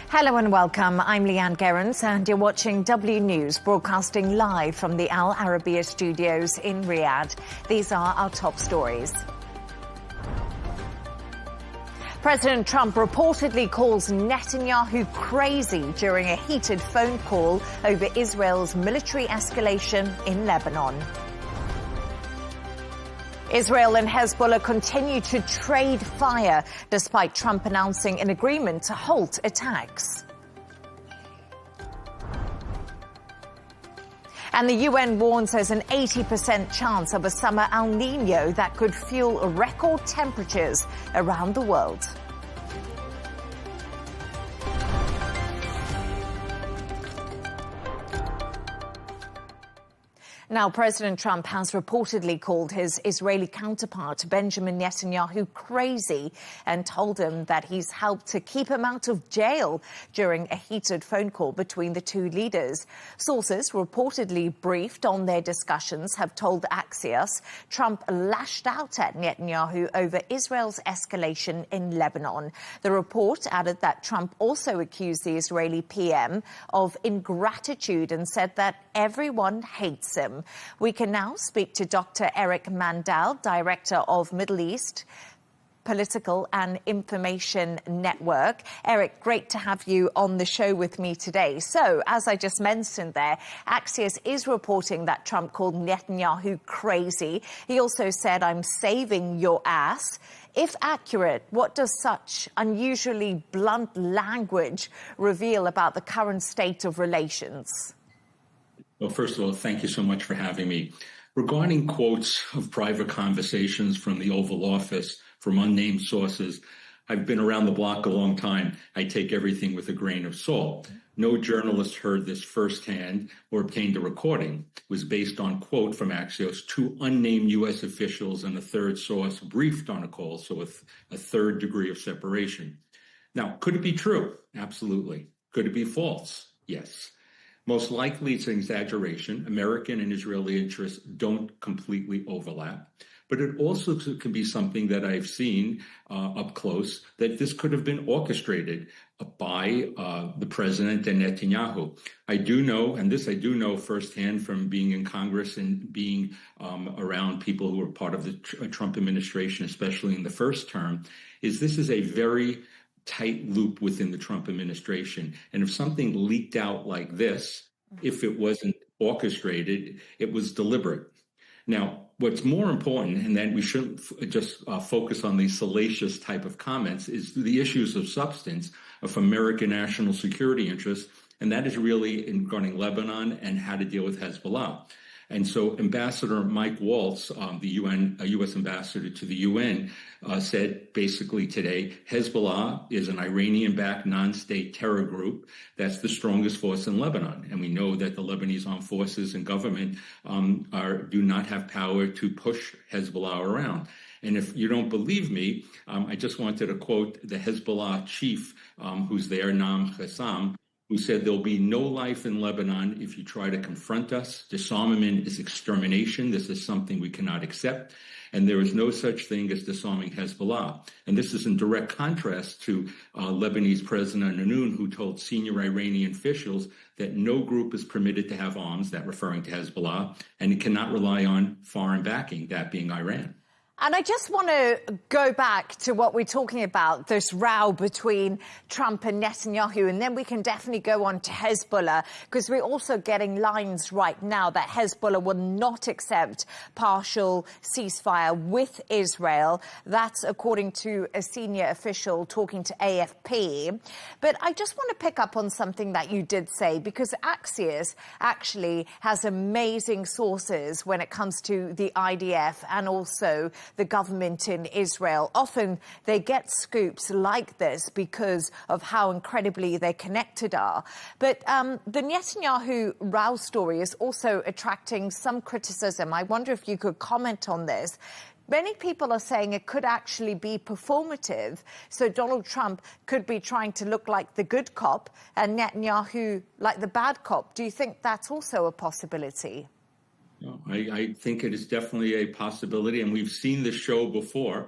Hello and welcome. I'm Leigh Ann Gerrans and you're watching W News, broadcasting live from the Al Arabiya studios in Riyadh. These are our top stories. President Trump reportedly calls Netanyahu crazy during a heated phone call over Israel's military escalation in Lebanon. Israel and Hezbollah continue to trade fire despite Trump announcing an agreement to halt attacks. And the UN warns there's an 80% chance of a summer El Niño that could fuel record temperatures around the world. Now, President Trump has reportedly called his Israeli counterpart, Benjamin Netanyahu, crazy and told him that he's helped to keep him out of jail during a heated phone call between the two leaders. Sources reportedly briefed on their discussions have told Axios Trump lashed out at Netanyahu over Israel's escalation in Lebanon. The report added that Trump also accused the Israeli PM of ingratitude and said that everyone hates him. We can now speak to Dr. Eric Mandel, Director of Middle East Political and Information Network. Eric, great to have you on the show with me today. So, as I just mentioned there, Axios is reporting that Trump called Netanyahu crazy. He also said, "I'm saving your ass." If accurate, what does such unusually blunt language reveal about the current state of relations? Well, first of all, thank you so much for having me. Regarding quotes of private conversations from the Oval Office from unnamed sources, I've been around the block a long time. I take everything with a grain of salt. No journalist heard this firsthand or obtained a recording. It was based on quote from Axios, two unnamed U.S. officials and a third source briefed on a call, so with a third degree of separation. Now, could it be true? Absolutely. Could it be false? Yes. Most likely it's an exaggeration. American and Israeli interests don't completely overlap. But it also could be something that I've seen up close, that this could have been orchestrated by the president and Netanyahu. I do know, and this I do know firsthand from being in Congress and being around people who were part of the Trump administration, especially in the first term, is this is a very tight loop within the Trump administration. And if something leaked out like this, if it wasn't orchestrated, it was deliberate. Now, what's more important, and then we shouldn't just focus on these salacious type of comments, is the issues of substance of American national security interests, and that is really in regarding Lebanon and how to deal with Hezbollah. And so Ambassador Mike Waltz, the U.S. ambassador to the UN, said basically today, Hezbollah is an Iranian-backed non-state terror group that's the strongest force in Lebanon. And we know that the Lebanese armed forces and government do not have power to push Hezbollah around. And if you don't believe me, I just wanted to quote the Hezbollah chief who's there, Nam Qassam, who said there'll be no life in Lebanon if you try to confront us. Disarmament is extermination. This is something we cannot accept. And there is no such thing as disarming Hezbollah. And this is in direct contrast to Lebanese President Noon, who told senior Iranian officials that no group is permitted to have arms, that referring to Hezbollah, and it cannot rely on foreign backing, that being Iran. And I just want to go back to what we're talking about, this row between Trump and Netanyahu, and then we can definitely go on to Hezbollah, because we're also getting lines right now that Hezbollah will not accept partial ceasefire with Israel. That's according to a senior official talking to AFP. But I just want to pick up on something that you did say, because Axios actually has amazing sources when it comes to the IDF and also the government in Israel. Often they get scoops like this because of how incredibly they connected are. But the Netanyahu row story is also attracting some criticism. I wonder if you could comment on this. Many people are saying it could actually be performative. So Donald Trump could be trying to look like the good cop and Netanyahu like the bad cop. Do you think that's also a possibility? No, I think it is definitely a possibility, and we've seen this show before.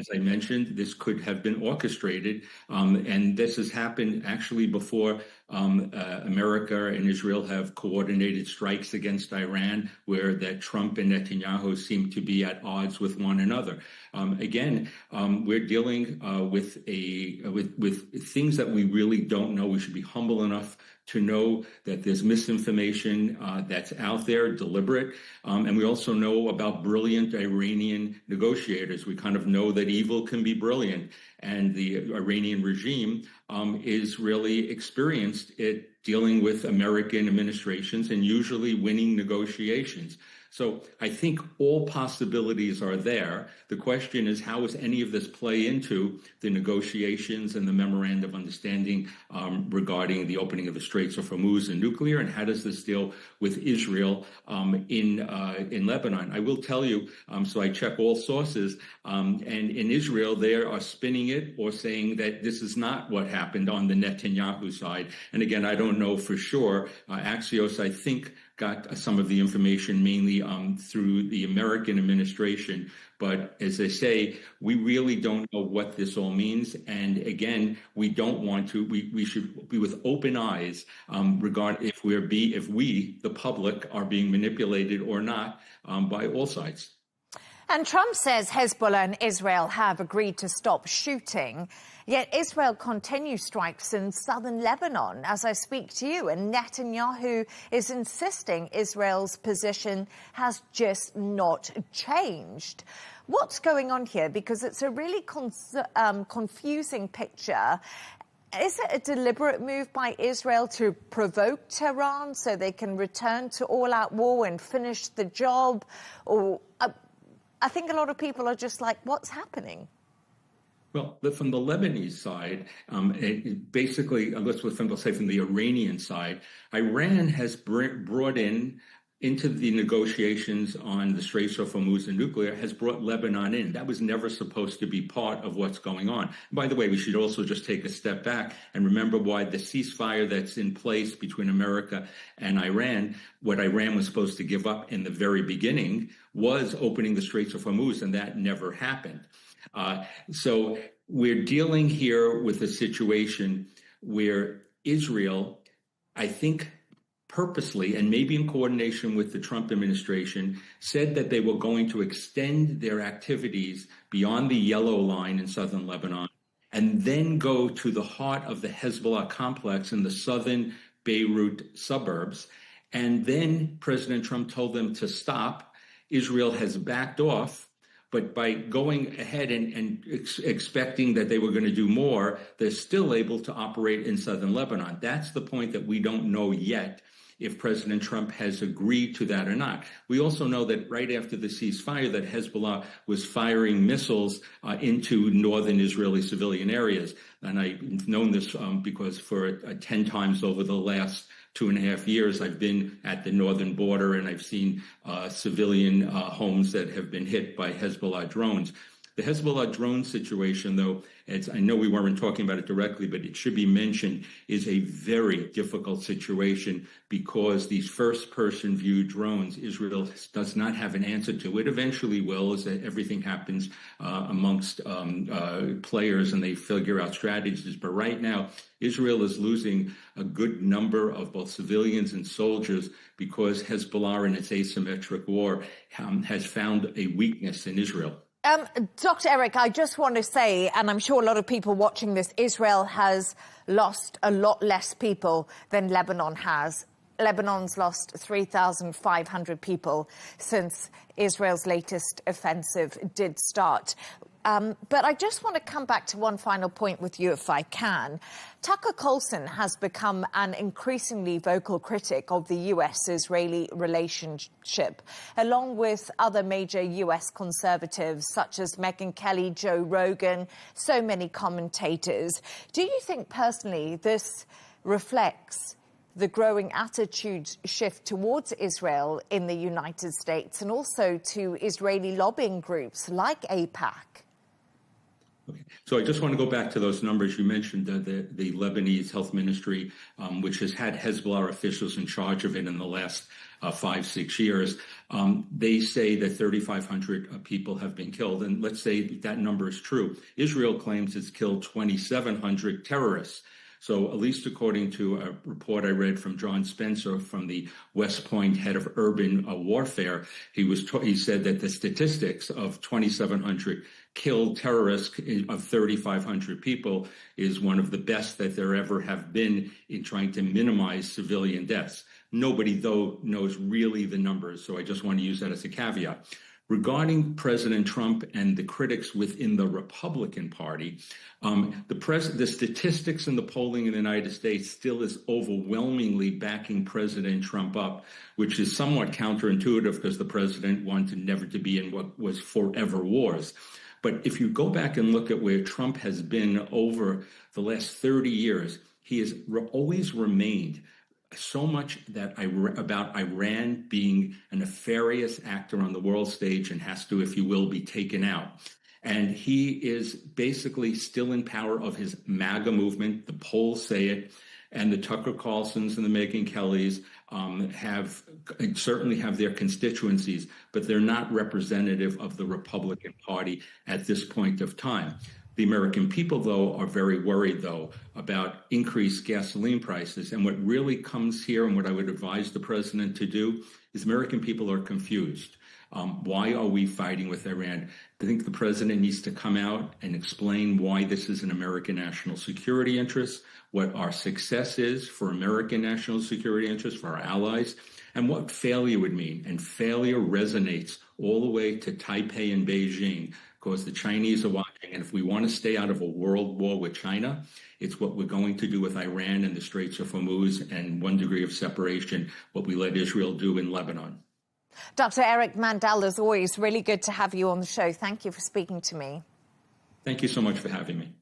As I mentioned, this could have been orchestrated, and this has happened actually before. America and Israel have coordinated strikes against Iran, where that Trump and Netanyahu seem to be at odds with one another. Again, we're dealing with things that we really don't know. We should be humble enough to know that there's misinformation that's out there, deliberate. And we also know about brilliant Iranian negotiators. We kind of know that evil can be brilliant. And the Iranian regime is really experienced at dealing with American administrations and usually winning negotiations. So I think all possibilities are there. The question is, how does any of this play into the negotiations and the memorandum of understanding regarding the opening of the Straits of Hormuz and nuclear, and how does this deal with Israel in Lebanon? I will tell you, so I check all sources, and in Israel, they are spinning it or saying that this is not what happened on the Netanyahu side. And again, I don't know for sure. Axios, I think, got some of the information mainly through the American administration. But as I say, we really don't know what this all means. And again, we don't want to, we should be with open eyes regarding if we, the public, are being manipulated or not by all sides. And Trump says Hezbollah and Israel have agreed to stop shooting, yet Israel continues strikes in southern Lebanon as I speak to you, and Netanyahu is insisting Israel's position has just not changed. What's going on here? Because it's a really confusing picture. Is it a deliberate move by Israel to provoke Tehran so they can return to all-out war and finish the job? Or I think a lot of people are just like, what's happening? Well, from the Lebanese side, basically, let's say from the Iranian side, Iran has brought into the negotiations on the Straits of Hormuz and nuclear, has brought Lebanon in. That was never supposed to be part of what's going on. By the way, we should also just take a step back and remember why the ceasefire that's in place between America and Iran, what Iran was supposed to give up in the very beginning, was opening the Straits of Hormuz, and that never happened. So we're dealing here with a situation where Israel, I think, purposely, and maybe in coordination with the Trump administration, said that they were going to extend their activities beyond the yellow line in southern Lebanon and then go to the heart of the Hezbollah complex in the southern Beirut suburbs. And then President Trump told them to stop. Israel has backed off. But by going ahead and expecting that they were going to do more, they're still able to operate in southern Lebanon. That's the point that we don't know yet, if President Trump has agreed to that or not. We also know that right after the ceasefire that Hezbollah was firing missiles into northern Israeli civilian areas. And I've known this because for 10 times over the last 2.5 years, I've been at the northern border and I've seen civilian homes that have been hit by Hezbollah drones. The Hezbollah drone situation, though, I know we weren't talking about it directly, but it should be mentioned, is a very difficult situation because these first-person view drones, Israel does not have an answer to. It eventually will, as everything happens amongst players and they figure out strategies. But right now, Israel is losing a good number of both civilians and soldiers because Hezbollah in its asymmetric war has found a weakness in Israel. Dr. Eric, I just want to say, and I'm sure a lot of people watching this, Israel has lost a lot less people than Lebanon has. Lebanon's lost 3,500 people since Israel's latest offensive did start. But I just want to come back to one final point with you, if I can. Tucker Carlson has become an increasingly vocal critic of the U.S.-Israeli relationship, along with other major U.S. conservatives such as Megyn Kelly, Joe Rogan, so many commentators. Do you think personally this reflects the growing attitude shift towards Israel in the United States and also to Israeli lobbying groups like AIPAC? Okay. So I just want to go back to those numbers. You mentioned the Lebanese Health Ministry, which has had Hezbollah officials in charge of it in the last 5-6 years. They say that 3,500 people have been killed. And let's say that number is true. Israel claims it's killed 2,700 terrorists. So at least according to a report I read from John Spencer from the West Point head of urban warfare, he said that the statistics of 2,700 killed terrorists of 3,500 people is one of the best that there ever have been in trying to minimize civilian deaths. Nobody, though, knows really the numbers, so I just want to use that as a caveat. Regarding President Trump and the critics within the Republican Party, the statistics and the polling in the United States still is overwhelmingly backing President Trump up, which is somewhat counterintuitive because the president wanted never to be in what was forever wars. But if you go back and look at where Trump has been over the last 30 years, he has always remained so much about Iran being a nefarious actor on the world stage and has to, if you will, be taken out. And he is basically still in power of his MAGA movement. The polls say it. And the Tucker Carlsons and the Megyn Kellys certainly have their constituencies, but they're not representative of the Republican Party at this point of time. The American people, though, are very worried, though, about increased gasoline prices. And what really comes here, and what I would advise the president to do, is American people are confused. Why are we fighting with Iran? I think the president needs to come out and explain why this is an American national security interest, what our success is for American national security interests, for our allies, and what failure would mean. And failure resonates all the way to Taipei and Beijing, because the Chinese are watching. And if we want to stay out of a world war with China, it's what we're going to do with Iran and the Straits of Hormuz and 1 degree of separation, what we let Israel do in Lebanon. Dr. Eric Mandel, as always, really good to have you on the show. Thank you for speaking to me. Thank you so much for having me.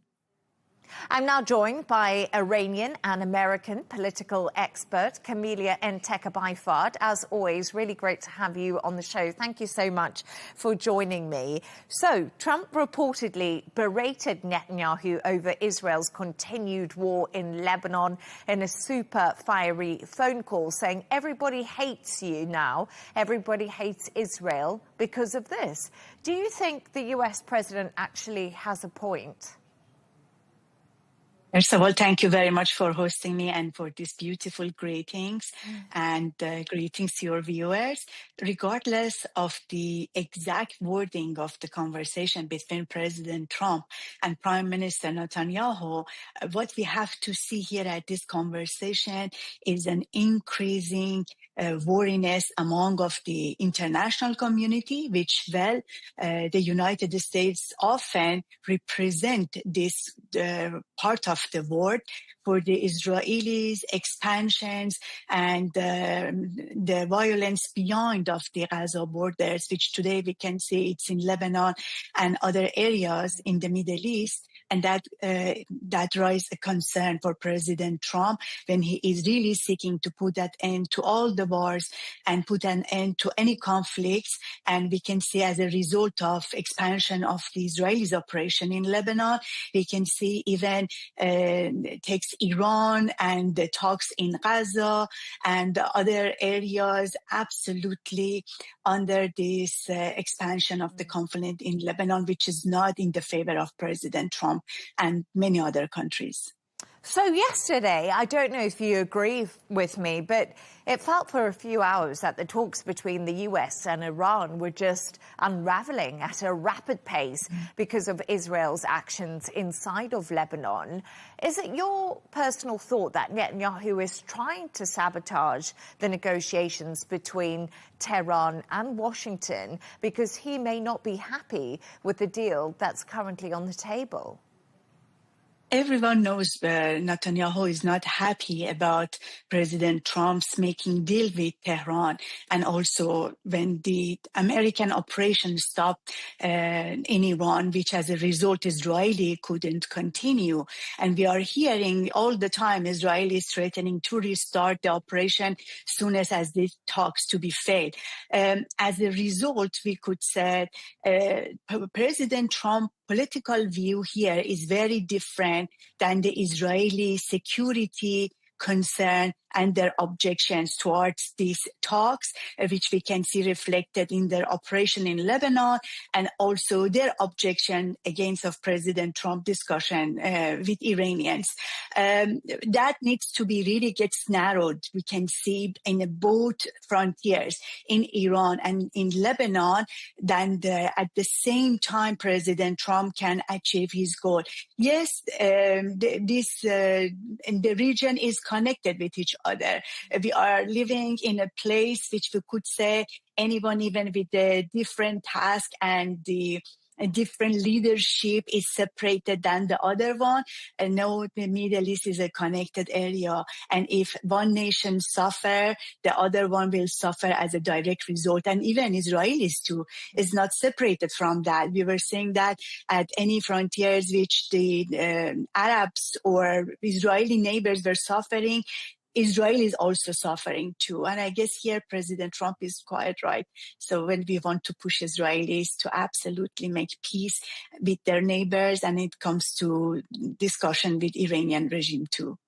I'm now joined by Iranian and American political expert Camelia Entekhabayfard. As always, really great to have you on the show. Thank you so much for joining me. So, Trump reportedly berated Netanyahu over Israel's continued war in Lebanon in a super fiery phone call, saying everybody hates you now, everybody hates Israel because of this. Do you think the US president actually has a point? First of all, thank you very much for hosting me and for these beautiful greetings and greetings to your viewers. Regardless of the exact wording of the conversation between President Trump and Prime Minister Netanyahu, what we have to see here at this conversation is an increasing wariness among of the international community, which, well, the United States often represent this part of the world. For the Israelis, expansions and the violence beyond of the Gaza borders, which today we can see it's in Lebanon and other areas in the Middle East, and that raises a concern for President Trump when he is really seeking to put an end to all the wars and put an end to any conflicts. And we can see as a result of expansion of the Israelis' operation in Lebanon, we can see even takes Iran and the talks in Gaza and other areas absolutely under this expansion of the conflict in Lebanon, which is not in the favor of President Trump and many other countries. So yesterday, I don't know if you agree with me, but it felt for a few hours that the talks between the US and Iran were just unraveling at a rapid pace because of Israel's actions inside of Lebanon. Is it your personal thought that Netanyahu is trying to sabotage the negotiations between Tehran and Washington because he may not be happy with the deal that's currently on the table? Everyone knows Netanyahu is not happy about President Trump's making deal with Tehran, and also when the American operation stopped in Iran, which as a result Israeli couldn't continue. And we are hearing all the time Israelis threatening to restart the operation soon as these talks to be failed. As a result, we could say President Trump political view here is very different than the Israeli security concern and their objections towards these talks, which we can see reflected in their operation in Lebanon, and also their objection against of President Trump discussion with Iranians. That needs to be really gets narrowed. We can see in both frontiers, in Iran and in Lebanon, then at the same time President Trump can achieve his goal. Yes, the region is connected with each other. We are living in a place which we could say anyone, even with a different task and the different leadership, is separated than the other one. And no, the Middle East is a connected area. And if one nation suffer, the other one will suffer as a direct result. And even Israelis too is not separated from that. We were saying that at any frontiers which the Arabs or Israeli neighbors were suffering, Israel is also suffering too. And I guess here President Trump is quite right. So when we want to push Israelis to absolutely make peace with their neighbors, and it comes to discussion with Iranian regime too.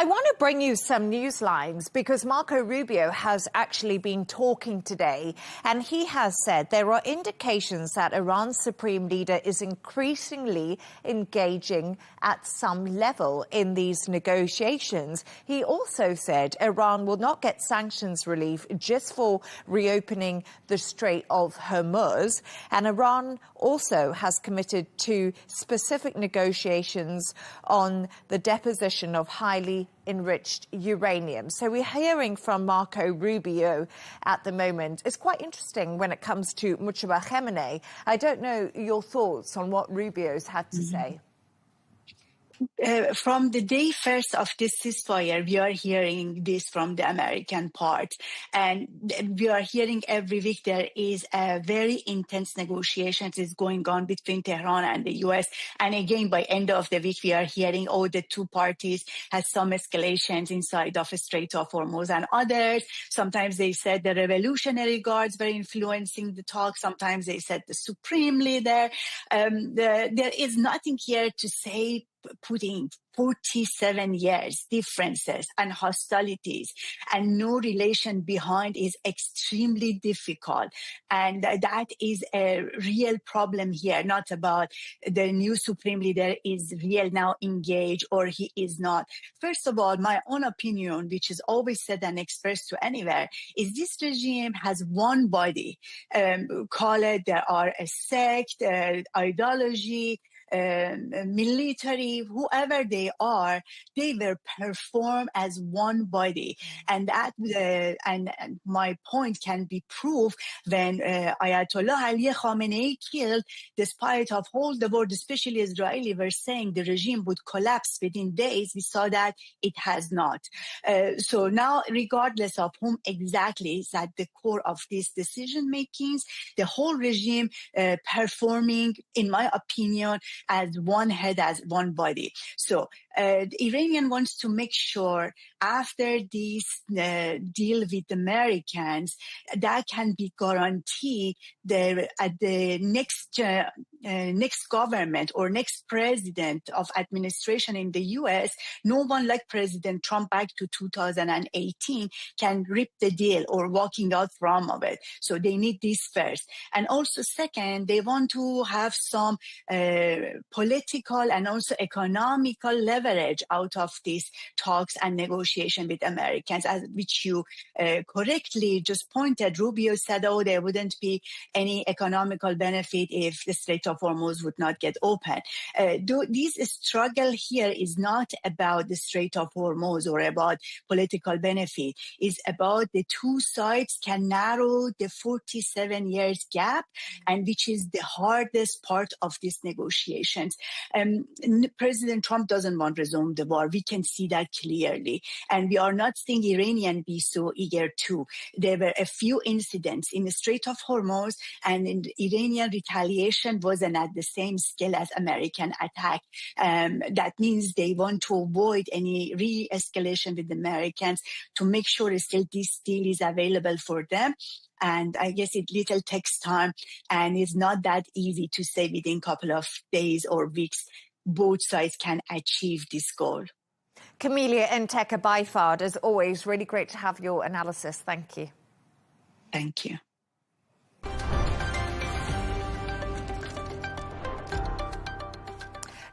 I want to bring you some news lines because Marco Rubio has actually been talking today, and he has said there are indications that Iran's supreme leader is increasingly engaging at some level in these negotiations. He also said Iran will not get sanctions relief just for reopening the Strait of Hormuz, and Iran also has committed to specific negotiations on the deposition of highly enriched uranium. So we're hearing from Marco Rubio at the moment. It's quite interesting when it comes to Mujtaba Khamenei. I don't know your thoughts on what Rubio's had to say. From the day first of this ceasefire, we are hearing this from the American part. And we are hearing every week there is a very intense negotiations is going on between Tehran and the U.S. And again, by end of the week, we are hearing, the two parties had some escalations inside of the Strait of Hormuz and others. Sometimes they said the Revolutionary Guards were influencing the talk. Sometimes they said the Supreme Leader. There is nothing here to say putting 47 years differences and hostilities and no relation behind is extremely difficult. And that is a real problem here, not about the new supreme leader is real now engaged or he is not. First of all, my own opinion, which is always said and expressed to anywhere, is this regime has one body. Call it, there are a sect, ideology, military, whoever they are, they will perform as one body. And that, and my point can be proved when Ayatollah Ali Khamenei killed, despite of all the world, especially Israeli, were saying the regime would collapse within days. We saw that it has not. So now, regardless of whom exactly is at the core of these decision makings, the whole regime performing, in my opinion, as one head, as one body. So the Iranian wants to make sure after this deal with the Americans, that can be guaranteed at the next government or next president of administration in the U.S., no one like President Trump back to 2018 can rip the deal or walking out from of it. So they need this first. And also second, they want to have some political and also economical leverage out of these talks and negotiation with Americans, as which you correctly just pointed. Rubio said, there wouldn't be any economical benefit if the Strait of Hormuz would not get open. This struggle here is not about the Strait of Hormuz or about political benefit. It's about the two sides can narrow the 47 years gap, and which is the hardest part of these negotiations. President Trump doesn't want Lebanon resume the war. We can see that clearly. And we are not seeing Iranian be so eager to. There were a few incidents in the Strait of Hormuz, and in Iranian retaliation wasn't at the same scale as American attack. That means they want to avoid any re-escalation with the Americans to make sure still this deal is available for them. And I guess it little takes time, and it's not that easy to say within a couple of days or weeks both sides can achieve this goal. Camelia Nteka Byford, as always, really great to have your analysis. Thank you. Thank you.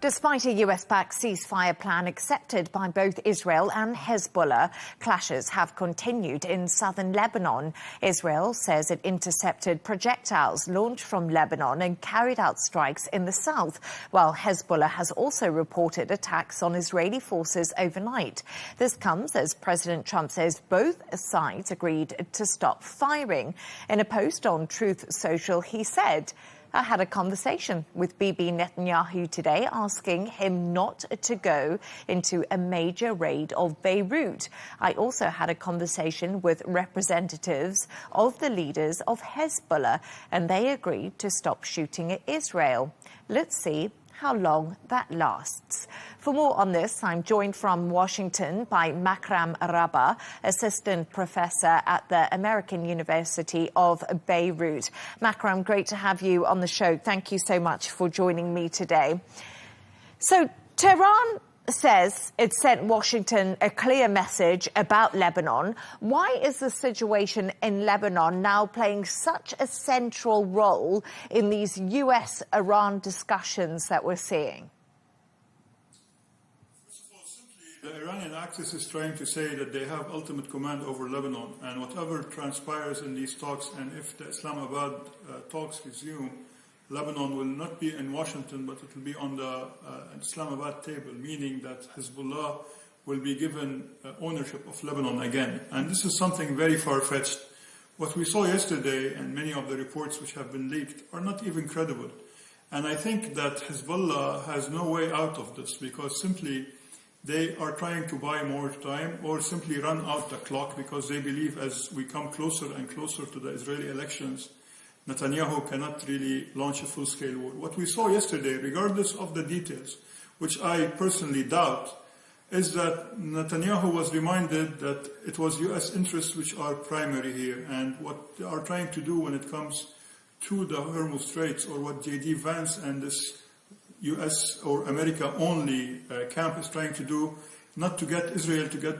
Despite a US-backed ceasefire plan accepted by both Israel and Hezbollah, clashes have continued in southern Lebanon. Israel says it intercepted projectiles launched from Lebanon and carried out strikes in the south, while Hezbollah has also reported attacks on Israeli forces overnight. This comes as President Trump says both sides agreed to stop firing. In a post on Truth Social, he said, I had a conversation with Bibi Netanyahu today asking him not to go into a major raid of Beirut. I also had a conversation with representatives of the leaders of Hezbollah, and they agreed to stop shooting at Israel. Let's see how long that lasts. For more on this, I'm joined from Washington by Makram Rabah, Assistant Professor at the American University of Beirut. Makram, great to have you on the show. Thank you so much for joining me today. So, Tehran says it sent Washington a clear message about Lebanon. Why is the situation in Lebanon now playing such a central role in these US-Iran discussions that we're seeing? The Iranian axis is trying to say that they have ultimate command over Lebanon, and whatever transpires in these talks, and if the Islamabad talks resume, Lebanon will not be in Washington, but it will be on the Islamabad table, meaning that Hezbollah will be given ownership of Lebanon again. And this is something very far-fetched. What we saw yesterday, and many of the reports which have been leaked, are not even credible. And I think that Hezbollah has no way out of this, because simply they are trying to buy more time or simply run out the clock, because they believe as we come closer and closer to the Israeli elections, Netanyahu cannot really launch a full-scale war. What we saw yesterday, regardless of the details, which I personally doubt, is that Netanyahu was reminded that it was U.S. interests which are primary here, and what they are trying to do when it comes to the Hormuz Straits, or what J.D. Vance and this U.S. or America-only camp is trying to do, not to get Israel, to get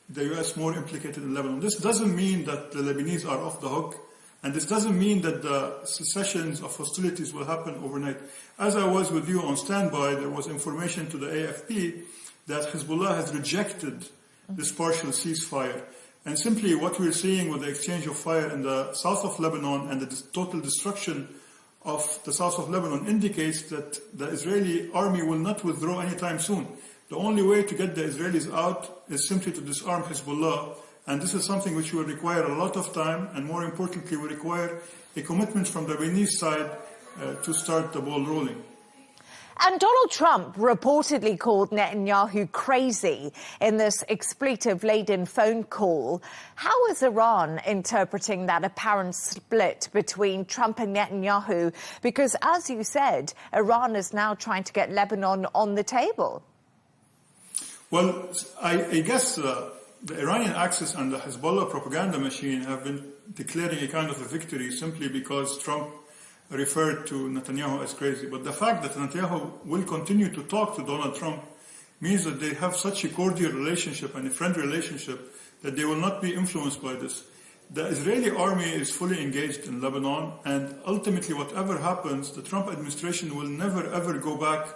the U.S. more implicated in Lebanon. This doesn't mean that the Lebanese are off the hook. And this doesn't mean that the cessations of hostilities will happen overnight. As I was with you on standby, there was information to the AFP that Hezbollah has rejected this partial ceasefire. And simply what we're seeing with the exchange of fire in the south of Lebanon and the total destruction of the south of Lebanon indicates that the Israeli army will not withdraw anytime soon. The only way to get the Israelis out is simply to disarm Hezbollah. And this is something which will require a lot of time, and more importantly, will require a commitment from the Lebanese side to start the ball rolling. And Donald Trump reportedly called Netanyahu crazy in this expletive-laden phone call. How is Iran interpreting that apparent split between Trump and Netanyahu? Because, as you said, Iran is now trying to get Lebanon on the table. Well, I guess the Iranian axis and the Hezbollah propaganda machine have been declaring a kind of a victory simply because Trump referred to Netanyahu as crazy. But the fact that Netanyahu will continue to talk to Donald Trump means that they have such a cordial relationship and a friendly relationship that they will not be influenced by this. The Israeli army is fully engaged in Lebanon, and ultimately whatever happens, the Trump administration will never ever go back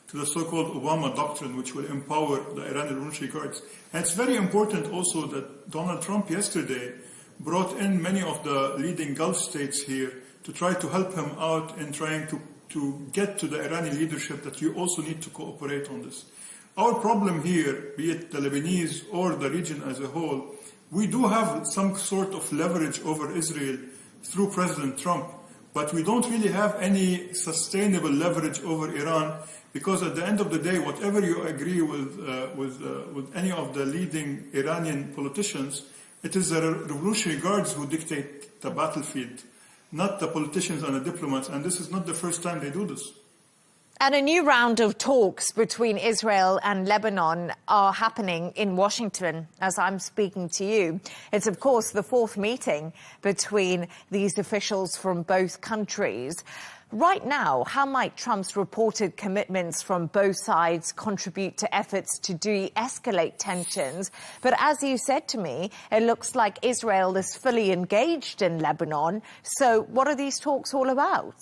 to the so-called Obama doctrine, which will empower the Iranian Revolutionary Guards. And it's very important also that Donald Trump yesterday brought in many of the leading Gulf states here to try to help him out in trying to get to the Iranian leadership that you also need to cooperate on this. Our problem here, be it the Lebanese or the region as a whole, we do have some sort of leverage over Israel through President Trump, but we don't really have any sustainable leverage over Iran, Because at the end of the day, whatever you agree with any of the leading Iranian politicians, it is the Revolutionary Guards who dictate the battlefield, not the politicians and the diplomats. And this is not the first time they do this. And a new round of talks between Israel and Lebanon are happening in Washington as I'm speaking to you. It's, of course, the fourth meeting between these officials from both countries. Right now, how might Trump's reported commitments from both sides contribute to efforts to de-escalate tensions? But as you said to me, it looks like Israel is fully engaged in Lebanon. So what are these talks all about?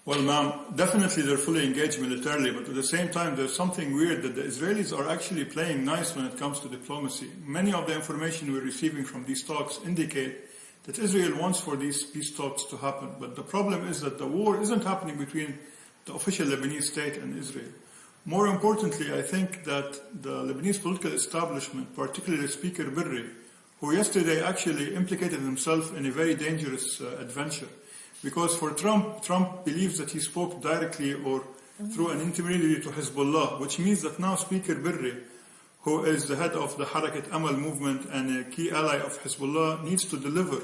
Well, ma'am, definitely they're fully engaged militarily, but at the same time, there's something weird that the Israelis are actually playing nice when it comes to diplomacy. Many of the information we're receiving from these talks indicate that Israel wants for these talks to happen. But the problem is that the war isn't happening between the official Lebanese state and Israel. More importantly, I think that the Lebanese political establishment, particularly Speaker Berri, who yesterday actually implicated himself in a very dangerous adventure. Because for Trump believes that he spoke directly or through an intermediary to Hezbollah, which means that now Speaker Berri, who is the head of the Harakat Amal movement and a key ally of Hezbollah, needs to deliver.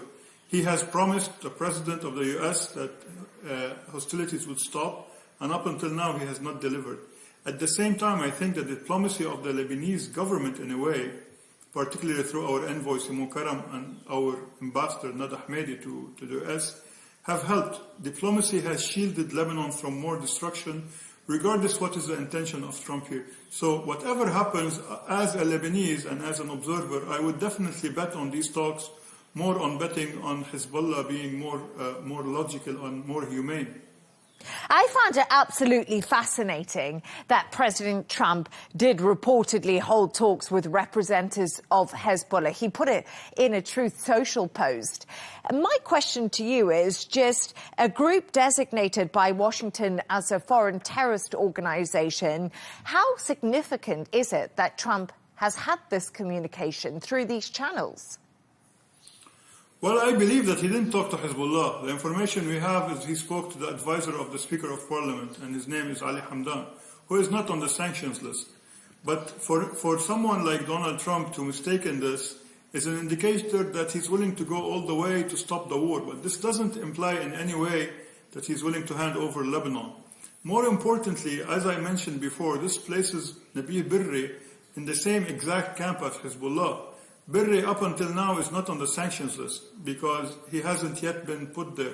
He has promised the president of the US that hostilities would stop, and up until now he has not delivered. At the same time, I think the diplomacy of the Lebanese government, in a way, particularly through our envoy Simon Karam and our ambassador Nada Ahmedi to the US, have helped. Diplomacy has shielded Lebanon from more destruction, regardless what is the intention of Trump here. So whatever happens, as a Lebanese and as an observer, I would definitely bet on these talks, more on betting on Hezbollah being more logical and more humane. I found it absolutely fascinating that President Trump did reportedly hold talks with representatives of Hezbollah. He put it in a Truth Social post. And my question to you is just a group designated by Washington as a foreign terrorist organization. How significant is it that Trump has had this communication through these channels? Well, I believe that he didn't talk to Hezbollah. The information we have is he spoke to the advisor of the Speaker of Parliament, and his name is Ali Hamdan, who is not on the sanctions list. But for someone like Donald Trump to mistake this is an indicator that he's willing to go all the way to stop the war. But this doesn't imply in any way that he's willing to hand over Lebanon. More importantly, as I mentioned before, this places Nabi Berri in the same exact camp as Hezbollah. Berri, up until now, is not on the sanctions list because he hasn't yet been put there.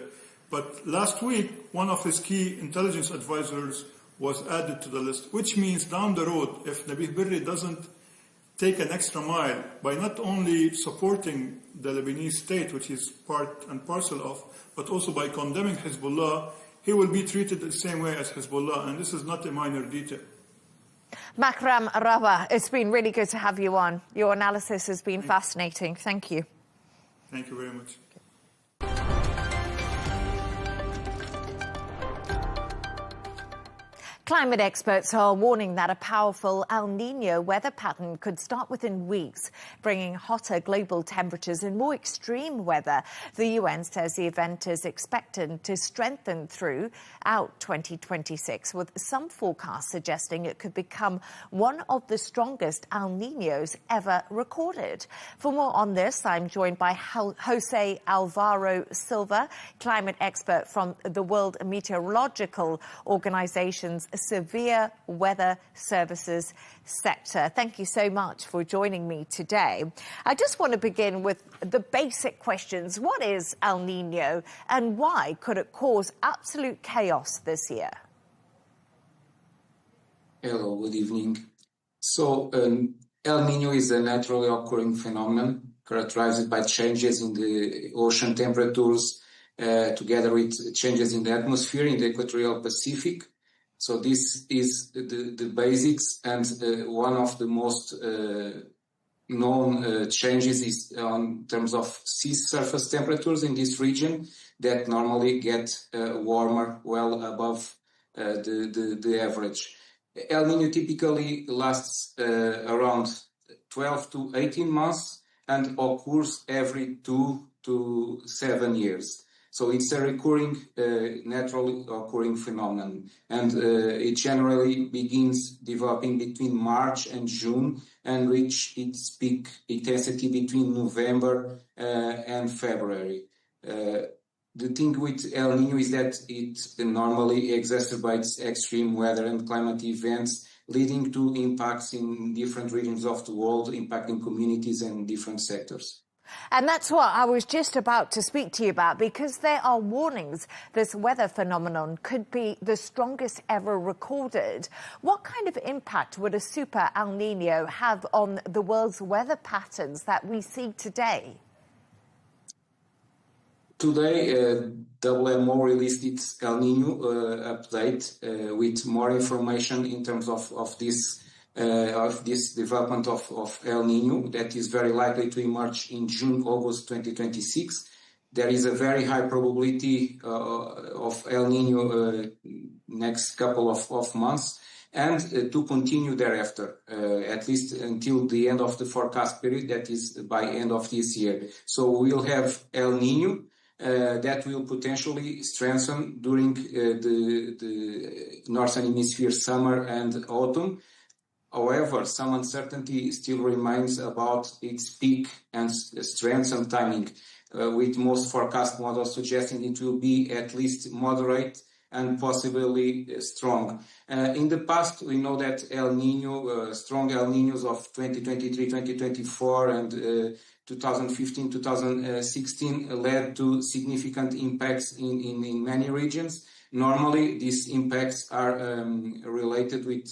But last week, one of his key intelligence advisors was added to the list, which means down the road, if Nabi Berri doesn't take an extra mile by not only supporting the Lebanese state, which he's part and parcel of, but also by condemning Hezbollah, he will be treated the same way as Hezbollah, and this is not a minor detail. Makram Rawa, it's been really good to have you on. Your analysis has been fascinating. Thank you. Thank you very much. Climate experts are warning that a powerful El Niño weather pattern could start within weeks, bringing hotter global temperatures and more extreme weather. The UN says the event is expected to strengthen throughout 2026, with some forecasts suggesting it could become one of the strongest El Niños ever recorded. For more on this, I'm joined by Jose Alvaro Silva, climate expert from the World Meteorological Organization's Severe Weather Services sector. Thank you so much for joining me today. I just want to begin with the basic questions. What is El Niño and why could it cause absolute chaos this year? Hello, good evening. So, El Niño is a naturally occurring phenomenon characterized by changes in the ocean temperatures together with changes in the atmosphere in the equatorial Pacific. So this is the basics, and one of the most known changes is in terms of sea surface temperatures in this region that normally get warmer well above the average. El Niño typically lasts around 12 to 18 months and occurs every 2 to 7 years. So it's a recurring, naturally occurring phenomenon. And it generally begins developing between March and June and reach its peak intensity between November and February. The thing with El Niño is that it normally exacerbates extreme weather and climate events, leading to impacts in different regions of the world, impacting communities and different sectors. And that's what I was just about to speak to you about, because there are warnings this weather phenomenon could be the strongest ever recorded. What kind of impact would a super El Niño have on the world's weather patterns that we see today? Today, WMO released its El Niño update with more information in terms of this development of El Niño that is very likely to emerge in June, August 2026. There is a very high probability of El Niño next couple of months and to continue thereafter, at least until the end of the forecast period, that is by end of this year. So we'll have El Niño that will potentially strengthen during the Northern Hemisphere summer and autumn. However, some uncertainty still remains about its peak and strength and timing, with most forecast models suggesting it will be at least moderate and possibly strong. In the past, we know that El Niño, strong El Niños of 2023, 2024 and 2015, 2016 led to significant impacts in many regions. Normally, these impacts are related with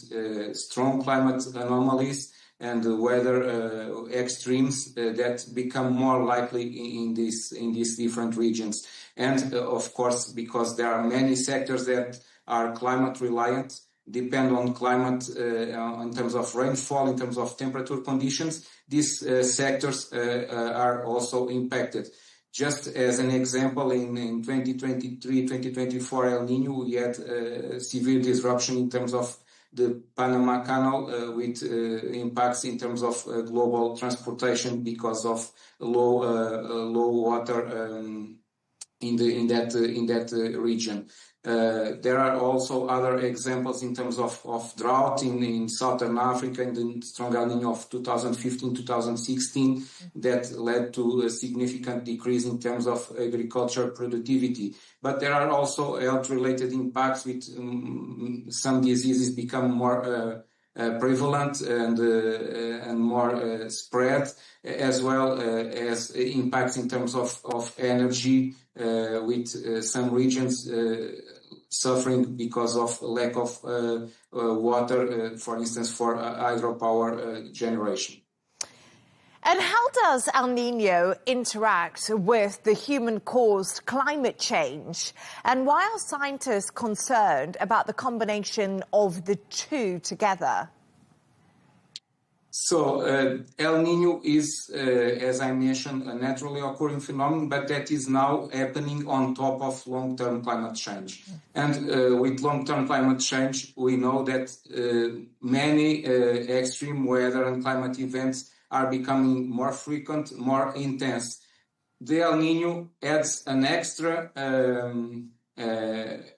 strong climate anomalies and weather extremes that become more likely in these different regions. And of course, because there are many sectors that are climate reliant, depend on climate in terms of rainfall, in terms of temperature conditions, these sectors are also impacted. Just as an example, in 2023-2024 El Niño, we had severe disruption in terms of the Panama Canal with impacts in terms of global transportation because of low water in that region. There are also other examples in terms of drought in Southern Africa in the strong El Niño of 2015-2016 that led to a significant decrease in terms of agriculture productivity. But there are also health-related impacts with some diseases become more prevalent and more spread, as well as impacts in terms of energy, with some regions suffering because of lack of water, for instance, for hydropower generation. And how does El Niño interact with the human-caused climate change? And why are scientists concerned about the combination of the two together? So, El Niño is, as I mentioned, a naturally occurring phenomenon, but that is now happening on top of long-term climate change. And with long-term climate change, we know that many extreme weather and climate events are becoming more frequent, more intense. The El Niño adds an extra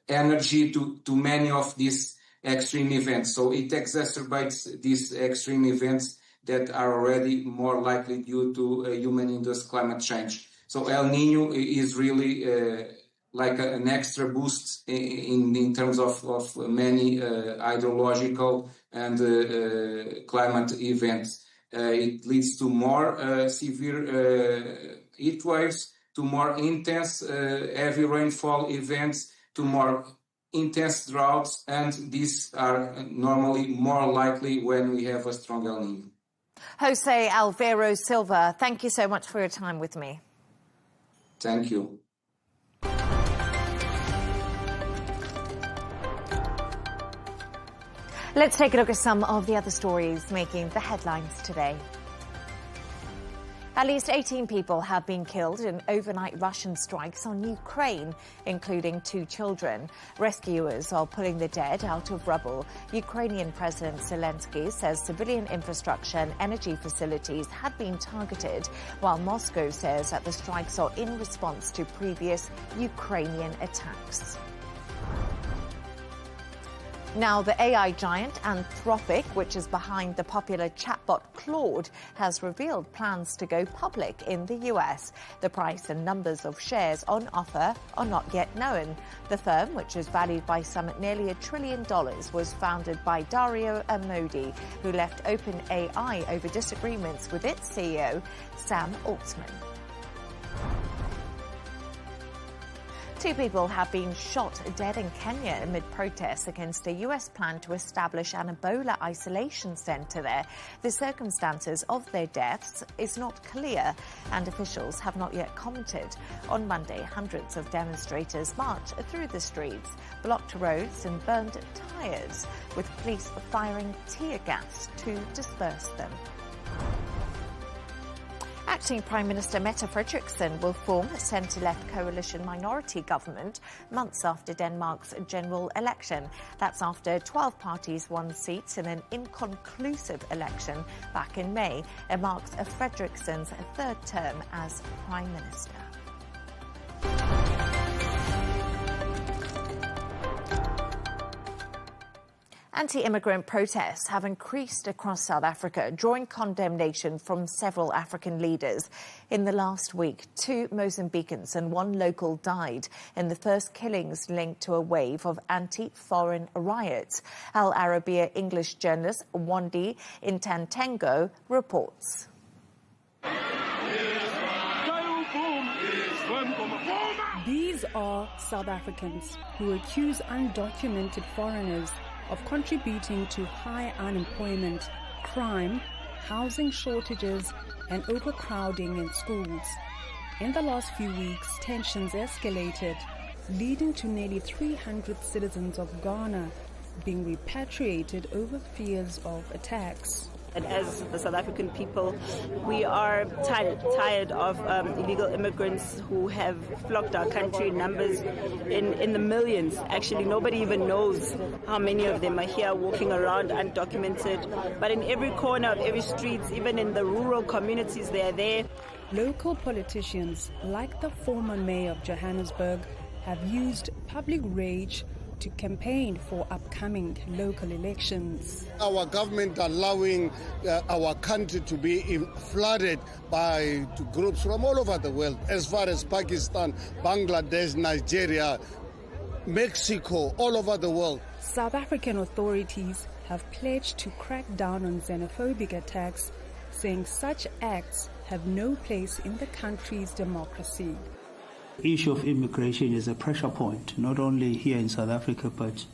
energy to many of these extreme events. So it exacerbates these extreme events that are already more likely due to human-induced climate change. So El Niño is really like an extra boost in terms of many hydrological and climate events. It leads to more severe heat waves, to more intense heavy rainfall events, to more intense droughts, and these are normally more likely when we have a strong El Niño. Jose Alvaro Silva, thank you so much for your time with me. Thank you. Let's take a look at some of the other stories making the headlines today. At least 18 people have been killed in overnight Russian strikes on Ukraine, including 2 children. Rescuers are pulling the dead out of rubble. Ukrainian President Zelensky says civilian infrastructure and energy facilities had been targeted, while Moscow says that the strikes are in response to previous Ukrainian attacks. Now, the AI giant Anthropic, which is behind the popular chatbot Claude, has revealed plans to go public in the US. The price and numbers of shares on offer are not yet known. The firm, which is valued by some at nearly $1 trillion, was founded by Dario Amodi, who left OpenAI over disagreements with its CEO, Sam Altman. 2 people have been shot dead in Kenya amid protests against a U.S. plan to establish an Ebola isolation center there. The circumstances of their deaths is not clear, and officials have not yet commented. On Monday, hundreds of demonstrators marched through the streets, blocked roads and burned tires, with police firing tear gas to disperse them. Acting Prime Minister Mette Frederiksen will form a centre-left coalition minority government months after Denmark's general election. That's after 12 parties won seats in an inconclusive election back in May. It marks Frederiksen's 3rd term as Prime Minister. Anti-immigrant protests have increased across South Africa, drawing condemnation from several African leaders. In the last week, 2 Mozambicans and 1 local died in the first killings linked to a wave of anti-foreign riots. Al Arabiya English journalist Wandi Intantengo reports. These are South Africans who accuse undocumented foreigners of contributing to high unemployment, crime, housing shortages, and overcrowding in schools. In the last few weeks, tensions escalated, leading to nearly 300 citizens of Ghana being repatriated over fears of attacks. And as the South African people, we are tired of illegal immigrants who have flocked our country in numbers in the millions. Actually, nobody even knows how many of them are here walking around undocumented. But in every corner of every street, even in the rural communities, they are there. Local politicians, like the former mayor of Johannesburg, have used public rage to campaign for upcoming local elections. Our government allowing our country to be flooded by groups from all over the world, as far as Pakistan, Bangladesh, Nigeria, Mexico, all over the world. South African authorities have pledged to crack down on xenophobic attacks, saying such acts have no place in the country's democracy. The issue of immigration is a pressure point, not only here in South Africa, but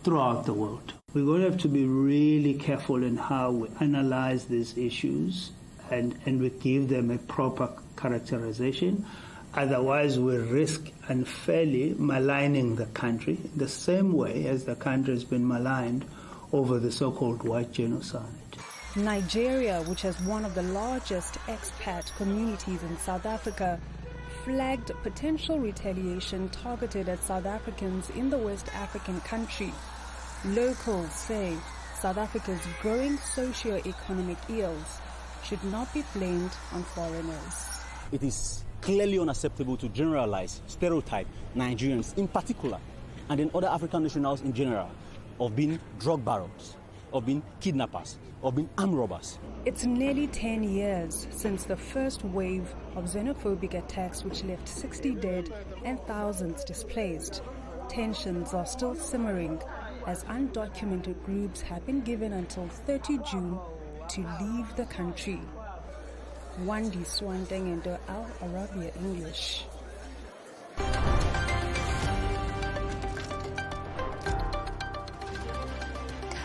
throughout the world. We're going to have to be really careful in how we analyze these issues and we give them a proper characterization. Otherwise, we risk unfairly maligning the country the same way as the country has been maligned over the so-called white genocide. Nigeria, which has one of the largest expat communities in South Africa, flagged potential retaliation targeted at South Africans in the West African country. Locals say South Africa's growing socio-economic ills should not be blamed on foreigners. It is clearly unacceptable to generalize, stereotype Nigerians in particular, and then other African nationals in general, of being drug barons, of being kidnappers, of being armed robbers. It's nearly 10 years since the first wave of xenophobic attacks, which left 60 dead and thousands displaced. Tensions are still simmering as undocumented groups have been given until 30 June to leave the country. Wandi Swandengendo, Al Arabiya English.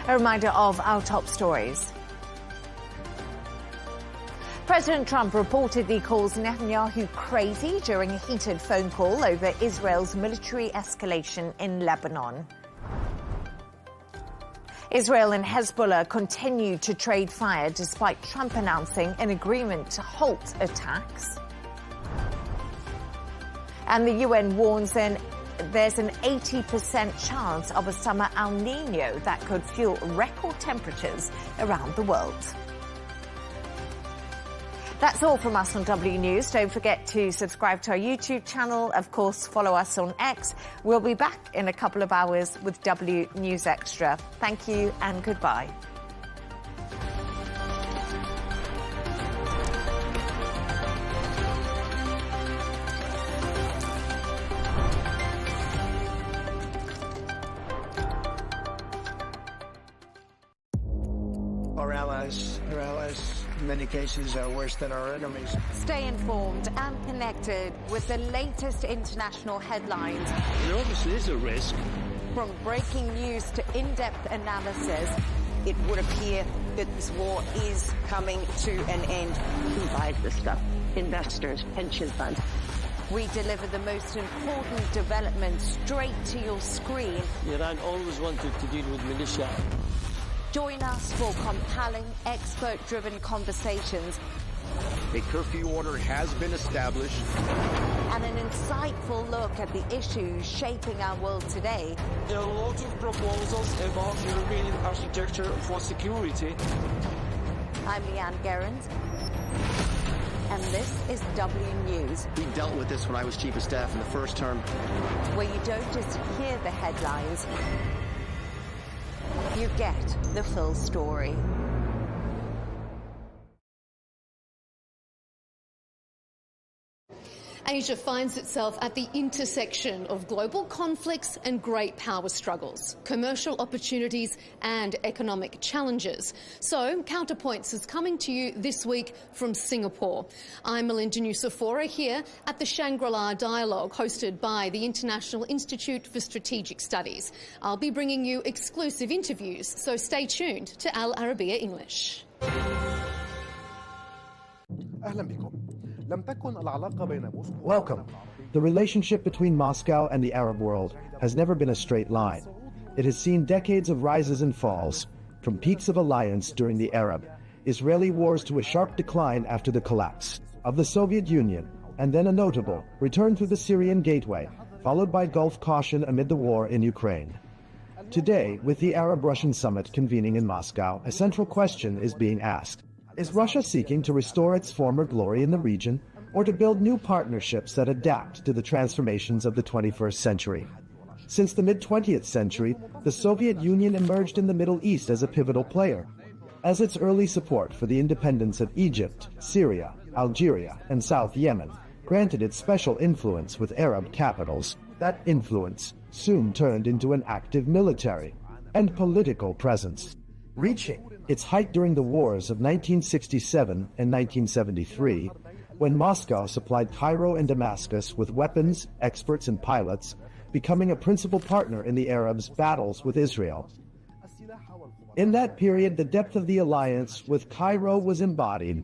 A reminder of our top stories. President Trump reportedly calls Netanyahu crazy during a heated phone call over Israel's military escalation in Lebanon. Israel and Hezbollah continue to trade fire despite Trump announcing an agreement to halt attacks. And the UN warns there's an 80% chance of a summer El Nino that could fuel record temperatures around the world. That's all from us on W News. Don't forget to subscribe to our YouTube channel. Of course, follow us on X. We'll be back in a couple of hours with W News Extra. Thank you and goodbye. Our allies, in many cases, are worse than our enemies. Stay informed and connected with the latest international headlines. There obviously is a risk. From breaking news to in-depth analysis, it would appear that this war is coming to an end. Who buys this stuff? Investors, pension funds. we deliver the most important developments straight to your screen. Iran always wanted to deal with militia. Join us for compelling, expert-driven conversations. A curfew order has been established. And an insightful look at the issues shaping our world today. There are a lot of proposals about European architecture for security. I'm Leigh Ann Gerrans, and this is W News. We dealt with this when I was Chief of Staff in the first term. Where you don't just hear the headlines, you get the full story. Asia finds itself at the intersection of global conflicts and great power struggles, commercial opportunities and economic challenges. So, Counterpoints is coming to you this week from Singapore. I'm Melinda Nucifora here at the Shangri-La Dialogue, hosted by the International Institute for Strategic Studies. I'll be bringing you exclusive interviews, so stay tuned to Arabiya English. Welcome. The relationship between Moscow and the Arab world has never been a straight line. It has seen decades of rises and falls, from peaks of alliance during the Arab-Israeli wars to a sharp decline after the collapse of the Soviet Union, and then a notable return through the Syrian gateway, followed by Gulf caution amid the war in Ukraine. Today, with the Arab-Russian summit convening in Moscow, a central question is being asked. Is Russia seeking to restore its former glory in the region, or to build new partnerships that adapt to the transformations of the 21st century? Since the mid-20th century, the Soviet Union emerged in the Middle East as a pivotal player, as its early support for the independence of Egypt, Syria, Algeria, and South Yemen granted it special influence with Arab capitals. That influence soon turned into an active military and political presence, reaching its height during the wars of 1967 and 1973, when Moscow supplied Cairo and Damascus with weapons, experts, and pilots, becoming a principal partner in the Arabs' battles with Israel. In that period, the depth of the alliance with Cairo was embodied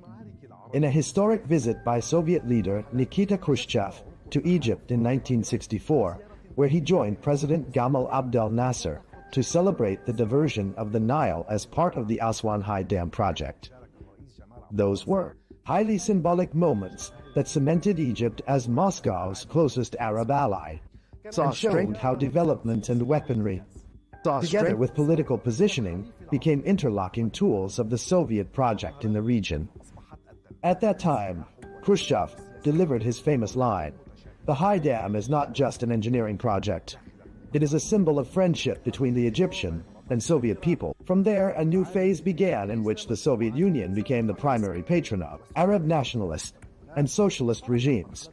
in a historic visit by Soviet leader Nikita Khrushchev to Egypt in 1964, where he joined President Gamal Abdel Nasser to celebrate the diversion of the Nile as part of the Aswan High Dam project. Those were highly symbolic moments that cemented Egypt as Moscow's closest Arab ally, and showed how development and weaponry, together with political positioning, became interlocking tools of the Soviet project in the region. At that time, Khrushchev delivered his famous line, "The High Dam is not just an engineering project. It is a symbol of friendship between the Egyptian and Soviet people." From there, a new phase began in which the Soviet Union became the primary patron of Arab nationalist and socialist regimes.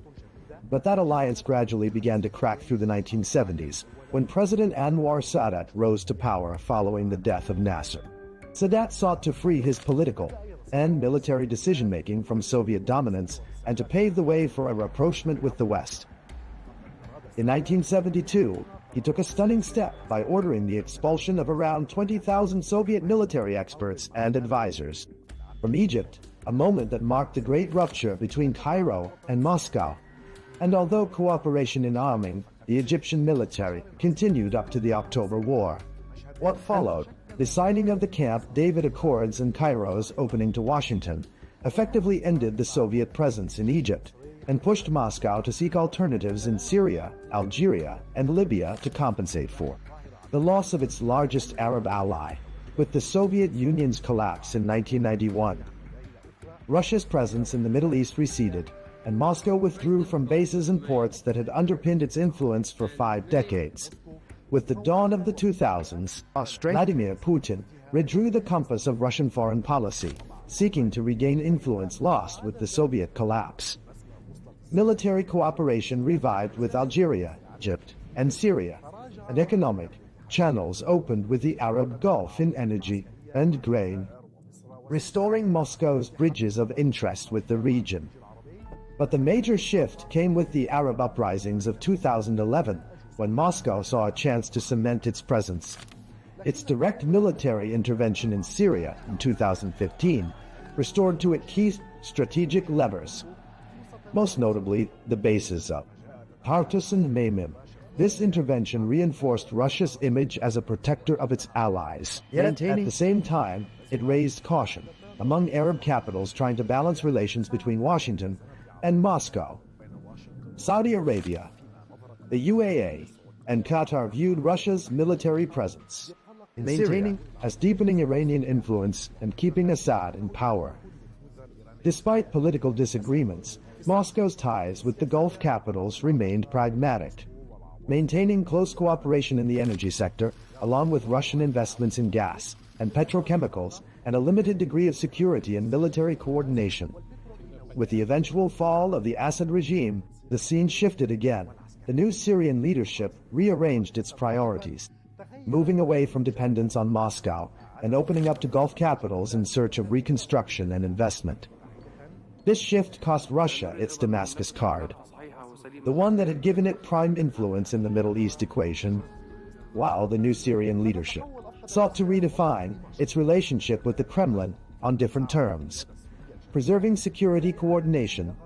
But that alliance gradually began to crack through the 1970s, when President Anwar Sadat rose to power following the death of Nasser. Sadat sought to free his political and military decision-making from Soviet dominance and to pave the way for a rapprochement with the West. In 1972, he took a stunning step by ordering the expulsion of around 20,000 Soviet military experts and advisors from Egypt, a moment that marked the great rupture between Cairo and Moscow. And although cooperation in arming the Egyptian military continued up to the October War, what followed The signing of the Camp David Accords and Cairo's opening to Washington effectively ended the Soviet presence in Egypt and pushed Moscow to seek alternatives in Syria, Algeria, and Libya to compensate for the loss of its largest Arab ally, with the Soviet Union's collapse in 1991. Russia's presence in the Middle East receded, and Moscow withdrew from bases and ports that had underpinned its influence for 5 decades. With the dawn of the 2000s, Vladimir Putin redrew the compass of Russian foreign policy, seeking to regain influence lost with the Soviet collapse. Military cooperation revived with Algeria, Egypt, and Syria, and economic channels opened with the Arab Gulf in energy and grain, restoring Moscow's bridges of interest with the region. But the major shift came with the Arab uprisings of 2011, when Moscow saw a chance to cement its presence. Its direct military intervention in Syria in 2015 restored to it key strategic levers, most notably the bases of Tartus and Memim. This intervention reinforced Russia's image as a protector of its allies. Yet at the same time, it raised caution among Arab capitals trying to balance relations between Washington and Moscow. Saudi Arabia, the UAE, and Qatar viewed Russia's military presence in Syria as deepening Iranian influence and keeping Assad in power. Despite political disagreements, Moscow's ties with the Gulf capitals remained pragmatic, maintaining close cooperation in the energy sector, along with Russian investments in gas and petrochemicals, and a limited degree of security and military coordination. With the eventual fall of the Assad regime, the scene shifted again. The new Syrian leadership rearranged its priorities, moving away from dependence on Moscow and opening up to Gulf capitals in search of reconstruction and investment. This shift cost Russia its Damascus card, the one that had given it prime influence in the Middle East equation, while the new Syrian leadership sought to redefine its relationship with the Kremlin on different terms, preserving security coordination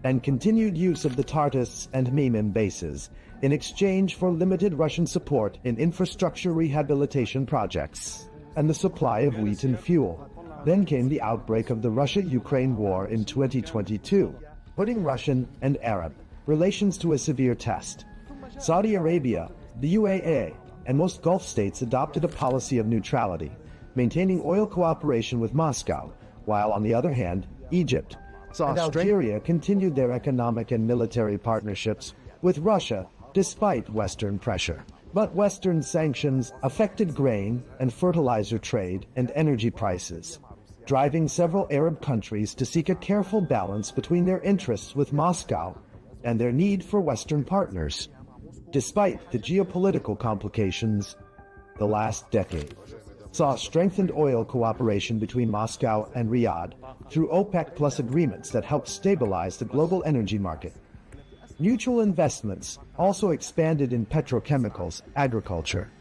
and continued use of the Tartus and Memim bases in exchange for limited Russian support in infrastructure rehabilitation projects and the supply of wheat and fuel. Then came the outbreak of the Russia-Ukraine war in 2022, putting Russian and Arab relations to a severe test. Saudi Arabia, the UAE, and most Gulf states adopted a policy of neutrality, maintaining oil cooperation with Moscow, while on the other hand, Egypt and Algeria continued their economic and military partnerships with Russia despite Western pressure. But Western sanctions affected grain and fertilizer trade and energy prices, driving several Arab countries to seek a careful balance between their interests with Moscow and their need for Western partners. Despite the geopolitical complications, the last decade saw strengthened oil cooperation between Moscow and Riyadh through OPEC Plus agreements that helped stabilize the global energy market. Mutual investments also expanded in petrochemicals, agriculture,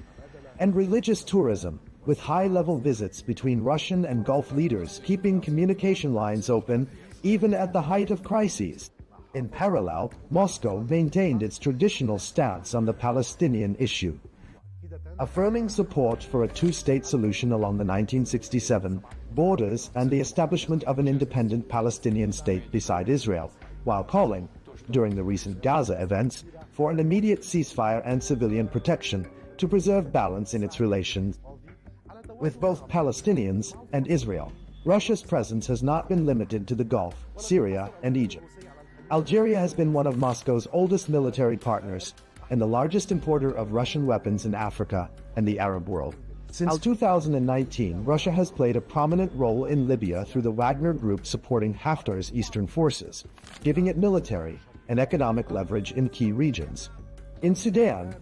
and religious tourism, with high-level visits between Russian and Gulf leaders keeping communication lines open even at the height of crises. In parallel, Moscow maintained its traditional stance on the Palestinian issue, affirming support for a two-state solution along the 1967 borders and the establishment of an independent Palestinian state beside Israel, while calling, during the recent Gaza events, for an immediate ceasefire and civilian protection to preserve balance in its relations with both Palestinians and Israel. Russia's presence has not been limited to the Gulf, Syria, and Egypt. Algeria has been one of Moscow's oldest military partners and the largest importer of Russian weapons in Africa and the Arab world. Since 2019, Russia has played a prominent role in Libya through the Wagner Group supporting Haftar's eastern forces, giving it military and economic leverage in key regions. In Sudan,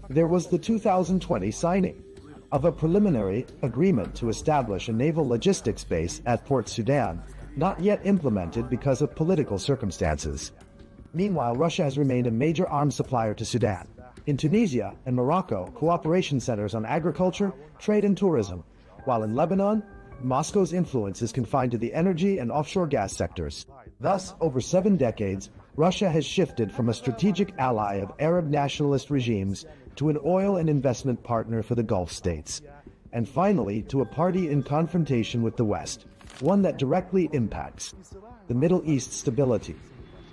there was the 2020 signing of a preliminary agreement to establish a naval logistics base at Port Sudan, not yet implemented because of political circumstances. Meanwhile, Russia has remained a major arms supplier to Sudan. In Tunisia and Morocco, cooperation centers on agriculture, trade, and tourism, while in Lebanon, Moscow's influence is confined to the energy and offshore gas sectors. Thus, over 7 decades, Russia has shifted from a strategic ally of Arab nationalist regimes to an oil and investment partner for the Gulf states, and finally to a party in confrontation with the West, one that directly impacts the Middle East stability.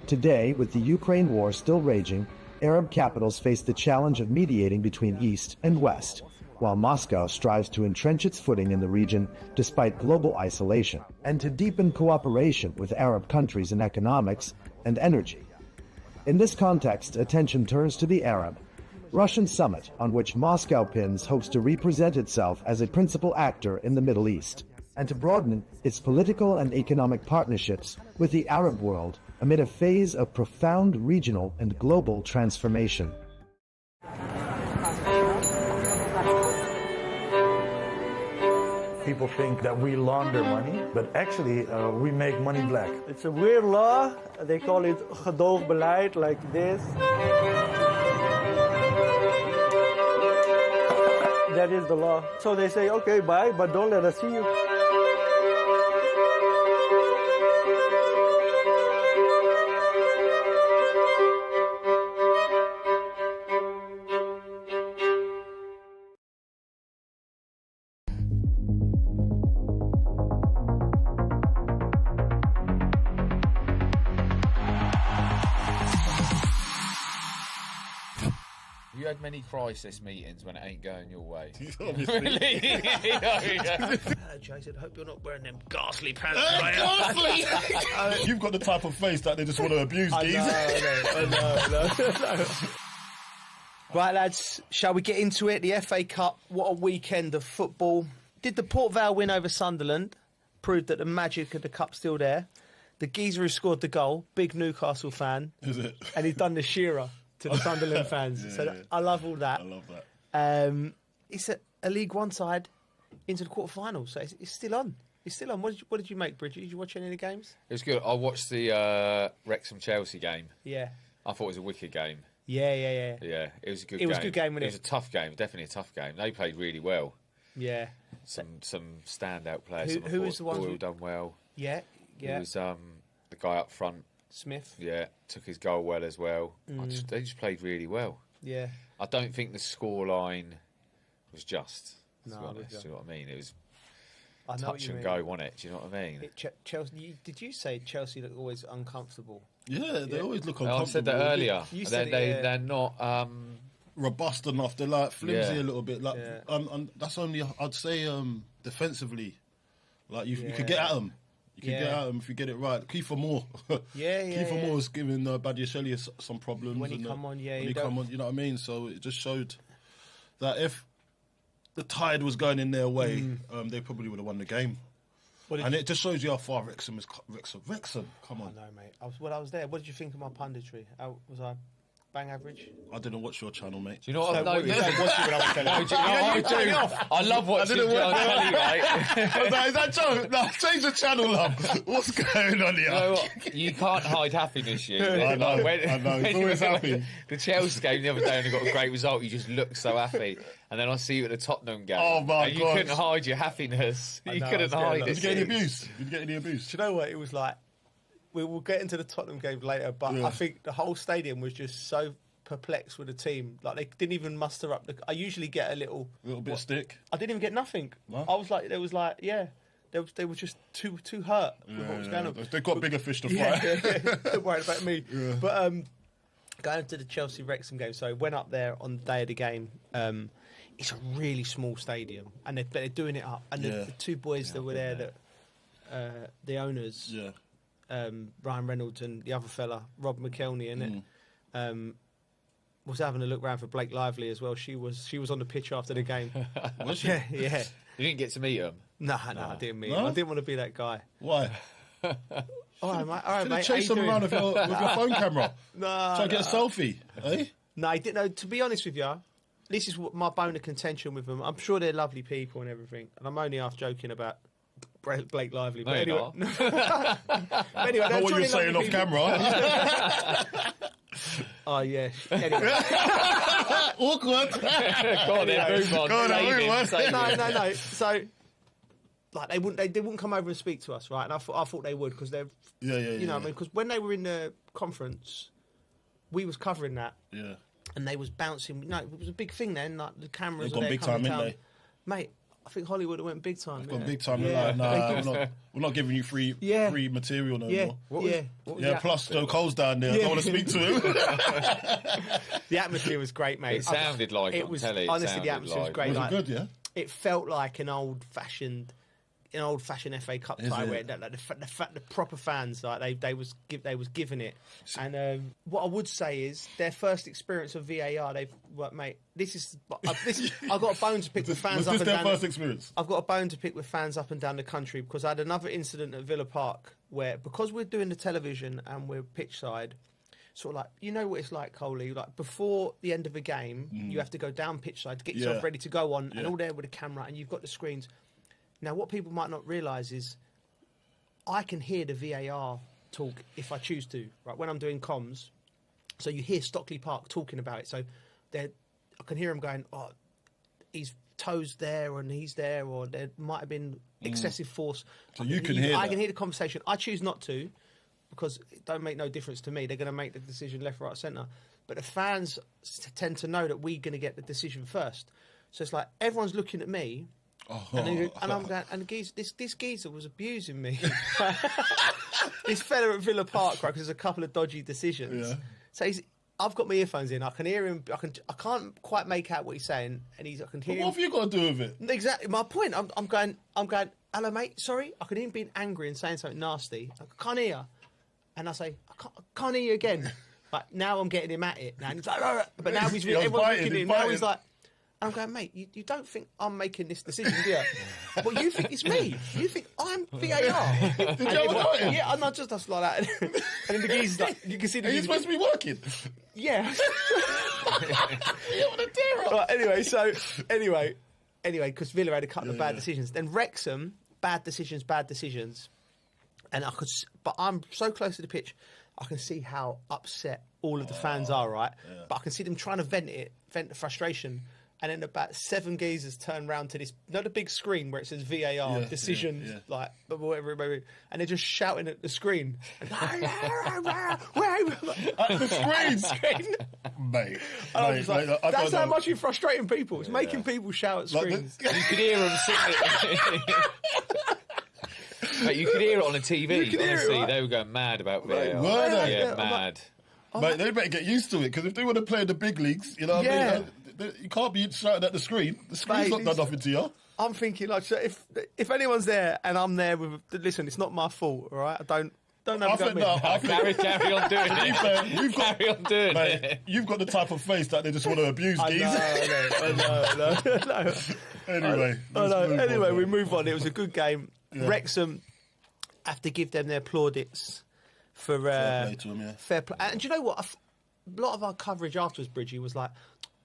Today, with the Ukraine war still raging, Arab capitals face the challenge of mediating between East and West, while Moscow strives to entrench its footing in the region despite global isolation, and to deepen cooperation with Arab countries in economics and energy. In this context, attention turns to the Arab-Russian summit, on which Moscow hopes to represent itself as a principal actor in the Middle East, and to broaden its political and economic partnerships with the Arab world amid a phase of profound regional and global transformation. People think that we launder money, but actually we make money black. It's a weird law. They call it gedoogbeleid, like this. That is the law. So they say, okay, bye, but don't let us see you. You had many crisis meetings when it ain't going your way. Really? Jason, hope you're not wearing them ghastly pants. Ghastly! You've got the type of face that they just want to abuse, Geese. I know. Right, lads, shall we get into it? The FA Cup, what a weekend of football. Did the Port Vale win over Sunderland? Proved that the magic of the cup's still there. The geezer who scored the goal, big Newcastle fan. Is it? And he's done the Shearer to the Sunderland fans. Yeah, so yeah. I love all that. I love that. It's a League One side into the quarterfinals, so it's still on. It's still on. What did you make, Bridget? Did you watch any of the games? It was good. I watched the Wrexham-Chelsea game. Yeah. I thought it was a wicked game. Yeah. Yeah, it was a good game. It was a good game, wasn't it? It was a tough game, definitely a tough game. They played really well. Yeah. Some standout players. Who was the one who done well? Yeah. It was the guy up front. Smith. Yeah, took his goal well as well. They just played really well. Yeah. I don't think the scoreline was just. To be No, honest, do you know what I mean? It was I know what touch you and mean. go, wasn't it? Do you know what I mean? Chelsea. Did you say Chelsea look always uncomfortable? Yeah, they always look I uncomfortable. said that earlier. You said They're not robust enough. They're like flimsy Yeah. a little bit. Like, that's only, I'd say, defensively. Like you could get at them. You can get at them if you get it right. Kiefer Moore. Kiefer Moore was giving Badiashile some problems. When he come on, when he come on, you know what I mean? So it just showed that if the tide was going in their way, they probably would have won the game. And it just shows you how far Wrexham is. Wrexham, come on. I know, mate. I was there. What did you think of my punditry? Was I bang average? I didn't watch your channel, mate. Do you know what I've noticed? I I love watching you on telly, right? Is that Joe? No, change the channel, love. What's going on here? You know what? You can't hide happiness, you. I know. He's always happy. The Chelsea game the other day and they got a great result. You just look so happy. And then I see you at the Tottenham game. Oh, my and you God. couldn't hide your happiness. You couldn't hide it. Did you get any abuse? Did you get any abuse? Do you know what? It was like, we'll get into the Tottenham game later, but I think the whole stadium was just so perplexed with the team. Like, they didn't even muster up. I usually get a little bit of stick. I didn't even get nothing. What? I was like, they were just too hurt with what was going on. They've got bigger fish to fry. Don't worry about me. Yeah. But going to the Chelsea-Wrexham game, so I went up there on the day of the game. It's a really small stadium, and they're doing it up. And the two boys that were there, that the owners, Ryan Reynolds and the other fella, Rob McKelney, was having a look round for Blake Lively as well. She was on the pitch after the game. Was she? Yeah. You didn't get to meet him? No, I didn't meet him. I didn't want to be that guy. Why? All right, mate. Chase them around with your phone camera. No. Try to get a selfie, eh? No, I didn't know. To be honest with you, this is my bone of contention with them. I'm sure they're lovely people and everything, and I'm only half joking about Blake Lively. But anyway, Not what you're saying off camera. Oh yeah. Anyway. Awkward. Go on, then, move on. No. So, like, they wouldn't come over and speak to us, right? And I thought they would, because they're you know, I mean, because when they were in the conference, we was covering that. Yeah. And they was bouncing. No, it was a big thing then. Like, the cameras They've were gone there big time, coming ain't down. they? Mate, I think Hollywood went big time. I've gone big time. Like, nah, we're not giving you free material no more. Plus, Joe Cole's down there. I don't want to speak to him. The atmosphere was great, mate. It sounded like it was. Honestly, the atmosphere was great. Was it good? Yeah. It felt like an old-fashioned FA Cup tie where the proper fans they was giving it. And what I would say is their first experience of VAR. Mate, I've got a bone to pick with fans up and down. First experience? I've got a bone to pick with fans up and down the country because I had another incident at Villa Park where because we're doing the television and we're pitch side. Sort of like, you know what it's like, Coley, like before the end of a game, you have to go down pitch side to get yourself ready to go on and all there with a camera and you've got the screens. Now, what people might not realise is I can hear the VAR talk if I choose to, right, when I'm doing comms. So you hear Stockley Park talking about it. So I can hear them going, oh, his toes there and he's there, or there might have been excessive force. So you can hear I can hear the conversation. I choose not to because it don't make no difference to me. They're going to make the decision left, right, centre. But the fans tend to know that we're going to get the decision first. So it's like everyone's looking at me. And I'm going, and this geezer was abusing me. This fella at Villa Park, right? Because there's a couple of dodgy decisions. Yeah. So I've got my earphones in. I can hear him. I can't quite make out what he's saying, and I can hear him. What have you got to do with it? Exactly my point. I'm going. Hello, mate. Sorry, I can hear him being angry and saying something nasty. I can't hear, and I say, I can't hear you again. But now I'm getting him at it. Now, and he's like, but now he's everyone's looking at him. Now he's like. I'm going, mate, you don't think I'm making this decision, do you? Well, you think it's me. You think I'm VAR. Did you ever know him? Yeah, I'm not just us like that. And then the geezer's like, you can see the geezer. Are you supposed to be working? Yeah. You want to tear up. Right, anyway, because Villa had a couple of bad decisions. Then Wrexham, bad decisions. And but I'm so close to the pitch, I can see how upset all of the fans are, right? Yeah. But I can see them trying to vent the frustration. And then about 7 geezers turn round to this, not a big screen where it says VAR, decisions, like whatever, and they're just shouting at the screen. At the screen? Mate. That's how much you're frustrating people. It's making people shout at screens. You could hear them singing. Mate, you could hear it on the TV. Honestly, they were going mad about VAR. Were they? Yeah, mad. Mate, they better get used to it, because if they want to play in the big leagues, you know what I mean? You can't be shouting at the screen. The screen's not done nothing to you. I'm thinking, like, so if anyone's there and I'm there listen, it's not my fault, all right? Don't have a go at me. Carry on doing it. Carry on doing it. You've got the type of face that they just want to abuse geese. I know. Anyway, we move on. It was a good game. Yeah. Wrexham, have to give them their plaudits for fair play to them, fair play. And do you know what? A lot of our coverage afterwards, Bridgie, was like,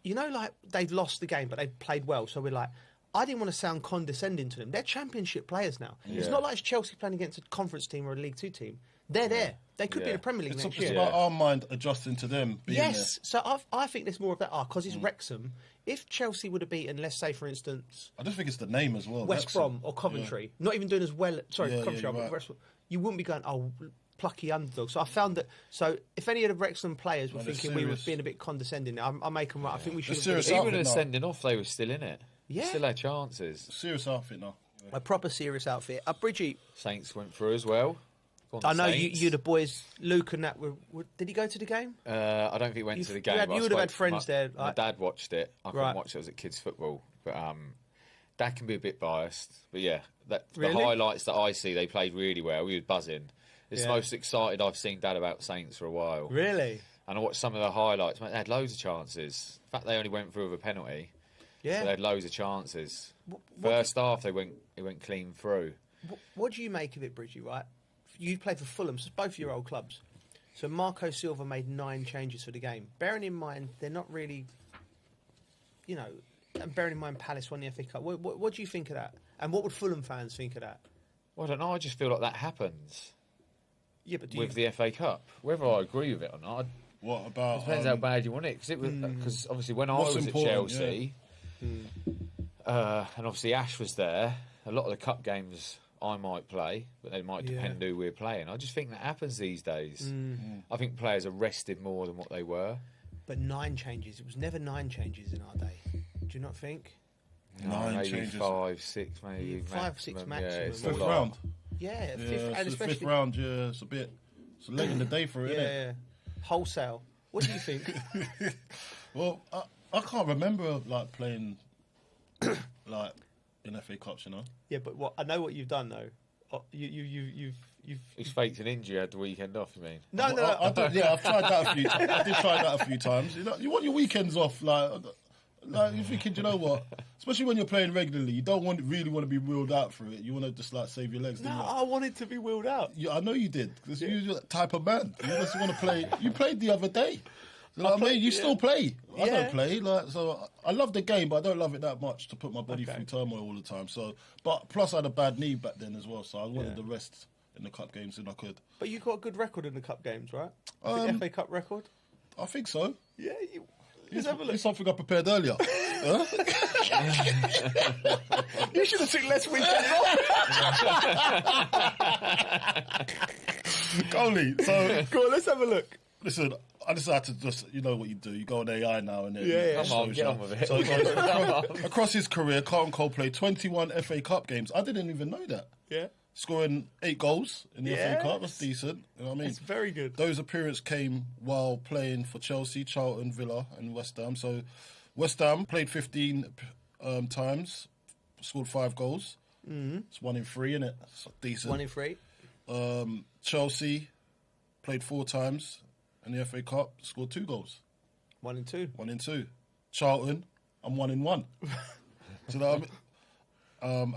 you know, like they've lost the game, but they've played well. So we're like, I didn't want to sound condescending to them. They're championship players now. Yeah. It's not like it's Chelsea playing against a conference team or a League Two team. They're there. They could be in the Premier League next year. It's about our mind adjusting to them being there. So I think there's more of that. Because it's Wrexham. If Chelsea would have beaten, let's say, for instance... I just think it's the name as well. West Brom or Coventry. Not even doing as well... Sorry, Coventry. Right. West Brom. You wouldn't be going, plucky underdog. So I found that... So if any of the Wrexham players were thinking we were being a bit condescending, I make them right. I think we should have... Even at sending off, they were still in it. Yeah. Still had chances. Serious outfit now. Yeah. A proper serious outfit. Bridgie... Saints went through as well. I know you the boys, Luke and that, did he go to the game? I don't think he went to the game. You would have had friends there. My dad watched it. I couldn't watch it. I was at kids' football. But Dad can be a bit biased. But yeah, the highlights that I see, they played really well. We were buzzing. It's the most excited I've seen Dad about Saints for a while. Really? And I watched some of the highlights. Mate, they had loads of chances. In fact, they only went through with a penalty. Yeah. So they had loads of chances. First half, it went clean through. What do you make of it, Bridgie, right? You played for Fulham, so it's both your old clubs. So Marco Silva made 9 changes for the game. Bearing in mind, they're not really, you know, and bearing in mind Palace won the FA Cup. What do you think of that? And what would Fulham fans think of that? Well, I don't know. I just feel like that happens. Yeah, but with the FA Cup. Whether I agree with it or not, what about? It depends how bad you want it. Because obviously when I was at Chelsea, and obviously Ash was there, a lot of the cup games I might play, but they might depend who we're playing. I just think that happens these days. I think players are rested more than what they were. But 9 changes. It was never 9 changes in our day. Do you not think? maybe changes. 5, 6, maybe 5, 6 maximum. Yeah, it's Fifth a lot. round. Yeah, And especially fifth round. Yeah, it's late in the day for it, isn't it? Wholesale. What do you think? Well, I can't remember like playing like in FA Cups, you know. Yeah, but I know what you've done though. You've He's faked an injury, had the weekend off. You mean? No. I've tried that a few times. I did try that a few times. You want your weekends off, like you're thinking, you know what? Especially when you're playing regularly, you don't really want to be wheeled out for it. You want to just like save your legs. No, I wanted to be wheeled out. Yeah, I know you did, because you're that type of man. You just want to play. You played the other day. You know what I mean? You still play. I don't play. So I love the game, but I don't love it that much to put my body through turmoil all the time. So, but plus I had a bad knee back then as well, so I wanted the rest in the cup games if I could. But you got a good record in the cup games, right? The FA Cup record? I think so. Yeah. Let's have a look. It's something I prepared earlier. You should have took less weekends off. Coley, so go on, let's have a look. Listen, I decided to just, you know what you do. You go on AI now and then. Come on, get on with it. So across his career, Carlton Cole played 21 FA Cup games. I didn't even know that. Yeah. Scoring 8 goals in the FA Cup. That's decent. You know what I mean? It's very good. Those appearances came while playing for Chelsea, Charlton, Villa and West Ham. So West Ham played 15 times, scored 5 goals. Mm-hmm. It's 1 in 3, isn't it? It's decent. 1 in 3. Chelsea played 4 times in the FA Cup, scored 2 goals. 1 in 2. 1 in 2. Charlton, I'm 1 in 1. Do you know what I mean?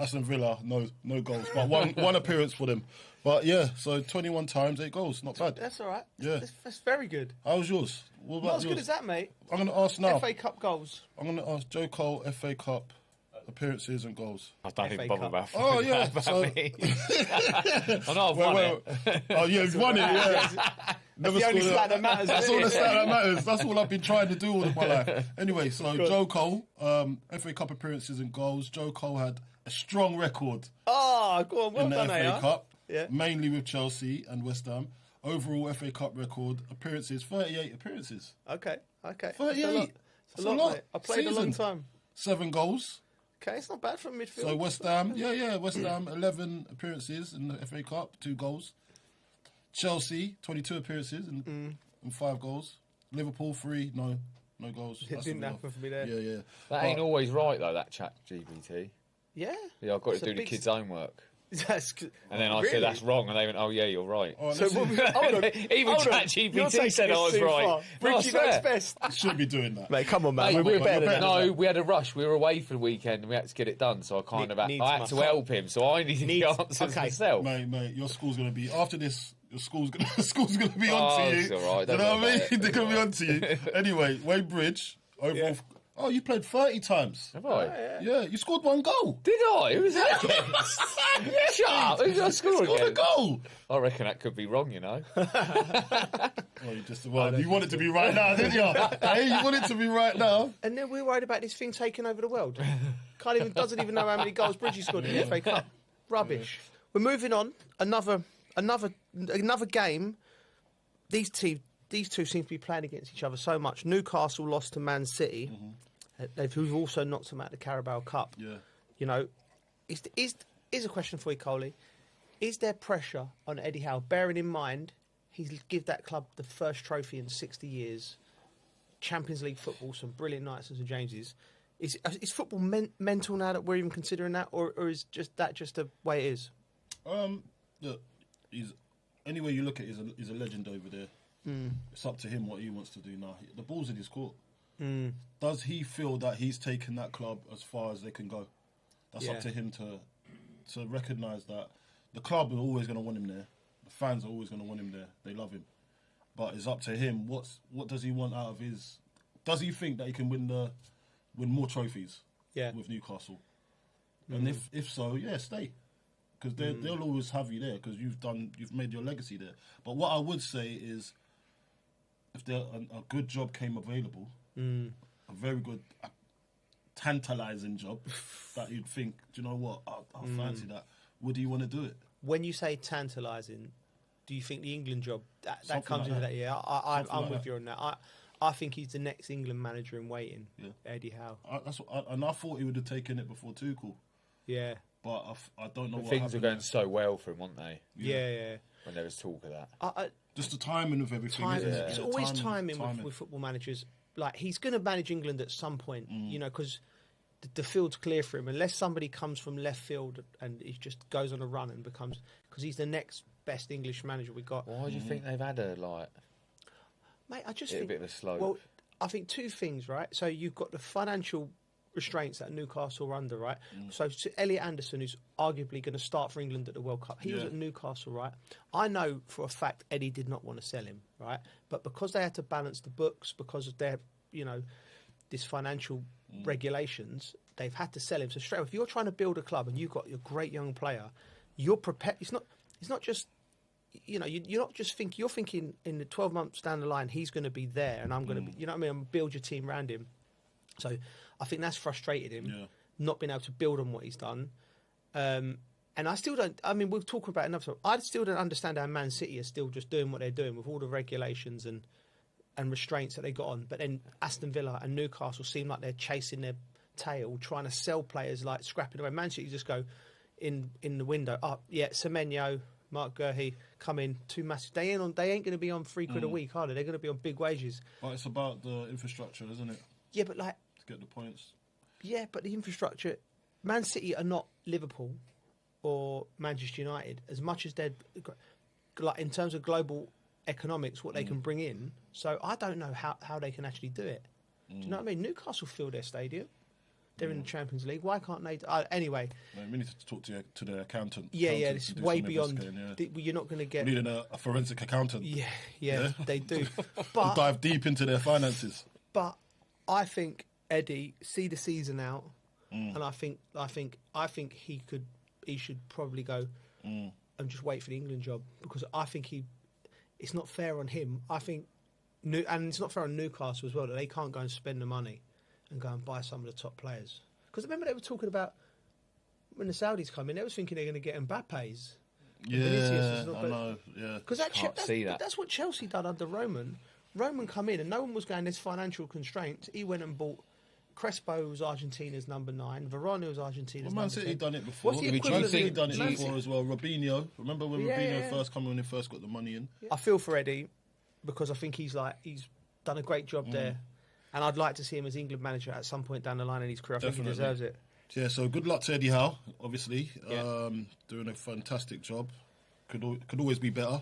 Aston Villa, no goals, but one appearance for them. But yeah, so 21 times, 8 goals, not bad. That's all right. Yeah, that's very good. How was yours? What about Not as yours? good as that, mate. I'm going to ask now. FA Cup goals. I'm going to ask Joe Cole, FA Cup appearances and goals. I don't even bother about. Oh yeah, so I know I've won it. Oh yeah, you've won it. Yeah. That's the only stat that matters. That's all the stat that matters. That's all I've been trying to do all of my life. Anyway, so Joe Cole, FA Cup appearances and goals. Joe Cole had a strong record. Oh, go on, well in the done, FA Cup, yeah. Mainly with Chelsea and West Ham. Overall FA Cup record appearances, 38 appearances. Okay. 38. It's a lot, mate. I played a long time. 7 goals. Okay, it's not bad from midfield. So West Ham, West Ham, 11 appearances in the FA Cup, 2 goals. Chelsea, 22 appearances and 5 goals. Liverpool, 3, no goals. It didn't happen for me there. Yeah. That ain't always right though, that chat GBT. Yeah. Yeah, I've got to do the kids' homework. That's and then I said that's wrong, and they went, "Oh yeah, you're right." Oh, so even ChatGPT said I was right. Richie knows best. Shouldn't be doing that, mate. Come on, man. Mate, we're better than that. No, we had a rush. We were away for the weekend, and we had to get it done. So I I had to help him. So I needed the answers myself. Mate, your school's going to be after this. Your school's going to be onto you. It's all right. You know what I mean? They're going to be onto you. Anyway, Wayne Bridge overall. Yeah. Oh, you played 30 times. Have I? Yeah, you scored 1 goal. Did I? Who was that against? Shut up. Who did I score against? Scored a goal. I reckon that could be wrong, you know. You want it to be right now, didn't you? Hey, you want it to be right now. And then we're worried about this thing taking over the world. Doesn't even know how many goals Bridgie scored in the FA Cup. Rubbish. Yeah. We're moving on. Another game. These two seem to be playing against each other so much. Newcastle lost to Man City, who've also knocked them out of the Carabao Cup. Yeah. You know, is a question for you, Coley. Is there pressure on Eddie Howe, bearing in mind he's give that club the first trophy in 60 years, Champions League football, some brilliant nights at St James's. Is football mental now that we're even considering that, or is just the way it is? Look, any way you look at it, he's a legend over there. It's up to him what he wants to do now. The ball's in his court. Does he feel that he's taken that club as far as they can go? That's up to him to recognise that the club are always going to want him there. The fans are always going to want him there. They love him. But it's up to him. What does he want out of his... Does he think that he can win more trophies with Newcastle? And if so, stay. Because they'll always have you there because you've made your legacy there. But what I would say is, if a good job came available, a very good, tantalising job that you'd think, do you know what, I'll fancy that. Would you want to do it? When you say tantalising, do you think the England job that comes into that? Yeah, I'm with you on that. I think he's the next England manager in waiting, Eddie Howe. And I thought he would have taken it before Tuchel. Yeah. But I don't know what things happened. were going so well for him, weren't they? Yeah. When there was talk of that. Just the timing of everything. It's always timing with football managers. Like, he's going to manage England at some point, you know, because the field's clear for him. Unless somebody comes from left field and he just goes on a run and becomes... Because he's the next best English manager we got. Why do you think they've had a, like... Mate, I just think... a bit of a slope. Well, I think two things, right? So you've got the financial restraints that Newcastle are under, right? So Elliot Anderson, who's arguably going to start for England at the World Cup, he was at Newcastle, right? I know for a fact Eddie did not want to sell him, right? But because they had to balance the books, because of their, you know, this financial regulations, they've had to sell him. So straight away, if you're trying to build a club and you've got your great young player, you're prepared. It's not just, you know, you're not just thinking. You're thinking in the 12 months down the line, he's going to be there, and I'm going to be. You know what I mean? I'm going to build your team around him. So I think that's frustrated him, not being able to build on what he's done. And I still don't. I mean, we'll talk about it another time. I still don't understand how Man City are still just doing what they're doing with all the regulations and restraints that they got on. But then Aston Villa and Newcastle seem like they're chasing their tail, trying to sell players, like scrapping away. Man City just go in the window. Oh, yeah, Semenyo, Mark Gurhey, come in, two massive. They ain't going to be on £3 a week, are they? They're going to be on big wages. Well, it's about the infrastructure, isn't it? Yeah, but like... To get the points. Yeah, but the infrastructure... Man City are not Liverpool or Manchester United, as much as they're... Like, in terms of global economics, what they can bring in. So I don't know how they can actually do it. Do you know what I mean? Newcastle fill their stadium. They're in the Champions League. Why can't they... anyway. We need to talk to the accountant. Yeah, it's way beyond... You're not going to get... We need a forensic accountant. Yeah, they do. But dive deep into their finances. But I think Eddie see the season out, and I think he should probably go and just wait for the England job, because I think it's not fair on him. I think, and it's not fair on Newcastle as well, that they can't go and spend the money and go and buy some of the top players. Because remember they were talking about when the Saudis come in, they were thinking they're going to get Mbappe's. Yeah, I know. Yeah, because that's what Chelsea done under Roman. Roman come in and no one was going, there's financial constraints. He went and bought Crespo, was Argentina's number 9. Varane was Argentina's number 10. Man City done it before. Man City done it before as well. Robinho. Remember when Robinho first came, when he first got the money in? I feel for Eddie, because I think he's done a great job there. And I'd like to see him as England manager at some point down the line in his career. I think he deserves it. Yeah, so good luck to Eddie Howe, obviously. Doing a fantastic job. Could always be better.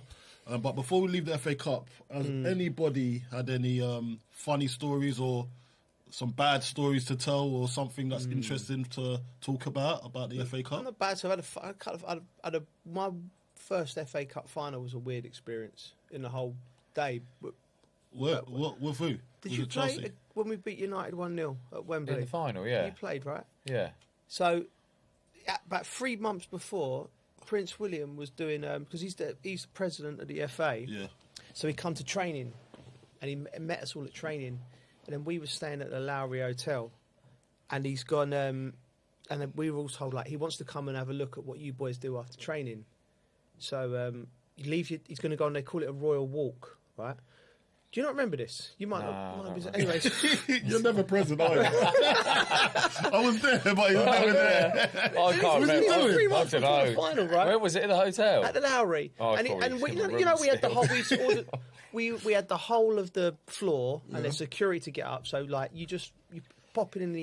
But before we leave the FA Cup, has anybody had any funny stories or some bad stories to tell, or something that's interesting to talk about the FA Cup? Not bad. So my first FA Cup final was a weird experience in the whole day. With who? Did you play when we beat United 1-0 at Wembley? In the final, yeah. You played, right? Yeah. So about 3 months before, Prince William was doing, because he's the president of the FA. Yeah. So he come to training, and he met us all at training, and then we were staying at the Lowry Hotel, and he's gone, and then we were all told, like, he wants to come and have a look at what you boys do after training. So he's going to go on, they call it a royal walk, right? Do you not remember this? You might not be. Anyways, you're never present, are you? I was there, but you're never there. I can't remember. 3 months before the final, right? Where was it? In the hotel? At the Lowry. Oh, and we had the whole. We had the whole of the floor, and there's security to get up. So like you pop in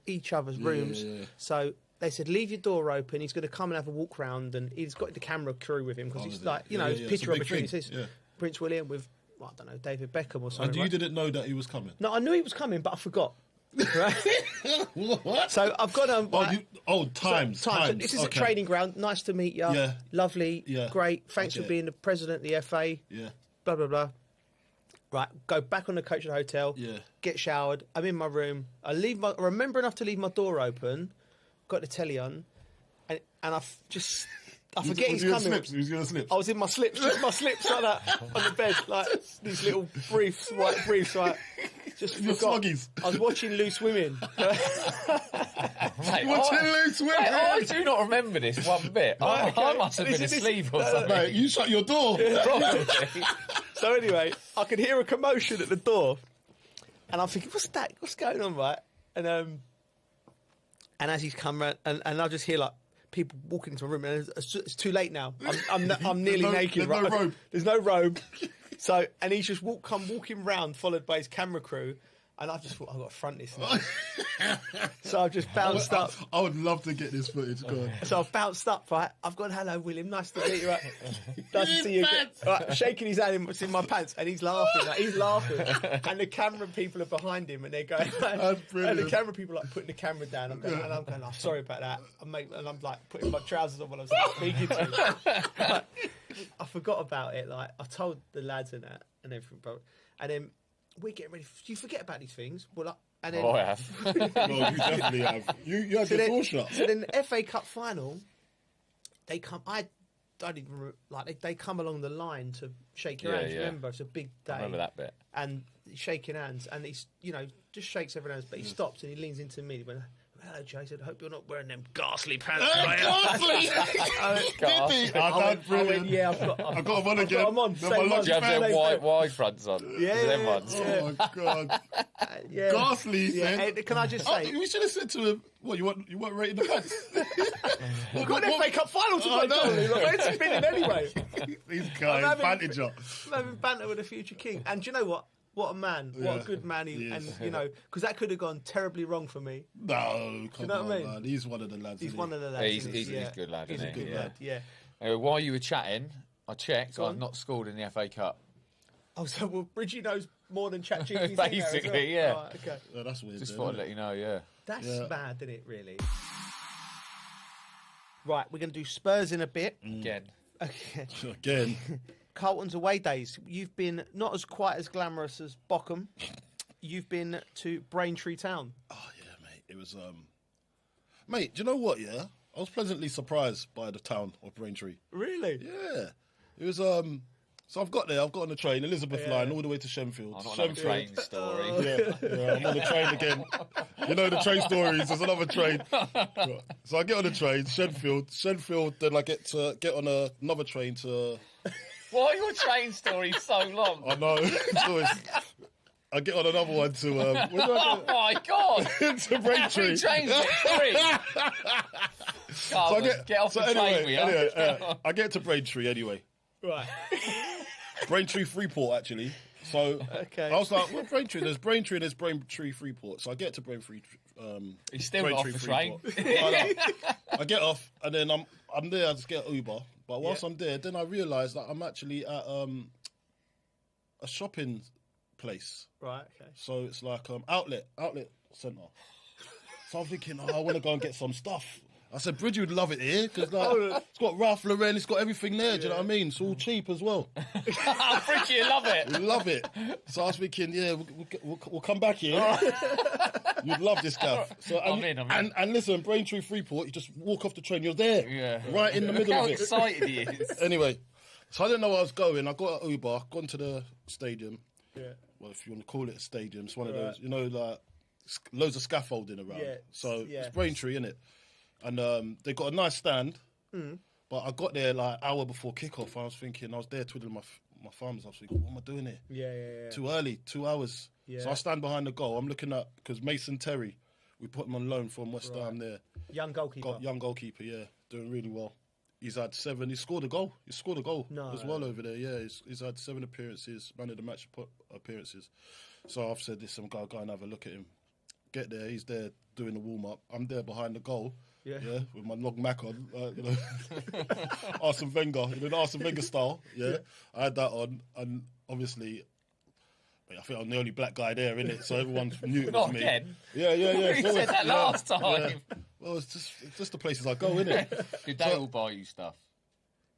each other's rooms. Yeah. So they said, leave your door open. He's going to come and have a walk round, and he's got the camera crew with him because he's like, his picture opportunity. Says Prince William with, I don't know, David Beckham or something. And you didn't know that he was coming? No, I knew he was coming, but I forgot. Right? What? So I've got times. So this is a training ground. Nice to meet you. Yeah. Lovely. Yeah. Great. Thanks for being the president of the FA. Yeah. Blah, blah, blah. Right. Go back on the coach at the hotel. Yeah. Get showered. I'm in my room. I remember enough to leave my door open. Got the telly on. And I forget he's coming. He was going to slip. I was in my slips, just my slips like that on the bed, like these little briefs, white briefs, right? Just forgot. I was watching Loose Women. Mate, watching Loose Women. I do not remember this one bit. I must have been asleep or something. Mate, you shut your door. So anyway, I could hear a commotion at the door, and I'm thinking, what's that? What's going on, right? And as he's come round, and I just hear like people walking into my room, and it's too late now. I'm nearly naked. There's no robe. There's no robe. So, and he's just walking round, followed by his camera crew. And I just thought, I've got to front this now. So I've just bounced up. I would love to get this footage. Go on. So I've bounced up, right? I've gone, hello, William. Nice to meet you. Right? Nice to see you again. Right, shaking his hand in my pants, and he's laughing. Like, he's laughing. And the camera people are behind him, and they're going, and the camera people are like putting the camera down. I'm going, oh, sorry about that. And I'm like putting my trousers on while I was like, speaking to him. Like, I forgot about it. Like, I told the lads and that and everything, and then we're getting ready. Do you forget about these things? Well, and then, I have. Well, you definitely have. You had your door shut. So then the FA Cup final, they come. I didn't like. They come along the line to shake your hands. Yeah. Remember, it's a big day. I remember that bit. And he's shaking hands, and he's just shakes everyone's hands, but he stops and he leans into me. He went, hello, Joe. I said, I hope you're not wearing them ghastly pants. Ghastly! I went, yeah, I've got them on again. I'm on. Do you have them white fronts on? Yeah. Them ones. Oh, my God. Ghastly, yeah. Can I just say? We should have said to him, what, you weren't rating the pants? We've got an FA Cup final to play, don't we? Like, we're spinning anyway. These guys, bantage up. I'm having banter with a future king. And do you know what? What a man. What a good man. Because that could have gone terribly wrong for me. No, come on, man. He's one of the lads. He's one of the lads. He's a good lad, isn't he? He's a good lad, yeah. Anyway, while you were chatting, I checked. I've not scored in the FA Cup. Oh, so Bridgie knows more than ChatGPT. Basically, yeah. Right, okay. Oh, that's weird. Just thought I'd let you know, yeah. That's mad, isn't it, really? Right, we're going to do Spurs in a bit. Again. Again. Carlton's away days. You've been not as quite as glamorous as Bochum. You've been to Braintree Town. Oh yeah, mate. It was mate, do you know what, yeah? I was pleasantly surprised by the town of Braintree. Really? Yeah. It was so I've got on the train, Elizabeth line, all the way to Shenfield. I'm on a train story. Yeah, I'm on the train again. You know the train stories, there's another train. So I get on the train, Shenfield, then I get on another train to... Why are your train stories so long? I know. I get on another one to... oh, my God. to Braintree. Trains get get off the train, anyway, I get to Braintree anyway. Right. Braintree Freeport, actually. So I was like, well, Braintree, there's Braintree and there's Braintree Freeport. So I get to Braintree. He's still off the train. I get off and then I'm there. I just get an Uber. But whilst I'm there, then I realise that I'm actually at a shopping place. Right. Okay. So it's like outlet centre. So I'm thinking, I want to go and get some stuff. I said, Bridgie would love it here because it's got Ralph Lauren, it's got everything there. Do you know what I mean? It's all cheap as well. Bridgie, you love it. We love it. So I was thinking, we'll come back here. You'd love this stuff. So I'm in. And listen, Braintree Freeport, you just walk off the train, you're there. Yeah. Right in the middle of it. How excited he is. Anyway, so I didn't know where I was going. I got an Uber, gone to the stadium. Yeah. Well, if you want to call it a stadium, it's one of those, like loads of scaffolding around. Yeah. So it's Braintree, innit? And they got a nice stand, but I got there like an hour before kickoff. I was thinking, I was there twiddling my thumbs. I was thinking, what am I doing here? Yeah. Too early, 2 hours. Yeah. So I stand behind the goal. I'm looking at, because Mason Terry, we put him on loan from West Ham there. Young goalkeeper. Young goalkeeper, yeah, doing really well. He's had 7. He scored a goal. As well over there. Yeah, he's had 7 appearances, man of the match appearances. So I've said, listen, go and have a look at him. Get there. He's there doing the warm up. I'm there behind the goal. Yeah, with my long Mac on, Arsene Wenger, Arsene Wenger style. Yeah, I had that on, and obviously, I think I'm the only black guy there, innit? So everyone's new to me. Again. Yeah. You said that last time. Yeah. Well, it's just the places I go, innit? Did they all buy you stuff?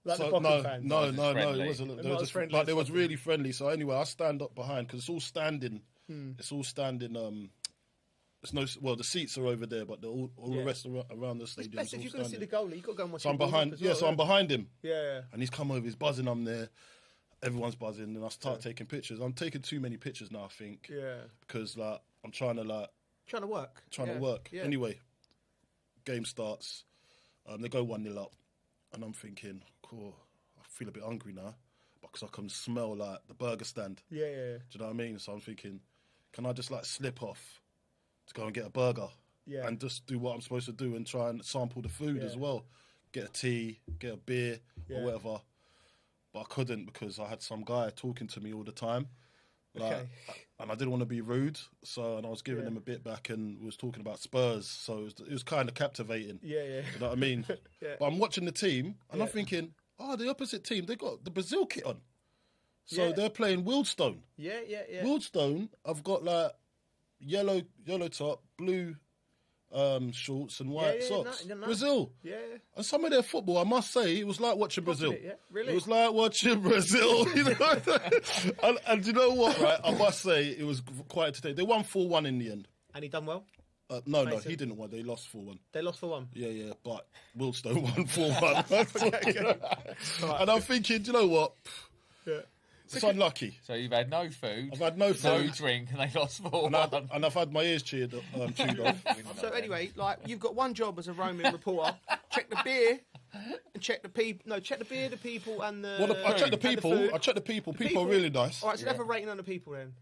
Like no, it wasn't. But it was really friendly. So anyway, I stand up behind because it's all standing. It's all standing. The seats are over there, but all the rest around the stadium. If you're going to see the goalie, you've got to go and watch. So I'm behind. So I'm behind him. Yeah. And he's come over. He's buzzing. I'm there. Everyone's buzzing, and I start taking pictures. I'm taking too many pictures now, I think. Yeah. Because I'm trying to work. To work. Yeah. Anyway, game starts. They go 1-0 up, and I'm thinking, cool. I feel a bit hungry now, but I because I can smell like the burger stand. Yeah. Do you know what I mean? So I'm thinking, can I just like slip off to go and get a burger? Yeah. And just do what I'm supposed to do and try and sample the food as well. Get a tea, get a beer or whatever. But I couldn't because I had some guy talking to me all the time. Like, and I didn't want to be rude, and I was giving him a bit back and was talking about Spurs, so it was kind of captivating. Yeah. You know what I mean? But I'm watching the team and I'm thinking, the opposite team, they got the Brazil kit on. So they're playing Wildstone. Yeah. Wildstone, I've got like yellow top, blue shorts and white socks. No. Brazil. Yeah. And some of their football, I must say, it was like watching Brazil. Really? It was like watching Brazil. You know? and you know what, right? I must say, it was quite entertaining. They won 4-1 in the end. And he done well? No, he didn't win. They lost 4-1. They lost 4-1? Yeah, but Wildstone won 4-1. And I'm thinking, do you know what? Yeah. It's unlucky. So you've had no food. I've had no food. No drink, and they lost 4-1. And I've had my ears chewed off. So anyway, like, you've got one job as a roaming reporter. Check the beer and check the people. No, check the beer, the people, and the. Well, I check the people. I check the people. People are really nice. All right, so have a rating on the people then.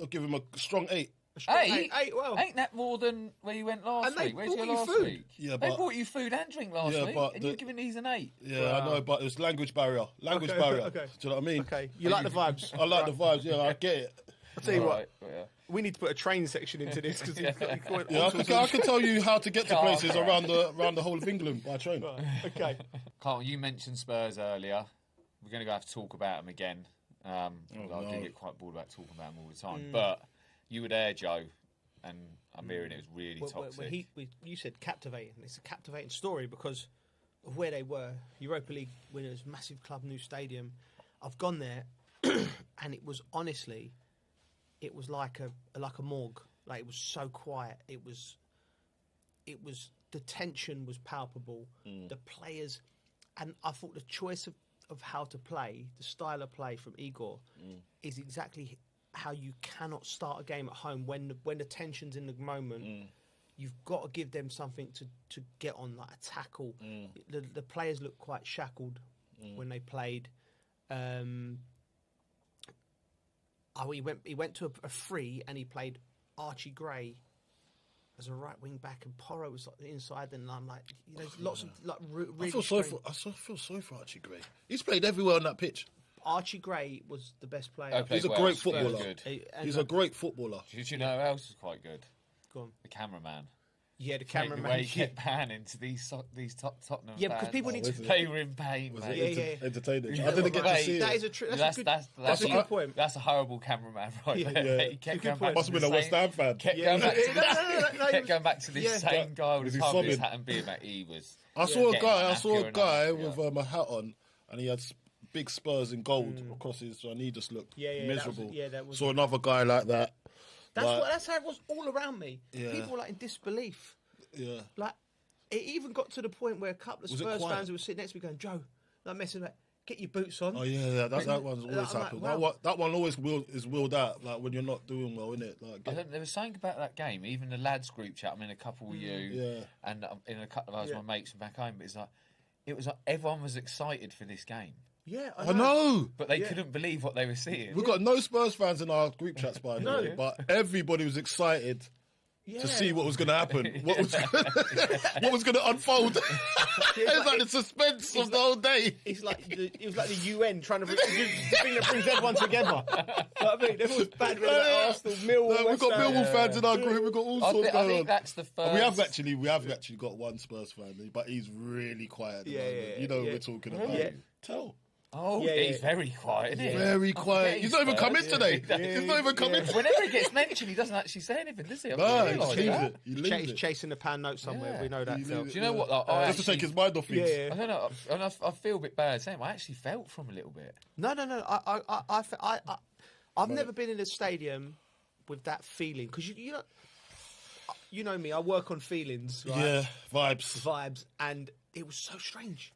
I'll give him a strong 8. Eight, well. Ain't that more than where you went last week? Where's your last week? Yeah, they brought you food and drink last week, and you're giving these an 8. Yeah, I know, but it's language barrier. Language barrier. Okay. Do you know what I mean? Okay, you like the vibes. I like the vibes, yeah, I get it. I'll tell you what, we need to put a train section into this, because I can tell you how to get to places around the whole of England by train. Okay. Carl, you mentioned Spurs earlier. We're going to have to talk about them again. I do get quite bored about talking about them all the time. But you were there, Joe. And I'm hearing it was really toxic. You said captivating. It's a captivating story because of where they were. Europa League winners, massive club, new stadium. I've gone there, and it was honestly, it was like a morgue. Like, it was so quiet. It was the tension was palpable. The players, and I thought the choice of how to play, the style of play from Igor, is exactly how you cannot start a game at home when the tension's in the moment. You've got to give them something to get on, like a tackle. The players looked quite shackled when they played. He went to a free and he played Archie Gray as a right wing back, and Porro was like inside, and I'm like, lots of like really. I feel sorry for Archie Gray. He's played everywhere on that pitch. Archie Gray was the best player. He's a great footballer. He's a great footballer. Did you know who else was quite good? Go on. The cameraman. Yeah, the cameraman. The way he kept panning to these Tottenham fans. Yeah, because people need to. They were in pain, mate. Entertaining. I didn't get to see it. That is that's a good point. That's a horrible cameraman, right there. He kept going back. Must have been a West Ham fan. Kept going back to this same guy with his hat and beard, mate. He was. I saw a guy with a hat on, and he had big Spurs in gold across his, and he just looked miserable. Saw another guy like that. That's how it was all around me. Yeah. People were like in disbelief. Yeah. Like, it even got to the point where a couple of Spurs fans who were sitting next to me going, Joe, like messing about, get your boots on. Oh yeah, that one's always happened. Like, wow. That one always is willed out, like when you're not doing well, innit? Like, there was something about that game, even the lads group chat. I mean, a couple of you, and in a couple of us, my mates from back home. But it was like everyone was excited for this game. Yeah, I know. But they couldn't believe what they were seeing. We've got no Spurs fans in our group chats, by the way, but everybody was excited to see what was going to happen, what was going to unfold. It was like the suspense of the whole day. It was like the UN trying to bring the thing that brings everyone together. I mean, everyone's bad with Arsenal, Millwall. We've got Millwall fans in our group. We've got all sorts going on. I think that's the first. We have actually got one Spurs fan, but he's really quiet. You know what we're talking about. Yeah. Tell. Oh, he's very quiet, isn't he? Very quiet. He's not even come in today. He's not even come in. Whenever he gets mentioned, he doesn't actually say anything, does he? He leaves it. He's chasing the pan note somewhere. We know that. Do you know what? Just to take his mind off things. I don't know. And I feel a bit bad saying I actually felt from a little bit. No. I've never been in a stadium with that feeling, because you know me. I work on feelings. Right? Yeah, vibes, and it was so strange.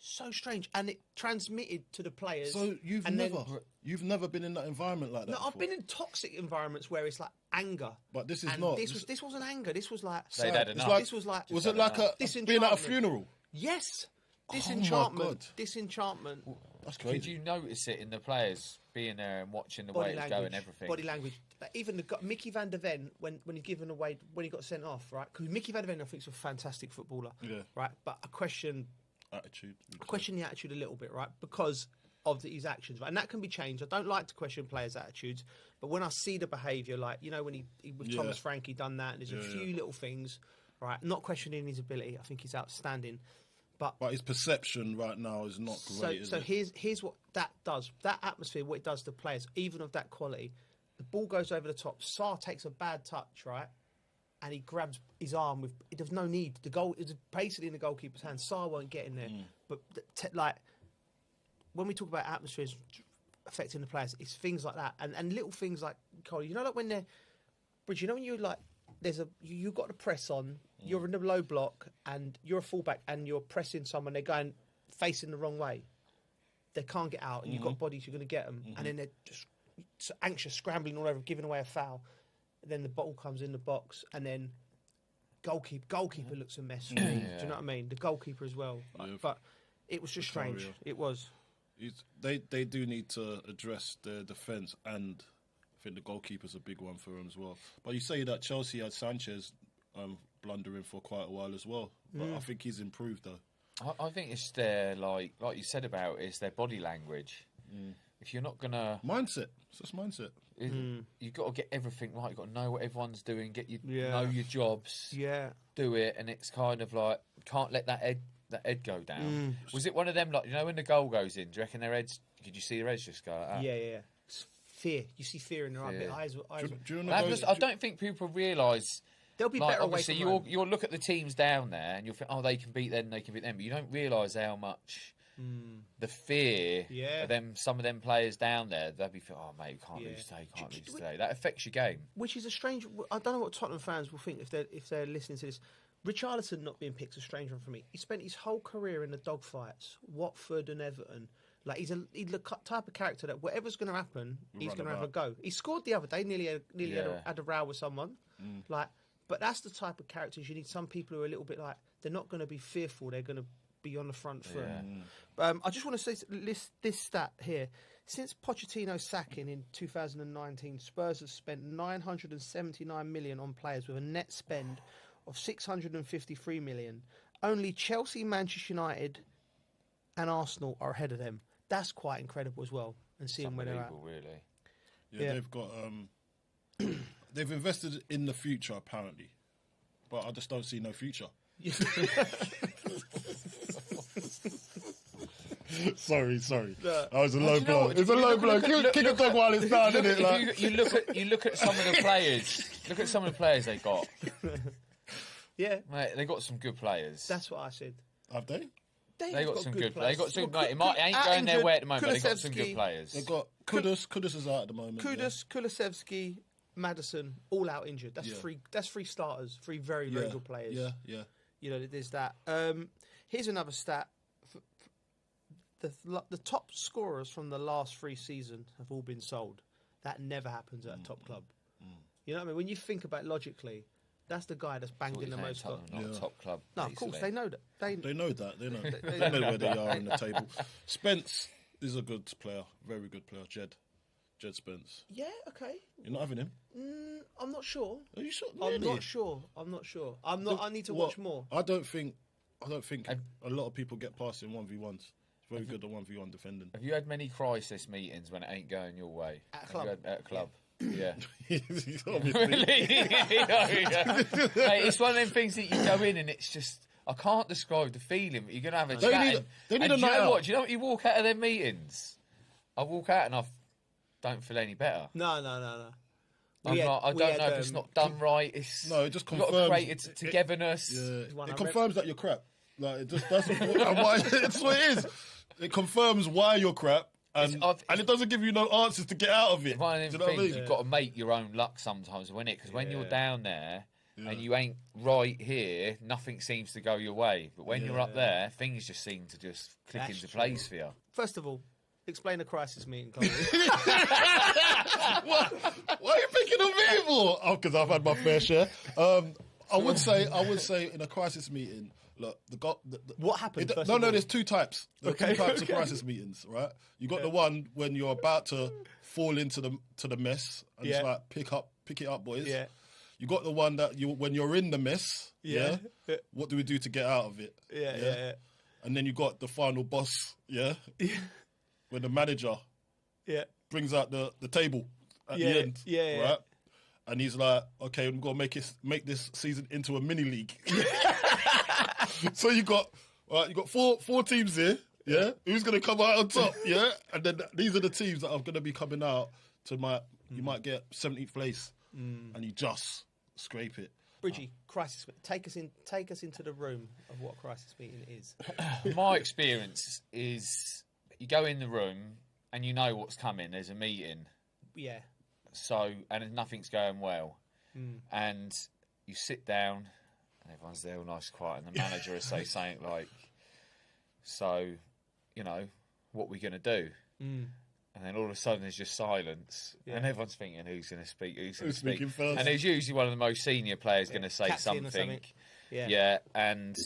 So strange, and it transmitted to the players. So you've never been in that environment like that? No, before? I've been in toxic environments where it's like anger. But this is not. This wasn't anger. This was like. They'd had enough. Was it like being at a funeral? Yes. Disenchantment. Disenchantment. That's crazy. Did you notice it in the players being there and watching the way it's going, everything? Body language. Like, even Mickey van der Ven, when he given away, when he got sent off, right? Because Mickey van der Ven, I think, is a fantastic footballer. Yeah. Right? But I question the attitude a little bit, right? Because of his actions, right? And that can be changed. I don't like to question players' attitudes, but when I see the behaviour, like, you know, when he with Thomas Frank, he done that, and there's a few little things, right? Not questioning his ability. I think he's outstanding. But his perception right now is not great. So here's what that does. That atmosphere, what it does to players, even of that quality. The ball goes over the top. Sarr takes a bad touch, right? And he grabs his arm with. There's no need. The goal is basically in the goalkeeper's hand. Sarr won't get in there. But like when we talk about atmospheres affecting the players, it's things like that, and little things like, Cole, you know, like when they're, Bridge, you know when you like. You got the press on. You're in the low block, and you're a fullback, and you're pressing someone. They're going facing the wrong way. They can't get out, and you've got bodies. You're going to get them, and then they're just so anxious, scrambling all over, giving away a foul. And then the ball comes in the box, and then goalkeeper looks a mess for me. Do you know what I mean? The goalkeeper as well. But it was just strange. It was. They do need to address their defence, and I think the goalkeeper's a big one for them as well. But you say that Chelsea had Sanchez blundering for quite a while as well. But I think he's improved though. I think it's their, like you said about, it's their body language. If you're not gonna mindset, it's just mindset. You've got to get everything right. You've got to know what everyone's doing. Know your jobs. Do it, and it's kind of like, can't let that head go down. Was it one of them, like, you know, when the goal goes in? Do you reckon their heads? Did you see their heads just go like that? Yeah. It's fear. You see fear in their eyes. I don't think people realise. They'll be better away from home. You'll look at the teams down there and you'll think, oh, they can beat them, but you don't realise how much the fear of them, some of them players down there, they'll be thinking, oh, mate, you can't lose today, That affects your game. Which is a strange. I don't know what Tottenham fans will think if they're listening to this. Richarlison not being picked is a strange one for me. He spent his whole career in the dogfights, Watford and Everton. Like, he's the type of character that whatever's going to happen, he's going to have a go. He scored the other day, nearly had a row with someone. But that's the type of characters you need. Some people who are a little bit like, they're not going to be fearful, they're going to be on the front foot. I just want to list this stat here. Since Pochettino's sacking in 2019, Spurs have spent $979 million on players with a net spend of $653 million. Only Chelsea, Manchester United and Arsenal are ahead of them. That's quite incredible as well. And seeing where they're at. Really. Yeah, they've got... they've invested in the future, apparently. But I just don't see no future. Sorry. That was a low blow. It's a low blow. Kick a dog while it's down, isn't it? Like. You look at some of the players. Look at some of the players they got. Yeah. Mate, they got some good players. That's what I said. Have they? They got some good players. They got some. It ain't going their way at the moment. But they got some good players. They got Kudus is out at the moment. Kulusevski, Maddison, all out injured. That's three. That's three starters. Three very good players. Yeah. You know, there's that. Here's another stat. The top scorers from the last 3 seasons have all been sold. That never happens at a top club. You know what I mean? When you think about it logically, that's the guy that's banged in the most. Not a top club. No, of course they know that. They know that. They know where they are in the table. Spence is a good player, very good player. Jed Spence. Yeah, okay. You're not having him? I'm not sure. Are you sure? Really? I'm not sure. I need to watch more. I don't think a lot of people get past in 1v1s. It's very good at 1v1 defending. Have you had many crisis meetings when it ain't going your way? At a club? Yeah. Really? Mate, it's one of them things that you go in and it's just, I can't describe the feeling, but you're going to have a chat. They need a night out. Do you know what? You walk out of their meetings. I walk out and I don't feel any better. No. I don't know if it's not done right. It just confirms. You've got to create togetherness. It confirms that you're crap. Like, it just doesn't. It's what it is. It confirms why you're crap. And it doesn't give you no answers to get out of it. One of them things, you've got to make your own luck sometimes, wouldn't it? Because when you're down there and you ain't right here, nothing seems to go your way. But when you're up there, things just seem to just click into place for you. First of all, explain the crisis meeting. Why are you picking on me for? Oh, because I've had my fair share. I would say in a crisis meeting, Look, what happened? There's two types. There's two types of crisis meetings, right? You got the one when you're about to fall into the mess, and it's like pick it up, boys. Yeah. You got the one that when you're in the mess, what do we do to get out of it? Yeah. And then you got the final boss, when the manager brings out the table at the end, right? And he's like, okay, we're gonna make this season into a mini league. So you got four teams here, Who's gonna come out on top, And then these are the teams that are gonna be coming out to you might get 17th place, and you just scrape it. Bridgie, crisis. Take us into the room of what a crisis meeting is. My experience is you go in the room and you know what's coming. There's a meeting. Yeah. So and nothing's going well, and you sit down. And everyone's there all nice and quiet, and the manager will say something like, so, what we're going to do? And then all of a sudden there's just silence, and everyone's thinking, who's going to speak, who's going to speak? First? And there's usually one of the most senior players going to say something. And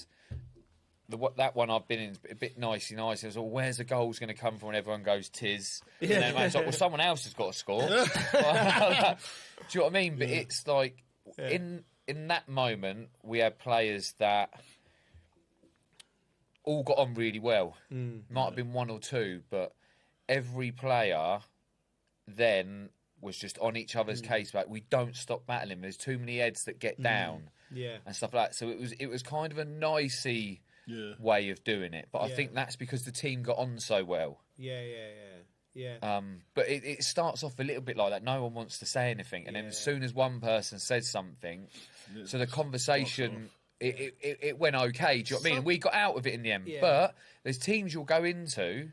that one I've been in a bit nicey nice. It was, where's the goal's going to come from? And everyone goes, tis. And then the man's like, well, someone else has got to score. Do you know what I mean? But it's like, in that moment, we had players that all got on really well. Might have been one or two, but every player then was just on each other's case. Like, we don't stop battling. There's too many heads that get down, and stuff like that. So it was kind of a nicey way of doing it. But I think that's because the team got on so well. Yeah. But it starts off a little bit like that. No one wants to say anything, and then as soon as one person says something, so the conversation it went okay. Do you know what I mean? We got out of it in the end. But there's teams you'll go into,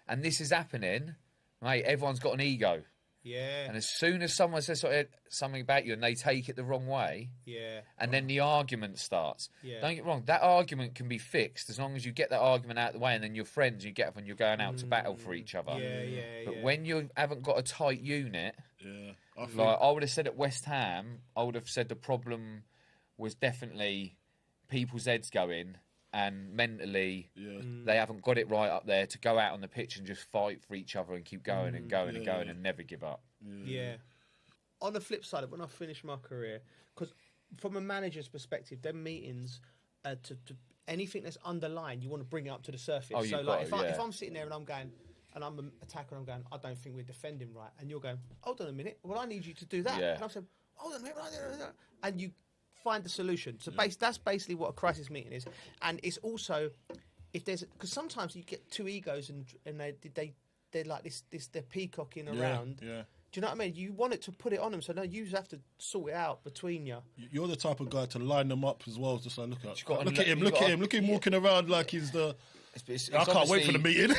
and this is happening, mate. Everyone's got an ego. Yeah. And as soon as someone says something about you and they take it the wrong way, and then the argument starts. Don't get wrong, that argument can be fixed as long as you get that argument out of the way, and then you're friends, you get up and you're going out to battle for each other. But when you haven't got a tight unit, I would have said at West Ham, I would have said the problem was definitely people's heads going, and mentally they haven't got it right up there to go out on the pitch and just fight for each other and keep going and going and going and never give up. On the flip side, when I finished my career, because from a manager's perspective, them meetings, to anything that's underlined, you want to bring it up to the surface. So like if I'm sitting there and I'm going, and I'm an attacker, and I'm going, I don't think we're defending right, and you're going, hold on a minute, well, I need you to do that. And I'm saying, hold on a minute, and you find the solution. So that's basically what a crisis meeting is. And it's also, if there's, because sometimes you get two egos and they're like this they're peacocking around. Do you know what I mean? You want it to put it on them, so no, you have to sort it out between you. You're the type of guy to line them up as well, just like look at him walking around like he's the. I can't wait for the meeting.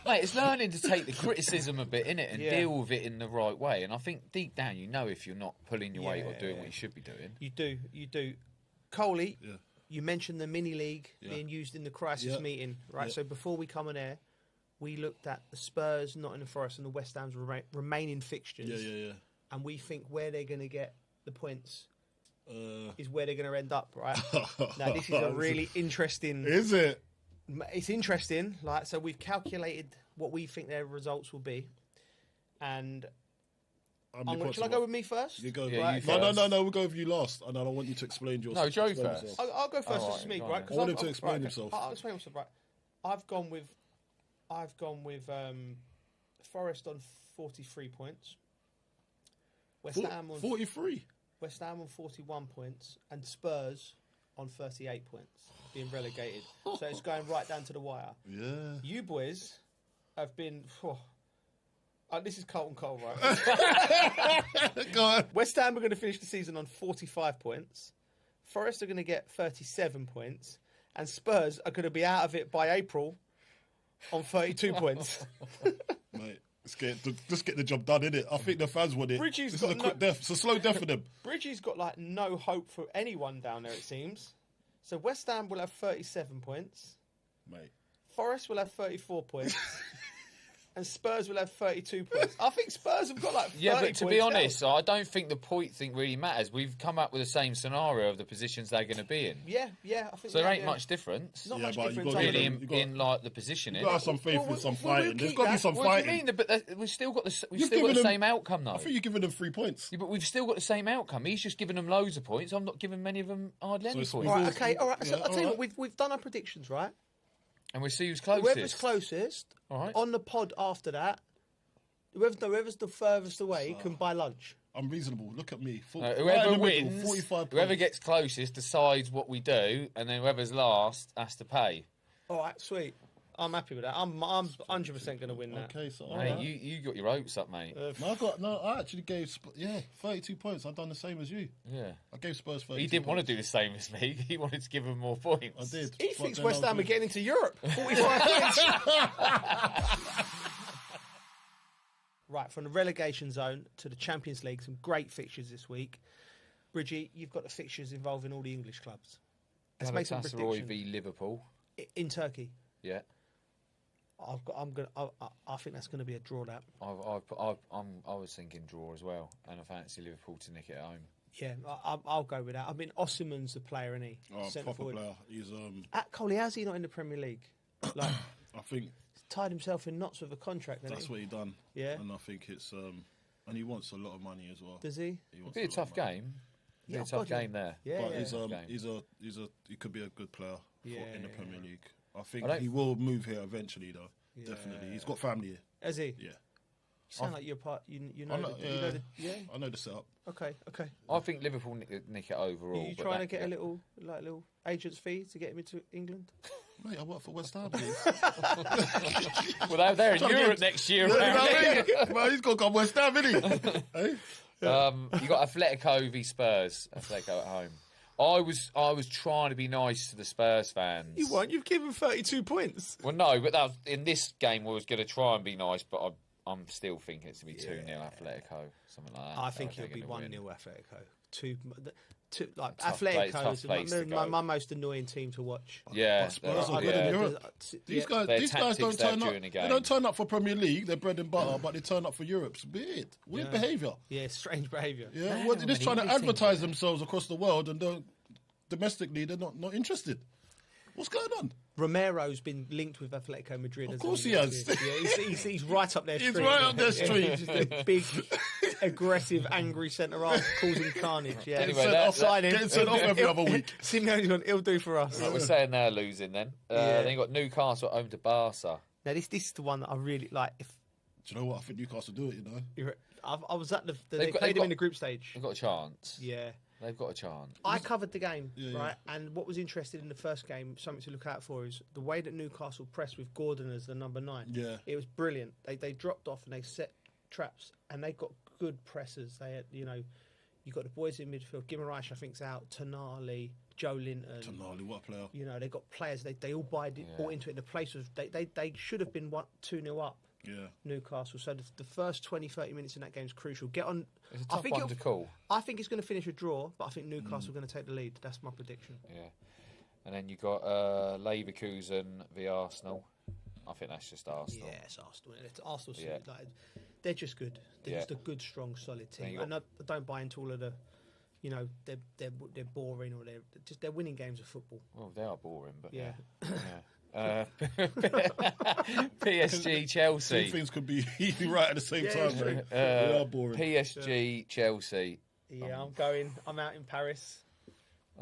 Mate, it's learning to take the criticism a bit, innit, and deal with it in the right way. And I think deep down, you know if you're not pulling your weight or doing what you should be doing. You do. Coley, you mentioned the mini league being used in the crisis meeting, right? So before we come on air, we looked at the Spurs, Nottingham Forest, and the West Ham's remaining fixtures. And we think where they're going to get the points is where they're going to end up, right? Now, this is a really interesting... Is it? It's interesting. So we've calculated what we think their results will be. And... shall I go with me first? You go. Right, no. We'll go with you last, and I don't want you to explain yourself. No, Joe first. I'll go first. This is me, right? I want him to explain himself. I'll explain myself. Right. I've gone with Forest on 43 points. West Ham on 43. West Ham on 41 points, and Spurs on 38 points, being relegated. So it's going right down to the wire. Yeah. You boys have been. This is Carlton Cole, right? Go on. West Ham are going to finish the season on 45 points. Forest are going to get 37 points. And Spurs are going to be out of it by April on 32 points. Mate, just get the job done, innit? I think the fans want it. This is a quick death. It's a slow death for them. Bridgie's got no hope for anyone down there, it seems. So West Ham will have 37 points. Mate. Forest will have 34 points. and Spurs will have 32 points. I think Spurs have got like 30 Yeah, but to be points honest, now. I don't think the point thing really matters. We've come up with the same scenario of the positions they're going to be in. Yeah, I think so. There ain't much difference. Not much difference. Really in like the positioning. You've got to have some faith with some fighting. There's got to be some What fighting. do you mean? But we've still got the same outcome, though. I think you're giving them 3 points. Yeah, but we've still got the same outcome. He's just giving them loads of points. I'm not giving many of them hardly any points. All right, okay, all right. So I'll tell you what, we've done our predictions, right? And we'll see who's closest. Whoever's closest, on the pod after that, whoever's the furthest away can buy lunch. I'm reasonable. Look at me. Whoever wins, 45 whoever points. gets closest decides what we do, and then whoever's last has to pay. All right, sweet. I'm happy with that. I'm 100% going to win that. Okay, so Hey, you got your hopes up, mate. I actually gave 32 points. I've done the same as you. Yeah, I gave Spurs 32. He didn't want to do the same as me. He wanted to give them more points. I did. He thinks West Ham are getting into Europe. 45 points. Right, from the relegation zone to the Champions League, some great fixtures this week. Bridgie, you've got the fixtures involving all the English clubs. Let's make some predictions. Galatasaray v Liverpool in Turkey. Yeah. I think that's going to be a draw. That I was thinking draw as well, and I fancy Liverpool to nick it at home. Yeah, I'll go with that. I mean, Osimhen's the player, isn't he? Proper forward. Player. He's Coley, how's he not in the Premier League? Like, I think he's tied himself in knots with a contract. That's what he done. Yeah, and I think it's and he wants a lot of money as well. Does he? It'll be a tough game. Yeah, a tough game there. Yeah, but he could be a good player in the Premier League. I think he will move here eventually, though. Yeah. Definitely, he's got family here. Has he? Yeah. You sound like you're part. You know. I know the setup. Okay. I think Liverpool nick it overall. Are you trying to get a little agent's fee to get him into England? Mate, I work for West Ham. Well, they're in Europe next year. Well, he's got to come West Ham, isn't he? Hey? You got Atletico v Spurs. Atletico at home. I was trying to be nice to the Spurs fans. You won't. You've given 32 points. Well, no, but in this game I was going to try and be nice, but I'm still thinking it's going to be 2-0 Atletico, something like that. I think it'll be 1-0 Atletico. Two, like tough Atletico place is my most annoying team to watch. Yeah, Spurs are good in Europe. These guys don't turn up. They don't turn up for Premier League. They're bread and butter, but they turn up for Europe. It's weird behaviour. Yeah, strange behaviour. Yeah, they're just trying to advertise themselves across the world, and domestically they're not interested. What's going on? Romero's been linked with Atletico Madrid. Of course he has. Yeah, he's right up their street. He's right up their street. He's just a big, aggressive, angry centre-half causing carnage. Yeah. Getting sent off every other week. Simeone's gone, he'll do for us. We're saying they're losing then. Then you got Newcastle at home to Barca. Now this is the one that I really like. Do you know what? I think Newcastle do it, you know. I was at they played him in the group stage. They've got a chance. Yeah. They've got a chance. I covered the game, right? And what was interesting in the first game, something to look out for, is the way that Newcastle pressed with Gordon as the number 9. Yeah. It was brilliant. They dropped off and they set traps, and they got good pressers. They had, you got the boys in midfield. Guimaraes, I think's out. Tonali, Joe Linton. Tonali, what a player. They got players. They all bought into it. The place was, they should have been 2-0 up. Yeah, Newcastle. So the first 20-30 minutes in that game is crucial. Get on. It's a tough one to call. I think it's going to finish a draw, but I think Newcastle are going to take the lead. That's my prediction. Yeah, and then you got Leverkusen v Arsenal. I think that's just Arsenal. Yeah, it's Arsenal. It's Arsenal. Yeah. They're just good. They're just a good, strong, solid team. And I don't buy into all of the. They're boring or they're winning games of football. Well, they are boring, but yeah. PSG Chelsea. Two things could be right at the same time, right? They are boring. PSG Chelsea. Yeah, I'm out in Paris.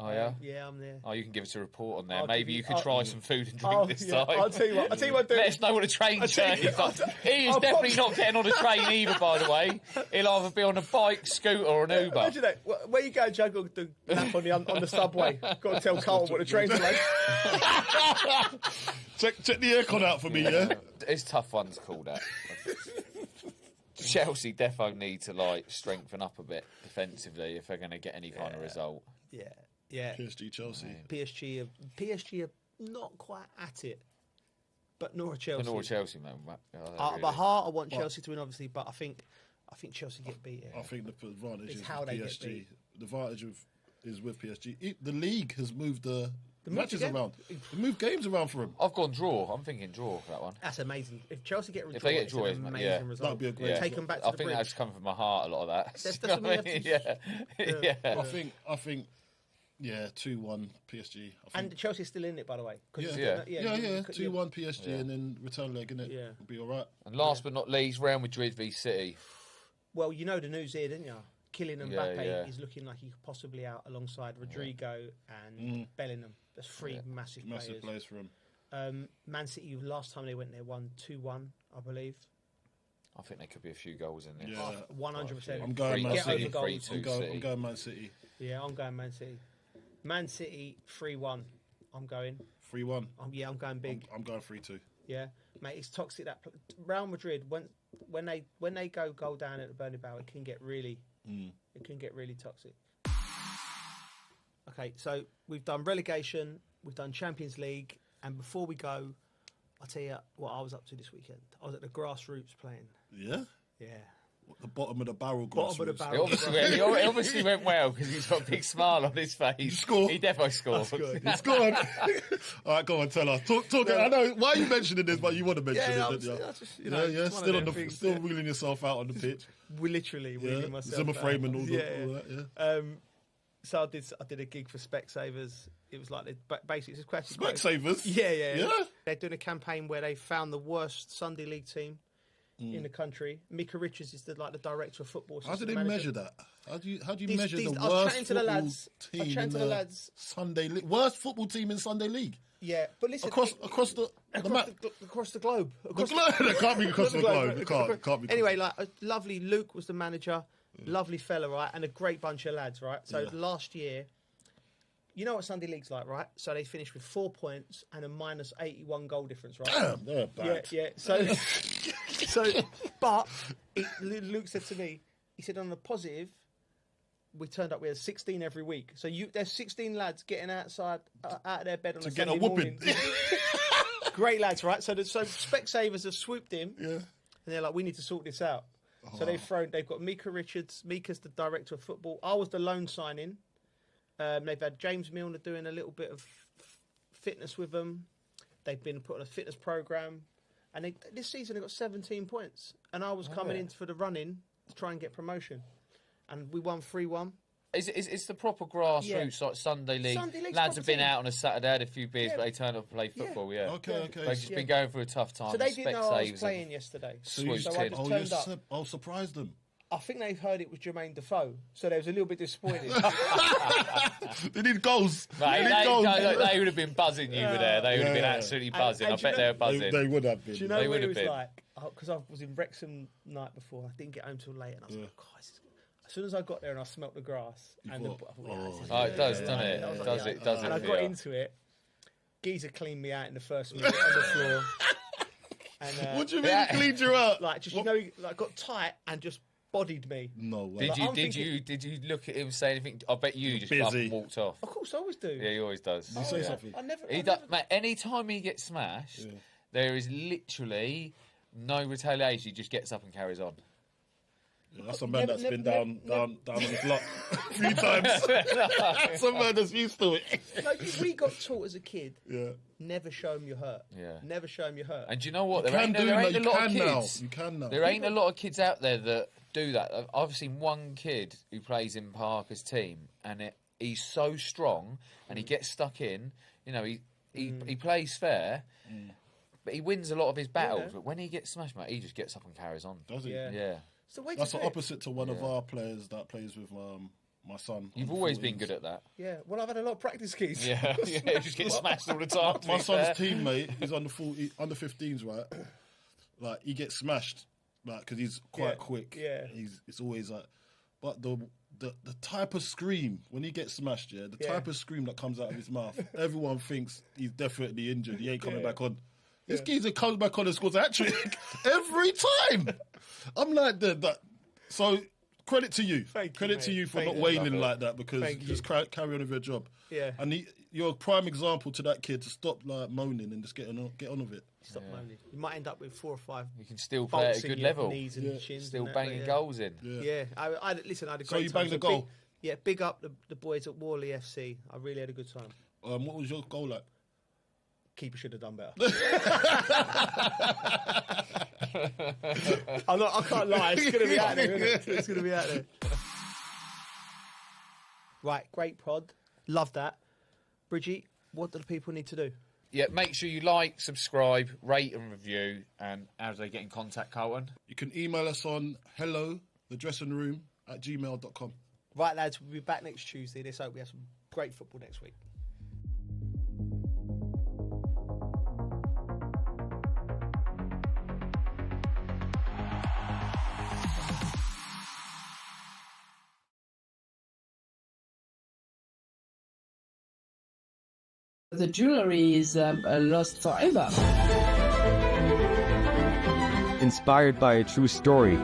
Oh yeah? Yeah, I'm there. Oh, you can give us a report on there. Maybe you could try some food and drink this time. I'll tell you what. Let us know what a train journey is like. He is definitely not getting on a train either, by the way. He'll either be on a bike, scooter or an Uber. Imagine that. Where you go, Joe, got to nap on the subway. Got to tell Carlton what the trains are like. Check the aircon out for me, yeah? It's tough ones called that. Chelsea defo need to strengthen up a bit defensively if they're going to get any kind of result. Yeah. PSG, Chelsea. PSG are not quite at it, but nor are Chelsea. Man. By heart, I want Chelsea to win, obviously, but I think Chelsea get beat. I think the advantage is how they PSG. Get beat. The advantage is with PSG. The league has moved the matches around. They move games around for him. I've gone draw. I'm thinking draw for that one. That's amazing. If Chelsea get a draw, if they get draw, it's an amazing result. That'd be a great. Take them back to I the think bridge. that's coming from my heart. A lot of that. That's what we have to. Yeah. I think. Yeah, 2-1 PSG. And Chelsea's still in it, by the way. 2-1 PSG, and then return leg, innit? Yeah, will be all right. And last but not least, Real Madrid v City. Well, you know the news here, didn't you? Kylian Mbappe is looking like he could possibly out alongside Rodrigo and Bellingham. That's three massive players for him. Man City, last time they went there, won 2-1, I believe. I think there could be a few goals in there. Yeah, 100%. I'm going Man City. I'm going Man City. Yeah, I'm going Man City. Man City 3-1. I'm going 3-1. I'm going big. I'm going 3-2. Yeah, mate, it's toxic. That Real Madrid when they go goal down at the Bernabeu, it can get really toxic. Okay, so we've done relegation, we've done Champions League, and before we go, I'll tell you what I was up to this weekend. I was at the Grassroots playing. Yeah? Yeah. The bottom of the barrel. It obviously went well because he's got a big smile on his face. You score. He definitely scored. He scored. All right, go on, tell us. Talk. I know why are you mentioning this, but you want to mention it, don't you? Still wheeling yourself out on the pitch. We're literally wheeling myself Zimmer out. frame and all that. Yeah. So I did a gig for Specsavers. It was like basically it's quite Specsavers. Yeah. They're doing a campaign where they found the worst Sunday League team in the country. Mika Richards is the director of football. How do they measure that? How do you measure the worst football team in the Sunday League? Worst football team in Sunday League. Yeah, but listen, across the map, across the globe. It can't be across the globe. It can't be. Anyway, lovely Luke was the manager, lovely fella, right, and a great bunch of lads, right. So last year, you know what Sunday League's like, right? So they finished with 4 points and a minus 81 goal difference, right? Damn, they're bad. Yeah. But Luke said to me, he said on the positive, we turned up. We had 16 every week. So there's 16 lads getting out of their bed on a Sunday morning. Great lads, right? So Specsavers have swooped in, and they're like, we need to sort this out. So they've got Mika Richards. Mika's the director of football. I was the loan signing. They've had James Milner doing a little bit of fitness with them. They've been put on a fitness program, and this season they got 17 points. And I was coming in for the run-in to try and get promotion, and we won 3-1. It's the proper grassroots like Sunday League. Lads have been out on a Saturday, had a few beers, but they turned up to play football. Yeah. Okay. They've just been going through a tough time. So they didn't know I was playing yesterday. So I just turned up. I'll surprise them. I think they've heard it was Jermaine Defoe, so they was a little bit disappointed. They need goals. They would have been buzzing you were there. They would have been absolutely buzzing. I bet they were buzzing. They would have been. Do you know what it was like? Because I was in Wrexham night before. I didn't get home till late, and I was like, guys. As soon as I got there and I smelt the grass, it does, doesn't it? It does. And I got into it. Geezer cleaned me out in the first minute on the floor. And, what do you mean he cleaned you out? Like got tight and just bodied me. No way. Did you look at him, say anything? I bet you just up and walked off. Of course, I always do. Yeah, he always does. Did you say something? Mate, any time he gets smashed, there is literally no retaliation. He just gets up and carries on. Yeah, that's a man that's been down on the block 3 times. That's a man that's used to it. We got taught as a kid. Never show them you're hurt. Yeah. Never show them you're hurt. And do you know what? There ain't a lot of kids. You can now. There ain't a lot of kids out there that do that. I've seen one kid who plays in Parker's team, and he's so strong, and he gets stuck in. You know, he plays fair. But he wins a lot of his battles. But when he gets smashed, mate, he just gets up and carries on. Does he? Yeah. That's the opposite to one of our players that plays with my son. You've always been good at that. Yeah, well, I've had a lot of practice keys. Yeah, you just get smashed all the time. My son's teammate, he's under 15s, right? Like, he gets smashed, like, because he's quite quick. Yeah. It's always like, but the type of scream when he gets smashed, the type of scream that comes out of his mouth, everyone thinks he's definitely injured. He ain't coming back on. This geezer comes back on and scores a hat-trick every time. I'm like, so credit to you. Credit to you for not wailing like that, because you just carry on with your job. Yeah. And you're a prime example to that kid to stop like moaning and just get on with it. Stop moaning. You might end up with 4 or 5. You can still play at a good level. Knees and chins still and banging goals in. Yeah. I had a great time. So you banged the goal? Big up the boys at Worley FC. I really had a good time. What was your goal like? Keeper should have done better. I can't lie. It's going to be out there, isn't it? It's going to be out there. Right, great prod. Love that. Bridgie, what do the people need to do? Yeah, make sure you like, subscribe, rate and review. And how do they get in contact, Carlton? You can email us on hello@thedressingroom@gmail.com. Right, lads, we'll be back next Tuesday. Let's hope we have some great football next week. The jewelry is lost forever. Inspired by a true story.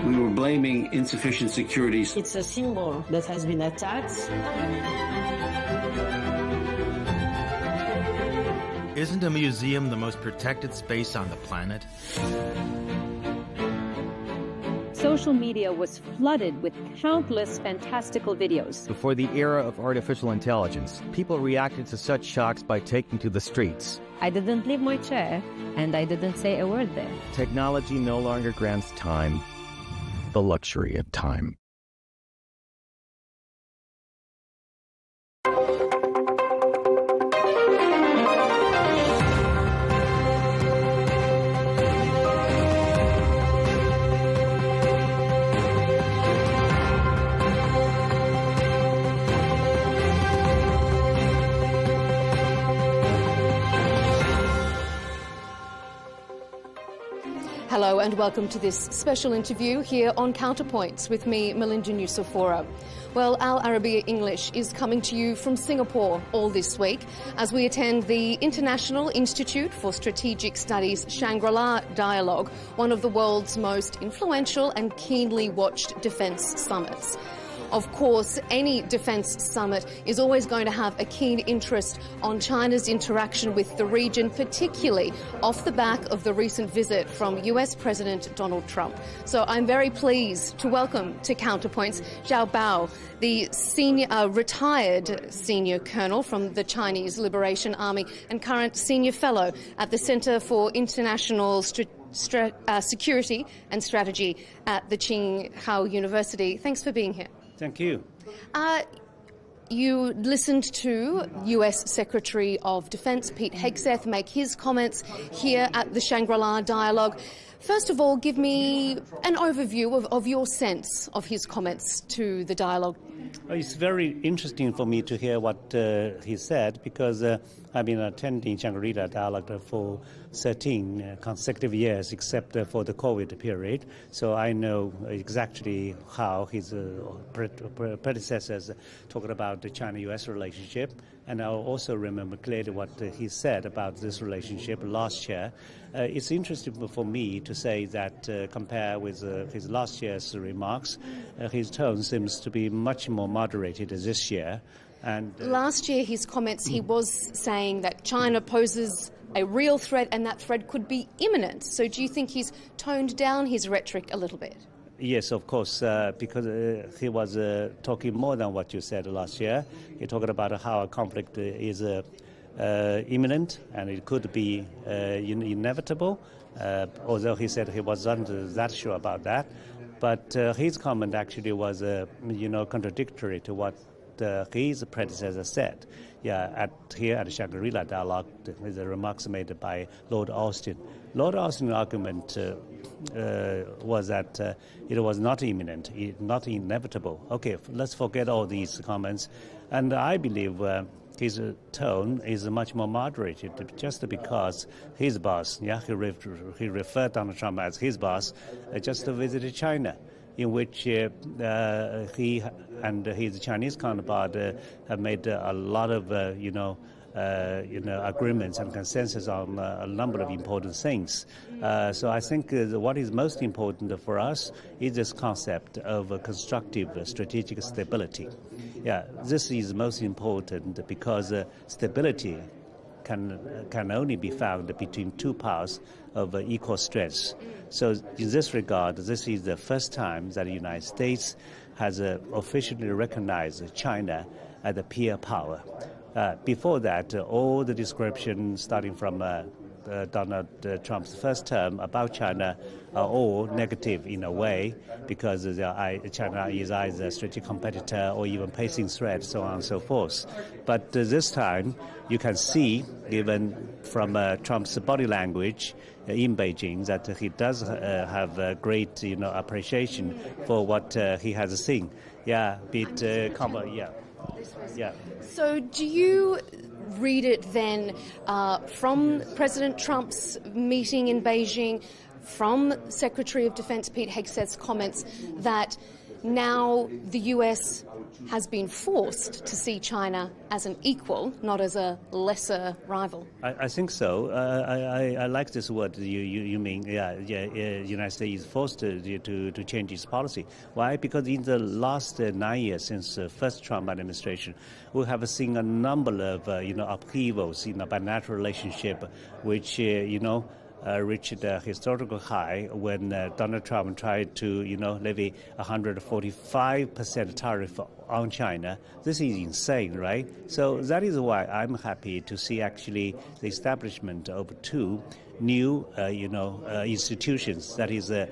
We were blaming insufficient security. It's a symbol that has been attacked. Isn't a museum the most protected space on the planet? Social media was flooded with countless fantastical videos. Before the era of artificial intelligence, people reacted to such shocks by taking to the streets. I didn't leave my chair, and I didn't say a word there. Technology no longer grants time, the luxury of time. Hello and welcome to this special interview here on Counterpoints with me, Melinda Nucifora. Well, Al Arabiya English is coming to you from Singapore all this week as we attend the International Institute for Strategic Studies Shangri-La Dialogue, one of the world's most influential and keenly watched defence summits. Of course, any defence summit is always going to have a keen interest on China's interaction with the region, particularly off the back of the recent visit from US President Donald Trump. So I'm very pleased to welcome to Counterpoints Zhao Bao, the retired senior colonel from the Chinese Liberation Army and current senior fellow at the Centre for International Security and Strategy at the Tsinghua University. Thanks for being here. Thank you. You listened to US Secretary of Defence Pete Hegseth make his comments here at the Shangri-La Dialogue. First of all, give me an overview of your sense of his comments to the dialogue. It's very interesting for me to hear what he said because I've been attending Shangri-La Dialogue for 13 consecutive years except for the COVID period. So I know exactly how his predecessors talked about the China-US relationship. And I also remember clearly what he said about this relationship last year. It's interesting for me to say that compare with his last year's remarks, his tone seems to be much more moderated this year. And last year, his comments, he was saying that China poses a real threat and that threat could be imminent. So do you think he's toned down his rhetoric a little bit? Yes, of course, because he was talking more than what you said last year. He talked about how a conflict is imminent and it could be inevitable, although he said he wasn't that sure about that. But his comment actually was, contradictory to what his predecessor said. Here at Shangri-La Dialogue, the remarks made by Lord Austin. Lord Austin's argument was that it was not imminent, not inevitable. Okay, let's forget all these comments. And I believe his tone is much more moderated just because his boss, he referred Donald Trump as his boss, just visited China, in which he and his Chinese counterpart have made a lot of, agreements and consensus on a number of important things. So I think what is most important for us is this concept of constructive strategic stability. This is most important because stability can only be found between two powers of equal strength. So in this regard, this is the first time that the United States has officially recognized China as a peer power. Before that, all the description starting from Donald Trump's first term about China are all negative in a way, because China is either a strategic competitor or even posing threat, so on and so forth. But this time, you can see, even from Trump's body language in Beijing, that he does have a great, appreciation for what he has seen. Yeah, yeah. So do you read it then from President Trump's meeting in Beijing, from Secretary of Defense Pete Hegseth's comments, that now the US has been forced to see China as an equal, not as a lesser rival? I think so. I like this word you mean. United States is forced to change its policy. Why? Because in the last 9 years since the first Trump administration, we have seen a number of upheavals in the bilateral relationship, which reached a historical high when Donald Trump tried to levy 145% tariff on China. This is insane, right? So that is why I'm happy to see actually the establishment of two new institutions, that is a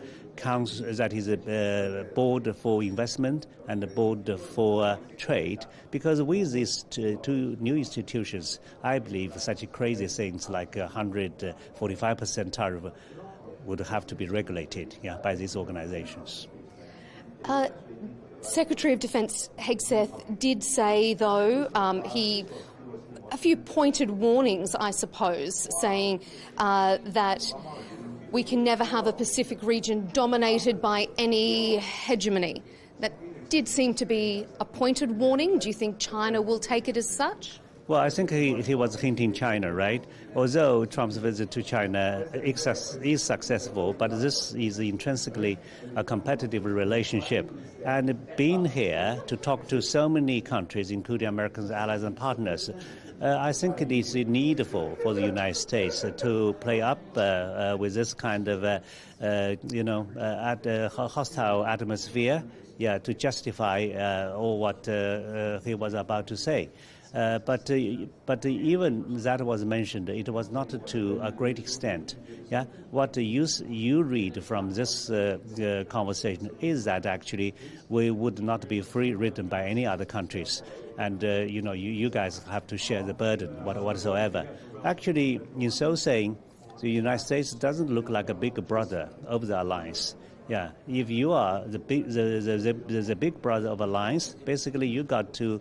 board for investment and a board for trade, because with these two new institutions, I believe such crazy things like 145% tariff would have to be regulated by these organizations. Secretary of Defense Hegseth did say, though, a few pointed warnings, I suppose, saying that we can never have a Pacific region dominated by any hegemony. That did seem to be a pointed warning. Do you think China will take it as such? Well, I think he was hinting China, right? Although Trump's visit to China is successful, but this is intrinsically a competitive relationship. And being here to talk to so many countries, including Americans, allies and partners, I think it is needful for the United States to play up with this kind of, hostile atmosphere, to justify all what he was about to say. But even that was mentioned, it was not to a great extent. Yeah, what you read from this conversation is that actually we would not be free ridden by any other countries, and you guys have to share the burden whatsoever. Actually, in so saying, the United States doesn't look like a big brother of the alliance. Yeah, if you are the big brother of alliance, basically you got to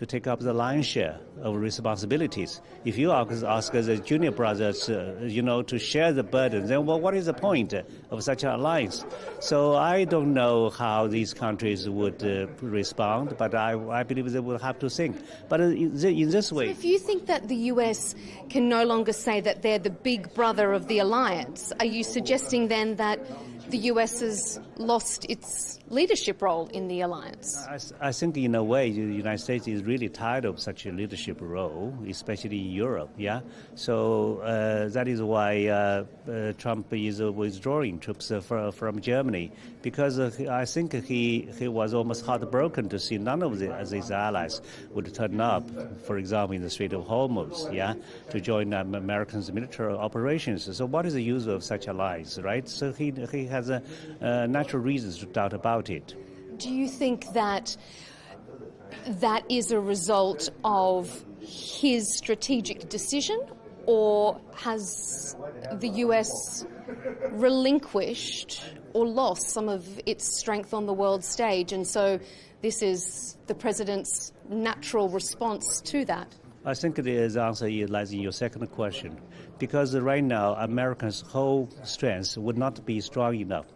take up the lion's share of responsibilities. If you ask the junior brothers, to share the burden, then what is the point of such an alliance? So I don't know how these countries would respond, but I believe they will have to think. But in this way... So if you think that the US can no longer say that they're the big brother of the alliance, are you suggesting then that the US has lost its leadership role in the alliance? I think in a way the United States is really tired of such a leadership role, especially in Europe, yeah? So that is why Trump is withdrawing troops from Germany, because I think he was almost heartbroken to see none of these allies would turn up, for example, in the Strait of Hormuz, yeah, to join Americans' military operations. So what is the use of such allies, right? So he has natural reasons to doubt about it. Do you think that is a result of his strategic decision, or has the US relinquished or lost some of its strength on the world stage, and so this is the president's natural response to that? I think the answer lies in your second question, because right now America's whole strength would not be strong enough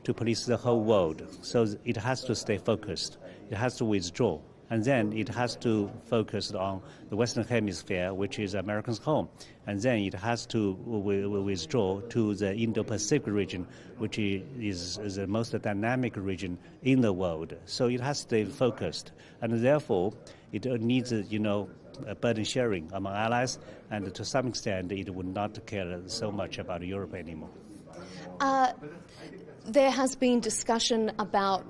to police the whole world. So it has to stay focused. It has to withdraw. And then it has to focus on the Western Hemisphere, which is America's home. And then it has to withdraw to the Indo-Pacific region, which is the most dynamic region in the world. So it has to stay focused. And therefore, it needs, a burden sharing among allies. And to some extent, it would not care so much about Europe anymore. There has been discussion about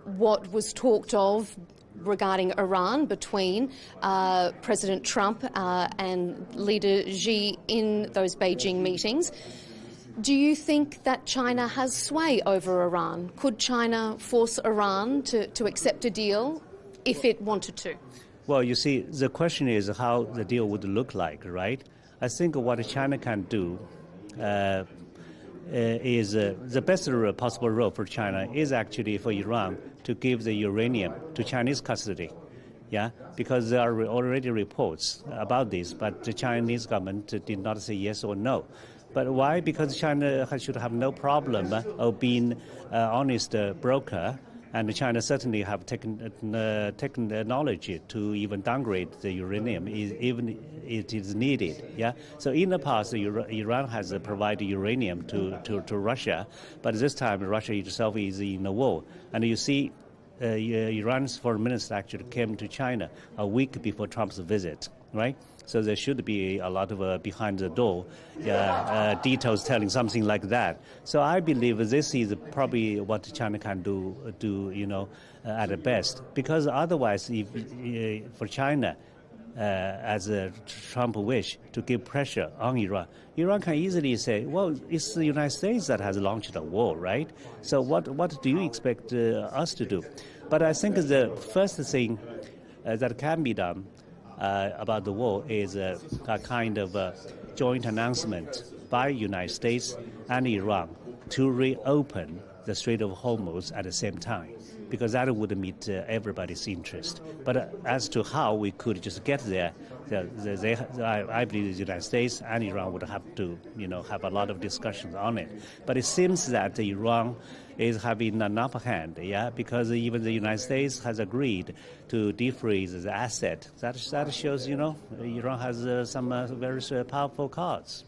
what was talked of regarding Iran between President Trump and leader Xi in those Beijing meetings. Do you think that China has sway over Iran? Could China force Iran to accept a deal if it wanted to? Well, you see, the question is how the deal would look like, right? I think what China can do is the best possible role for China is actually for Iran to give the uranium to Chinese custody. Yeah, because there are already reports about this, but the Chinese government did not say yes or no. But why? Because China should have no problem of being honest broker, and China certainly have taken knowledge to even downgrade the uranium, even it is needed. Yeah. So in the past, Iran has provided uranium to Russia, but this time Russia itself is in a war, and you see. Iran's foreign minister actually came to China a week before Trump's visit, right? So there should be a lot of behind the door details telling something like that. So I believe this is probably what China can do at the best. Because otherwise, if for China, as Trump wish to give pressure on Iran, Iran can easily say, well, it's the United States that has launched a war, right? So what do you expect us to do? But I think the first thing that can be done about the war is a kind of joint announcement by United States and Iran to reopen the Strait of Hormuz at the same time, because that would meet everybody's interest. But as to how we could just get there, I believe the United States and Iran would have to, have a lot of discussions on it. But it seems that Iran is having an upper hand, because even the United States has agreed to defreeze the asset. That shows, Iran has some very powerful cards.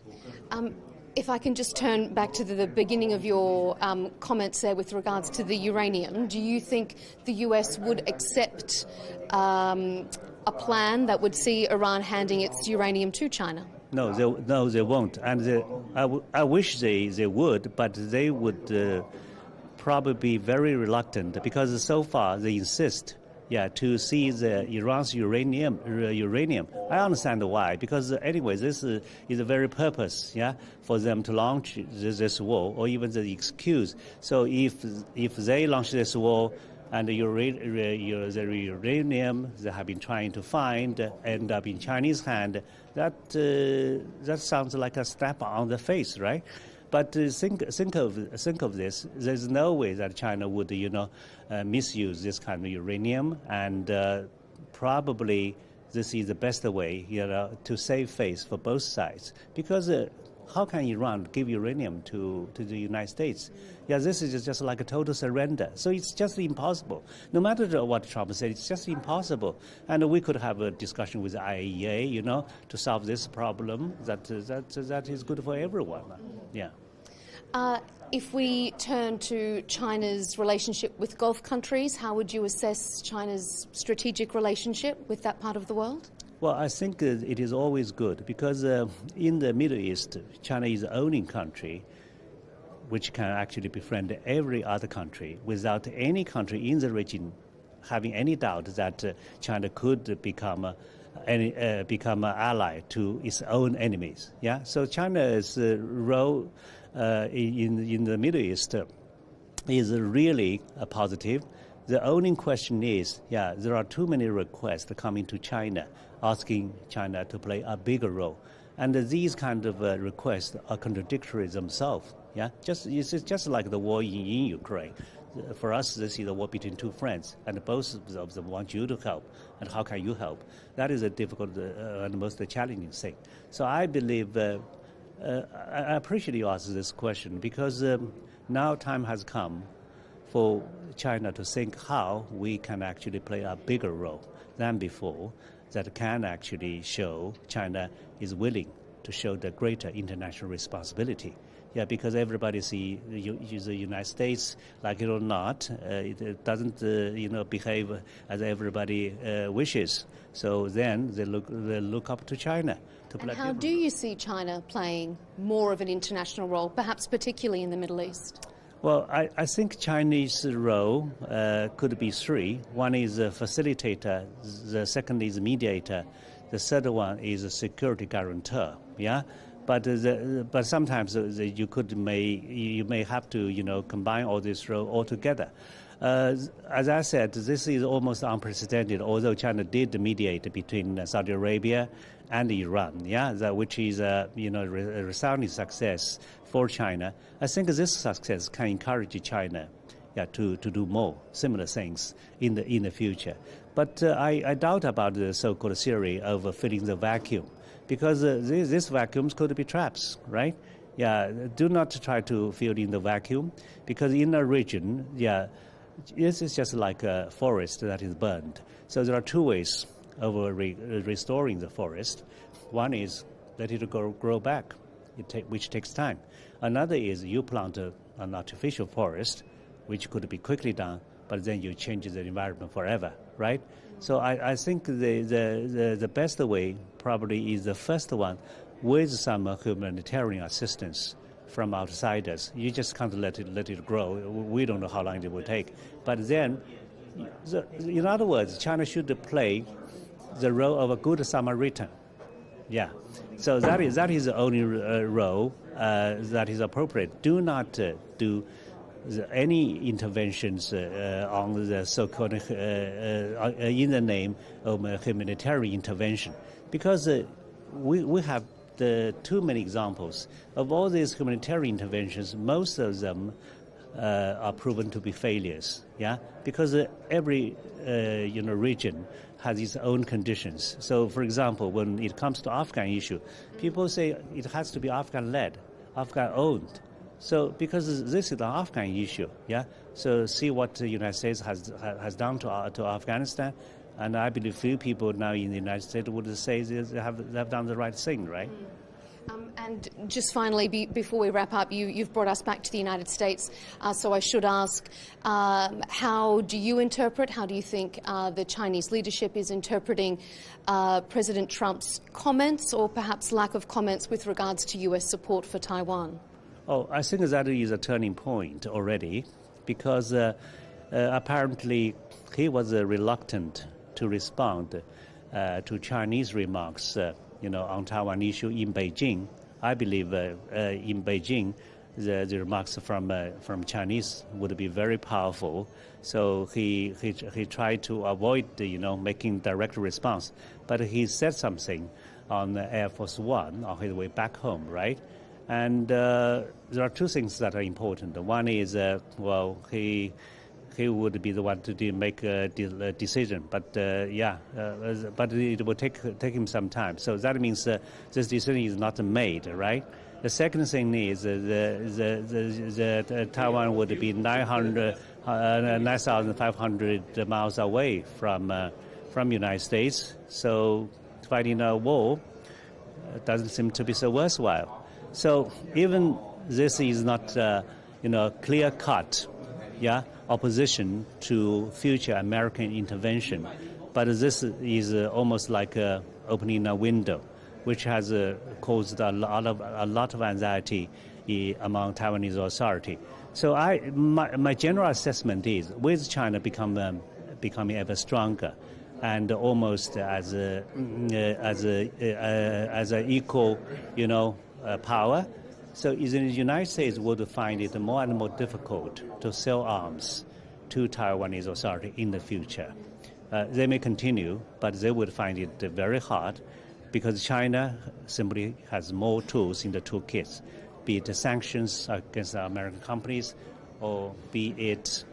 If I can just turn back to the beginning of your comments there with regards to the uranium, do you think the US would accept a plan that would see Iran handing its uranium to China? No, they won't. And I wish they would, but they would probably be very reluctant, because so far they insist to see the Iran's uranium. I understand why, because anyway, this is the very purpose, for them to launch this war, or even the excuse. So if they launch this war and the uranium they have been trying to find end up in Chinese hand, that sounds like a slap on the face, right? But think of this. There's no way that China would, misuse this kind of uranium, and probably this is the best way, to save face for both sides. Because how can Iran give uranium to the United States? This is just like a total surrender. So it's just impossible. No matter what Trump said, it's just impossible. And we could have a discussion with the IAEA, to solve this problem. That is good for everyone. If we turn to China's relationship with Gulf countries, how would you assess China's strategic relationship with that part of the world? Well, I think it is always good, because in the Middle East, China is the only country which can actually befriend every other country without any country in the region having any doubt that China could become an ally to its own enemies. So China's role in the Middle East is really positive. The only question is, there are too many requests coming to China, asking China to play a bigger role. And these kind of requests are contradictory themselves. It's just like the war in Ukraine. For us, this is a war between two friends, and both of them want you to help. And how can you help? That is a difficult and most challenging thing. So I believe, I appreciate you asked this question, because now time has come for China to think how we can actually play a bigger role than before, that can actually show China is willing to show the greater international responsibility. Because everybody see the United States, like it or not, it doesn't behave as everybody wishes. So then they look up to China to play. And how do you see China playing more of an international role, perhaps particularly in the Middle East? Well, I think Chinese role could be three. One is a facilitator, the second is a mediator, the third one is a security guarantor. Yeah, but sometimes you may have to combine all this role all together. As I said, this is almost unprecedented. Although China did mediate between Saudi Arabia and Iran, which is a resounding success for China. I think this success can encourage China, to do more similar things in the future. But I doubt about the so-called theory of filling the vacuum, because these vacuums could be traps, right? Yeah, do not try to fill in the vacuum, because in a region, this is just like a forest that is burned. So there are two ways of restoring the forest. One is let it grow back, which takes time. Another is you plant an artificial forest, which could be quickly done, but then you change the environment forever, right? So I think the best way probably is the first one, with some humanitarian assistance from outsiders. You just can't let it grow. We don't know how long it will take. But then, in other words, China should play the role of a good Samaritan. Yeah. So that is the only role that is appropriate. Do not do any interventions on the so-called in the name of humanitarian intervention, because we have too many examples of all these humanitarian interventions. Most of them are proven to be failures. Yeah, because every region has its own conditions. So, for example, when it comes to Afghan issue, people say it has to be Afghan-led, Afghan-owned. So, because this is an Afghan issue, So, see what the United States has done to Afghanistan. And I believe few people now in the United States would say they have done the right thing, right? And just finally, before we wrap up, you've brought us back to the United States, so I should ask, how do you think the Chinese leadership is interpreting President Trump's comments, or perhaps lack of comments, with regards to US support for Taiwan? Oh, I think that is a turning point already, because apparently he was reluctant to respond to Chinese remarks, on Taiwan issue in Beijing. I believe in Beijing, the remarks from Chinese would be very powerful. So he tried to avoid, making direct response. But he said something on Air Force One on his way back home, right? And there are two things that are important. One is, he would be the one to make a decision, but but it will take him some time. So that means this decision is not made, right? The second thing is the Taiwan would be 9,500 miles away from United States. So fighting a war doesn't seem to be so worthwhile. So even this is not clear cut, opposition to future American intervention, but this is almost like opening a window, which has caused a lot of anxiety among Taiwanese authority. So my general assessment is, with China becoming ever stronger and almost as a equal power, so the United States would find it more and more difficult to sell arms to Taiwanese authority in the future. They may continue, but they would find it very hard, because China simply has more tools in the toolkit, be it sanctions against American companies, or be it,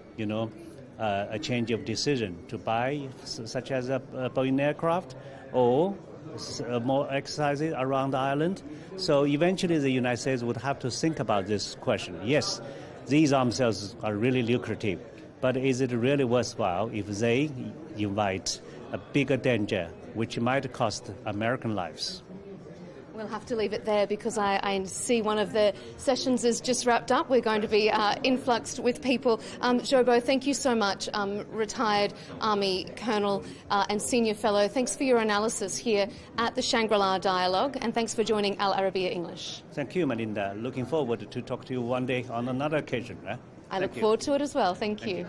a change of decision to buy, such as a Boeing aircraft, or more exercises around the island. So eventually the United States would have to think about this question. Yes, these arms sales are really lucrative, but is it really worthwhile if they invite a bigger danger, which might cost American lives? We'll have to leave it there, because I see one of the sessions is just wrapped up. We're going to be influxed with people. Zhou, thank you so much, retired Army Colonel and Senior Fellow. Thanks for your analysis here at the Shangri-La Dialogue, and thanks for joining Al Arabiya English. Thank you, Melinda. Looking forward to talk to you one day on another occasion. I look forward to it as well. Thank you.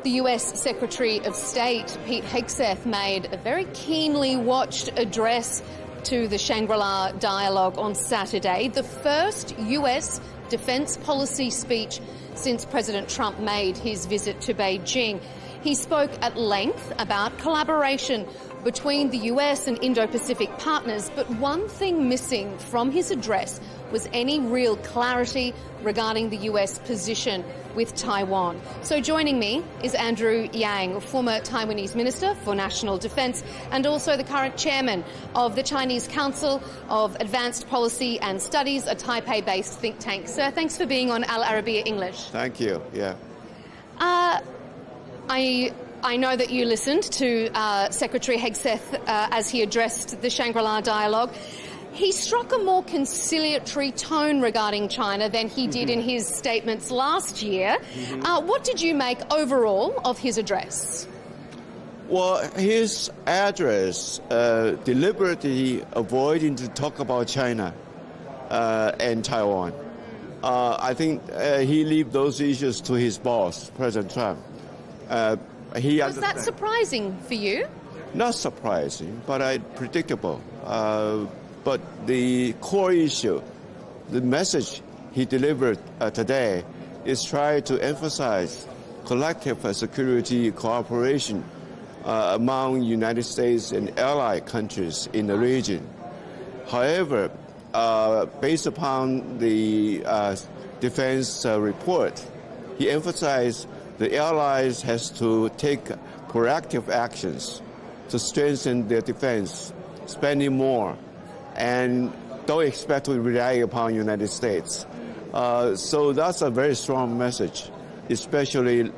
The US Secretary of State, Pete Hegseth, made a very keenly watched address to the Shangri-La dialogue on Saturday, the first US defence policy speech since President Trump made his visit to Beijing. He spoke at length about collaboration between the US and Indo-Pacific partners, but one thing missing from his address was any real clarity regarding the US position with Taiwan. So joining me is Andrew Yang, former Taiwanese Minister for National Defence and also the current chairman of the Chinese Council of Advanced Policy and Studies, a Taipei-based think tank. Sir, thanks for being on Al Arabiya English. Thank you. Yeah. I know that you listened to Secretary Hegseth as he addressed the Shangri-La dialogue. He struck a more conciliatory tone regarding China than he did in his statements last year. What did you make overall of his address? Well, his address deliberately avoiding to talk about China and Taiwan. I think he left those issues to his boss, President Trump. Was that surprising for you? Not surprising, but predictable. But the core issue, the message he delivered today, is trying to emphasize collective security cooperation among United States and allied countries in the region. However, based upon the defense report, he emphasized the allies has to take proactive actions to strengthen their defense, spending more, and don't expect to rely upon United States. So that's a very strong message, especially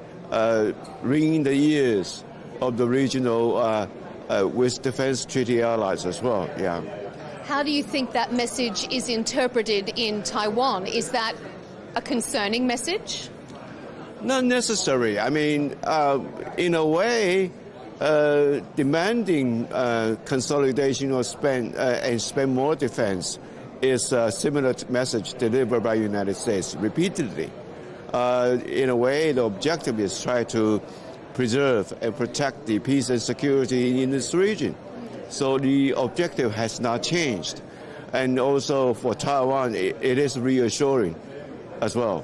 ringing the ears of the regional with defense treaty allies as well. Yeah. How do you think that message is interpreted in Taiwan? Is that a concerning message? Not necessary. I mean, in a way, demanding consolidation or spend more defense is a similar message delivered by the United States repeatedly. In a way, the objective is try to preserve and protect the peace and security in this region. So the objective has not changed. And also for Taiwan, it is reassuring as well.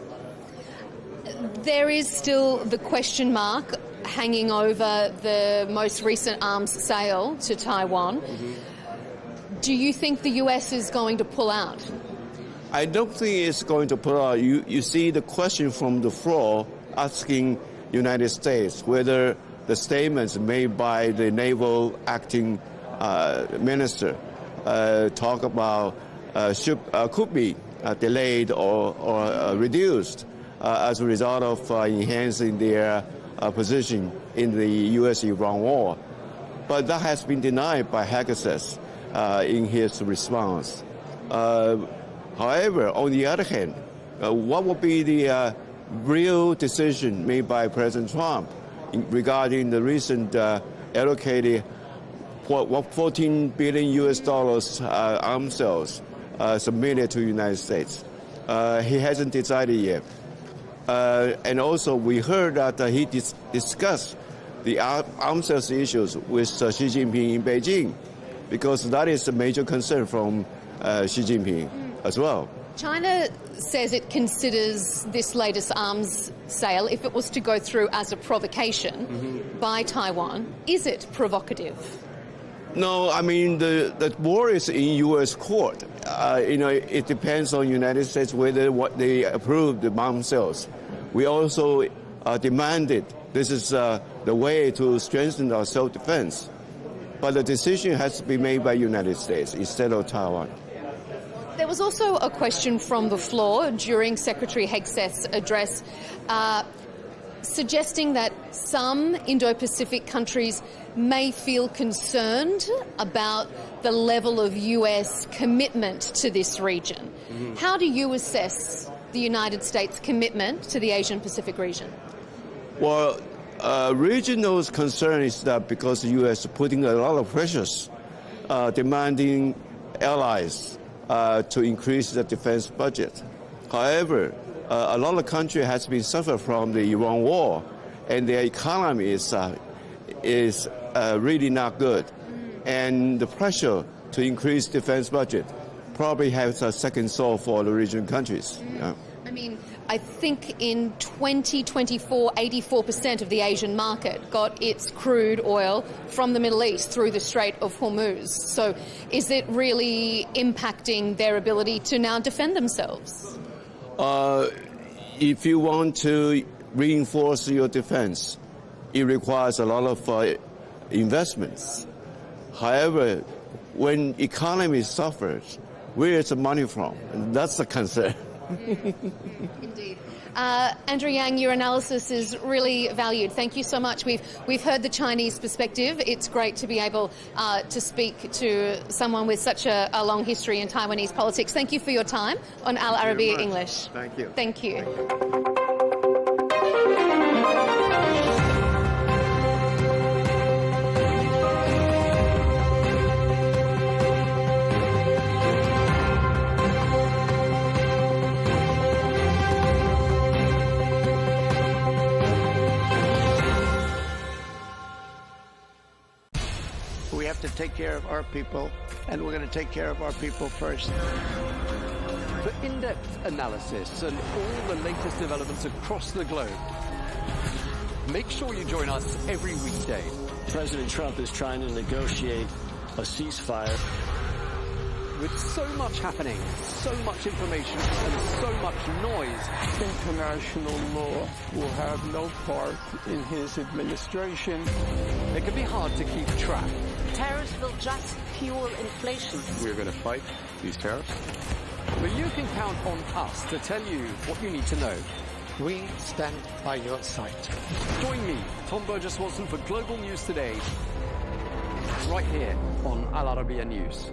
There is still the question mark hanging over the most recent arms sale to Taiwan. Do you think the US is going to pull out? I don't think it's going to pull out. You see the question from the floor asking United States whether the statements made by the naval acting minister talk about could be delayed or reduced as a result of enhancing their position in the U.S.-Iran war. But that has been denied by Hegseth in his response. However, on the other hand, what would be the real decision made by President Trump regarding the recent allocated $14 billion arms sales submitted to the United States? He hasn't decided yet. And also, we heard that he discussed the arms sales issues with Xi Jinping in Beijing, because that is a major concern from Xi Jinping as well. China says it considers this latest arms sale, if it was to go through as a provocation by Taiwan, is it provocative? No, I mean, the war is in U.S. court. It depends on United States whether what they approve the arms sales. We also demanded this is the way to strengthen our self-defense. But the decision has to be made by United States instead of Taiwan. There was also a question from the floor during Secretary Hegseth's address suggesting that some Indo-Pacific countries may feel concerned about the level of US commitment to this region. How do you assess the United States' commitment to the Asian-Pacific region? Well, regional concern is that because the U.S. is putting a lot of pressures, demanding allies to increase the defense budget. However, a lot of countries has been suffering from the Iran war, and their economy is really not good. And the pressure to increase defense budget probably has a second soul for the regional countries. Yeah. I mean, I think in 2024, 84% of the Asian market got its crude oil from the Middle East through the Strait of Hormuz. So is it really impacting their ability to now defend themselves? If you want to reinforce your defense, it requires a lot of investments. However, when economy suffers, where is the money from? And that's the concern. Indeed. Andrew Yang, your analysis is really valued. Thank you so much. We've heard the Chinese perspective. It's great to be able to speak to someone with such a long history in Taiwanese politics. Thank you for your time on Al Arabiya English. Thank you. Thank you. We have to take care of our people, and we're going to take care of our people first. For in-depth analysis and all the latest developments across the globe, make sure you join us every weekday. President Trump is trying to negotiate a ceasefire. With so much happening, so much information, and so much noise, international law will have no part in his administration. It can be hard to keep track. Tariffs will just fuel inflation. We're going to fight these tariffs. But you can count on us to tell you what you need to know. We stand by your side. Join me, Tom Burges Watson, for Global News Today, right here on Al Arabiya News.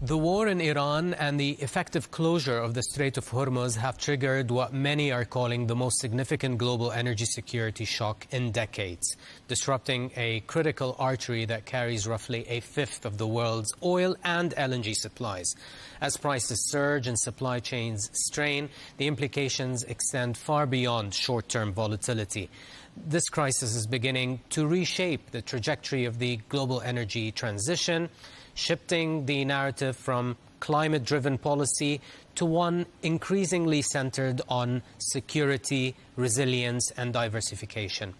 The war in Iran and the effective closure of the Strait of Hormuz have triggered what many are calling the most significant global energy security shock in decades, disrupting a critical artery that carries roughly a fifth of the world's oil and LNG supplies. As prices surge and supply chains strain, the implications extend far beyond short-term volatility. This crisis is beginning to reshape the trajectory of the global energy transition, shifting the narrative from climate-driven policy to one increasingly centered on security, resilience, and diversification.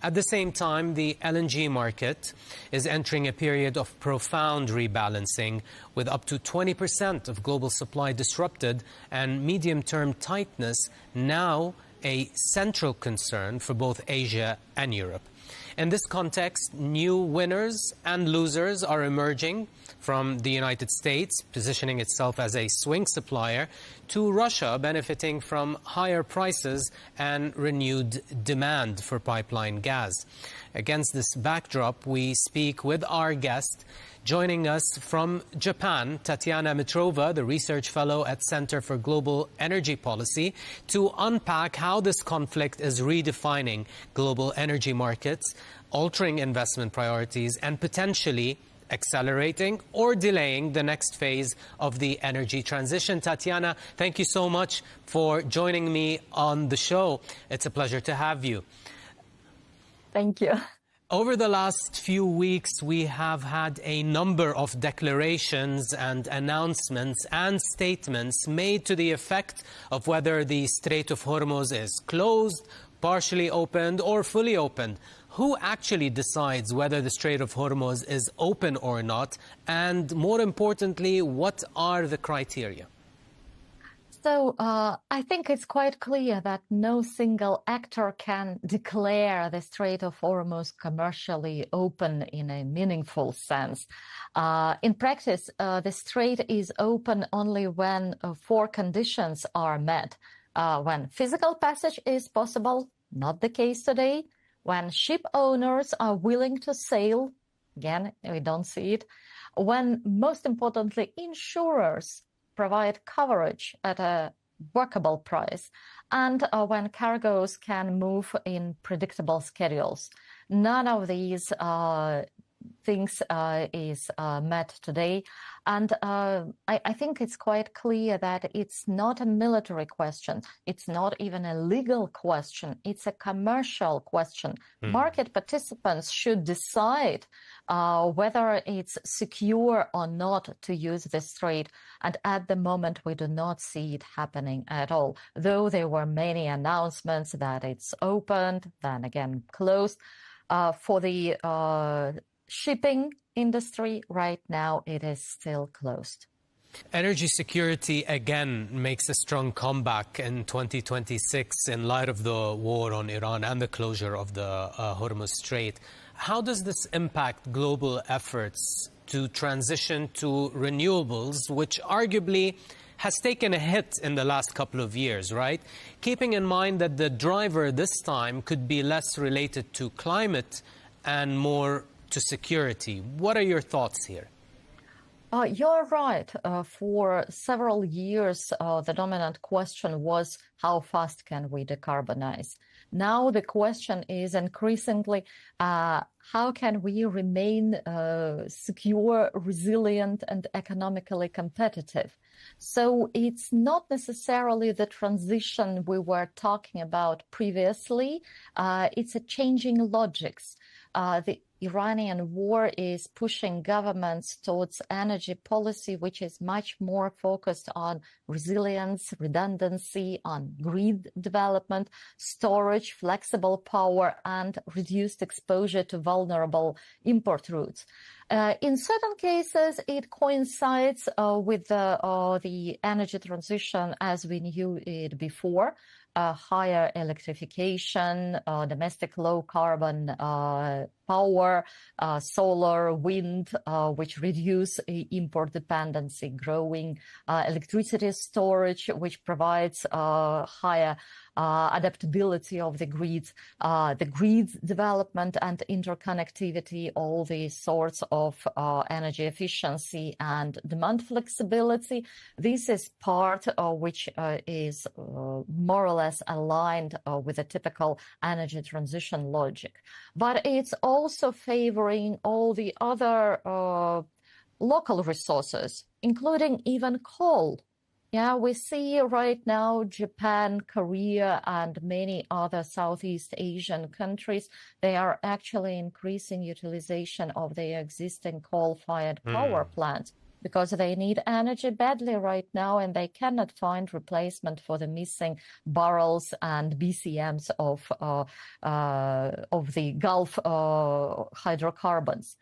At the same time, the LNG market is entering a period of profound rebalancing, with up to 20% of global supply disrupted and medium-term tightness now a central concern for both Asia and Europe. In this context, new winners and losers are emerging, from the United States positioning itself as a swing supplier to Russia benefiting from higher prices and renewed demand for pipeline gas. Against this backdrop, we speak with our guest. Joining us from Japan, Tatiana Mitrova, the research fellow at Center for Global Energy Policy, to unpack how this conflict is redefining global energy markets, altering investment priorities, and potentially accelerating or delaying the next phase of the energy transition. Tatiana, thank you so much for joining me on the show. It's a pleasure to have you. Thank you. Over the last few weeks, we have had a number of declarations and announcements and statements made to the effect of whether the Strait of Hormuz is closed, partially opened, or fully opened. Who actually decides whether the Strait of Hormuz is open or not? And more importantly, what are the criteria? So I think it's quite clear that no single actor can declare the Strait of Hormuz commercially open in a meaningful sense. In practice, the strait is open only when four conditions are met. When physical passage is possible, not the case today. When ship owners are willing to sail, again, we don't see it. When, most importantly, insurers provide coverage at a workable price, and when cargoes can move in predictable schedules. None of these things is met today. And I think it's quite clear that it's not a military question. It's not even a legal question. It's a commercial question. Market participants should decide whether it's secure or not to use the strait. And at the moment, we do not see it happening at all. Though there were many announcements that it's opened, then again closed. For the shipping industry, right now, it is still closed. Energy security again makes a strong comeback in 2026 in light of the war on Iran and the closure of the Hormuz Strait. How does this impact global efforts to transition to renewables, which arguably has taken a hit in the last couple of years, right? Keeping in mind that the driver this time could be less related to climate and more to security. What are your thoughts here? You're right. For several years, the dominant question was how fast can we decarbonize? Now the question is increasingly how can we remain secure, resilient, and economically competitive? So it's not necessarily the transition we were talking about previously. It's a changing logics. The Iranian war is pushing governments towards energy policy, which is much more focused on resilience, redundancy, on grid development, storage, flexible power, and reduced exposure to vulnerable import routes. In certain cases, it coincides with the energy transition as we knew it before. Higher electrification, domestic low-carbon power, solar, wind, which reduce import dependency, growing electricity storage, which provides higher adaptability of the grids, the grid development and interconnectivity, all these sorts of energy efficiency and demand flexibility. This is part which is more or less aligned with a typical energy transition logic. But it's also favoring all the other local resources, including even coal. Yeah, we see right now Japan, Korea, and many other Southeast Asian countries, they are actually increasing utilization of their existing coal-fired power plants because they need energy badly right now and they cannot find replacement for the missing barrels and BCMs of the Gulf hydrocarbons.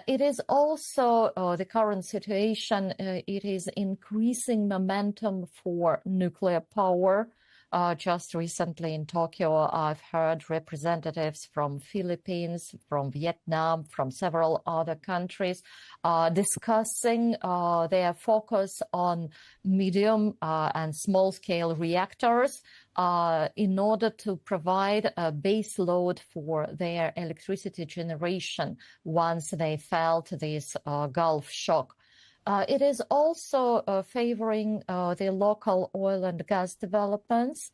It is also the current situation, it is increasing momentum for nuclear power. Just recently in Tokyo, I've heard representatives from Philippines, from Vietnam, from several other countries discussing their focus on medium and small-scale reactors in order to provide a base load for their electricity generation once they felt this Gulf shock. It is also favoring the local oil and gas developments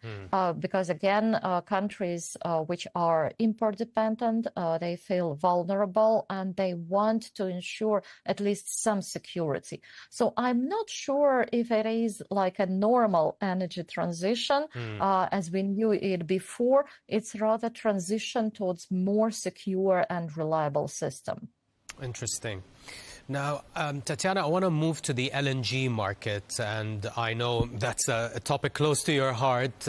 because, again, countries which are import dependent, they feel vulnerable and they want to ensure at least some security. So I'm not sure if it is like a normal energy transition as we knew it before. It's rather transition towards more secure and reliable system. Interesting. Now, Tatiana, I want to move to the LNG market, and I know that's a topic close to your heart.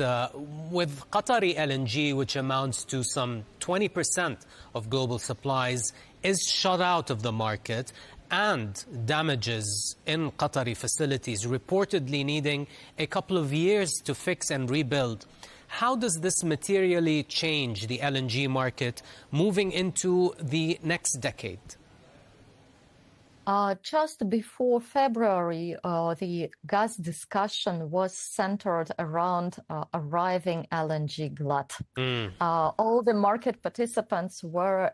With Qatari LNG, which amounts to some 20% of global supplies, is shut out of the market, and damages in Qatari facilities reportedly needing a couple of years to fix and rebuild. How does this materially change the LNG market moving into the next decade? Just before February, the gas discussion was centered around arriving LNG glut. All the market participants were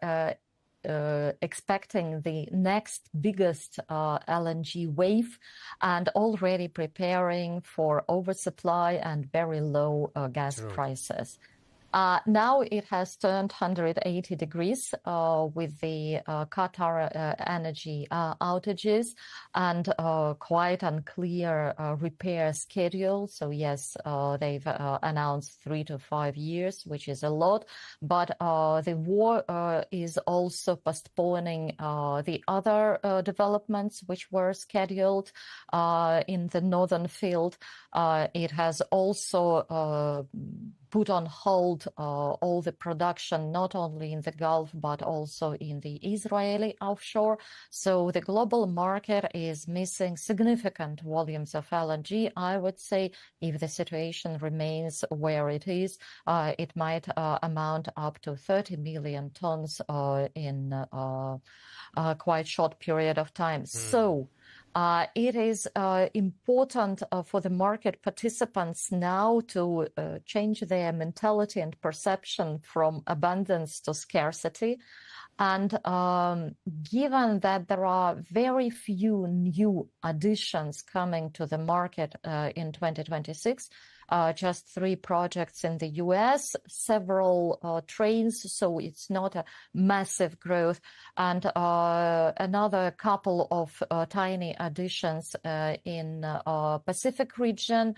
expecting the next biggest LNG wave and already preparing for oversupply and very low gas prices. Now it has turned 180 degrees with the Qatar energy outages and quite unclear repair schedule. So yes, they've announced 3 to 5 years, which is a lot. But the war is also postponing the other developments which were scheduled in the northern field. It has also put on hold all the production, not only in the Gulf, but also in the Israeli offshore. So the global market is missing significant volumes of LNG. I would say if the situation remains where it is, it might amount up to 30 million tons in a quite short period of time. So it is important for the market participants now to change their mentality and perception from abundance to scarcity. And given that there are very few new additions coming to the market in 2026, just 3 projects in the US, several trains, so it's not a massive growth, and another couple of tiny additions in Pacific region.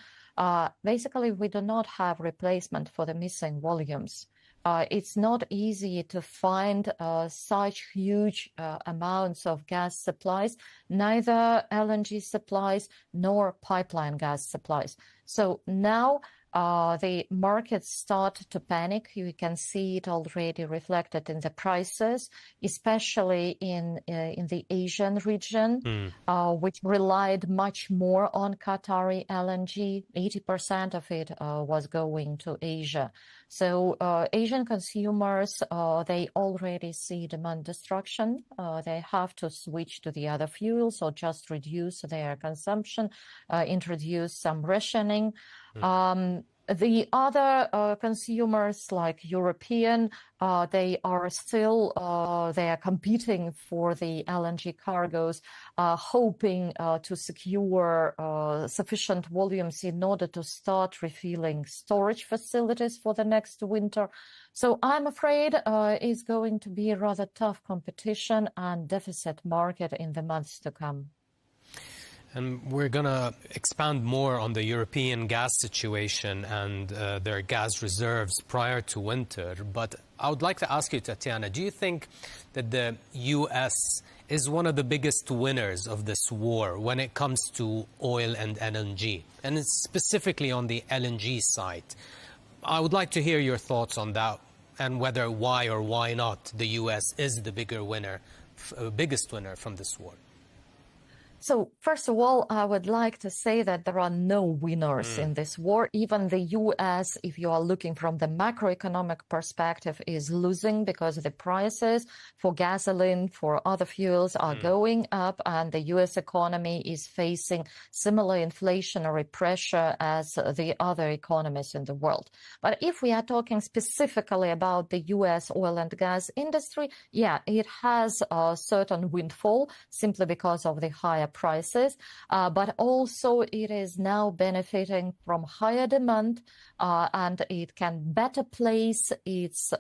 Basically, we do not have replacement for the missing volumes. It's not easy to find such huge amounts of gas supplies, neither LNG supplies nor pipeline gas supplies. So now the markets start to panic. You can see it already reflected in the prices, especially in the Asian region, which relied much more on Qatari LNG. 80% of it was going to Asia. So Asian consumers, they already see demand destruction. They have to switch to the other fuels or just reduce their consumption, introduce some rationing. The other consumers, like European, they are still they are competing for the LNG cargoes, hoping to secure sufficient volumes in order to start refilling storage facilities for the next winter. So I'm afraid it's going to be a rather tough competition and deficit market in the months to come. And we're going to expand more on the European gas situation and their gas reserves prior to winter. But I would like to ask you, Tatiana, do you think that the U.S. is one of the biggest winners of this war when it comes to oil and LNG? And it's specifically on the LNG side. I would like to hear your thoughts on that and whether why or why not the U.S. is the biggest winner from this war. So, first of all, I would like to say that there are no winners in this war. Even the U.S., if you are looking from the macroeconomic perspective, is losing because the prices for gasoline, for other fuels are going up, and the U.S. economy is facing similar inflationary pressure as the other economies in the world. But if we are talking specifically about the U.S. oil and gas industry, yeah, it has a certain windfall simply because of the higher prices, but also it is now benefiting from higher demand, and it can better place its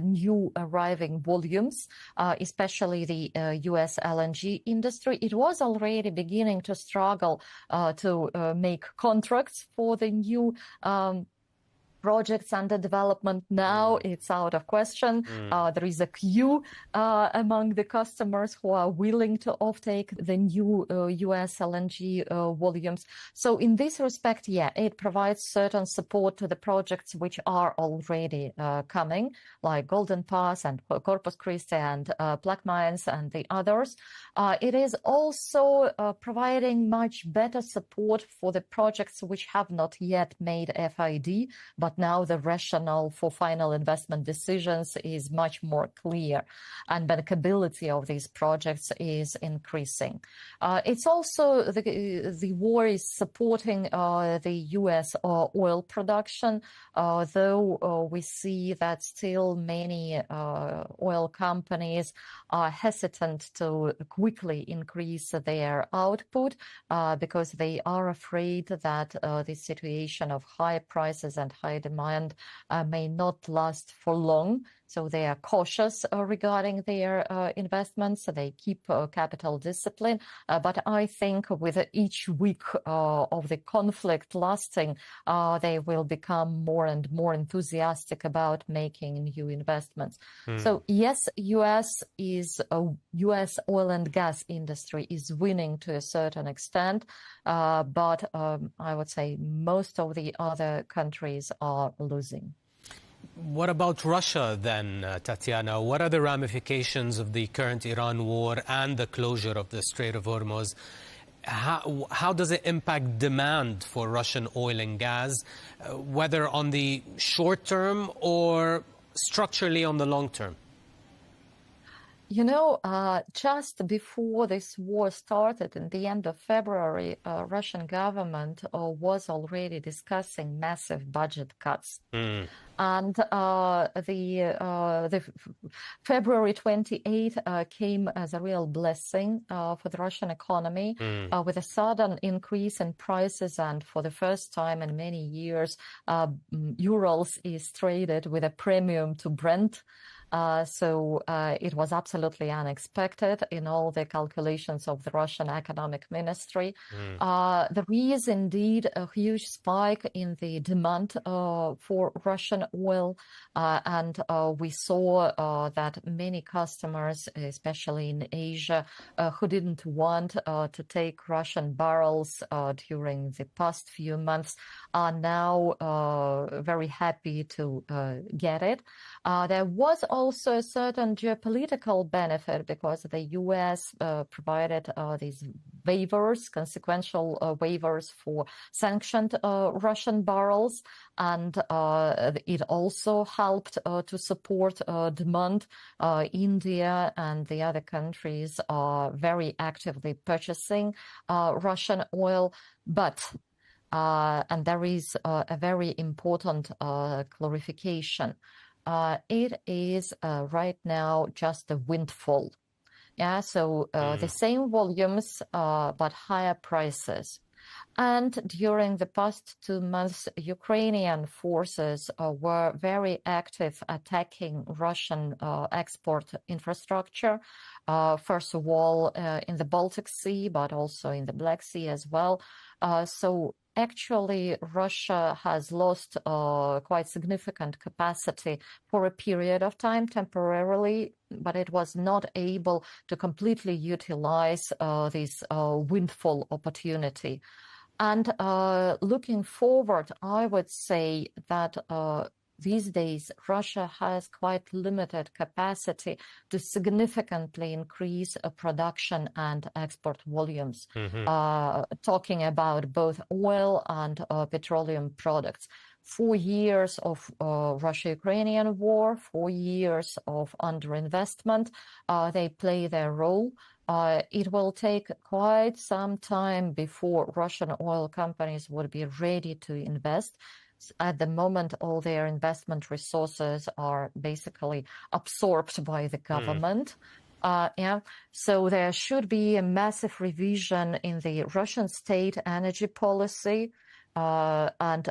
new arriving volumes, especially the US LNG industry. It was already beginning to struggle to make contracts for the new projects under development. Now it's out of question. There is a queue among the customers who are willing to offtake the new US LNG volumes. So in this respect, yeah, it provides certain support to the projects which are already coming, like Golden Pass and Corpus Christi and Plaquemines and the others. It is also providing much better support for the projects which have not yet made FID, but but now the rationale for final investment decisions is much more clear, and bankability of these projects is increasing. It's also the war is supporting the U.S. oil production, though we see that still many oil companies are hesitant to quickly increase their output because they are afraid that the situation of high prices and high demand may not last for long. So they are cautious regarding their investments. So they keep capital discipline. But I think with each week of the conflict lasting, they will become more and more enthusiastic about making new investments. So yes, U.S. oil and gas industry is winning to a certain extent, but I would say most of the other countries are losing. What about Russia then, Tatiana? What are the ramifications of the current Iran war and the closure of the Strait of Hormuz? How does it impact demand for Russian oil and gas, whether on the short term or structurally on the long term? You know, just before this war started, in the end of February, Russian government was already discussing massive budget cuts. And the February 28 came as a real blessing for the Russian economy, with a sudden increase in prices. And for the first time in many years, Urals is traded with a premium to Brent. So it was absolutely unexpected in all the calculations of the Russian Economic Ministry. There is indeed a huge spike in the demand for Russian oil, and we saw that many customers, especially in Asia, who didn't want to take Russian barrels during the past few months, are now very happy to get it. There was also a certain geopolitical benefit because the U.S. provided these waivers, consequential waivers for sanctioned Russian barrels, and it also helped to support demand. India and the other countries are very actively purchasing Russian oil, but and there is a very important clarification. It is right now just a windfall. Yeah, so the same volumes, but higher prices. And during the past 2 months, Ukrainian forces were very active attacking Russian export infrastructure, first of all in the Baltic Sea, but also in the Black Sea as well. So actually, Russia has lost quite significant capacity for a period of time temporarily, but it was not able to completely utilize this windfall opportunity. And looking forward, I would say that these days, Russia has quite limited capacity to significantly increase production and export volumes, talking about both oil and petroleum products. 4 years of Russia-Ukrainian war, 4 years of underinvestment, they play their role. It will take quite some time before Russian oil companies would be ready to invest. At the moment, all their investment resources are basically absorbed by the government. So there should be a massive revision in the Russian state energy policy, and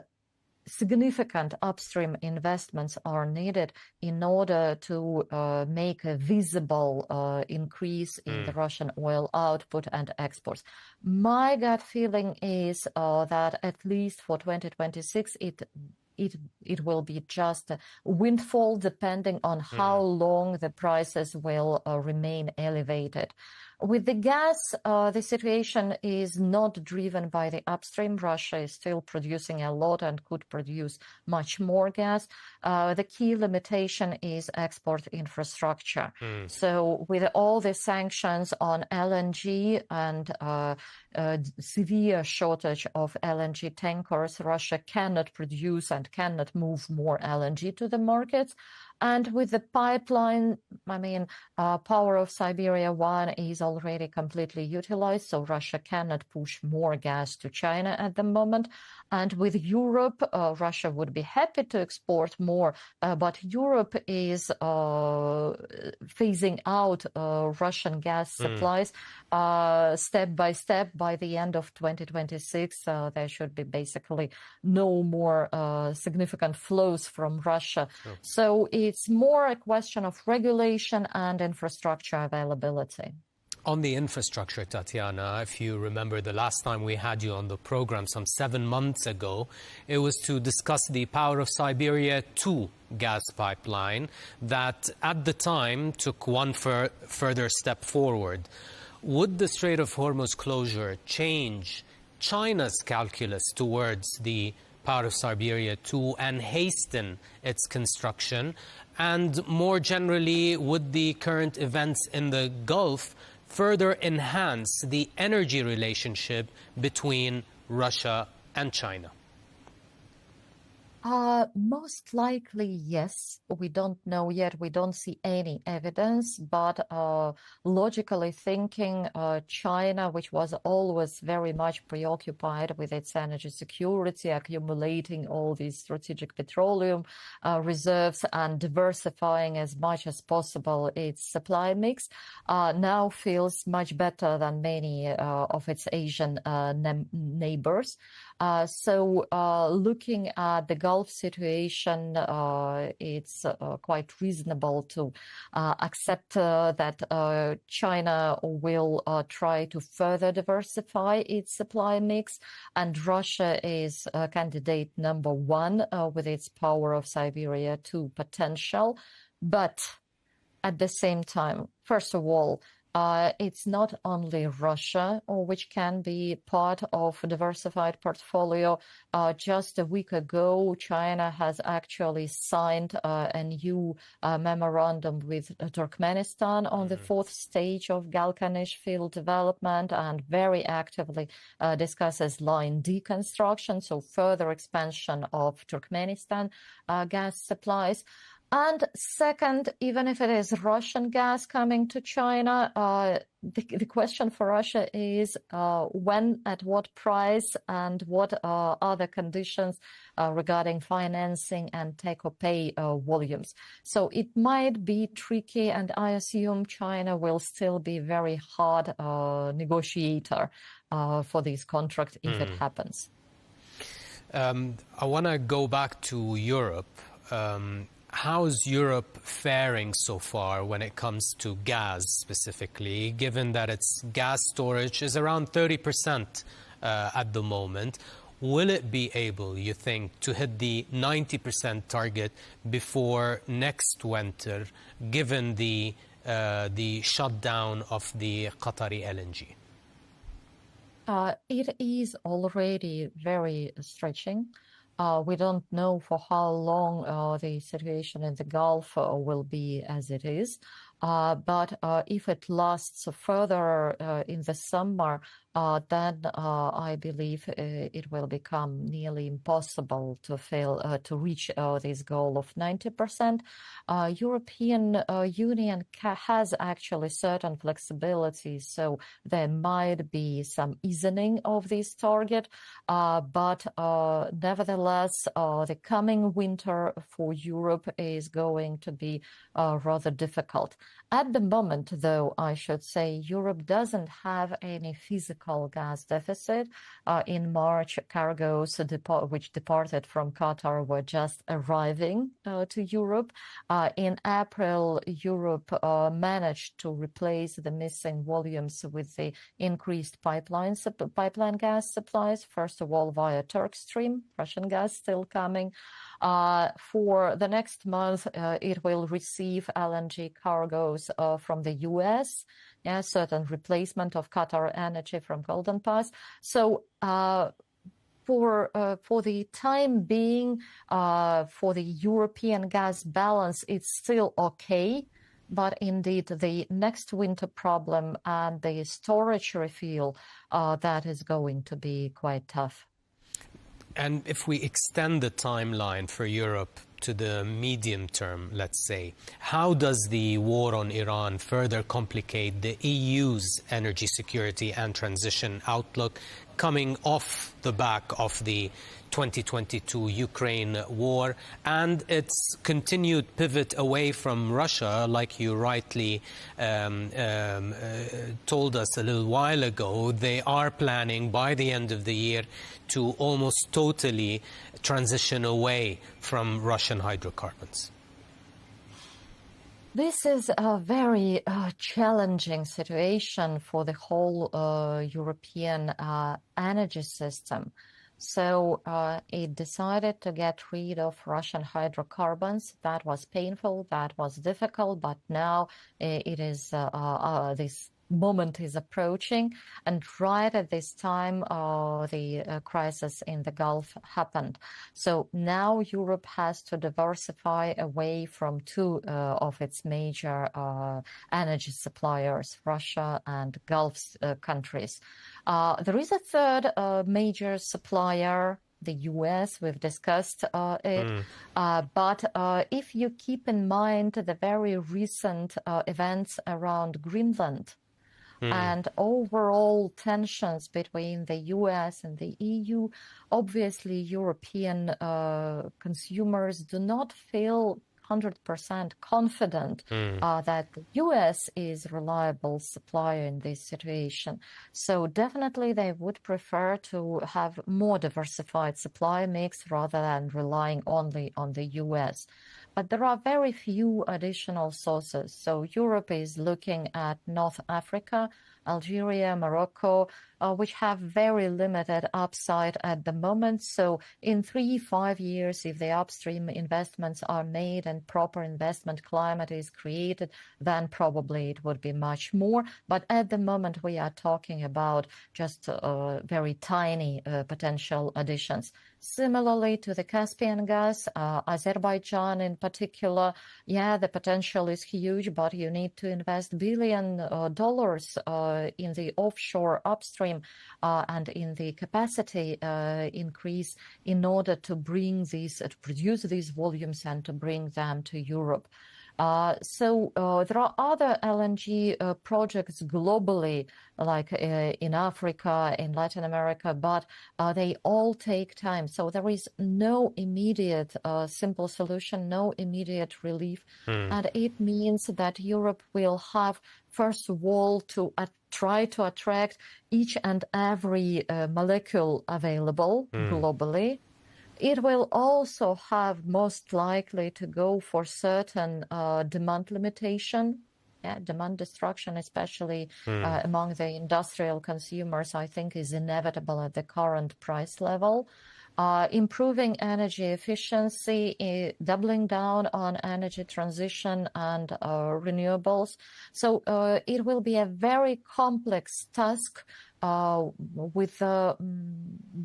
significant upstream investments are needed in order to make a visible increase in the Russian oil output and exports. My gut feeling is that at least for 2026, it will be just a windfall, depending on how long the prices will remain elevated. With the gas, the situation is not driven by the upstream. Russia is still producing a lot and could produce much more gas. The key limitation is export infrastructure. So with all the sanctions on LNG and severe shortage of LNG tankers, Russia cannot produce and cannot move more LNG to the markets. And with the pipeline, Power of Siberia 1 is already completely utilized, so Russia cannot push more gas to China at the moment. And with Europe, Russia would be happy to export more, but Europe is phasing out Russian gas supplies step by step. By the end of 2026, there should be basically no more significant flows from Russia. So it's more a question of regulation and infrastructure availability. On the infrastructure, Tatiana, if you remember the last time we had you on the program some 7 months ago, it was to discuss the Power of Siberia 2 gas pipeline that at the time took one further step forward. Would the Strait of Hormuz closure change China's calculus towards the Power of Siberia 2 and hasten its construction? And more generally, would the current events in the Gulf further enhance the energy relationship between Russia and China? Most likely, yes. We don't know yet. We don't see any evidence, but logically thinking, China, which was always very much preoccupied with its energy security, accumulating all these strategic petroleum reserves and diversifying as much as possible its supply mix, now feels much better than many of its Asian neighbors. So looking at the Gulf situation, it's quite reasonable to accept that China will try to further diversify its supply mix, and Russia is candidate number one with its Power of Siberia 2 potential. But at the same time, first of all, it's not only Russia, which can be part of a diversified portfolio. Just a week ago, China has actually signed a new memorandum with Turkmenistan on the 4th stage of Galkanish field development and very actively discusses line deconstruction, so further expansion of Turkmenistan gas supplies. And second, even if it is Russian gas coming to China, the question for Russia is when, at what price, and what are the conditions regarding financing and take-or-pay volumes. So it might be tricky, and I assume China will still be very hard negotiator for this contract if it happens. I want to go back to Europe. How's Europe faring so far when it comes to gas specifically, given that its gas storage is around 30% at the moment? Will it be able, you think, to hit the 90% target before next winter, given the shutdown of the Qatari LNG? It is already very stretching. We don't know for how long the situation in the Gulf will be as it is. But if it lasts further in the summer, then I believe it will become nearly impossible to reach this goal of 90%. European Union has actually certain flexibilities, so there might be some easing of this target. But nevertheless, the coming winter for Europe is going to be rather difficult. At the moment, though, I should say Europe doesn't have any physical gas deficit. In March, cargoes which departed from Qatar were just arriving to Europe. In April, Europe managed to replace the missing volumes with the increased pipeline gas supplies, first of all via Turk Stream, Russian gas still coming. For the next month, it will receive LNG cargoes from the U.S., certain replacement of Qatar energy from Golden Pass. So for the time being, for the European gas balance, it's still okay. But indeed, the next winter problem and the storage refill, that is going to be quite tough. And if we extend the timeline for Europe to the medium term, let's say, how does the war on Iran further complicate the EU's energy security and transition outlook coming off the back of the 2022 Ukraine war and its continued pivot away from Russia, like you rightly told us a little while ago? They are planning by the end of the year to almost totally transition away from Russian hydrocarbons. This is a very challenging situation for the whole European energy system. So it decided to get rid of Russian hydrocarbons. That was painful, that was difficult, but now it is this moment is approaching, and right at this time the crisis in the Gulf happened. So now Europe has to diversify away from two of its major energy suppliers, Russia and Gulf countries. There is a third major supplier, the US. We've discussed it. But if you keep in mind the very recent events around Greenland, and overall tensions between the US and the EU, obviously European consumers do not feel 100% confident that the US is a reliable supplier in this situation. So definitely they would prefer to have more diversified supply mix rather than relying only on the US. But there are very few additional sources. So Europe is looking at North Africa, Algeria, Morocco, which have very limited upside at the moment. So in 3-5 years, if the upstream investments are made and proper investment climate is created, then probably it would be much more. But at the moment, we are talking about just very tiny potential additions. Similarly to the Caspian gas, Azerbaijan in particular, the potential is huge, but you need to invest $1 billion in the offshore upstream and in the capacity increase in order to bring these, to produce these volumes and to bring them to Europe. So there are other LNG projects globally, like in Africa, in Latin America, but they all take time. So there is no immediate simple solution, no immediate relief. And it means that Europe will have, first of all, to try to attract each and every molecule available globally. It will also have most likely to go for certain demand limitation, demand destruction, especially among the industrial consumers, I think is inevitable at the current price level. Improving energy efficiency, doubling down on energy transition and renewables. So it will be a very complex task with a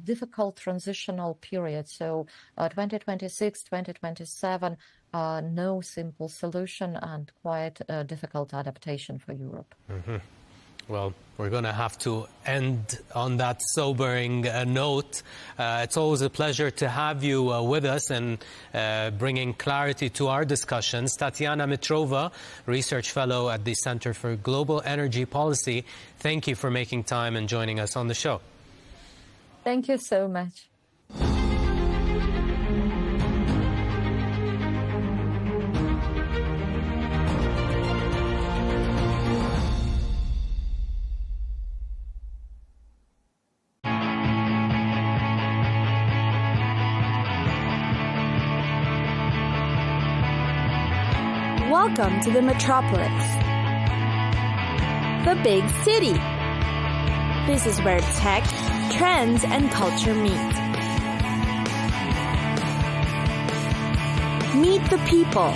difficult transitional period. So 2026, 2027, no simple solution and quite a difficult adaptation for Europe. Well, we're going to have to end on that sobering note. It's always a pleasure to have you with us and bringing clarity to our discussions. Tatiana Mitrova, Research Fellow at the Center for Global Energy Policy, thank you for making time and joining us on the show. Thank you so much. Welcome to the metropolis, the big city. This is where tech, trends, and culture meet. Meet the people.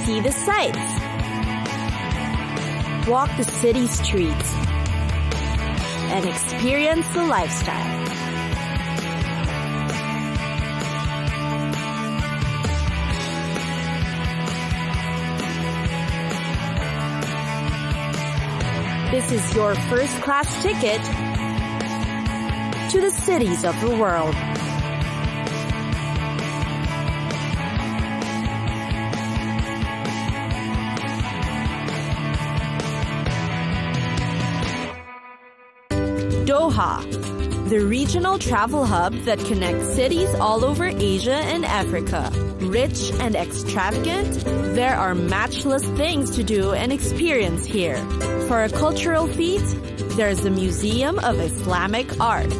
See the sights. Walk the city streets. And experience the lifestyle. This is your first-class ticket to the cities of the world. Doha, the regional travel hub that connects cities all over Asia and Africa. Rich and extravagant, there are matchless things to do and experience here. For a cultural feat, there's the Museum of Islamic Art.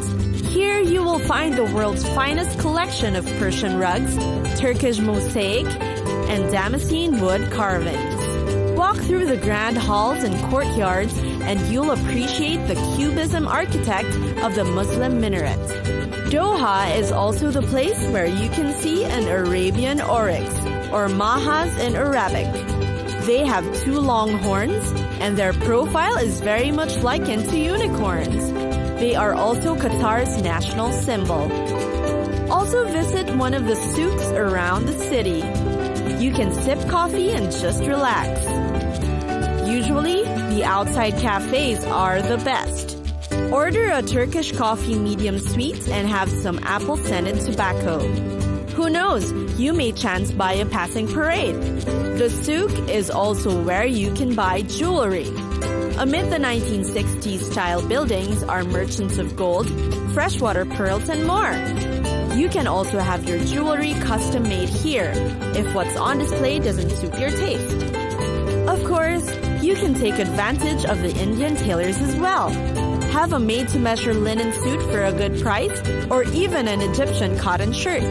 Here you will find the world's finest collection of Persian rugs, Turkish mosaic, and Damascene wood carvings. Walk through the grand halls and courtyards and you'll appreciate the Cubism architect of the Muslim minaret. Doha is also the place where you can see an Arabian oryx, or mahas in Arabic. They have 2 long horns, and their profile is very much likened to unicorns. They are also Qatar's national symbol. Also visit one of the souks around the city. You can sip coffee and just relax. Usually, the outside cafes are the best. Order a Turkish coffee medium sweet and have some apple-scented tobacco. Who knows, you may chance buy a passing parade. The souk is also where you can buy jewelry. Amid the 1960s style buildings are merchants of gold, freshwater pearls, and more. You can also have your jewelry custom made here, if what's on display doesn't suit your taste. Of course, you can take advantage of the Indian tailors as well. Have a made-to-measure linen suit for a good price, or even an Egyptian cotton shirt.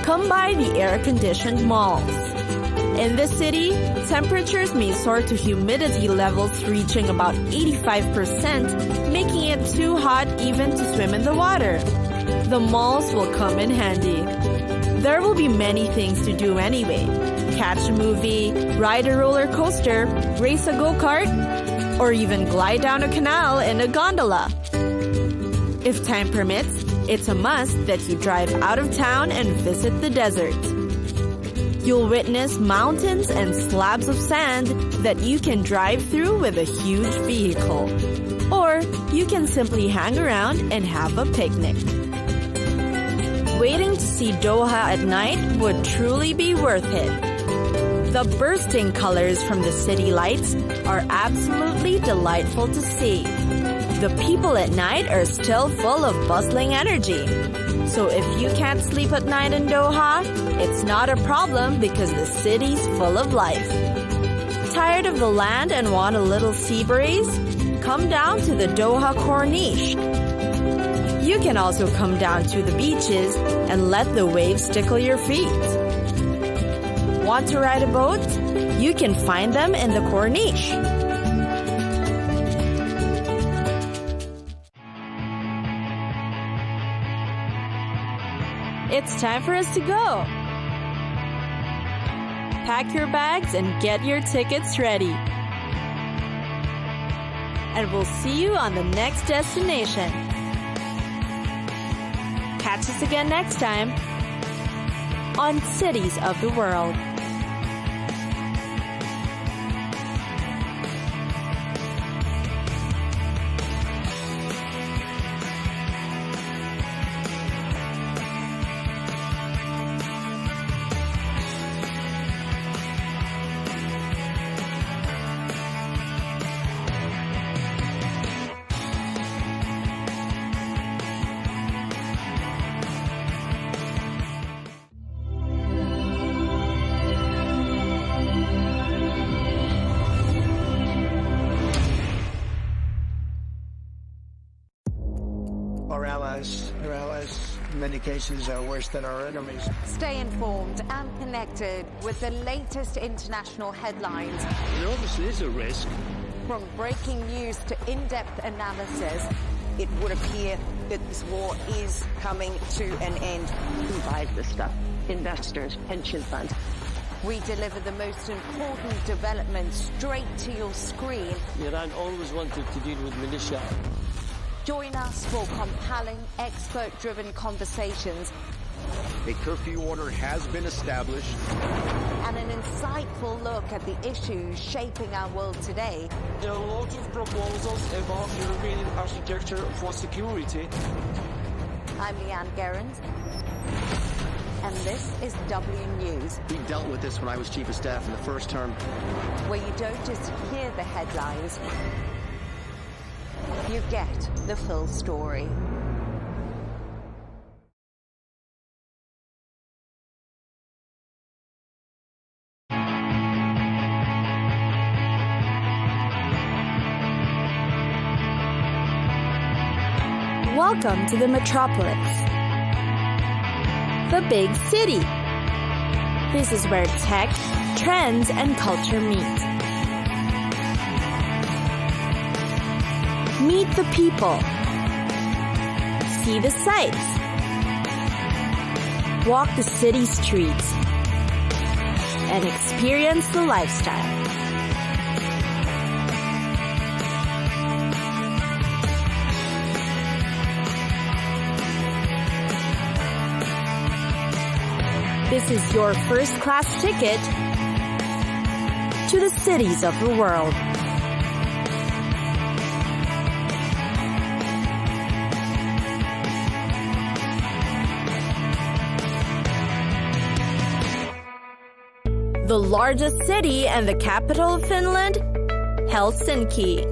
Come by the air-conditioned malls. In this city, temperatures may soar to humidity levels reaching about 85%, making it too hot even to swim in the water. The malls will come in handy. There will be many things to do anyway. Catch a movie, ride a roller coaster, race a go-kart, or even glide down a canal in a gondola. If time permits, it's a must that you drive out of town and visit the desert. You'll witness mountains and slabs of sand that you can drive through with a huge vehicle. Or you can simply hang around and have a picnic. Waiting to see Doha at night would truly be worth it. The bursting colors from the city lights are absolutely delightful to see. The people at night are still full of bustling energy. So if you can't sleep at night in Doha, it's not a problem because the city's full of life. Tired of the land and want a little sea breeze? Come down to the Doha Corniche. You can also come down to the beaches and let the waves tickle your feet. Want to ride a boat? You can find them in the Corniche. It's time for us to go. Pack your bags and get your tickets ready. And we'll see you on the next destination. Catch us again next time on Cities of the World. Our allies, in many cases, are worse than our enemies. Stay informed and connected with the latest international headlines. There obviously is a risk. From breaking news to in-depth analysis, it would appear that this war is coming to an end. Who buys this stuff? investors, pension funds. We deliver the most important developments straight to your screen. Iran always wanted to deal with militia. Join us for compelling, expert-driven conversations. A curfew order has been established. And an insightful look at the issues shaping our world today. There are lots of proposals about European architecture for security. I'm Leigh Ann Gerrans. And this is W News. We dealt with this when I was Chief of Staff in the first term. Where you don't just hear the headlines, you get the full story. Welcome to the metropolis, the big city. This is where tech, trends, and culture meet. Meet the people. See the sights. Walk the city streets. And experience the lifestyle. This is your first-class ticket to the cities of the world. The largest city and the capital of Finland, Helsinki.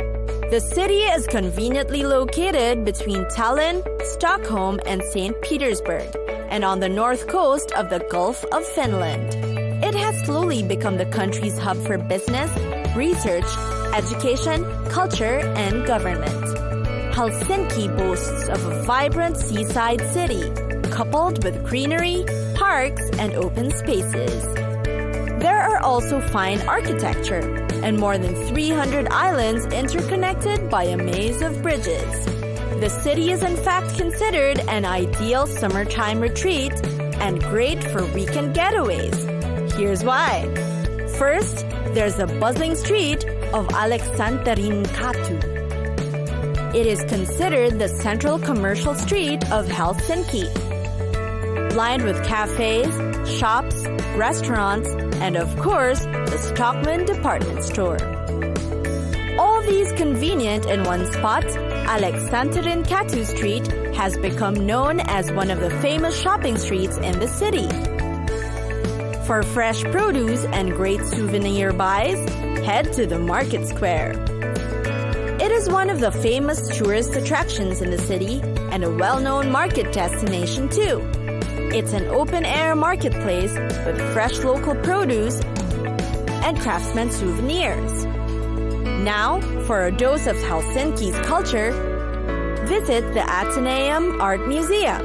The city is conveniently located between Tallinn, Stockholm, and St. Petersburg, and on the north coast of the Gulf of Finland. It has slowly become the country's hub for business, research, education, culture, and government. Helsinki boasts of a vibrant seaside city, coupled with greenery, parks, and open spaces. There are also fine architecture, and more than 300 islands interconnected by a maze of bridges. The city is in fact considered an ideal summertime retreat and great for weekend getaways. Here's why. First, there's the buzzing street of Aleksanterinnkatu. It is considered the central commercial street of Helsinki, lined with cafes, shops, restaurants, and of course, the Stockmann department store. All these convenient in one spot, Aleksanterinnkatu Street has become known as one of the famous shopping streets in the city. For fresh produce and great souvenir buys, head to the market square. It is one of the famous tourist attractions in the city and a well-known market destination too. It's an open-air marketplace with fresh local produce and craftsman souvenirs. Now, for a dose of Helsinki's culture, visit the Atheneum Art Museum.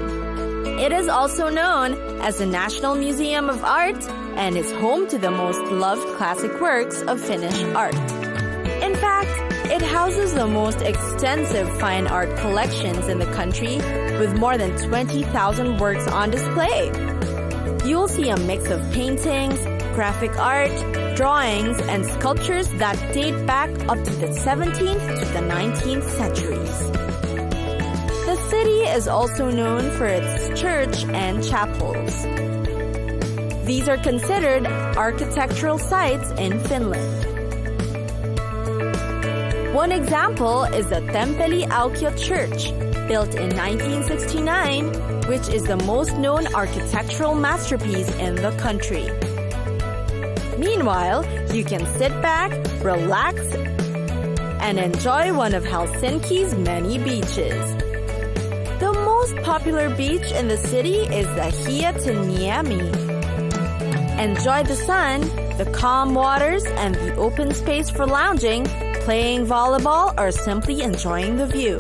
It is also known as the National Museum of Art and is home to the most loved classic works of Finnish art. In fact, it houses the most extensive fine art collections in the country with more than 20,000 works on display. You'll see a mix of paintings, graphic art, drawings, and sculptures that date back up to the 17th to the 19th centuries. The city is also known for its church and chapels. These are considered architectural sites in Finland. One example is the Temppeli-Aukio Church, built in 1969, which is the most known architectural masterpiece in the country. Meanwhile, you can sit back, relax, and enjoy one of Helsinki's many beaches. The most popular beach in the city is the Hietaniemi. Enjoy the sun, the calm waters, and the open space for lounging, playing volleyball, or simply enjoying the view.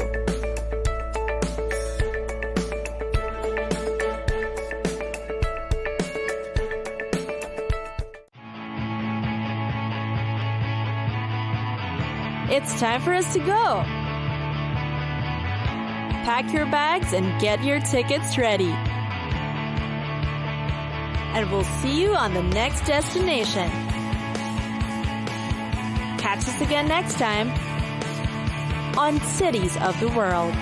It's time for us to go. Pack your bags and get your tickets ready. and we'll see you on the next destination. Catch us again next time on Cities of the World.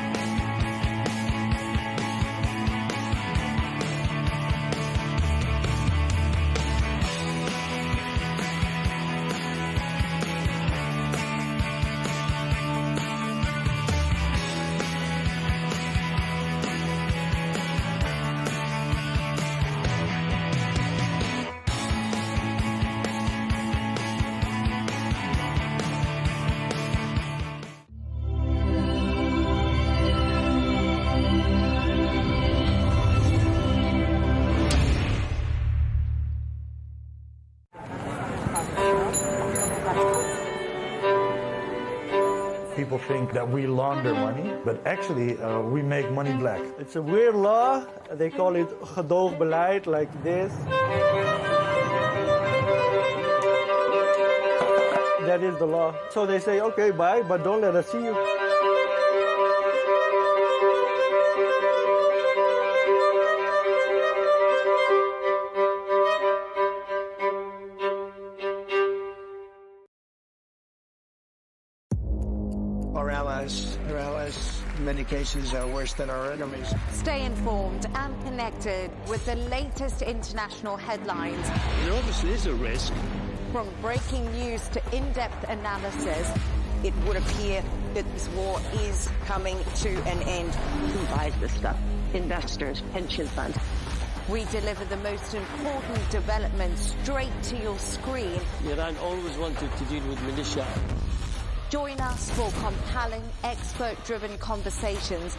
People think that we launder money, but actually we make money black. It's a weird law. They call it gedoogbeleid, like this. That is the law. So they say, okay, bye, but don't let us see you. Our allies, in many cases, are worse than our enemies. Stay informed and connected with the latest international headlines. There obviously is a risk. From breaking news to in-depth analysis, It would appear that this war is coming to an end. Who buys this stuff? Investors, pension funds. we deliver the most important developments straight to your screen. Iran always wanted to deal with militia. Join us for compelling, expert-driven conversations.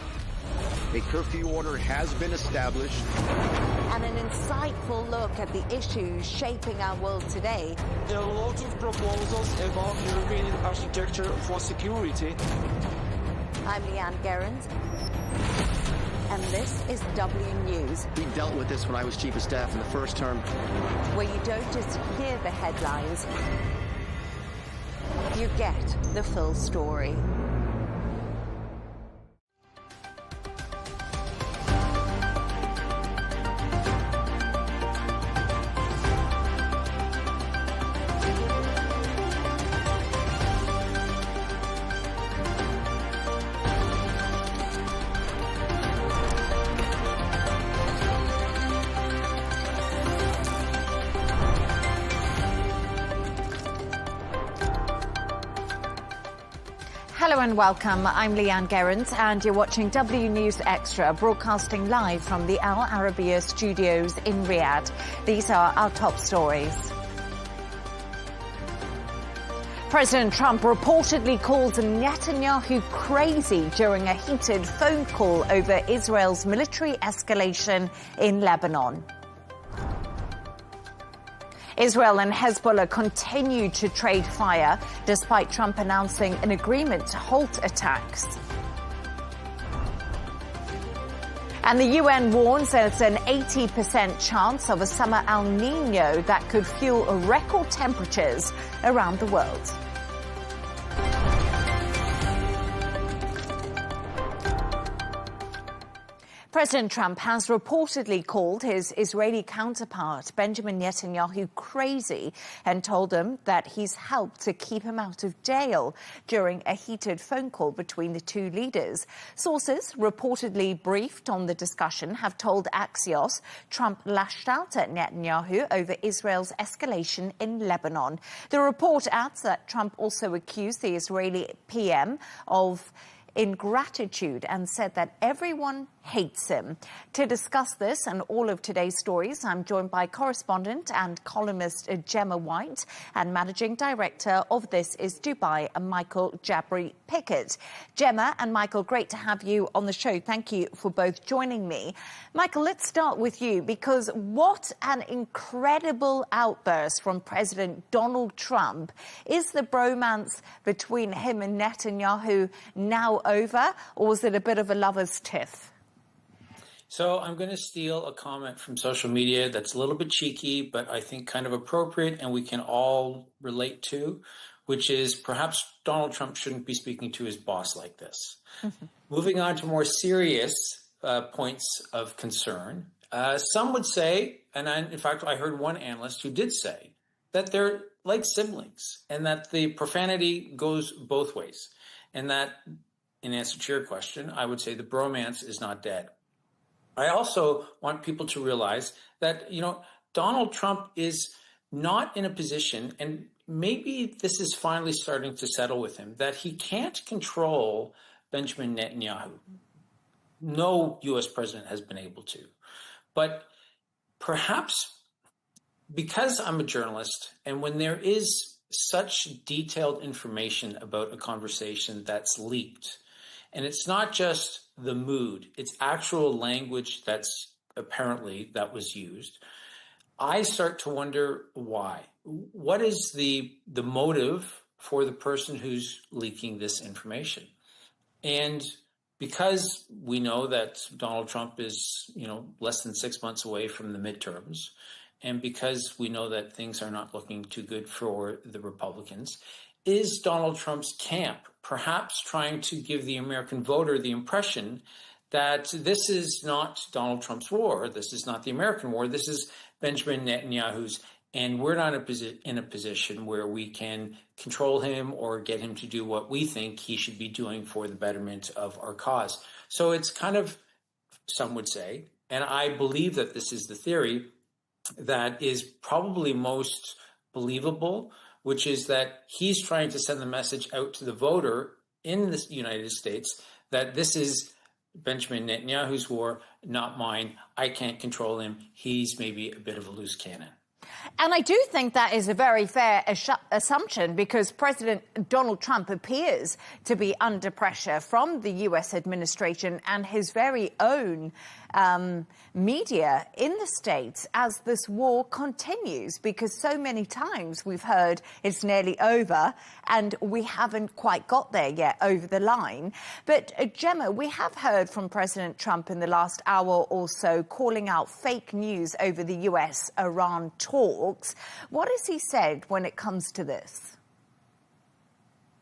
A curfew order has been established. And an insightful look at the issues shaping our world today. There are a lot of proposals about European architecture for security. I'm Leigh Ann Gerrans, and this is W News. We dealt with this when I was chief of staff in the first term. Where you don't just hear the headlines, you get the full story. Hello and welcome. I'm Leigh Ann Gerrans and you're watching W News Extra, broadcasting live from the Al Arabiya studios in Riyadh. These are our top stories. President Trump reportedly called Netanyahu crazy during a heated phone call over Israel's military escalation in Lebanon. Israel and Hezbollah continue to trade fire despite Trump announcing an agreement to halt attacks. And the UN warns there's an 80% chance of a summer El Niño that could fuel record temperatures around the world. President Trump has reportedly called his Israeli counterpart, Benjamin Netanyahu, crazy and told him that he's helped to keep him out of jail during a heated phone call between the two leaders. Sources reportedly briefed on the discussion have told Axios Trump lashed out at Netanyahu over Israel's escalation in Lebanon. The report adds that Trump also accused the Israeli PM of ingratitude and said that everyone hates him. To discuss this and all of today's stories, I'm joined by correspondent and columnist Gemma White and managing director of This Is Dubai, Michael Jabri-Pickett. Gemma and Michael, great to have you on the show. Thank you for both joining me. Michael, let's start with you, because what an incredible outburst from President Donald Trump. Is the bromance between him and Netanyahu now over, or was it a bit of a lover's tiff? So I'm going to steal a comment from social media that's a little bit cheeky, but I think kind of appropriate and we can all relate to, which is perhaps Donald Trump shouldn't be speaking to his boss like this. Mm-hmm. Moving on to more serious points of concern. Some would say, and in fact, I heard one analyst who did say that they're like siblings and that the profanity goes both ways. And that, in answer to your question, I would say the bromance is not dead. I also want people to realize that, Donald Trump is not in a position, and maybe this is finally starting to settle with him, that he can't control Benjamin Netanyahu. No U.S. president has been able to. But perhaps because I'm a journalist, and when there is such detailed information about a conversation that's leaked, and it's not just the mood, it's actual language that was used, I start to wonder why. What is the motive for the person who's leaking this information? And because we know that Donald Trump is, less than 6 months away from the midterms, and because we know that things are not looking too good for the Republicans, is Donald Trump's camp perhaps trying to give the American voter the impression that this is not Donald Trump's war, this is not the American war, this is Benjamin Netanyahu's, and we're not in a position where we can control him or get him to do what we think he should be doing for the betterment of our cause. So it's kind of, some would say, and I believe that this is the theory that is probably most believable, which is that he's trying to send the message out to the voter in the United States that this is Benjamin Netanyahu's war, not mine. I can't control him. He's maybe a bit of a loose cannon. And I do think that is a very fair assumption, because President Donald Trump appears to be under pressure from the U.S. administration and his very own media in the States as this war continues, because so many times we've heard it's nearly over and we haven't quite got there yet over the line. But Gemma, we have heard from President Trump in the last hour or so calling out fake news over the US-Iran talks. What has he said when it comes to this?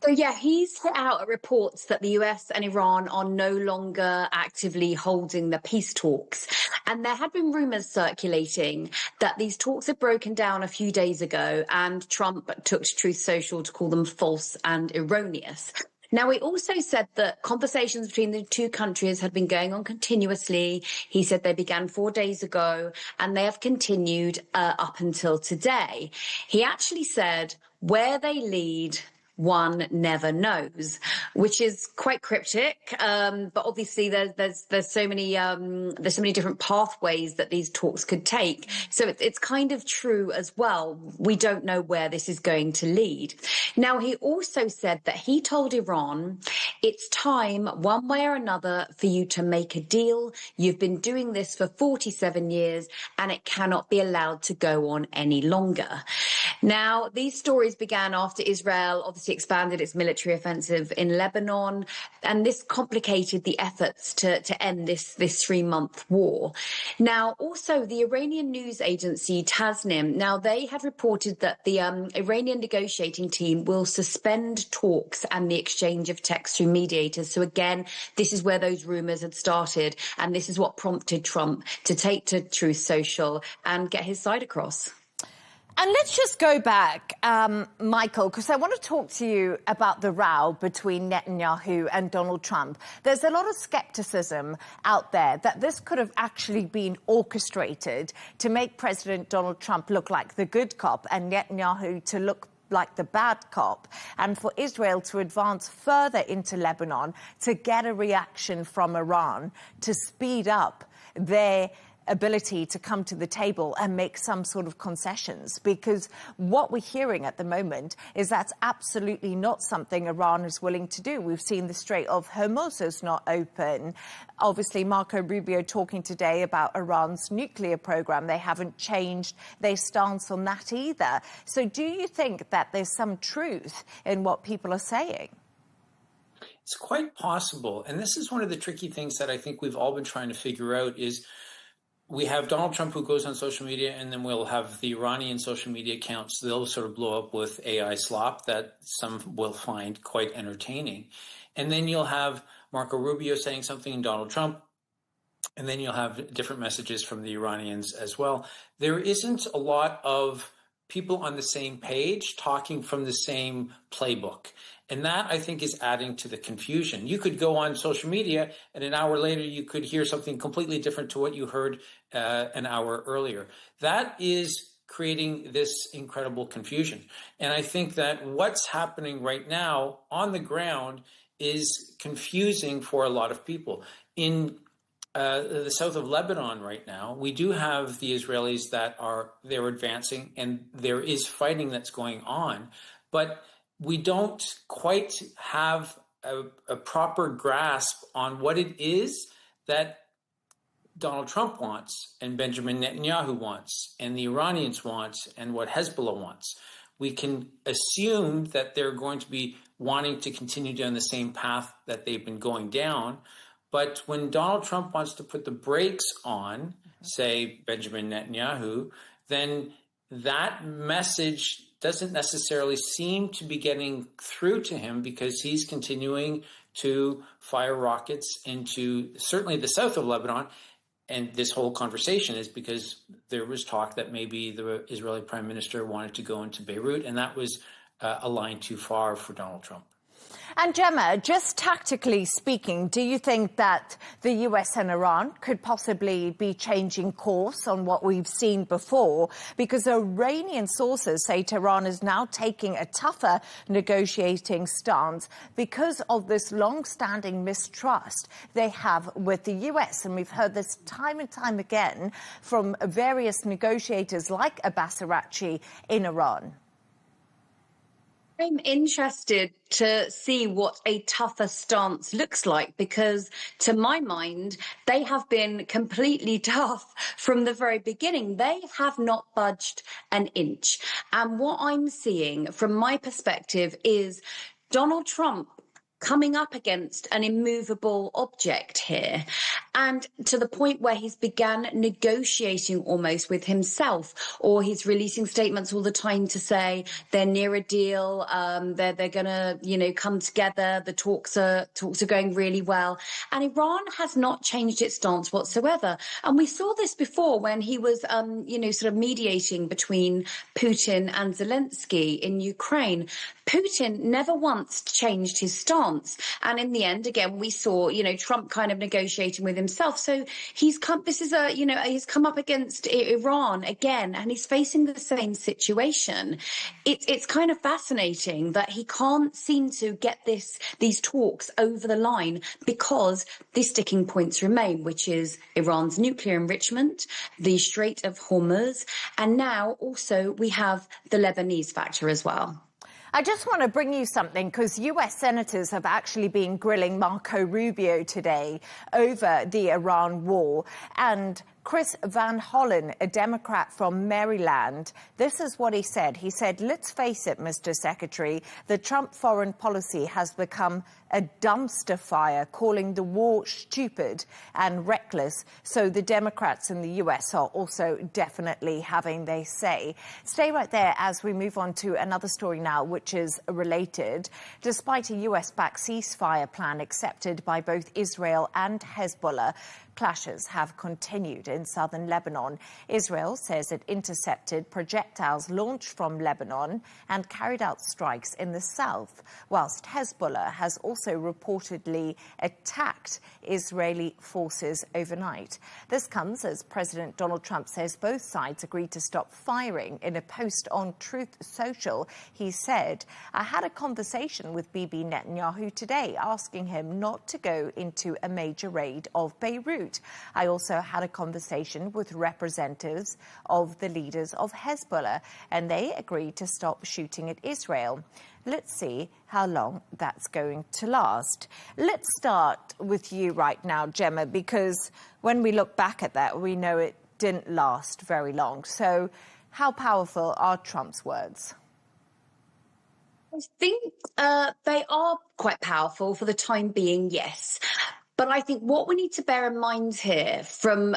So, yeah, he's put out reports that the US and Iran are no longer actively holding the peace talks. And there had been rumours circulating that these talks had broken down a few days ago, and Trump took to Truth Social to call them false and erroneous. Now, he also said that conversations between the two countries had been going on continuously. He said they began 4 days ago and they have continued up until today. He actually said, where they lead, one never knows, which is quite cryptic. But obviously there's so many different pathways that these talks could take. So it's kind of true as well. We don't know where this is going to lead. Now, he also said that he told Iran, it's time one way or another for you to make a deal. You've been doing this for 47 years and it cannot be allowed to go on any longer. Now, these stories began after Israel obviously expanded its military offensive in Lebanon, and this complicated the efforts to end this 3-month war. Now, also, the Iranian news agency Tasnim, now they have reported that the Iranian negotiating team will suspend talks and the exchange of texts through mediators. So again, this is where those rumours had started, and this is what prompted Trump to take to Truth Social and get his side across. And let's just go back, Michael, because I want to talk to you about the row between Netanyahu and Donald Trump. There's a lot of skepticism out there that this could have actually been orchestrated to make President Donald Trump look like the good cop and Netanyahu to look like the bad cop, and for Israel to advance further into Lebanon to get a reaction from Iran to speed up their ability to come to the table and make some sort of concessions, because what we're hearing at the moment is that's absolutely not something Iran is willing to do. We've seen the Strait of Hormuz is not open. Obviously, Marco Rubio talking today about Iran's nuclear program. They haven't changed their stance on that either. So do you think that there's some truth in what people are saying? It's quite possible. And this is one of the tricky things that I think we've all been trying to figure out is we have Donald Trump who goes on social media, and then we'll have the Iranian social media accounts. They'll sort of blow up with AI slop that some will find quite entertaining. And then you'll have Marco Rubio saying something and Donald Trump and then you'll have different messages from the Iranians as well. There isn't a lot of people on the same page talking from the same playbook. And that, I think, is adding to the confusion. You could go on social media, and an hour later, you could hear something completely different to what you heard an hour earlier. That is creating this incredible confusion. And I think that what's happening right now on the ground is confusing for a lot of people. In the south of Lebanon right now, we do have the Israelis they're advancing, and there is fighting that's going on, but we don't quite have a proper grasp on what it is that Donald Trump wants, and Benjamin Netanyahu wants, and the Iranians want, and what Hezbollah wants. We can assume that they're going to be wanting to continue down the same path that they've been going down. But when Donald Trump wants to put the brakes on, say, Benjamin Netanyahu, then that message doesn't necessarily seem to be getting through to him, because he's continuing to fire rockets into certainly the south of Lebanon. And this whole conversation is because there was talk that maybe the Israeli prime minister wanted to go into Beirut, and that was a line too far for Donald Trump. And Gemma, just tactically speaking, do you think that the US and Iran could possibly be changing course on what we've seen before? Because Iranian sources say Tehran is now taking a tougher negotiating stance because of this long-standing mistrust they have with the US. And we've heard this time and time again from various negotiators like Abbas Araghchi in Iran. I'm interested to see what a tougher stance looks like, because to my mind, they have been completely tough from the very beginning. They have not budged an inch. And what I'm seeing from my perspective is Donald Trump coming up against an immovable object here, and to the point where he's began negotiating almost with himself, or he's releasing statements all the time to say they're near a deal, they're gonna, come together, the talks are going really well. And Iran has not changed its stance whatsoever. And we saw this before when he was, sort of mediating between Putin and Zelensky in Ukraine. Putin never once changed his stance. And in the end, again, we saw, Trump kind of negotiating with himself. So he's come up against Iran again, and he's facing the same situation. It's kind of fascinating that he can't seem to get these talks over the line, because the sticking points remain, which is Iran's nuclear enrichment, the Strait of Hormuz, and now also we have the Lebanese factor as well. I just want to bring you something, because US senators have actually been grilling Marco Rubio today over the Iran war. And Chris Van Hollen, a Democrat from Maryland, this is what he said. He said, "Let's face it, Mr. Secretary, the Trump foreign policy has become a dumpster fire, calling the war stupid and reckless. So the Democrats in the US are also definitely having their say." Stay right there as we move on to another story now, which is related. Despite a US-backed ceasefire plan accepted by both Israel and Hezbollah, clashes have continued in southern Lebanon. Israel says it intercepted projectiles launched from Lebanon and carried out strikes in the south, whilst Hezbollah has also reportedly attacked Israeli forces overnight. This comes as President Donald Trump says both sides agreed to stop firing. In a post on Truth Social, he said, "I had a conversation with Bibi Netanyahu today, asking him not to go into a major raid of Beirut. I also had a conversation with representatives of the leaders of Hezbollah, and they agreed to stop shooting at Israel." Let's see how long that's going to last. Let's start with you right now, Gemma, because when we look back at that, we know it didn't last very long. So how powerful are Trump's words? I think they are quite powerful for the time being, yes. But I think what we need to bear in mind here from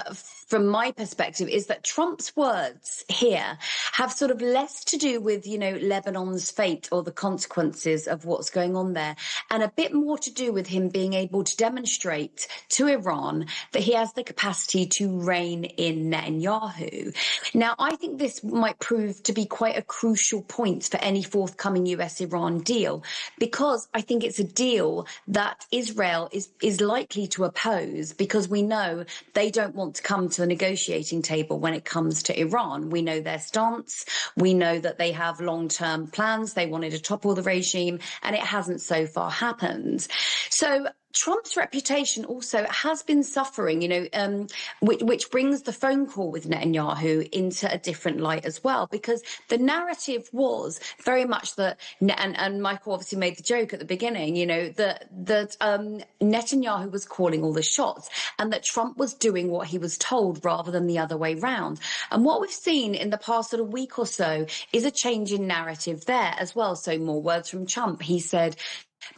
from my perspective is that Trump's words here have sort of less to do with, you know, Lebanon's fate or the consequences of what's going on there, and a bit more to do with him being able to demonstrate to Iran that he has the capacity to rein in Netanyahu. Now, I think this might prove to be quite a crucial point for any forthcoming US-Iran deal, because I think it's a deal that Israel is likely to oppose, because we know they don't want to come to the negotiating table when it comes to Iran. We know their stance. We know that they have long-term plans. They wanted to topple the regime, and it hasn't so far happened. So Trump's reputation also has been suffering, you know, which brings the phone call with Netanyahu into a different light as well, because the narrative was very much that, and Michael obviously made the joke at the beginning, you know, that Netanyahu was calling all the shots and that Trump was doing what he was told rather than the other way round. And what we've seen in the past sort of week or so is a change in narrative there as well. So more words from Trump. He said,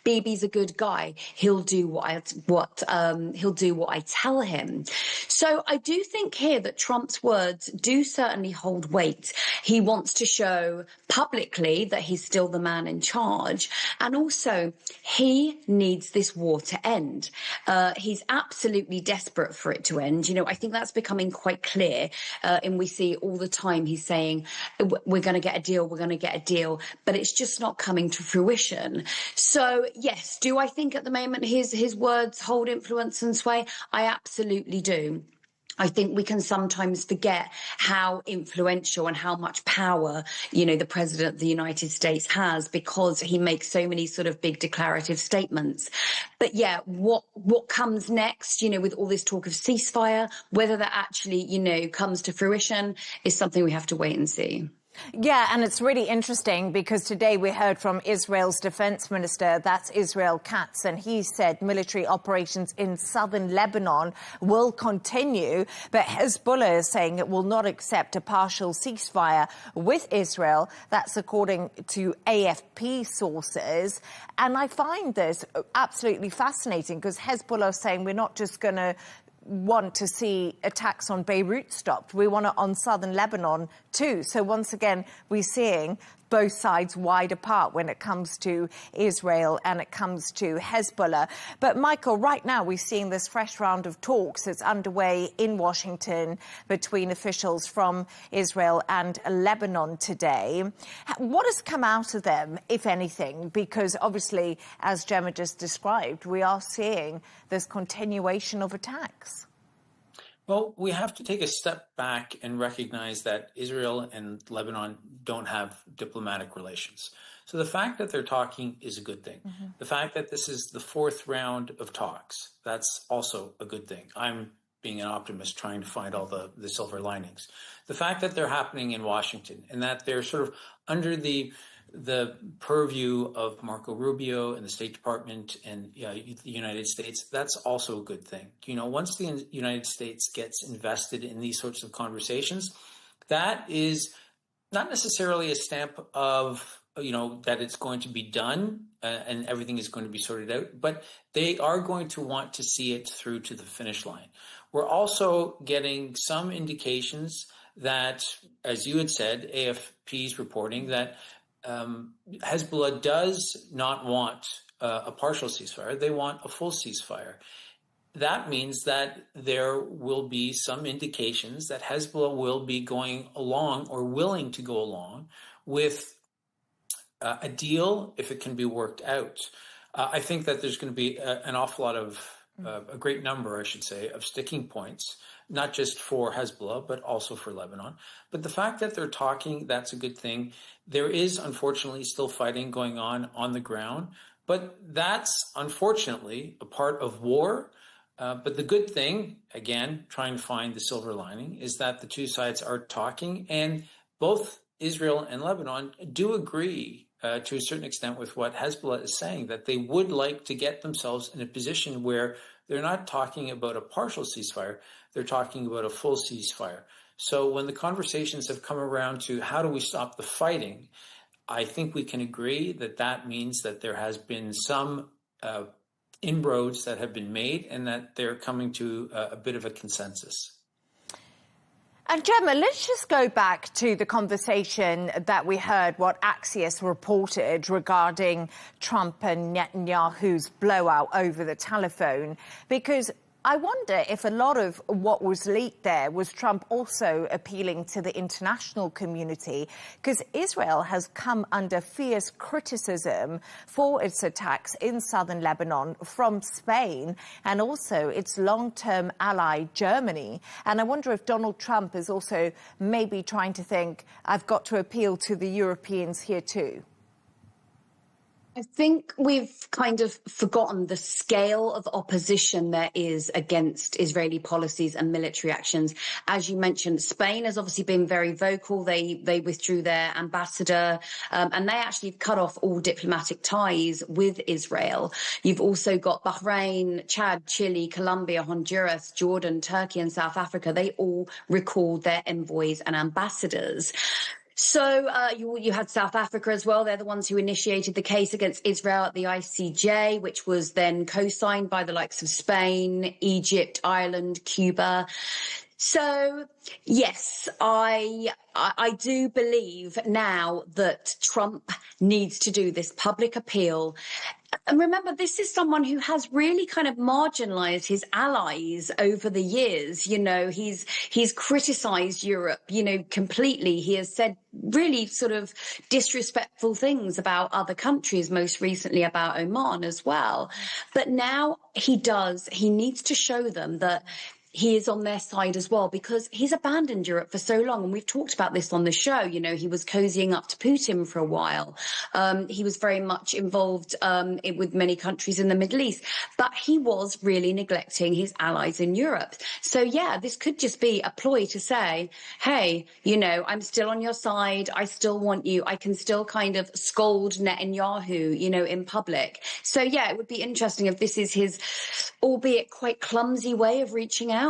Bibi's a good guy. He'll do what I tell him. So I do think here that Trump's words do certainly hold weight. He wants to show publicly that he's still the man in charge, and also he needs this war to end. He's absolutely desperate for it to end. You know, I think that's becoming quite clear, and we see all the time he's saying, "We're going to get a deal. We're going to get a deal," but it's just not coming to fruition. So yes, do I think at the moment his words hold influence and sway? I absolutely do. I think we can sometimes forget how influential and how much power, you know, the president of the United States has, because he makes so many sort of big declarative statements. But yeah, what comes next, you know, with all this talk of ceasefire, whether that actually, you know, comes to fruition is something we have to wait and see. Yeah, and it's really interesting because today we heard from Israel's defense minister, that's Israel Katz, and he said military operations in southern Lebanon will continue, but Hezbollah is saying it will not accept a partial ceasefire with Israel. That's according to AFP sources. And I find this absolutely fascinating because Hezbollah is saying we're not just going to want to see attacks on Beirut stopped. We want it on southern Lebanon too. So once again, we're seeing both sides wide apart when it comes to Israel and it comes to Hezbollah. But Michael, right now we're seeing this fresh round of talks that's underway in Washington between officials from Israel and Lebanon today. What has come out of them, if anything? Because obviously, as Gemma just described, we are seeing this continuation of attacks. Well, we have to take a step back and recognize that Israel and Lebanon don't have diplomatic relations. So the fact that they're talking is a good thing. Mm-hmm. The fact that this is the fourth round of talks, that's also a good thing. I'm being an optimist, trying to find all the silver linings. The fact that they're happening in Washington and that they're sort of under the purview of Marco Rubio and the State Department and the United States, that's also a good thing. You know, once the United States gets invested in these sorts of conversations, that is not necessarily a stamp of, you know, that it's going to be done and everything is going to be sorted out, but they are going to want to see it through to the finish line. We're also getting some indications that, as you had said, AFP's reporting that Hezbollah does not want a partial ceasefire. They want a full ceasefire. That means that there will be some indications that Hezbollah will be going along or willing to go along with a deal if it can be worked out. I think that there's going to be an awful lot of, a great number, I should say, of sticking points, not just for Hezbollah, but also for Lebanon. But the fact that they're talking, that's a good thing. There is, unfortunately, still fighting going on the ground, but that's, unfortunately, a part of war. But the good thing, again, trying to find the silver lining, is that the two sides are talking, and both Israel and Lebanon do agree to a certain extent with what Hezbollah is saying, that they would like to get themselves in a position where they're not talking about a partial ceasefire, they're talking about a full ceasefire. So when the conversations have come around to how do we stop the fighting, I think we can agree that that means that there has been some inroads that have been made and that they're coming to a bit of a consensus. And Gemma, let's just go back to the conversation that we heard, what Axios reported regarding Trump and Netanyahu's blowout over the telephone, because I wonder if a lot of what was leaked there was Trump also appealing to the international community, because Israel has come under fierce criticism for its attacks in southern Lebanon from Spain and also its long-term ally, Germany. And I wonder if Donald Trump is also maybe trying to think, I've got to appeal to the Europeans here too. I think we've kind of forgotten the scale of opposition there is against Israeli policies and military actions. As you mentioned, Spain has obviously been very vocal. They withdrew their ambassador, and they actually cut off all diplomatic ties with Israel. You've also got Bahrain, Chad, Chile, Colombia, Honduras, Jordan, Turkey, and South Africa. They all recalled their envoys and ambassadors. So you had South Africa as well. They're the ones who initiated the case against Israel at the ICJ, which was then co-signed by the likes of Spain, Egypt, Ireland, Cuba. So, yes, I do believe now that Trump needs to do this public appeal. And remember, this is someone who has really kind of marginalized his allies over the years. You know, he's criticized Europe, you know, completely. He has said really sort of disrespectful things about other countries, most recently about Oman as well. But now he needs to show them that he is on their side as well, because he's abandoned Europe for so long. And we've talked about this on the show. You know, he was cozying up to Putin for a while. He was very much involved with many countries in the Middle East, but he was really neglecting his allies in Europe. So, yeah, this could just be a ploy to say, hey, you know, I'm still on your side. I still want you. I can still kind of scold Netanyahu, you know, in public. So, yeah, it would be interesting if this is his, albeit quite clumsy way of reaching out.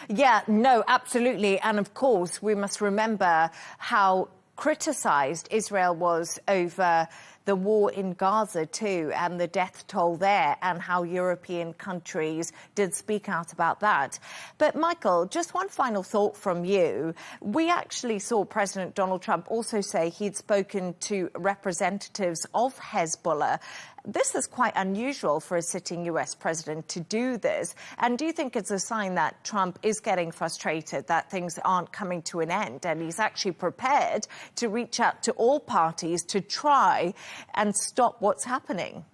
Yeah, no, absolutely. And of course, we must remember how criticised Israel was over the war in Gaza too, and the death toll there, and how European countries did speak out about that. But Michael, just one final thought from you. We actually saw President Donald Trump also say he'd spoken to representatives of Hezbollah. This is quite unusual for a sitting US president to do this. And do you think it's a sign that Trump is getting frustrated, that things aren't coming to an end, and he's actually prepared to reach out to all parties to try and stop what's happening?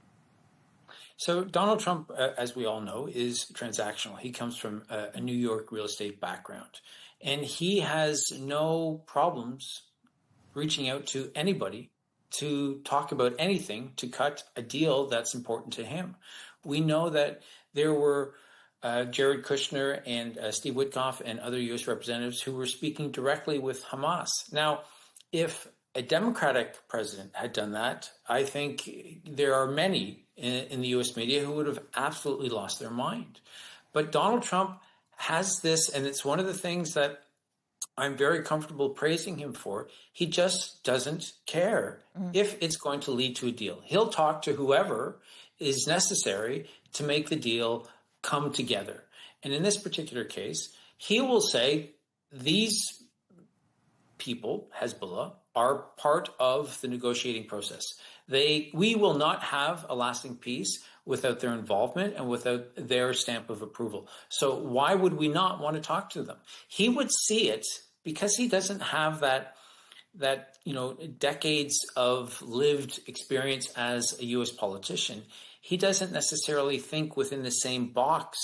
So Donald Trump, as we all know, is transactional. He comes from a New York real estate background, and he has no problems reaching out to anybody to talk about anything, to cut a deal that's important to him. We know that there were Jared Kushner and Steve Witkoff and other U.S. representatives who were speaking directly with Hamas. Now, if a Democratic president had done that, I think there are many in the U.S. media who would have absolutely lost their mind. But Donald Trump has this, and it's one of the things that I'm very comfortable praising him for. He just doesn't care if it's going to lead to a deal. He'll talk to whoever is necessary to make the deal come together. And in this particular case, he will say these people, Hezbollah, are part of the negotiating process. We will not have a lasting peace without their involvement and without their stamp of approval. So why would we not want to talk to them? He would see it because he doesn't have that decades of lived experience as a U.S. politician. He doesn't necessarily think within the same box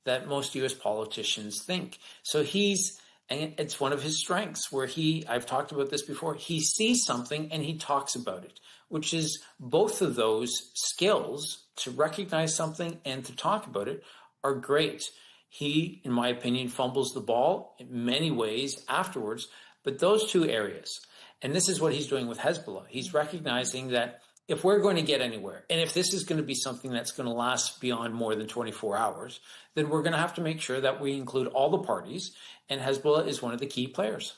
that most U.S. politicians think. So and it's one of his strengths where I've talked about this before, he sees something and he talks about it, which is both of those skills, to recognize something and to talk about it, are great. He, in my opinion, fumbles the ball in many ways afterwards, but those two areas, and this is what he's doing with Hezbollah, he's recognizing that if we're going to get anywhere, and if this is going to be something that's going to last beyond more than 24 hours, then we're going to have to make sure that we include all the parties, and Hezbollah is one of the key players.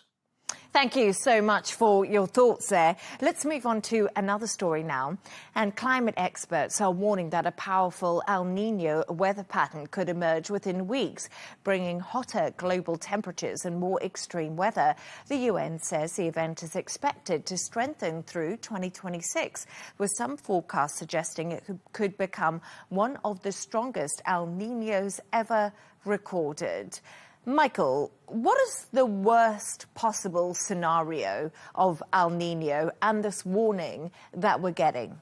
Thank you so much for your thoughts there. Let's move on to another story now. And climate experts are warning that a powerful El Niño weather pattern could emerge within weeks, bringing hotter global temperatures and more extreme weather. The UN says the event is expected to strengthen through 2026, with some forecasts suggesting it could become one of the strongest El Niños ever recorded. Michael, what is the worst possible scenario of El Niño and this warning that we're getting?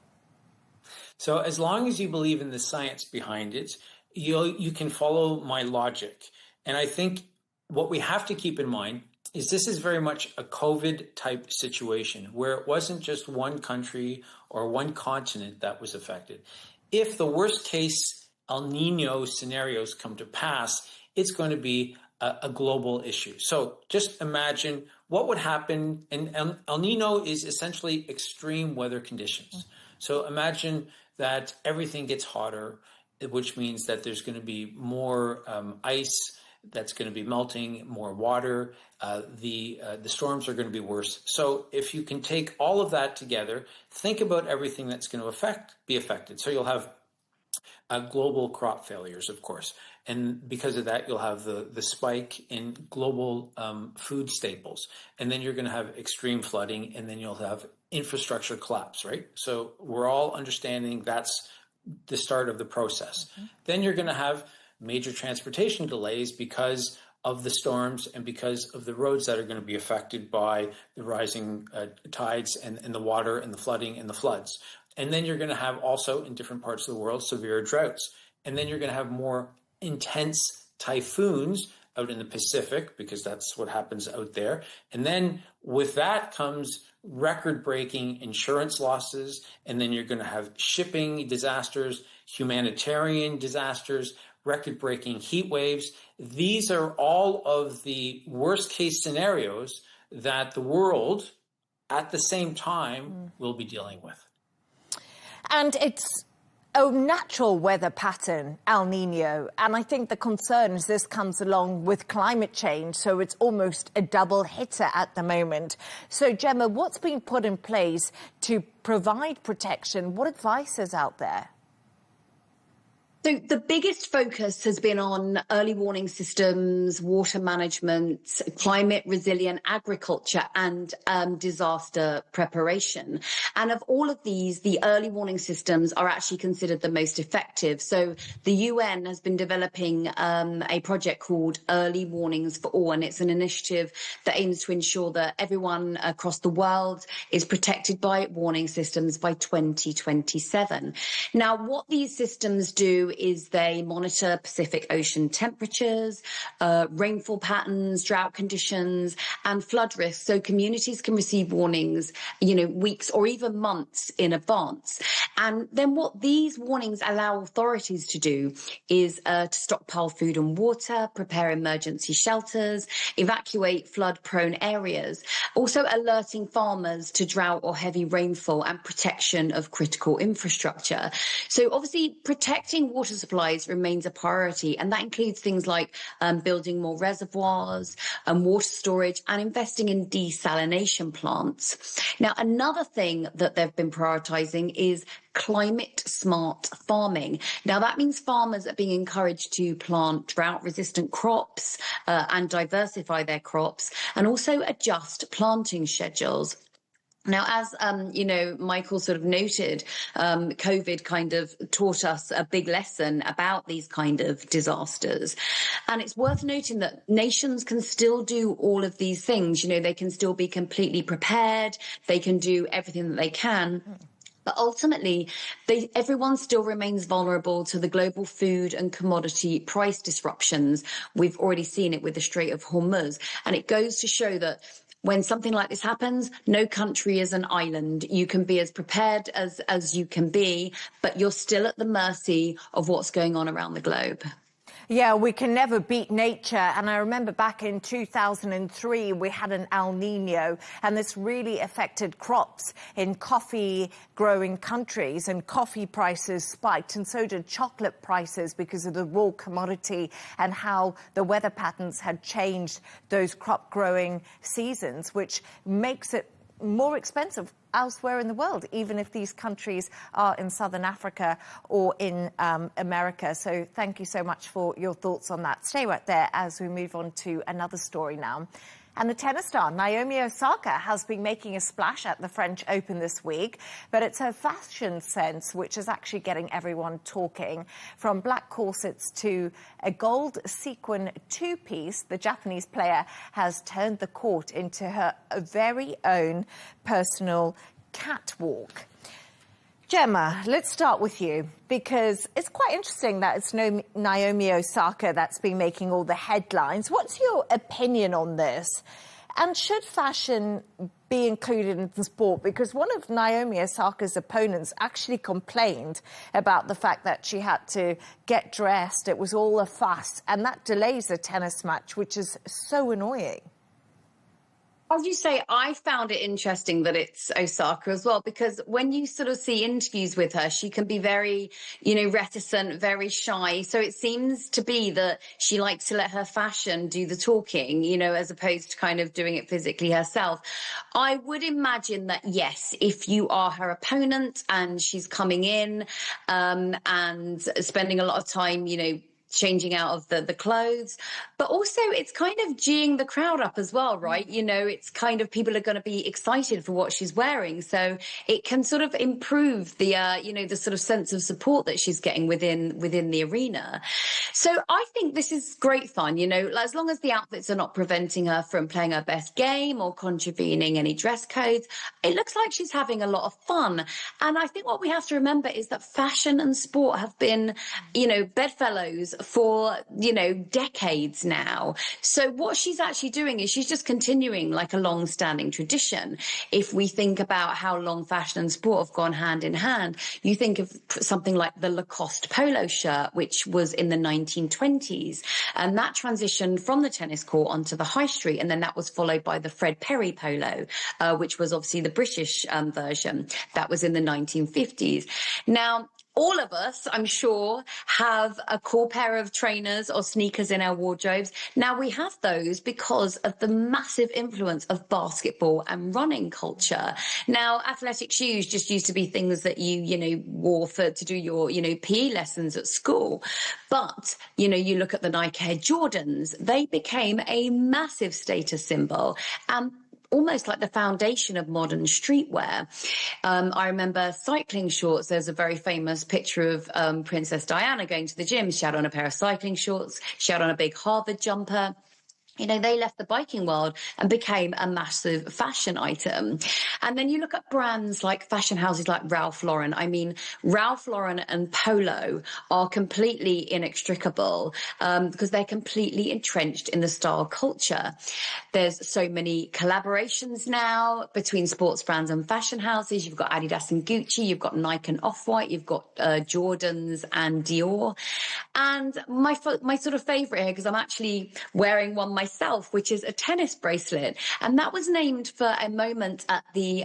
So as long as you believe in the science behind it, you can follow my logic. And I think what we have to keep in mind is this is very much a COVID-type situation where it wasn't just one country or one continent that was affected. If the worst case El Niño scenarios come to pass, it's going to be a global issue. So just imagine what would happen, and El Niño is essentially extreme weather conditions. So imagine that everything gets hotter, which means that there's going to be more ice that's going to be melting, more water. The storms are going to be worse. So if you can take all of that together, think about everything that's going to be affected. So you'll have global crop failures, of course. And because of that, you'll have the spike in global food staples. And then you're going to have extreme flooding, and then you'll have infrastructure collapse, right? So we're all understanding that's the start of the process. Then you're going to have major transportation delays because of the storms and because of the roads that are going to be affected by the rising tides and the water and the flooding and the floods. And then you're going to have also in different parts of the world severe droughts. And then you're going to have more intense typhoons out in the Pacific, because that's what happens out there. And then with that comes record-breaking insurance losses. And then you're going to have shipping disasters, humanitarian disasters, record-breaking heat waves. These are all of the worst-case scenarios that the world at the same time will be dealing with. And it's a natural weather pattern, El Niño. And I think the concern is this comes along with climate change, so it's almost a double hitter at the moment. So, Gemma, what's being put in place to provide protection? What advice is out there? So the biggest focus has been on early warning systems, water management, climate resilient agriculture, and disaster preparation. And of all of these, the early warning systems are actually considered the most effective. So the UN has been developing a project called Early Warnings for All, and it's an initiative that aims to ensure that everyone across the world is protected by warning systems by 2027. Now, what these systems do is they monitor Pacific Ocean temperatures, rainfall patterns, drought conditions, and flood risks, so communities can receive warnings, weeks or even months in advance. And then what these warnings allow authorities to do is to stockpile food and water, prepare emergency shelters, evacuate flood-prone areas, also alerting farmers to drought or heavy rainfall and protection of critical infrastructure. So obviously protecting water supplies remains a priority, and that includes things like building more reservoirs and water storage and investing in desalination plants. Now, another thing that they've been prioritizing is climate smart farming. Now, that means farmers are being encouraged to plant drought resistant crops and diversify their crops, and also adjust planting schedules. Now, as, Michael sort of noted, COVID kind of taught us a big lesson about these kind of disasters. And it's worth noting that nations can still do all of these things. They can still be completely prepared. They can do everything that they can. But ultimately, everyone still remains vulnerable to the global food and commodity price disruptions. We've already seen it with the Strait of Hormuz. And it goes to show that when something like this happens, no country is an island. You can be as prepared as you can be, but you're still at the mercy of what's going on around the globe. Yeah, we can never beat nature. And I remember back in 2003, we had an El Nino, and this really affected crops in coffee-growing countries, and coffee prices spiked, and so did chocolate prices because of the raw commodity and how the weather patterns had changed those crop-growing seasons, which makes it more expensive elsewhere in the world, even if these countries are in Southern Africa or in America. So thank you so much for your thoughts on that. Stay right there as we move on to another story now. And the tennis star, Naomi Osaka, has been making a splash at the French Open this week, but it's her fashion sense which is actually getting everyone talking. From black corsets to a gold sequin two-piece, the Japanese player has turned the court into her very own personal catwalk. Gemma, let's start with you, because it's quite interesting that it's Naomi Osaka that's been making all the headlines. What's your opinion on this? And should fashion be included in the sport? Because one of Naomi Osaka's opponents actually complained about the fact that she had to get dressed. It was all a fuss, and that delays a tennis match, which is so annoying. As you say, I found it interesting that it's Osaka as well, because when you sort of see interviews with her, she can be very, reticent, very shy. So it seems to be that she likes to let her fashion do the talking, as opposed to kind of doing it physically herself. I would imagine that, yes, if you are her opponent and she's coming in and spending a lot of time, changing out of the clothes, but also it's kind of geeing the crowd up as well, right? It's kind of people are going to be excited for what she's wearing, so it can sort of improve the the sort of sense of support that she's getting within the arena. So I think this is great fun, as long as the outfits are not preventing her from playing her best game or contravening any dress codes. It looks like she's having a lot of fun, and I think what we have to remember is that fashion and sport have been bedfellows for decades now. So what she's actually doing is she's just continuing like a long-standing tradition. If we think about how long fashion and sport have gone hand in hand, you think of something like the Lacoste polo shirt, which was in the 1920s, and that transitioned from the tennis court onto the high street, and then that was followed by the Fred Perry polo, which was obviously the British version. That was in the 1950s. Now, all of us, I'm sure, have a core pair of trainers or sneakers in our wardrobes. Now, we have those because of the massive influence of basketball and running culture. Now, athletic shoes just used to be things that you wore to do your, PE lessons at school. But, you look at the Nike Air Jordans, they became a massive status symbol. Almost like the foundation of modern streetwear. I remember cycling shorts. There's a very famous picture of Princess Diana going to the gym. She had on a pair of cycling shorts. She had on a big Harvard jumper. They left the biking world and became a massive fashion item. And then you look at brands like fashion houses like Ralph Lauren. I mean, Ralph Lauren and Polo are completely inextricable because they're completely entrenched in the style culture. There's so many collaborations now between sports brands and fashion houses. You've got Adidas and Gucci, you've got Nike and Off-White, you've got Jordans and Dior. And my sort of favorite here, because I'm actually wearing one myself, which is a tennis bracelet. And that was named for a moment at the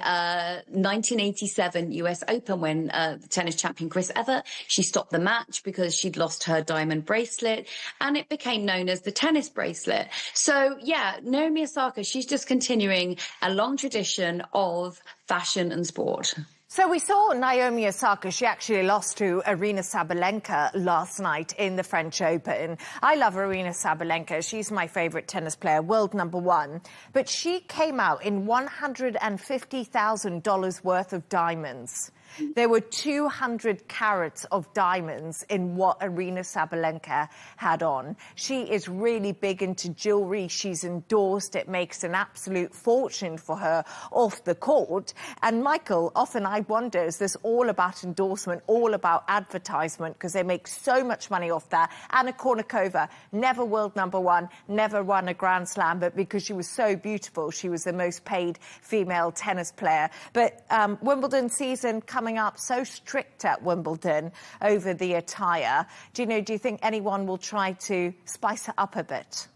1987 US Open when the tennis champion Chris Evert, she stopped the match because she'd lost her diamond bracelet, and it became known as the tennis bracelet. So yeah, Naomi Osaka, she's just continuing a long tradition of fashion and sport. So we saw Naomi Osaka, she actually lost to Aryna Sabalenka last night in the French Open. I love Aryna Sabalenka. She's my favourite tennis player, world #1. But she came out in $150,000 worth of diamonds. There were 200 carats of diamonds in what Aryna Sabalenka had on. She is really big into jewellery. She's endorsed. It makes an absolute fortune for her off the court. And Michael, often I wonder, is this all about endorsement, all about advertisement, because they make so much money off that? Anna Kournikova, never world #1, never won a Grand Slam, but because she was so beautiful, she was the most paid female tennis player. But Wimbledon season coming coming up, so strict at Wimbledon over the attire. Do you think anyone will try to spice it up a bit?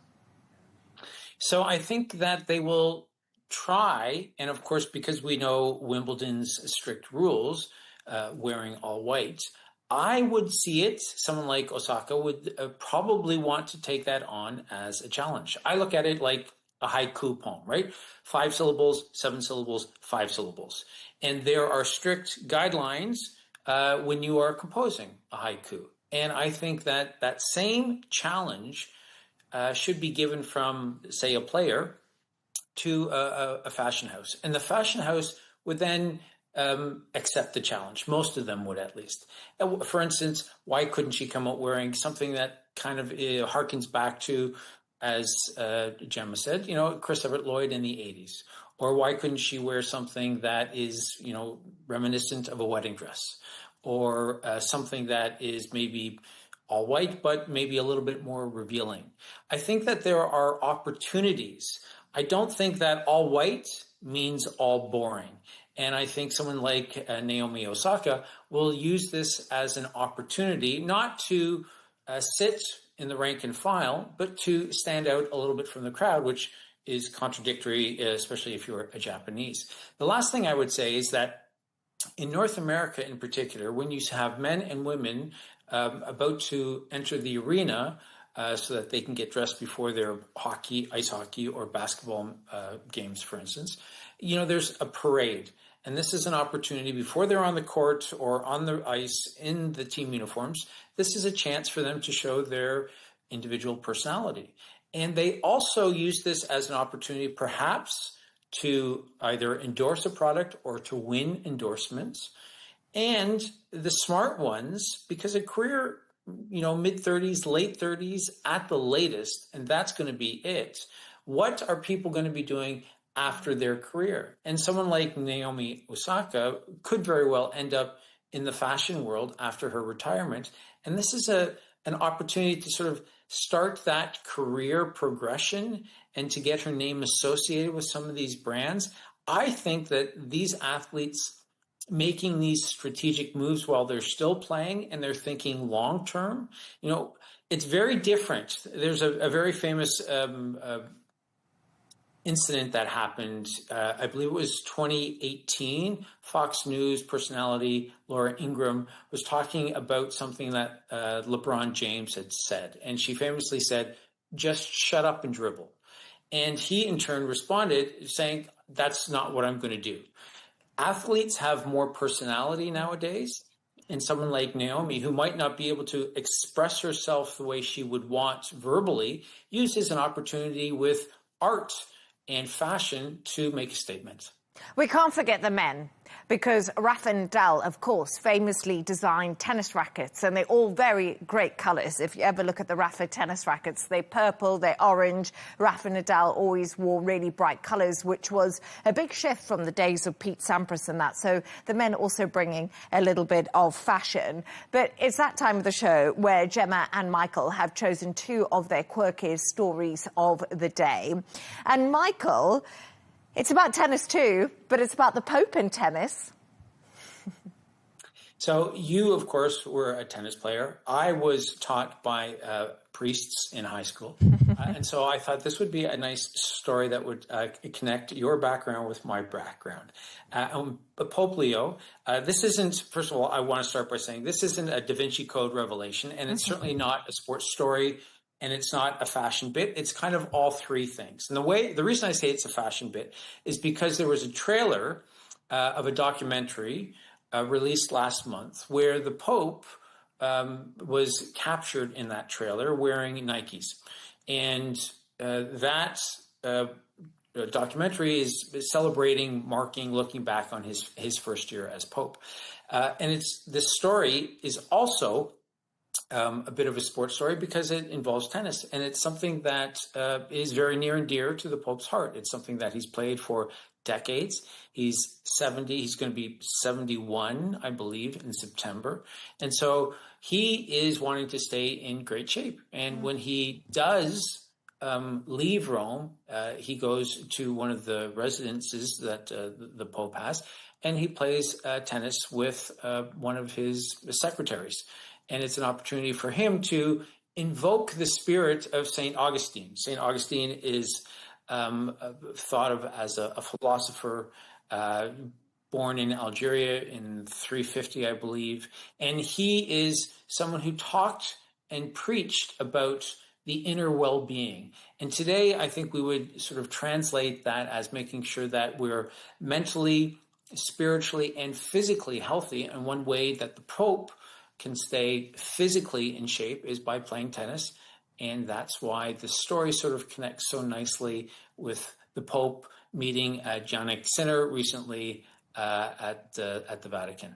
So I think that they will try, and of course, because we know Wimbledon's strict rules, wearing all white, I would see it, someone like Osaka would probably want to take that on as a challenge. I look at it like a haiku poem, right? 5 syllables, 7 syllables, 5 syllables. And there are strict guidelines when you are composing a haiku. And I think that that same challenge should be given from, say, a player to a fashion house. And the fashion house would then accept the challenge. Most of them would, at least. For instance, why couldn't she come out wearing something that kind of harkens back to, as Gemma said, Chris Everett Lloyd in the 80s? Or why couldn't she wear something that is, reminiscent of a wedding dress? Or something that is maybe all white, but maybe a little bit more revealing. I think that there are opportunities. I don't think that all white means all boring. And I think someone like Naomi Osaka will use this as an opportunity not to sit in the rank and file, but to stand out a little bit from the crowd, which is contradictory, especially if you're a Japanese. The last thing I would say is that in North America in particular, when you have men and women about to enter the arena so that they can get dressed before their hockey, ice hockey, or basketball games, for instance, there's a parade. And this is an opportunity before they're on the court or on the ice in the team uniforms. This is a chance for them to show their individual personality. And they also use this as an opportunity perhaps to either endorse a product or to win endorsements. And the smart ones, because a career, mid-30s, late 30s at the latest, and that's going to be it. What are people going to be doing after their career? And someone like Naomi Osaka could very well end up in the fashion world after her retirement. And this is an opportunity to sort of start that career progression and to get her name associated with some of these brands. I think that these athletes making these strategic moves while they're still playing and they're thinking long term, it's very different. There's a very famous incident that happened, I believe it was 2018. Fox News personality Laura Ingraham was talking about something that LeBron James had said. And she famously said, "Just shut up and dribble." And he in turn responded saying, "That's not what I'm going to do." Athletes have more personality nowadays. And someone like Naomi, who might not be able to express herself the way she would want verbally, uses an opportunity with art and fashion to make a statement. We can't forget the men, because Rafa Nadal, of course, famously designed tennis rackets, and they're all very great colours. If you ever look at the Rafa tennis rackets, they're purple, they're orange. Rafa Nadal always wore really bright colours, which was a big shift from the days of Pete Sampras and that. So the men also bringing a little bit of fashion. But it's that time of the show where Gemma and Michael have chosen 2 of their quirkiest stories of the day. And Michael, it's about tennis too, but it's about the Pope in tennis. So you, of course, were a tennis player. I was taught by priests in high school. And so I thought this would be a nice story that would connect your background with my background. Pope Leo, this isn't, first of all, I want to start by saying this isn't a Da Vinci Code revelation, and it's certainly not a sports story. And it's not a fashion bit. It's kind of all 3 things. And the reason I say it's a fashion bit is because there was a trailer of a documentary released last month where the Pope was captured in that trailer wearing Nikes. And that documentary is celebrating, marking, looking back on his first year as Pope. And this story is also a bit of a sports story because it involves tennis, and it's something that is very near and dear to the Pope's heart. It's something that he's played for decades. He's 70. He's going to be 71, I believe, in September. And so he is wanting to stay in great shape. And when he does leave Rome, he goes to one of the residences that the Pope has, and he plays tennis with one of his secretaries. And it's an opportunity for him to invoke the spirit of St. Augustine. St. Augustine is thought of as a philosopher born in Algeria in 350, I believe. And he is someone who talked and preached about the inner well-being. And today, I think we would sort of translate that as making sure that we're mentally, spiritually, and physically healthy. And one way that the Pope can stay physically in shape is by playing tennis. And that's why the story sort of connects so nicely with the Pope meeting Jannik Sinner recently at the Vatican.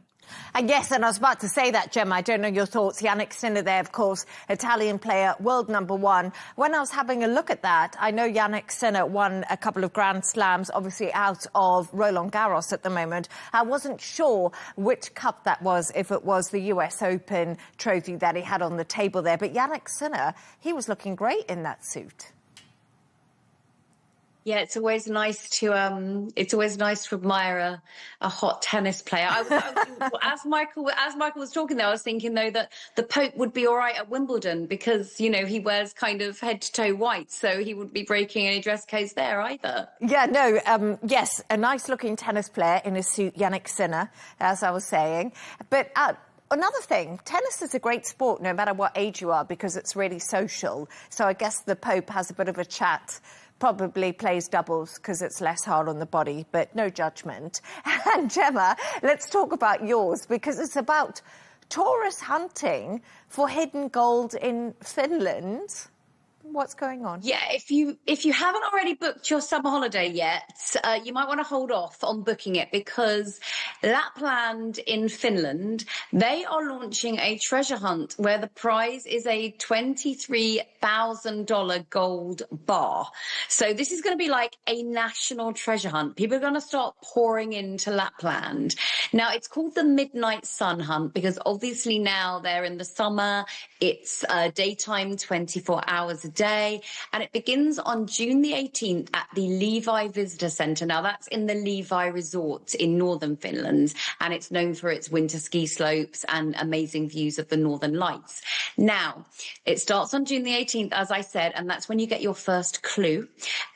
Yes, and I was about to say that, Gemma. I don't know your thoughts. Jannik Sinner there, of course, Italian player, world #1. When I was having a look at that, I know Jannik Sinner won a couple of Grand Slams, obviously out of Roland Garros at the moment. I wasn't sure which cup that was, if it was the US Open trophy that he had on the table there. But Jannik Sinner, he was looking great in that suit. Yeah, it's always nice to admire a hot tennis player. As Michael was talking there, I was thinking though that the Pope would be all right at Wimbledon because, you know, he wears kind of head to toe white, so he wouldn't be breaking any dress codes there either. Yeah, no, yes, a nice looking tennis player in a suit, Jannik Sinner, as I was saying. But another thing, tennis is a great sport no matter what age you are because it's really social. So I guess the Pope has a bit of a chat, probably plays doubles because it's less hard on the body, but no judgment. And Gemma, let's talk about yours because it's about tourist hunting for hidden gold in Finland. What's going on? Yeah, if you haven't already booked your summer holiday yet, you might want to hold off on booking it because Lapland in Finland, they are launching a treasure hunt where the prize is a $23,000 gold bar. So this is going to be like a national treasure hunt. People are going to start pouring into Lapland. Now, it's called the Midnight Sun Hunt because obviously now they're in the summer. It's daytime, 24 hours a day, and it begins on June the 18th at the Levi Visitor Centre. Now, that's in the Levi Resort in northern Finland, and it's known for its winter ski slopes and amazing views of the Northern Lights. Now, it starts on June the 18th, as I said, and that's when you get your first clue,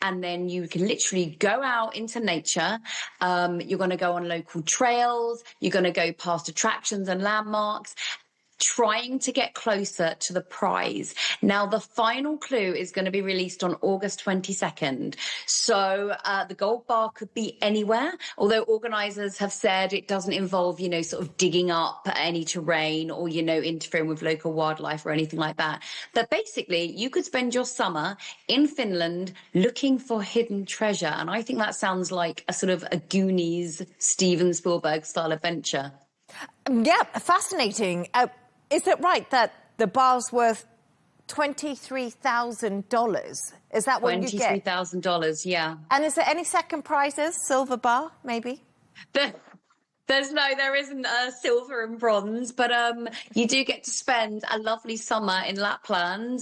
and then you can literally go out into nature. You're going to go on local trails, you're going to go past attractions and landmarks, trying to get closer to the prize. Now, the final clue is going to be released on August 22nd. So the gold bar could be anywhere, although organisers have said it doesn't involve, you know, sort of digging up any terrain or, you know, interfering with local wildlife or anything like that. But basically, you could spend your summer in Finland looking for hidden treasure. And I think that sounds like a sort of a Goonies, Steven Spielberg style adventure. Yeah, fascinating. Is it right that the bar's worth $23,000? Is that what you get? $23,000, yeah. And is there any second prizes? Silver bar, maybe? There isn't silver and bronze, but you do get to spend a lovely summer in Lapland.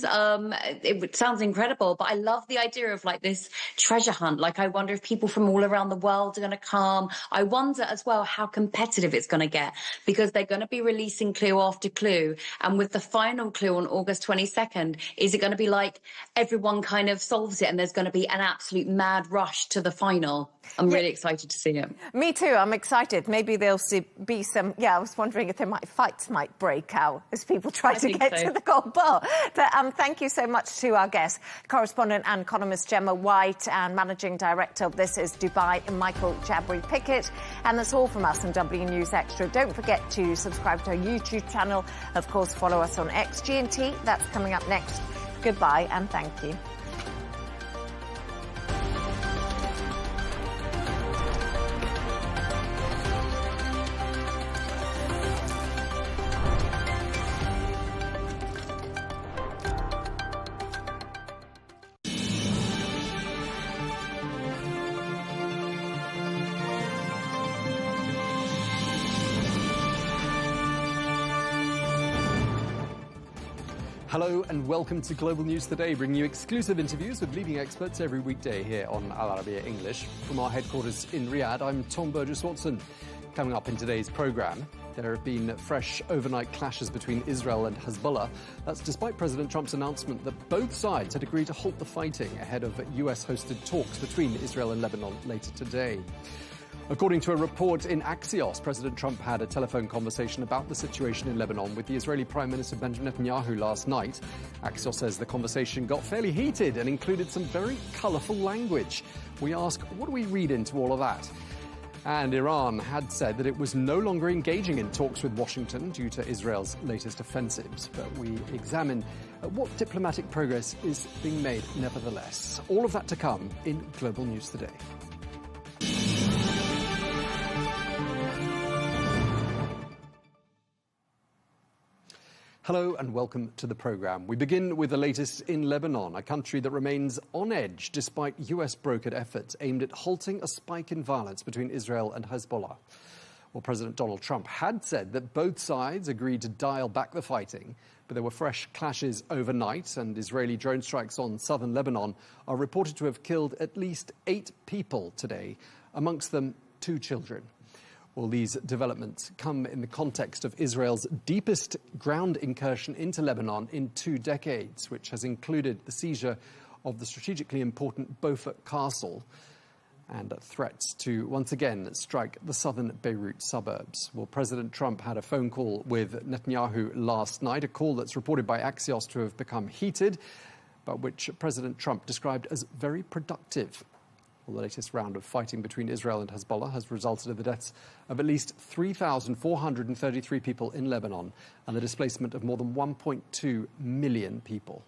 It sounds incredible, but I love the idea of like this treasure hunt. Like, I wonder if people from all around the world are going to come. I wonder as well how competitive it's going to get because they're going to be releasing clue after clue. And with the final clue on August 22nd, is it going to be like everyone kind of solves it and there's going to be an absolute mad rush to the final? I'm really excited to see it. Me too. I'm excited. Maybe there'll be some... Yeah, I was wondering if fights might break out as people try to get to the gold bar. But thank you so much to our guests, correspondent and economist Gemma White and managing director of This Is Dubai, Michael Jabri-Pickett. And that's all from us on W News Extra. Don't forget to subscribe to our YouTube channel. Of course, follow us on XGT. That's coming up next. Goodbye and thank you. Hello and welcome to Global News Today, bringing you exclusive interviews with leading experts every weekday here on Al Arabiya English. From our headquarters in Riyadh, I'm Tom Burges Watson. Coming up in today's programme, there have been fresh overnight clashes between Israel and Hezbollah. That's despite President Trump's announcement that both sides had agreed to halt the fighting ahead of US-hosted talks between Israel and Lebanon later today. According to a report in Axios, President Trump had a telephone conversation about the situation in Lebanon with the Israeli Prime Minister Benjamin Netanyahu last night. Axios says the conversation got fairly heated and included some very colourful language. We ask, what do we read into all of that? And Iran had said that it was no longer engaging in talks with Washington due to Israel's latest offensives. But we examine what diplomatic progress is being made nevertheless. All of that to come in Global News Today. Hello and welcome to the programme. We begin with the latest in Lebanon, a country that remains on edge despite US-brokered efforts aimed at halting a spike in violence between Israel and Hezbollah. Well, President Donald Trump had said that both sides agreed to dial back the fighting, but there were fresh clashes overnight, and Israeli drone strikes on southern Lebanon are reported to have killed at least 8 people today, amongst them 2 children. Well, these developments come in the context of Israel's deepest ground incursion into Lebanon in 2 decades, which has included the seizure of the strategically important Beaufort Castle and threats to once again strike the southern Beirut suburbs. Well, President Trump had a phone call with Netanyahu last night, a call that's reported by Axios to have become heated, but which President Trump described as very productive. Well, the latest round of fighting between Israel and Hezbollah has resulted in the deaths of at least 3,433 people in Lebanon and the displacement of more than 1.2 million people.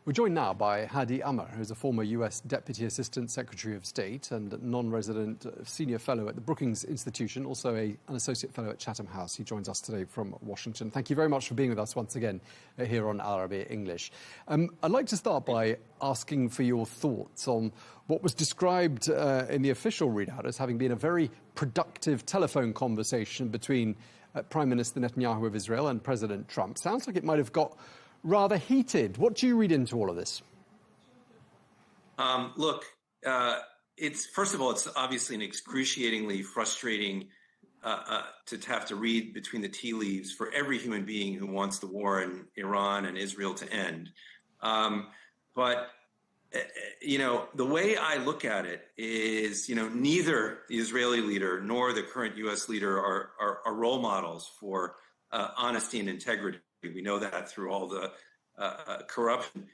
We're joined now by Hadi Amr, who's a former US Deputy Assistant Secretary of State and non-resident senior fellow at the Brookings Institution, also an associate fellow at Chatham House. He joins us today from Washington. Thank you very much for being with us once again here on Arabiya English. I'd like to start by asking for your thoughts on what was described in the official readout as having been a very productive telephone conversation between Prime Minister Netanyahu of Israel and President Trump. Sounds like it might have got rather heated. What do you read into all of this? Look, it's first of all, it's obviously an excruciatingly frustrating to have to read between the tea leaves for every human being who wants the war in Iran and Israel to end. But the way I look at it is, neither the Israeli leader nor the current U.S. leader are role models for honesty and integrity. We know that through all the corruption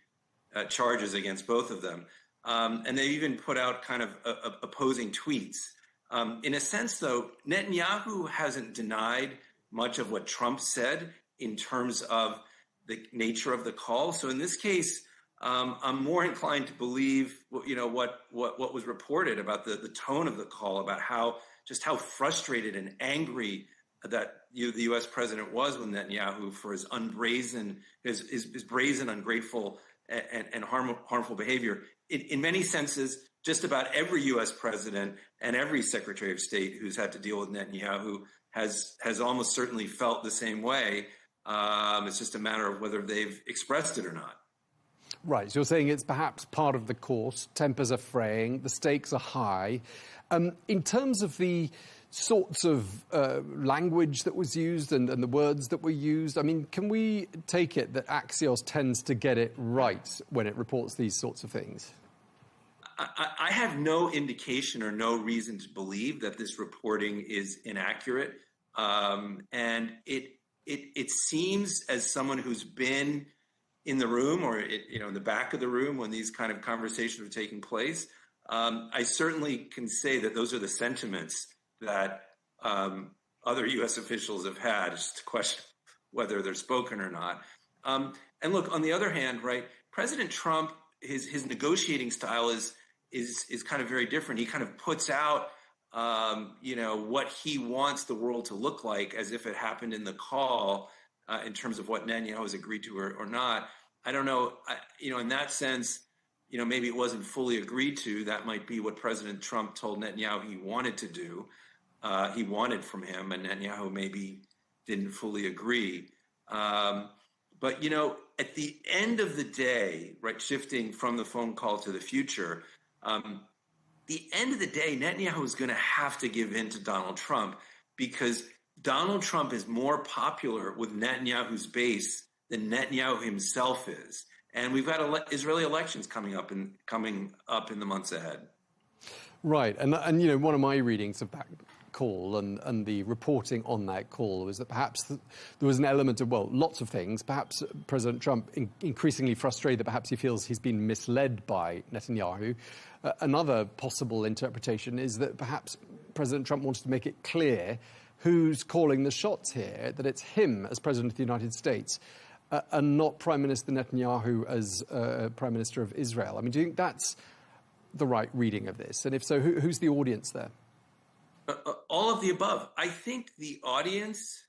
charges against both of them. And they even put out kind of opposing tweets. In a sense, though, Netanyahu hasn't denied much of what Trump said in terms of the nature of the call. So in this case, I'm more inclined to believe, what was reported about the tone of the call, about how frustrated and angry that the U.S. president was with Netanyahu for his brazen, ungrateful, and harmful behavior. In many senses, just about every U.S. president and every Secretary of State who's had to deal with Netanyahu has almost certainly felt the same way. It's just a matter of whether they've expressed it or not. Right. So you're saying it's perhaps part of the course. Tempers are fraying. The stakes are high. In terms of the sorts of language that was used and the words that were used, I mean, can we take it that Axios tends to get it right when it reports these sorts of things? I have no indication or no reason to believe that this reporting is inaccurate. And it seems, as someone who's been in the room or in the back of the room when these kind of conversations are taking place, I certainly can say that those are the sentiments that other U.S. officials have had. It's just a question whether they're spoken or not. And look, on the other hand, right, President Trump, his negotiating style is kind of very different. He kind of puts out, what he wants the world to look like as if it happened in the call in terms of what Netanyahu has agreed to or not. I don't know, in that sense, maybe it wasn't fully agreed to. That might be what President Trump told Netanyahu he wanted to do. He wanted from him, and Netanyahu maybe didn't fully agree. But, at the end of the day, right, shifting from the phone call to the future, the end of the day, Netanyahu is going to have to give in to Donald Trump because Donald Trump is more popular with Netanyahu's base than Netanyahu himself is. And we've got Israeli elections coming up in the months ahead. Right. And you know, one of my readings of that call and the reporting on that call was that perhaps there was an element of, well, lots of things. Perhaps President Trump increasingly frustrated that perhaps he feels he's been misled by Netanyahu. Another possible interpretation is that perhaps President Trump wants to make it clear who's calling the shots here, that it's him as President of the United States and not Prime Minister Netanyahu as Prime Minister of Israel. I mean, do you think that's the right reading of this? And if so, who's the audience there? All of the above. I think the audience,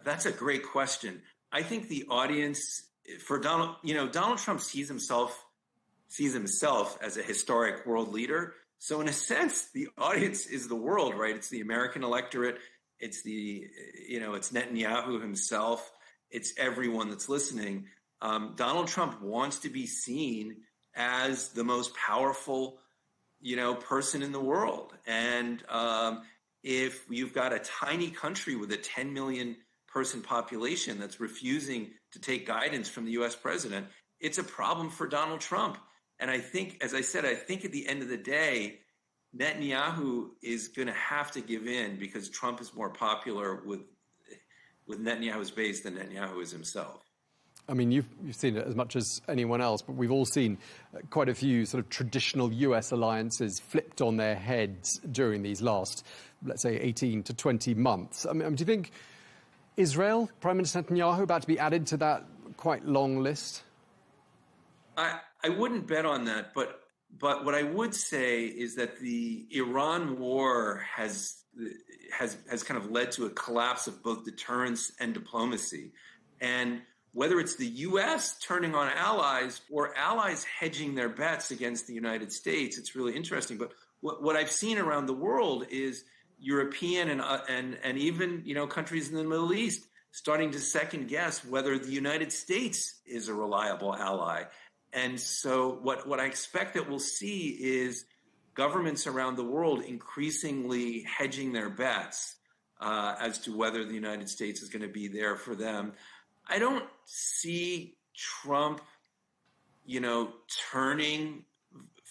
that's a great question. I think the audience for Donald Trump sees himself as a historic world leader. So in a sense, the audience is the world, right? It's the American electorate. It's it's Netanyahu himself. It's everyone that's listening. Donald Trump wants to be seen as the most powerful, person in the world. And if you've got a tiny country with a 10 million person population that's refusing to take guidance from the U.S. president, it's a problem for Donald Trump. And I think, as I said, at the end of the day, Netanyahu is going to have to give in because Trump is more popular with Netanyahu's base than Netanyahu is himself. I mean, you've seen it as much as anyone else, but we've all seen quite a few sort of traditional US alliances flipped on their heads during these last, let's say, 18 to 20 months. I mean, do you think Israel, Prime Minister Netanyahu, about to be added to that quite long list? I wouldn't bet on that, but what I would say is that the Iran war has kind of led to a collapse of both deterrence and diplomacy. And whether it's the U.S. turning on allies or allies hedging their bets against the United States, it's really interesting. But what I've seen around the world is European and even countries in the Middle East starting to second guess whether the United States is a reliable ally. And so what I expect that we'll see is governments around the world increasingly hedging their bets as to whether the United States is going to be there for them. I don't see Trump, turning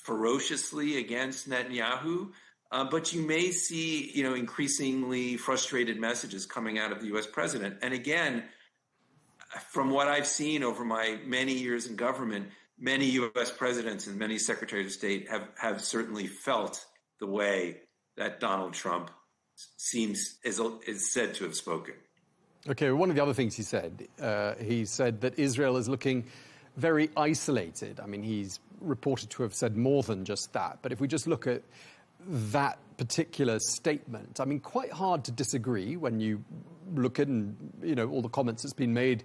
ferociously against Netanyahu, but you may see, increasingly frustrated messages coming out of the U.S. president. And again, from what I've seen over my many years in government, many U.S. presidents and many secretaries of state have certainly felt the way that Donald Trump is said to have spoken. Okay, well, one of the other things he said that Israel is looking very isolated. I mean, he's reported to have said more than just that. But if we just look at that particular statement, I mean, quite hard to disagree when you look at, all the comments that's been made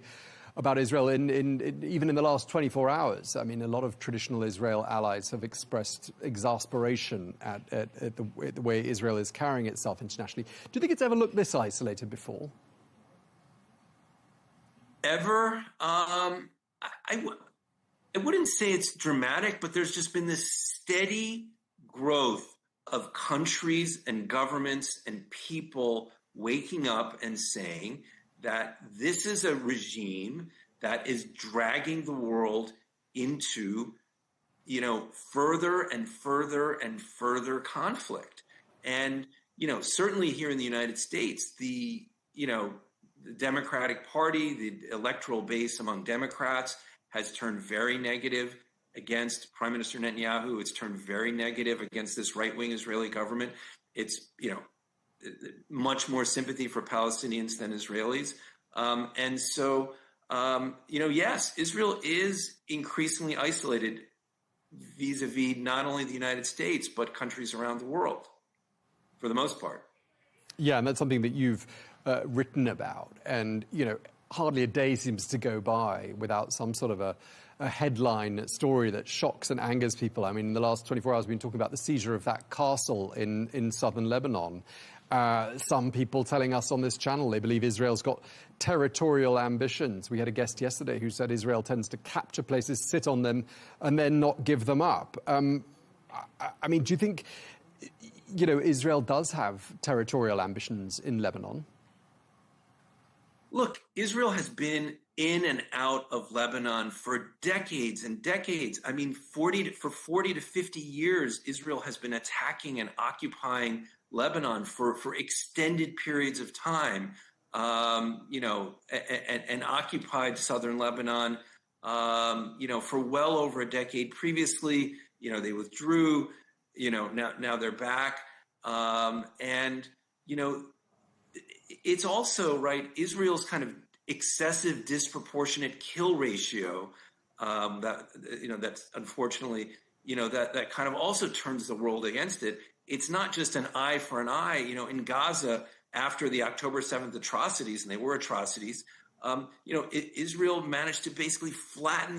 about Israel even in the last 24 hours. I mean, a lot of traditional Israel allies have expressed exasperation at the way Israel is carrying itself internationally. Do you think it's ever looked this isolated before? Ever? I wouldn't say it's dramatic, but there's just been this steady growth of countries and governments and people waking up and saying that this is a regime that is dragging the world into, further and further and further conflict. And, certainly here in the United States, the Democratic Party, the electoral base among Democrats has turned very negative against Prime Minister Netanyahu. It's turned very negative against this right-wing Israeli government. It's, much more sympathy for Palestinians than Israelis. And so, yes, Israel is increasingly isolated vis-a-vis not only the United States, but countries around the world, for the most part. Yeah, and that's something that you've written about. And, hardly a day seems to go by without some sort of a headline story that shocks and angers people. I mean, in the last 24 hours, we've been talking about the seizure of that castle in southern Lebanon. Some people telling us on this channel they believe Israel's got territorial ambitions. We had a guest yesterday who said Israel tends to capture places, sit on them, and then not give them up. I mean, do you think, you know, Israel does have territorial ambitions in Lebanon? Look, Israel has been in and out of Lebanon for decades and decades. I mean, for 40 to 50 years, Israel has been attacking and occupying Lebanon for extended periods of time, you know, and occupied southern Lebanon, you know, for well over a decade previously. You know, they withdrew, you know, now they're back. And, you know, it's also, right, Israel's kind of excessive disproportionate kill ratio that, you know, that's unfortunately, you know, that kind of also turns the world against it. It's not just an eye for an eye. You know, in Gaza, after the October 7th atrocities, and they were atrocities, you know, Israel managed to basically flatten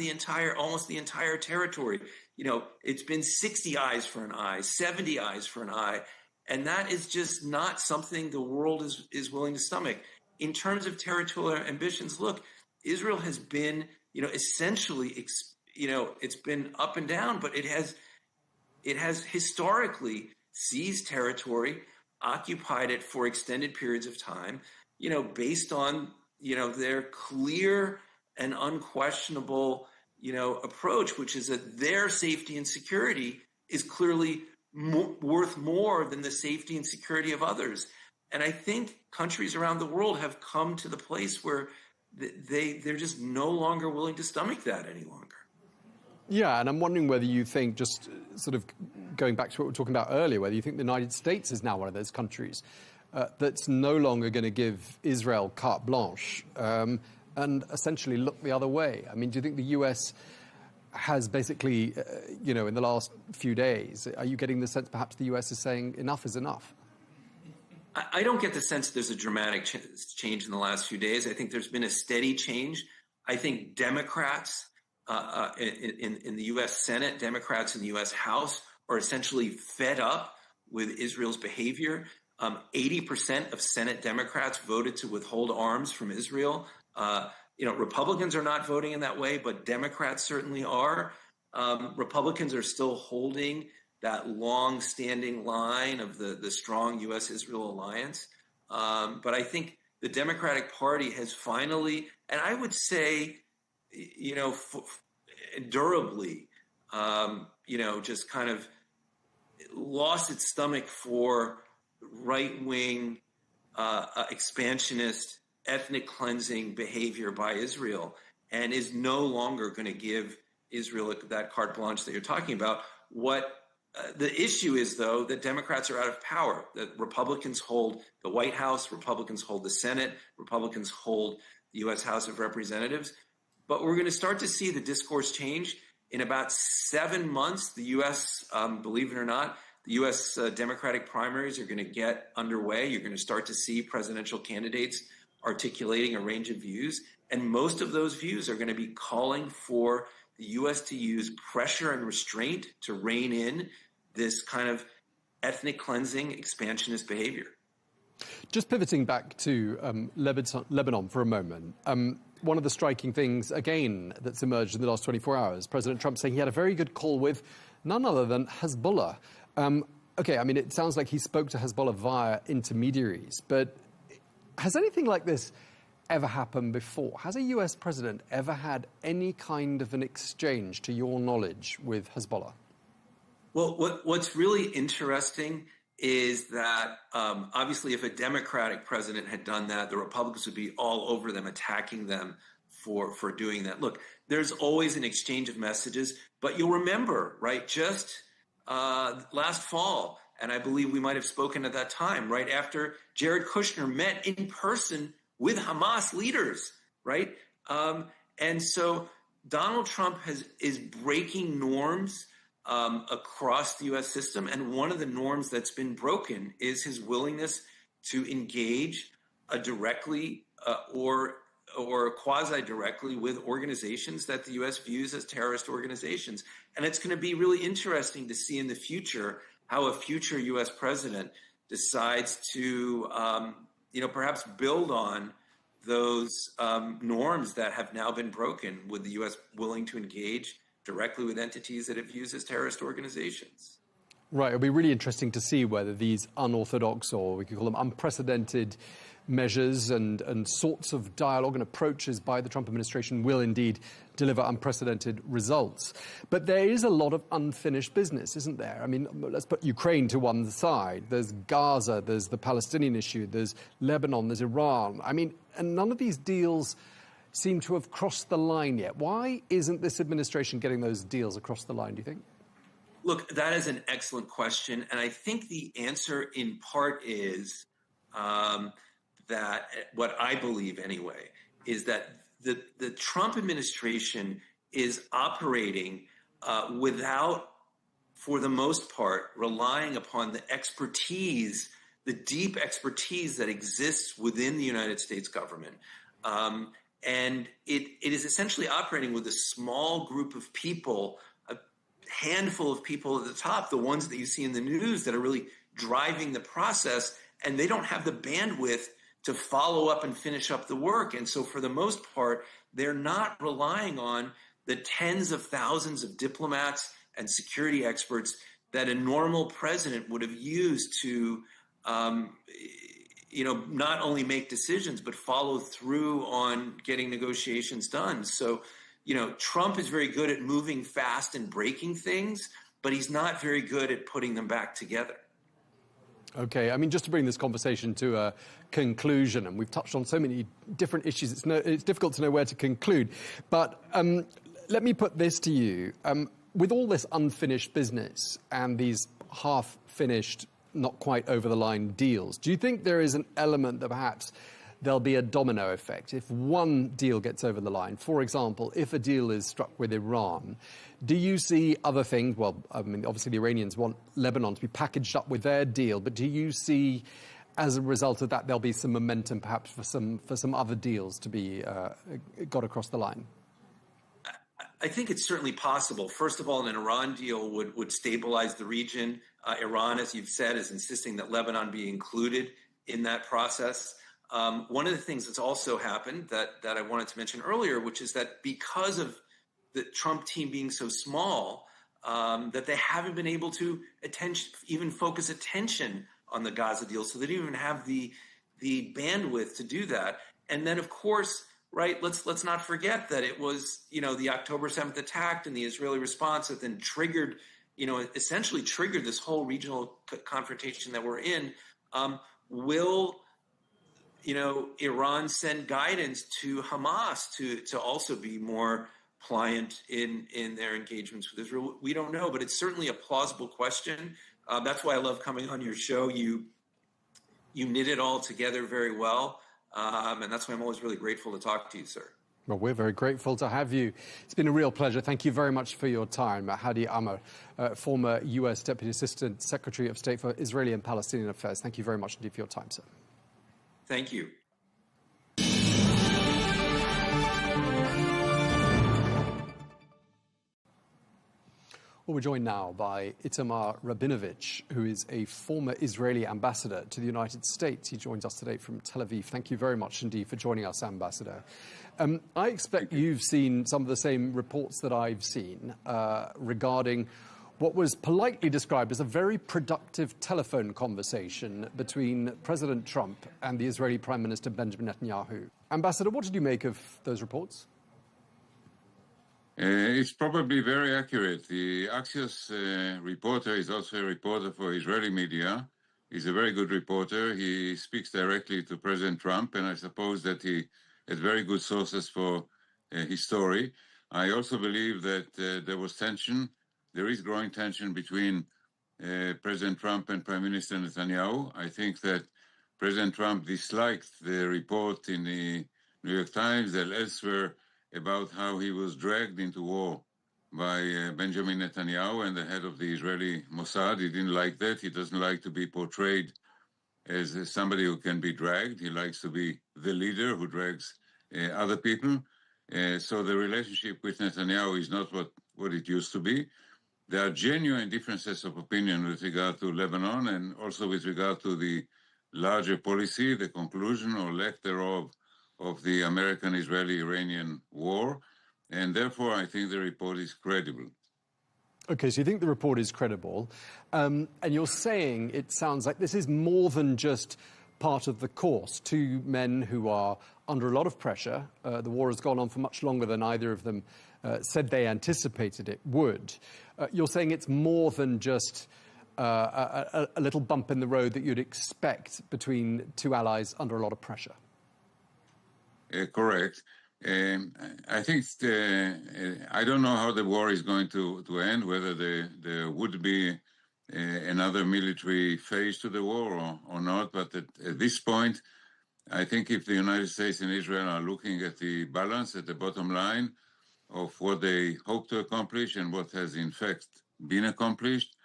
almost the entire territory. You know, it's been 60 eyes for an eye, 70 eyes for an eye. And that is just not something the world is willing to stomach. In terms of territorial ambitions, look, Israel has been, you know, essentially, you know, it's been up and down, but it has historically seized territory, occupied it for extended periods of time, you know, based on, you know, their clear and unquestionable, you know, approach, which is that their safety and security is clearly worth more than the safety and security of others. And I think countries around the world have come to the place where they're just no longer willing to stomach that any longer. Yeah, and I'm wondering whether you think, just sort of going back to what we were talking about earlier, whether you think the United States is now one of those countries that's no longer going to give Israel carte blanche and essentially look the other way. I mean, do you think the US has basically, you know, in the last few days, are you getting the sense perhaps the US is saying enough is enough? I don't get the sense there's a dramatic change in the last few days. I think there's been a steady change. I think Democrats in the U.S. Senate, Democrats in the U.S. House are essentially fed up with Israel's behavior. 80% of Senate Democrats voted to withhold arms from Israel. You know, Republicans are not voting in that way, but Democrats certainly are. Republicans are still holding that long-standing line of the strong U.S.-Israel alliance. But I think the Democratic Party has finally, and I would say, you know, durably, you know, just kind of lost its stomach for right-wing, expansionist, ethnic cleansing behavior by Israel, and is no longer going to give Israel that carte blanche that you're talking about. What the issue is, though, that Democrats are out of power, that Republicans hold the White House, Republicans hold the Senate, Republicans hold the U.S. House of Representatives. But we're going to start to see the discourse change. In about 7 months, the U.S., believe it or not, the U.S. Democratic primaries are going to get underway. You're going to start to see presidential candidates articulating a range of views. And most of those views are going to be calling for the U.S. to use pressure and restraint to rein in this kind of ethnic cleansing, expansionist behavior. Just pivoting back to Lebanon for a moment. One of the striking things, again, that's emerged in the last 24 hours, President Trump saying he had a very good call with none other than Hezbollah. Okay, I mean, it sounds like he spoke to Hezbollah via intermediaries, but has anything like this ever happened before? Has a US president ever had any kind of an exchange, to your knowledge, with Hezbollah? Well, what's really interesting is that obviously if a Democratic president had done that, the Republicans would be all over them, attacking them for doing that. Look, there's always an exchange of messages, but you'll remember, right, just last fall, and I believe we might have spoken at that time, right after Jared Kushner met in person with Hamas leaders, right? And so Donald Trump is breaking norms across the U.S. system, and one of the norms that's been broken is his willingness to engage directly or quasi-directly with organizations that the U.S. views as terrorist organizations. And it's going to be really interesting to see in the future how a future U.S. president decides to, perhaps build on those norms that have now been broken, with the U.S. willing to engage directly with entities that it views as terrorist organizations. Right, it'll be really interesting to see whether these unorthodox, or we could call them unprecedented, measures and sorts of dialogue and approaches by the Trump administration will indeed deliver unprecedented results. But there is a lot of unfinished business, isn't there? I mean, let's put Ukraine to one side. There's Gaza, there's the Palestinian issue, there's Lebanon, there's Iran. I mean, and none of these deals seem to have crossed the line yet. Why isn't this administration getting those deals across the line, do you think? Look, that is an excellent question. And I think the answer in part is that what I believe anyway is that the Trump administration is operating without, for the most part, relying upon the expertise, the deep expertise that exists within the United States government. And it is essentially operating with a small group of people, handful of people at the top, the ones that you see in the news that are really driving the process, and they don't have the bandwidth to follow up and finish up the work. And so for the most part, they're not relying on the tens of thousands of diplomats and security experts that a normal president would have used to, not only make decisions, but follow through on getting negotiations done. So, Trump is very good at moving fast and breaking things, but he's not very good at putting them back together. Okay, I mean, just to bring this conversation to a conclusion, and we've touched on so many different issues, it's difficult to know where to conclude. But let me put this to you. With all this unfinished business and these half-finished, not quite over-the-line deals, do you think there is an element that perhaps there'll be a domino effect if one deal gets over the line? For example, if a deal is struck with Iran, do you see other things? Well, I mean, obviously the Iranians want Lebanon to be packaged up with their deal, but do you see, as a result of that, there'll be some momentum perhaps for some other deals to be got across the line? I think it's certainly possible. First of all, an Iran deal would stabilize the region. Iran, as you've said, is insisting that Lebanon be included in that process. One of the things that's also happened that I wanted to mention earlier, which is that because of the Trump team being so small, that they haven't been able to even focus attention on the Gaza deal. So they didn't even have the bandwidth to do that. And then, of course, right, let's not forget that it was, the October 7th attack and the Israeli response that then triggered, essentially triggered this whole regional confrontation that we're in. Will Iran send guidance to Hamas to also be more pliant in their engagements with Israel? We don't know, but it's certainly a plausible question. That's why I love coming on your show. You knit it all together very well, and that's why I'm always really grateful to talk to you, sir. Well, we're very grateful to have you. It's been a real pleasure. Thank you very much for your time. Hadi Amr, former U.S. Deputy Assistant Secretary of State for Israeli and Palestinian Affairs. Thank you very much indeed for your time, sir. Thank you. Well, we're joined now by Itamar Rabinovich, who is a former Israeli ambassador to the United States. He joins us today from Tel Aviv. Thank you very much indeed for joining us, Ambassador. I expect you've seen some of the same reports that I've seen regarding what was politely described as a very productive telephone conversation between President Trump and the Israeli Prime Minister Benjamin Netanyahu. Ambassador, what did you make of those reports? It's probably very accurate. The Axios reporter is also a reporter for Israeli media. He's a very good reporter. He speaks directly to President Trump, and I suppose that he has very good sources for his story. I also believe that there was tension. There is growing tension between President Trump and Prime Minister Netanyahu. I think that President Trump disliked the report in the New York Times and elsewhere about how he was dragged into war by Benjamin Netanyahu and the head of the Israeli Mossad. He didn't like that. He doesn't like to be portrayed as somebody who can be dragged. He likes to be the leader who drags other people. So the relationship with Netanyahu is not what it used to be. There are genuine differences of opinion with regard to Lebanon and also with regard to the larger policy, the conclusion or lack thereof of the American-Israeli-Iranian war, and therefore I think the report is credible. Okay, so you think the report is credible. And you're saying it sounds like this is more than just part of the course. Two men who are under a lot of pressure. The war has gone on for much longer than either of them said they anticipated it would. You're saying it's more than just a little bump in the road that you'd expect between two allies under a lot of pressure. Correct. I think I don't know how the war is going to end, whether there would be another military phase to the war or not. But at this point, I think if the United States and Israel are looking at the balance, at the bottom line of what they hope to accomplish and what has in fact been accomplished,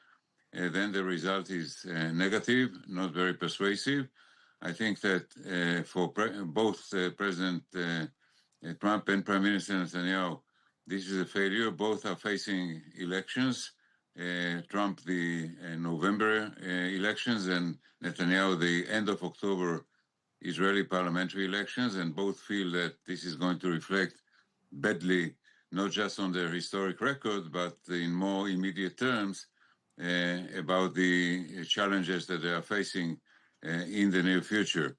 then the result is negative, not very persuasive. I think that for both President Trump and Prime Minister Netanyahu, this is a failure. Both are facing elections. Trump the November elections and Netanyahu the end of October Israeli parliamentary elections, and both feel that this is going to reflect badly, not just on their historic record, but in more immediate terms about the challenges that they are facing in the near future.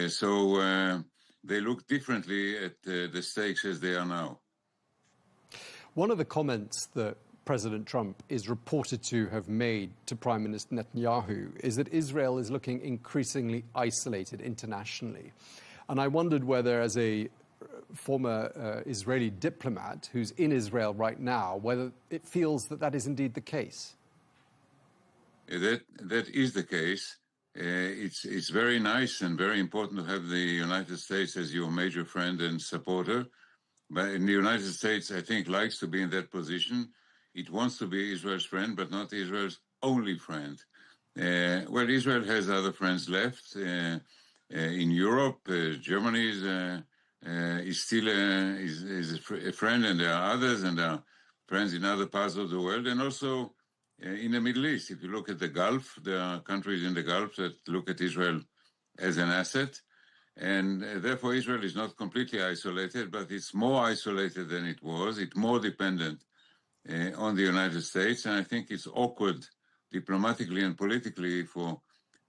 So they look differently at the stakes as they are now. One of the comments that President Trump is reported to have made to Prime Minister Netanyahu is that Israel is looking increasingly isolated internationally. And I wondered whether, as a former Israeli diplomat who's in Israel right now, whether it feels that that is indeed the case. That is the case. It's very nice and very important to have the United States as your major friend and supporter. But in the United States, I think, likes to be in that position. It wants to be Israel's friend, but not Israel's only friend. Well, Israel has other friends left. In Europe, Germany is still a friend, and there are others, and there are friends in other parts of the world, and also in the Middle East. If you look at the Gulf, there are countries in the Gulf that look at Israel as an asset. And therefore, Israel is not completely isolated, but it's more isolated than it was. It's more dependent on the United States. And I think it's awkward diplomatically and politically for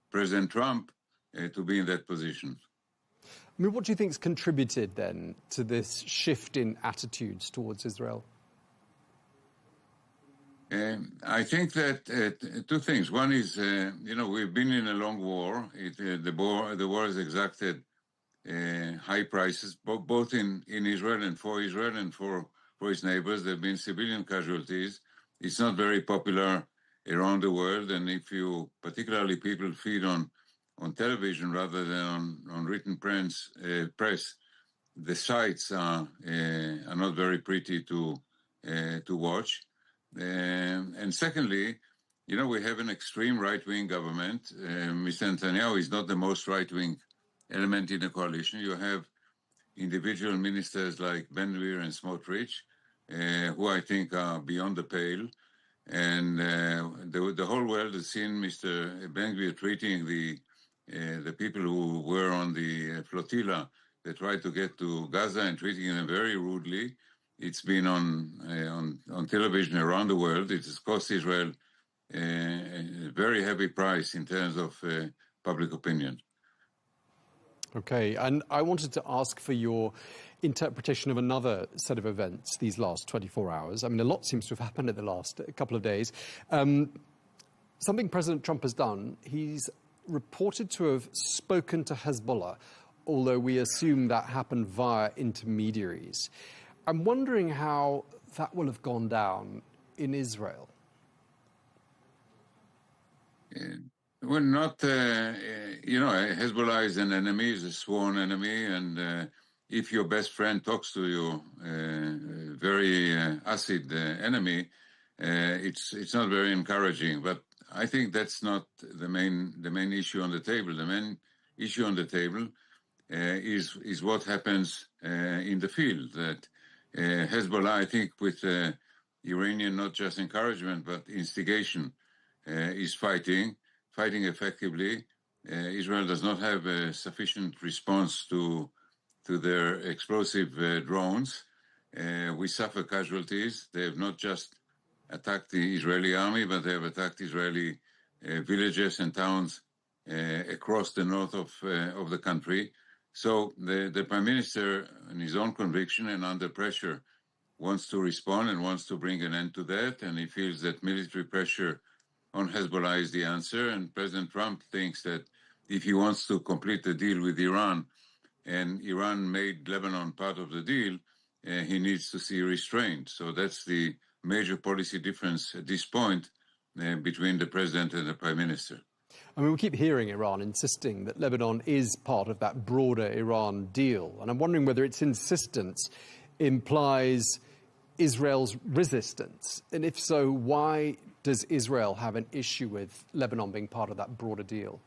President Trump to be in that position. I mean, what do you think has contributed then to this shift in attitudes towards Israel? I think that two things. One is, we've been in a long war. The war has exacted high prices, both in Israel and for its neighbors. There have been civilian casualties. It's not very popular around the world, and if you, particularly people feed on television rather than on written press, the sights are not very pretty to watch. And secondly, we have an extreme right-wing government. Mr. Netanyahu is not the most right-wing element in the coalition. You have individual ministers like Ben-Gvir and Smotrich, who I think are beyond the pale. And the whole world has seen Mr. Ben-Gvir treating the people who were on the flotilla that tried to get to Gaza and treating them very rudely. It's been on television around the world. It has cost Israel a very heavy price in terms of public opinion. Okay, and I wanted to ask for your interpretation of another set of events these last 24 hours. I mean, a lot seems to have happened in the last couple of days. Something President Trump has done, he's reported to have spoken to Hezbollah, although we assume that happened via intermediaries. I'm wondering how that will have gone down in Israel. Well, not, Hezbollah is an enemy, is a sworn enemy, and if your best friend talks to your very acid enemy, it's not very encouraging. But I think that's not the main issue on the table. The main issue on the table is what happens in the field. That Hezbollah, I think, with Iranian not just encouragement but instigation, is fighting effectively. Israel does not have a sufficient response to their explosive drones. We suffer casualties. They have not just attacked the Israeli army, but they have attacked Israeli villages and towns across the north of the country. So the Prime Minister, in his own conviction and under pressure, wants to respond and wants to bring an end to that. And he feels that military pressure on Hezbollah is the answer. And President Trump thinks that if he wants to complete the deal with Iran, and Iran made Lebanon part of the deal, he needs to see restraint. So that's the major policy difference at this point between the president and the prime minister. I mean, we keep hearing Iran insisting that Lebanon is part of that broader Iran deal. And I'm wondering whether its insistence implies Israel's resistance. And if so, why does Israel have an issue with Lebanon being part of that broader deal?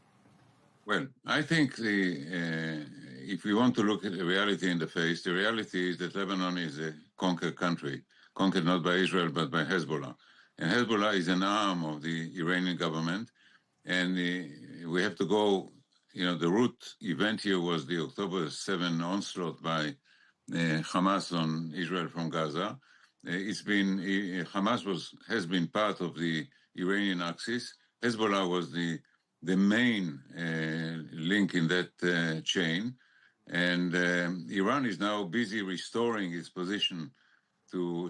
Well, I think if we want to look at the reality in the face, the reality is that Lebanon is a conquered country, conquered not by Israel, but by Hezbollah. And Hezbollah is an arm of the Iranian government. And we have to go, the root event here was the October 7 onslaught by Hamas on Israel from Gaza. Hamas has been part of the Iranian axis. Hezbollah was the main link in that chain. And Iran is now busy restoring its position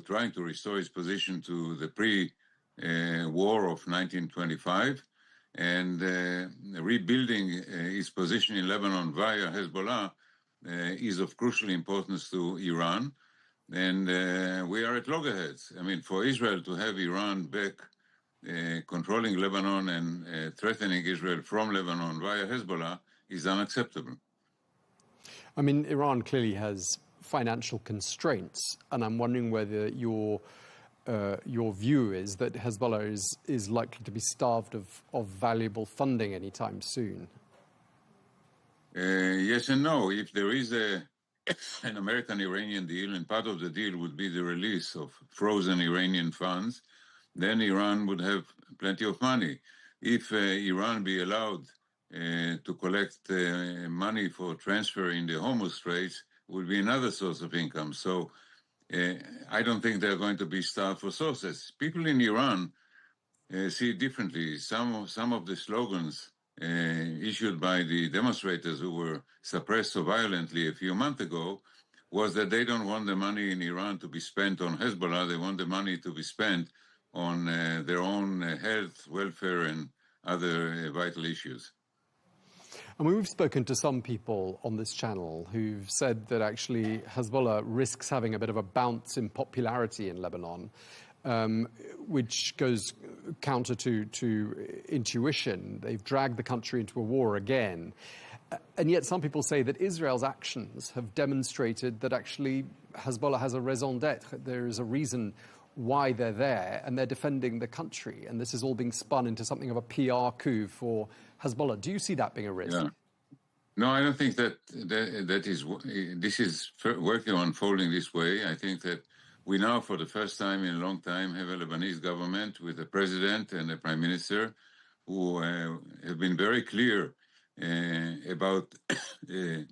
trying to restore its position to the pre-war of 1925 and rebuilding its position in Lebanon via Hezbollah is of crucial importance to Iran. And we are at loggerheads. I mean, for Israel to have Iran back controlling Lebanon and threatening Israel from Lebanon via Hezbollah is unacceptable. I mean, Iran clearly has financial constraints, and I'm wondering whether your view is that Hezbollah is likely to be starved of valuable funding anytime soon. Yes and no. If there is an American-Iranian deal, and part of the deal would be the release of frozen Iranian funds, then Iran would have plenty of money. If Iran be allowed to collect money for transfer in the Hormuz Straits, would be another source of income. So I don't think they're going to be starved for sources. People in Iran see it differently. Some of the slogans issued by the demonstrators who were suppressed so violently a few months ago was that they don't want the money in Iran to be spent on Hezbollah. They want the money to be spent on their own health, welfare, and other vital issues. I mean, we've spoken to some people on this channel who've said that actually Hezbollah risks having a bit of a bounce in popularity in Lebanon, which goes counter to intuition. They've dragged the country into a war again. And yet some people say that Israel's actions have demonstrated that actually Hezbollah has a raison d'etre. There is a reason why they're there, and they're defending the country. And this is all being spun into something of a PR coup for Hezbollah. Do you see that being a risk? Yeah. No, I don't think this is working on unfolding this way. I think that we now, for the first time in a long time, have a Lebanese government with a president and a prime minister who have been very clear about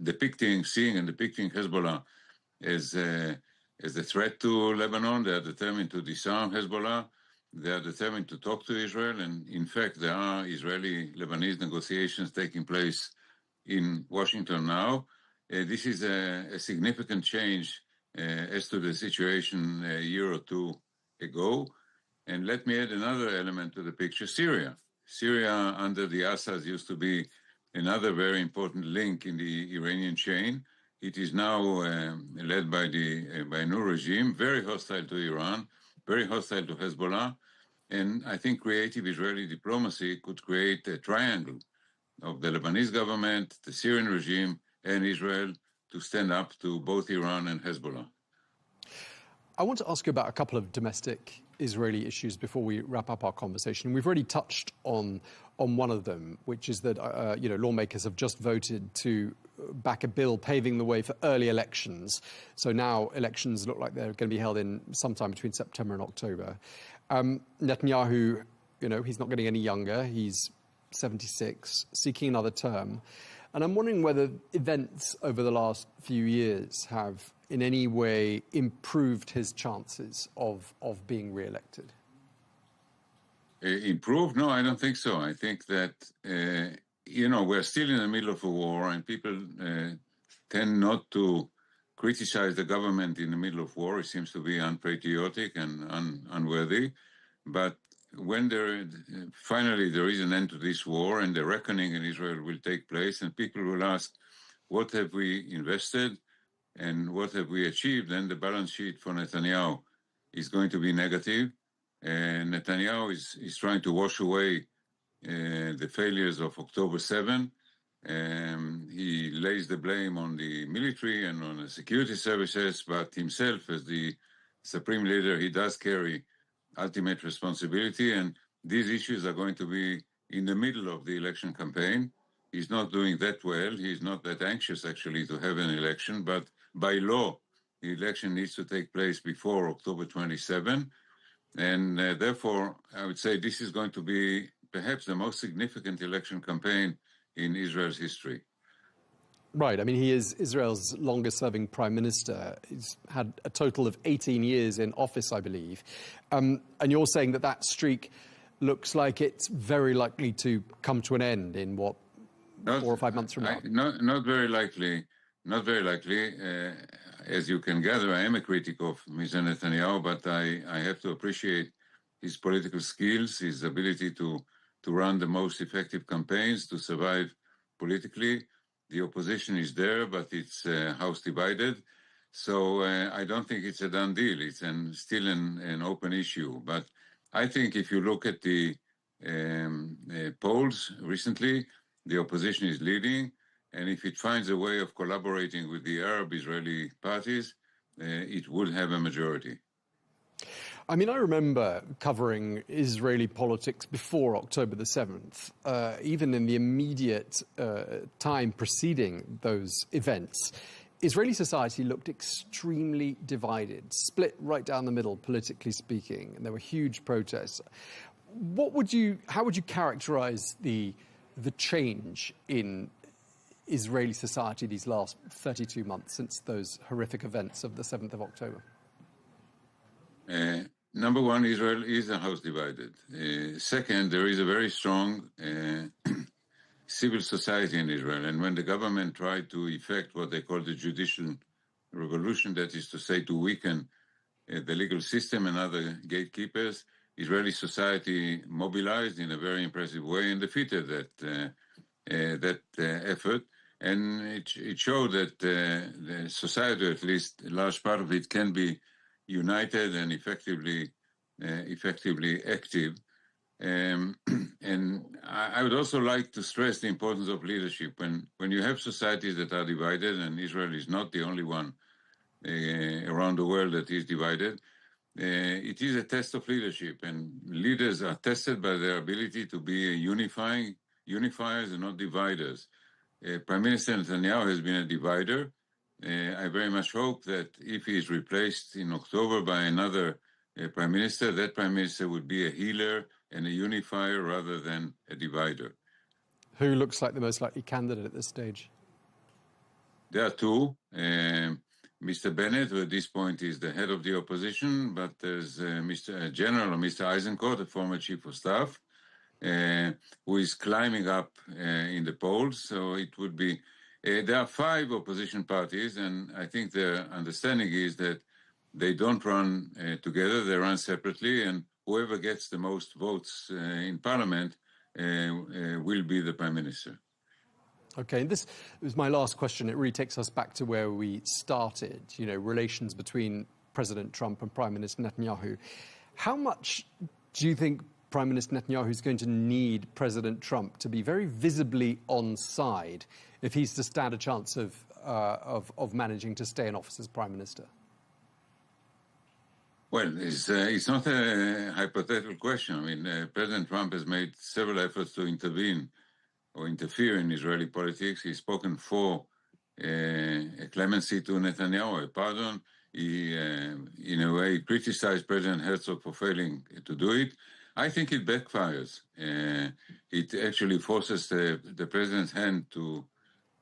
depicting Hezbollah as a threat to Lebanon. They are determined to disarm Hezbollah. They are determined to talk to Israel. And in fact, there are Israeli-Lebanese negotiations taking place in Washington now. This is a significant change as to the situation a year or two ago. And let me add another element to the picture, Syria. Syria under the Assads used to be another very important link in the Iranian chain. It is now led by a new regime, very hostile to Iran, very hostile to Hezbollah. And I think creative Israeli diplomacy could create a triangle of the Lebanese government, the Syrian regime, and Israel to stand up to both Iran and Hezbollah. I want to ask you about a couple of domestic Israeli issues before we wrap up our conversation. We've already touched on one of them, which is that lawmakers have just voted to back a bill paving the way for early elections. So now elections look like they're going to be held in sometime between September and October. Netanyahu, he's not getting any younger. He's 76, seeking another term. And I'm wondering whether events over the last few years have in any way improved his chances of being re-elected. Improved? No, I don't think so. I think that, we're still in the middle of a war, and people tend not to criticize the government in the middle of war. It seems to be unpatriotic and unworthy. But when finally there is an end to this war and the reckoning in Israel will take place, and people will ask, what have we invested and what have we achieved? Then the balance sheet for Netanyahu is going to be negative. And Netanyahu is trying to wash away the failures of October 7. He lays the blame on the military and on the security services, but himself, as the supreme leader, he does carry ultimate responsibility. And these issues are going to be in the middle of the election campaign. He's not doing that well. He's not that anxious, actually, to have an election. But by law, the election needs to take place before October 27. And therefore, I would say this is going to be perhaps the most significant election campaign in Israel's history. Right. I mean, he is Israel's longest-serving prime minister. He's had a total of 18 years in office, I believe. And you're saying that streak looks like it's very likely to come to an end in, 4 or 5 months from now? Not very likely. Not very likely. As you can gather, I am a critic of Mr. Netanyahu, but I have to appreciate his political skills, his ability to run the most effective campaigns, to survive politically. The opposition is there, but it's house divided. So I don't think it's a done deal. It's still an open issue. But I think if you look at the polls recently, the opposition is leading. And if it finds a way of collaborating with the Arab Israeli parties, it would have a majority. I mean, I remember covering Israeli politics before October the 7th, even in the immediate time preceding those events. Israeli society looked extremely divided, split right down the middle, politically speaking, and there were huge protests. How would you characterize the change in Israeli society these last 32 months since those horrific events of the 7th of October? Number one, Israel is a house divided. Second, there is a very strong civil society in Israel. And when the government tried to effect what they call the judicial revolution, that is to say, to weaken the legal system and other gatekeepers, Israeli society mobilized in a very impressive way and defeated that effort. And it showed that the society, at least a large part of it, can be united and effectively active. And I would also like to stress the importance of leadership. When you have societies that are divided, and Israel is not the only one around the world that is divided, it is a test of leadership. And leaders are tested by their ability to be unifiers and not dividers. Prime Minister Netanyahu has been a divider. I very much hope that if he is replaced in October by another prime minister, that prime minister would be a healer and a unifier rather than a divider. Who looks like the most likely candidate at this stage? There are two. Mr. Bennett, who at this point is the head of the opposition, but there's Mr. General or Mr. Eisenkot, a former chief of staff, who is climbing up in the polls. So it would be... there are 5 opposition parties, and I think their understanding is that they don't run together, they run separately, and whoever gets the most votes in parliament will be the prime minister. Okay, and this was my last question. It really takes us back to where we started, relations between President Trump and Prime Minister Netanyahu. How much do you think Prime Minister Netanyahu is going to need President Trump to be very visibly on side if he's to stand a chance of managing to stay in office as Prime Minister? Well, it's not a hypothetical question. I mean, President Trump has made several efforts to intervene or interfere in Israeli politics. He's spoken for a clemency to Netanyahu, a pardon. He, in a way, criticized President Herzog for failing to do it. I think it backfires. It actually forces the president's hand to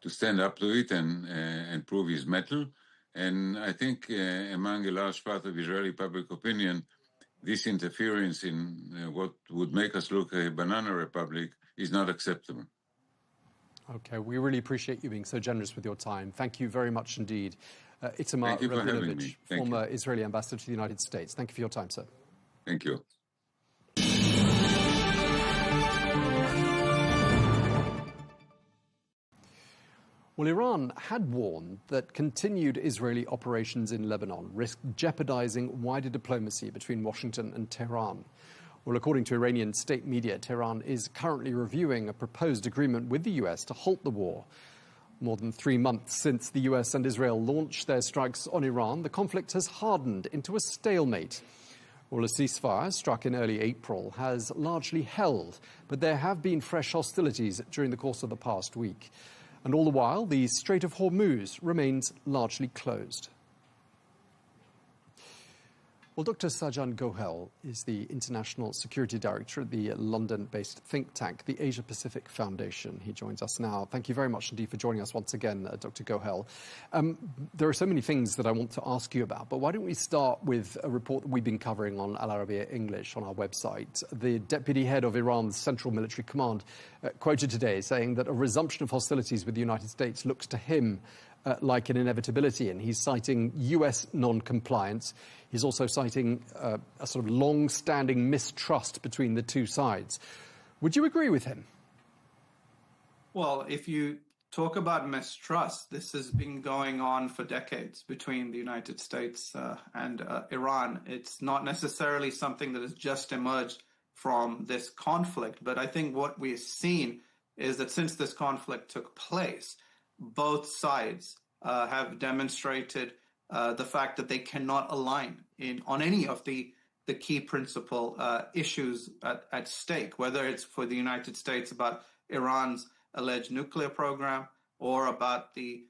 stand up to it and prove his mettle. And I think among a large part of Israeli public opinion, this interference in what would make us look a banana republic is not acceptable. Okay, we really appreciate you being so generous with your time. Thank you very much indeed. Itamar Rabinovich, former Israeli ambassador to the United States. Thank you for your time, sir. Thank you. Well, Iran had warned that continued Israeli operations in Lebanon risked jeopardizing wider diplomacy between Washington and Tehran. Well, according to Iranian state media, Tehran is currently reviewing a proposed agreement with the US to halt the war. More than 3 months since the US and Israel launched their strikes on Iran, the conflict has hardened into a stalemate. Well, a ceasefire struck in early April has largely held, but there have been fresh hostilities during the course of the past week. And all the while, the Strait of Hormuz remains largely closed. Well, Dr. Sajan Gohel is the International Security Director at the London-based think tank, the Asia Pacific Foundation. He joins us now. Thank you very much indeed for joining us once again, Dr. Gohel. There are so many things that I want to ask you about, but why don't we start with a report that we've been covering on Arabiya English on our website. The deputy head of Iran's Central Military Command quoted today saying that a resumption of hostilities with the United States looks to him like an inevitability, and he's citing US non-compliance. He's also citing a sort of long-standing mistrust between the two sides. Would you agree with him? Well, if you talk about mistrust, this has been going on for decades between the United States and Iran. It's not necessarily something that has just emerged from this conflict, but I think what we've seen is that since this conflict took place, both sides have demonstrated the fact that they cannot align on any of the key principal issues at stake, whether it's for the United States about Iran's alleged nuclear program or about the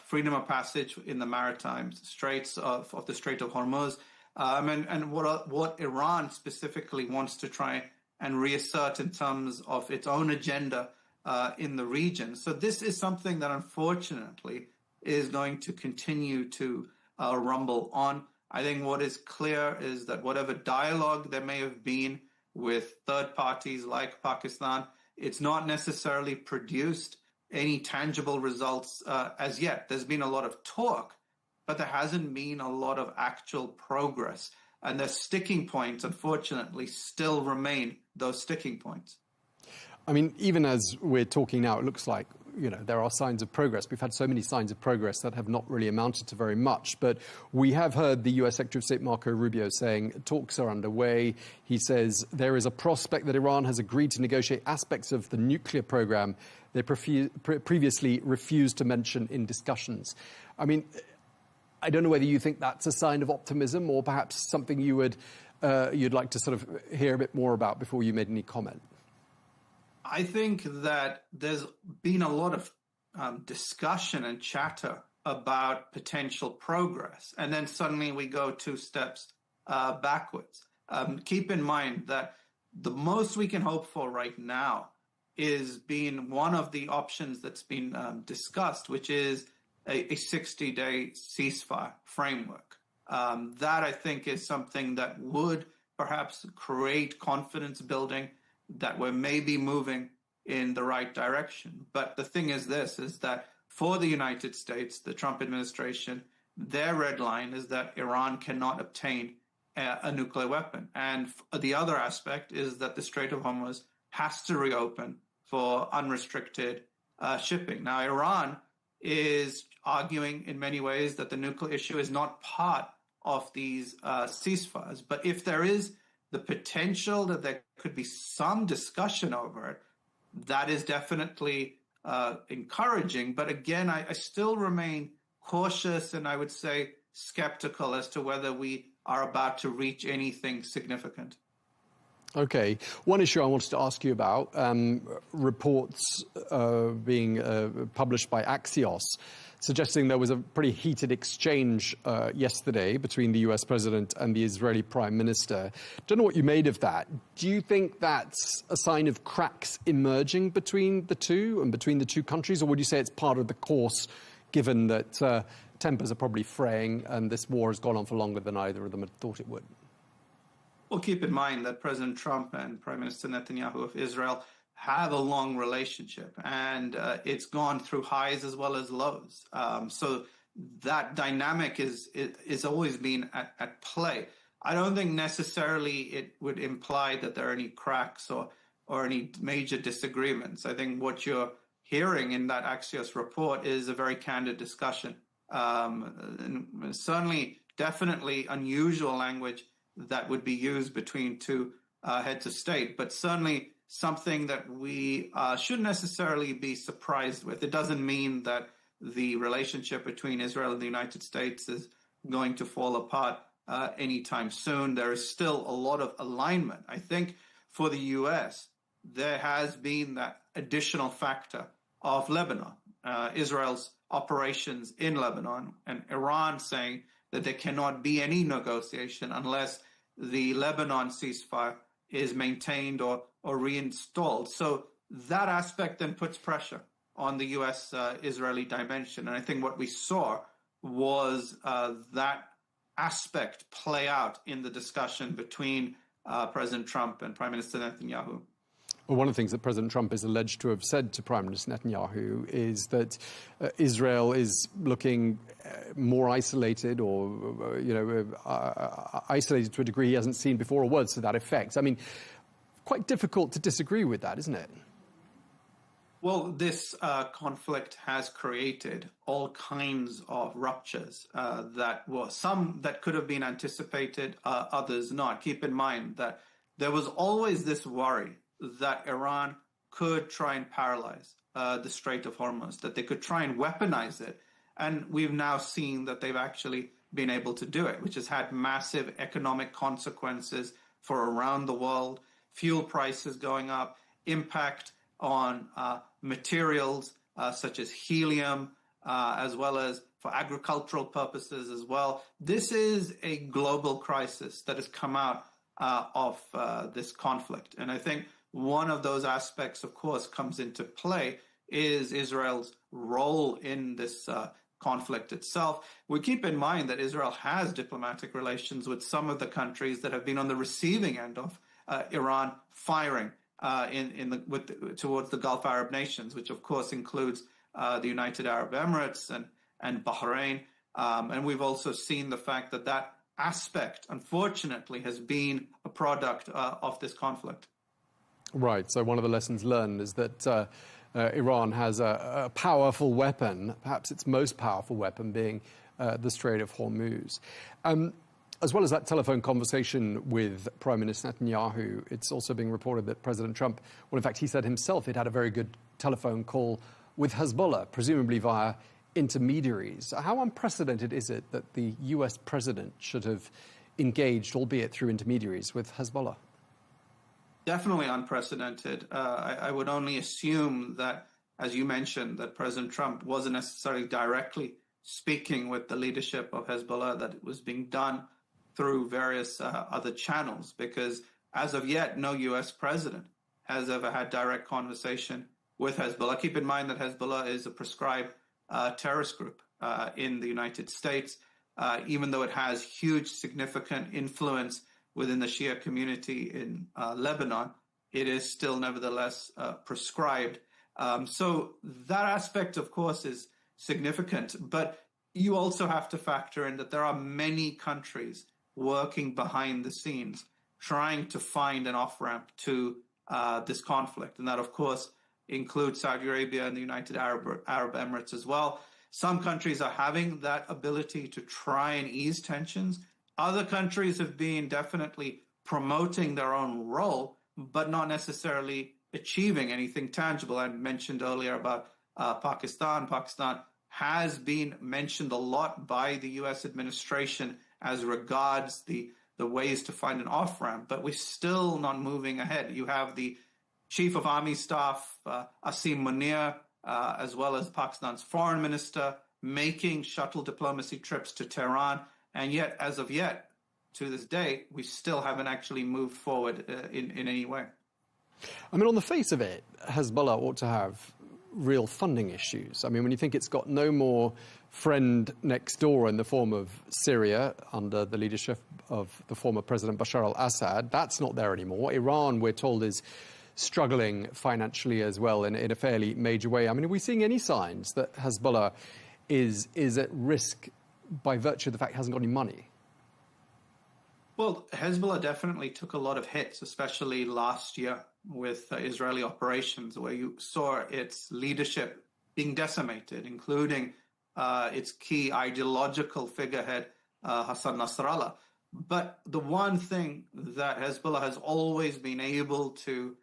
freedom of passage in the maritime straits of the Strait of Hormuz, and what Iran specifically wants to try and reassert in terms of its own agenda in the region. So this is something that unfortunately is going to continue to rumble on. I think what is clear is that whatever dialogue there may have been with third parties like Pakistan, it's not necessarily produced any tangible results as yet. There's been a lot of talk, but there hasn't been a lot of actual progress. And the sticking points, unfortunately, still remain those sticking points. I mean, even as we're talking now, it looks like, you know, there are signs of progress. We've had so many signs of progress that have not really amounted to very much. But we have heard the US Secretary of State Marco Rubio saying talks are underway. He says there is a prospect that Iran has agreed to negotiate aspects of the nuclear program they previously refused to mention in discussions. I mean, I don't know whether you think that's a sign of optimism or perhaps something you would you'd like to sort of hear a bit more about before you made any comment. I think that there's been a lot of discussion and chatter about potential progress, and then suddenly we go 2 steps backwards. Keep in mind that the most we can hope for right now is being one of the options that's been discussed, which is a 60-day ceasefire framework. That, I think, is something that would perhaps create confidence building that we're maybe moving in the right direction. But the thing is this, is that for the United States, the Trump administration, their red line is that Iran cannot obtain a nuclear weapon. And the other aspect is that the Strait of Hormuz has to reopen for unrestricted shipping. Now, Iran is arguing in many ways that the nuclear issue is not part of these ceasefires. But if there is the potential that there could be some discussion over it, that is definitely encouraging. But again, I still remain cautious and I would say skeptical as to whether we are about to reach anything significant. Okay. One issue I wanted to ask you about, reports being published by Axios, suggesting there was a pretty heated exchange yesterday between the US president and the Israeli prime minister. Don't know what you made of that. Do you think that's a sign of cracks emerging between the two and between the two countries, or would you say it's part of the course, given that tempers are probably fraying and this war has gone on for longer than either of them had thought it would? Well, keep in mind that President Trump and Prime Minister Netanyahu of Israel have a long relationship, and it's gone through highs as well as lows. So that dynamic is always been at play. I don't think necessarily it would imply that there are any cracks or any major disagreements. I think what you're hearing in that Axios report is a very candid discussion. And certainly, definitely unusual language that would be used between two heads of state, but certainly something that we shouldn't necessarily be surprised with. It doesn't mean that the relationship between Israel and the United States is going to fall apart anytime soon. There is still a lot of alignment. I think for the U.S., there has been that additional factor of Lebanon, Israel's operations in Lebanon, and Iran saying that there cannot be any negotiation unless the Lebanon ceasefire is maintained or reinstalled. So that aspect then puts pressure on the U.S.-Israeli dimension. And I think what we saw was that aspect play out in the discussion between President Trump and Prime Minister Netanyahu. Well, one of the things that President Trump is alleged to have said to Prime Minister Netanyahu is that Israel is looking more isolated, or isolated to a degree he hasn't seen before, or words to that effect. I mean, quite difficult to disagree with that, isn't it? Well, this conflict has created all kinds of ruptures that were some that could have been anticipated, others not. Keep in mind that there was always this worry that Iran could try and paralyze the Strait of Hormuz, that they could try and weaponize it. And we've now seen that they've actually been able to do it, which has had massive economic consequences for around the world, fuel prices going up, impact on materials such as helium, as well as for agricultural purposes as well. This is a global crisis that has come out of this conflict. And I think one of those aspects, of course, comes into play is Israel's role in this conflict itself. We keep in mind that Israel has diplomatic relations with some of the countries that have been on the receiving end of Iran firing towards the Gulf Arab nations, which of course includes the United Arab Emirates and Bahrain. And we've also seen the fact that that aspect, unfortunately, has been a product of this conflict. Right. So one of the lessons learned is that Iran has a powerful weapon, perhaps its most powerful weapon being the Strait of Hormuz. As well as that telephone conversation with Prime Minister Netanyahu, it's also being reported that President Trump, well, in fact, he said himself he'd had a very good telephone call with Hezbollah, presumably via intermediaries. How unprecedented is it that the US president should have engaged, albeit through intermediaries, with Hezbollah? Definitely unprecedented. I would only assume that, as you mentioned, that President Trump wasn't necessarily directly speaking with the leadership of Hezbollah, that it was being done through various other channels, because as of yet, no U.S. president has ever had direct conversation with Hezbollah. Keep in mind that Hezbollah is a proscribed terrorist group in the United States, even though it has huge, significant influence within the Shia community in Lebanon, it is still nevertheless proscribed. So that aspect, of course, is significant. But you also have to factor in that there are many countries working behind the scenes, trying to find an off-ramp to this conflict. And that, of course, includes Saudi Arabia and the United Arab Emirates as well. Some countries are having that ability to try and ease tensions. Other countries have been definitely promoting their own role, but not necessarily achieving anything tangible. I mentioned earlier about Pakistan. Pakistan has been mentioned a lot by the U.S. administration as regards the ways to find an off-ramp, but we're still not moving ahead. You have the Chief of Army Staff, Asim Munir, as well as Pakistan's foreign minister, making shuttle diplomacy trips to Tehran. And yet, as of yet, to this day, we still haven't actually moved forward in any way. I mean, on the face of it, Hezbollah ought to have real funding issues. I mean, when you think it's got no more friend next door in the form of Syria under the leadership of the former President Bashar al-Assad. That's not there anymore. Iran, we're told, is struggling financially as well in a fairly major way. I mean, are we seeing any signs that Hezbollah is at risk by virtue of the fact it hasn't got any money? Well, Hezbollah definitely took a lot of hits, especially last year with Israeli operations, where you saw its leadership being decimated, including its key ideological figurehead, Hassan Nasrallah. But the one thing that Hezbollah has always been able to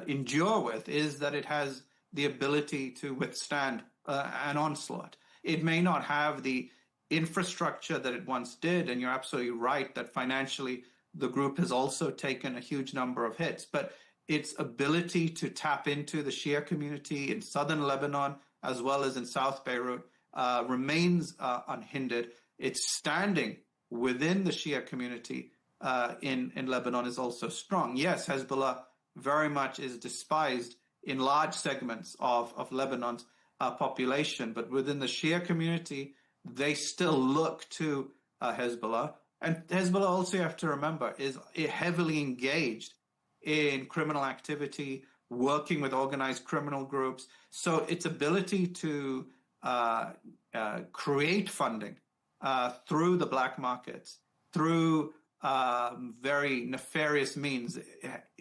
endure with is that it has the ability to withstand an onslaught. It may not have the infrastructure that it once did, and you're absolutely right that financially the group has also taken a huge number of hits, but its ability to tap into the Shia community in southern Lebanon as well as in South Beirut remains unhindered. Its standing within the Shia community in Lebanon is also strong. Yes, Hezbollah very much is despised in large segments of Lebanon's population, but within the Shia community, they still look to Hezbollah. And Hezbollah, also you have to remember, is heavily engaged in criminal activity, working with organized criminal groups. So its ability to create funding through the black markets, through very nefarious means,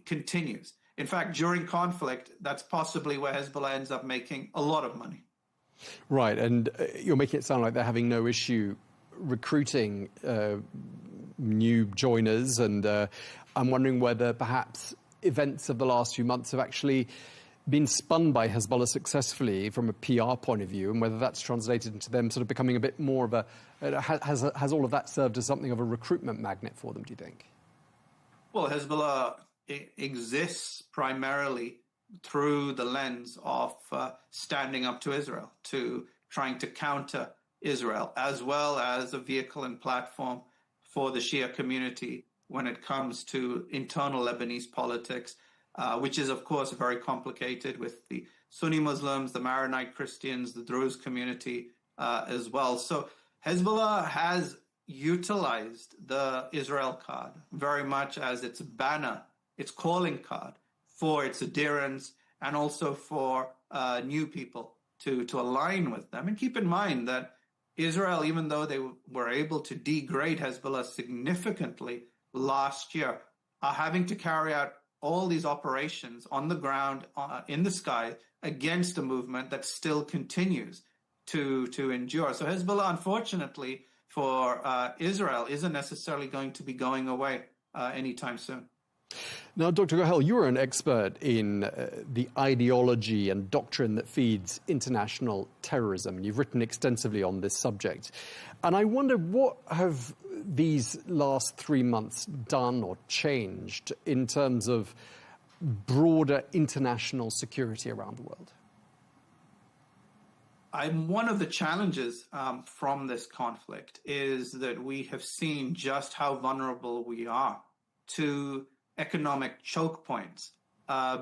continues. In fact, during conflict, that's possibly where Hezbollah ends up making a lot of money. Right, and you're making it sound like they're having no issue recruiting new joiners, and I'm wondering whether perhaps events of the last few months have actually been spun by Hezbollah successfully from a PR point of view, and whether that's translated into them sort of becoming a bit more of a... Has all of that served as something of a recruitment magnet for them, do you think? Well, Hezbollah exists primarily through the lens of standing up to Israel, to trying to counter Israel, as well as a vehicle and platform for the Shia community when it comes to internal Lebanese politics, which is, of course, very complicated with the Sunni Muslims, the Maronite Christians, the Druze community as well. So Hezbollah has utilized the Israel card very much as its banner, its calling card for its adherents and also for new people to align with them. And keep in mind that Israel, even though they were able to degrade Hezbollah significantly last year, are having to carry out all these operations on the ground, in the sky, against a movement that still continues to endure. So Hezbollah, unfortunately, for Israel, isn't necessarily going to be going away anytime soon. Now, Dr. Gohel, you're an expert in the ideology and doctrine that feeds international terrorism. You've written extensively on this subject. And I wonder, what have these last 3 months done or changed in terms of broader international security around the world? One of the challenges from this conflict is that we have seen just how vulnerable we are to economic choke points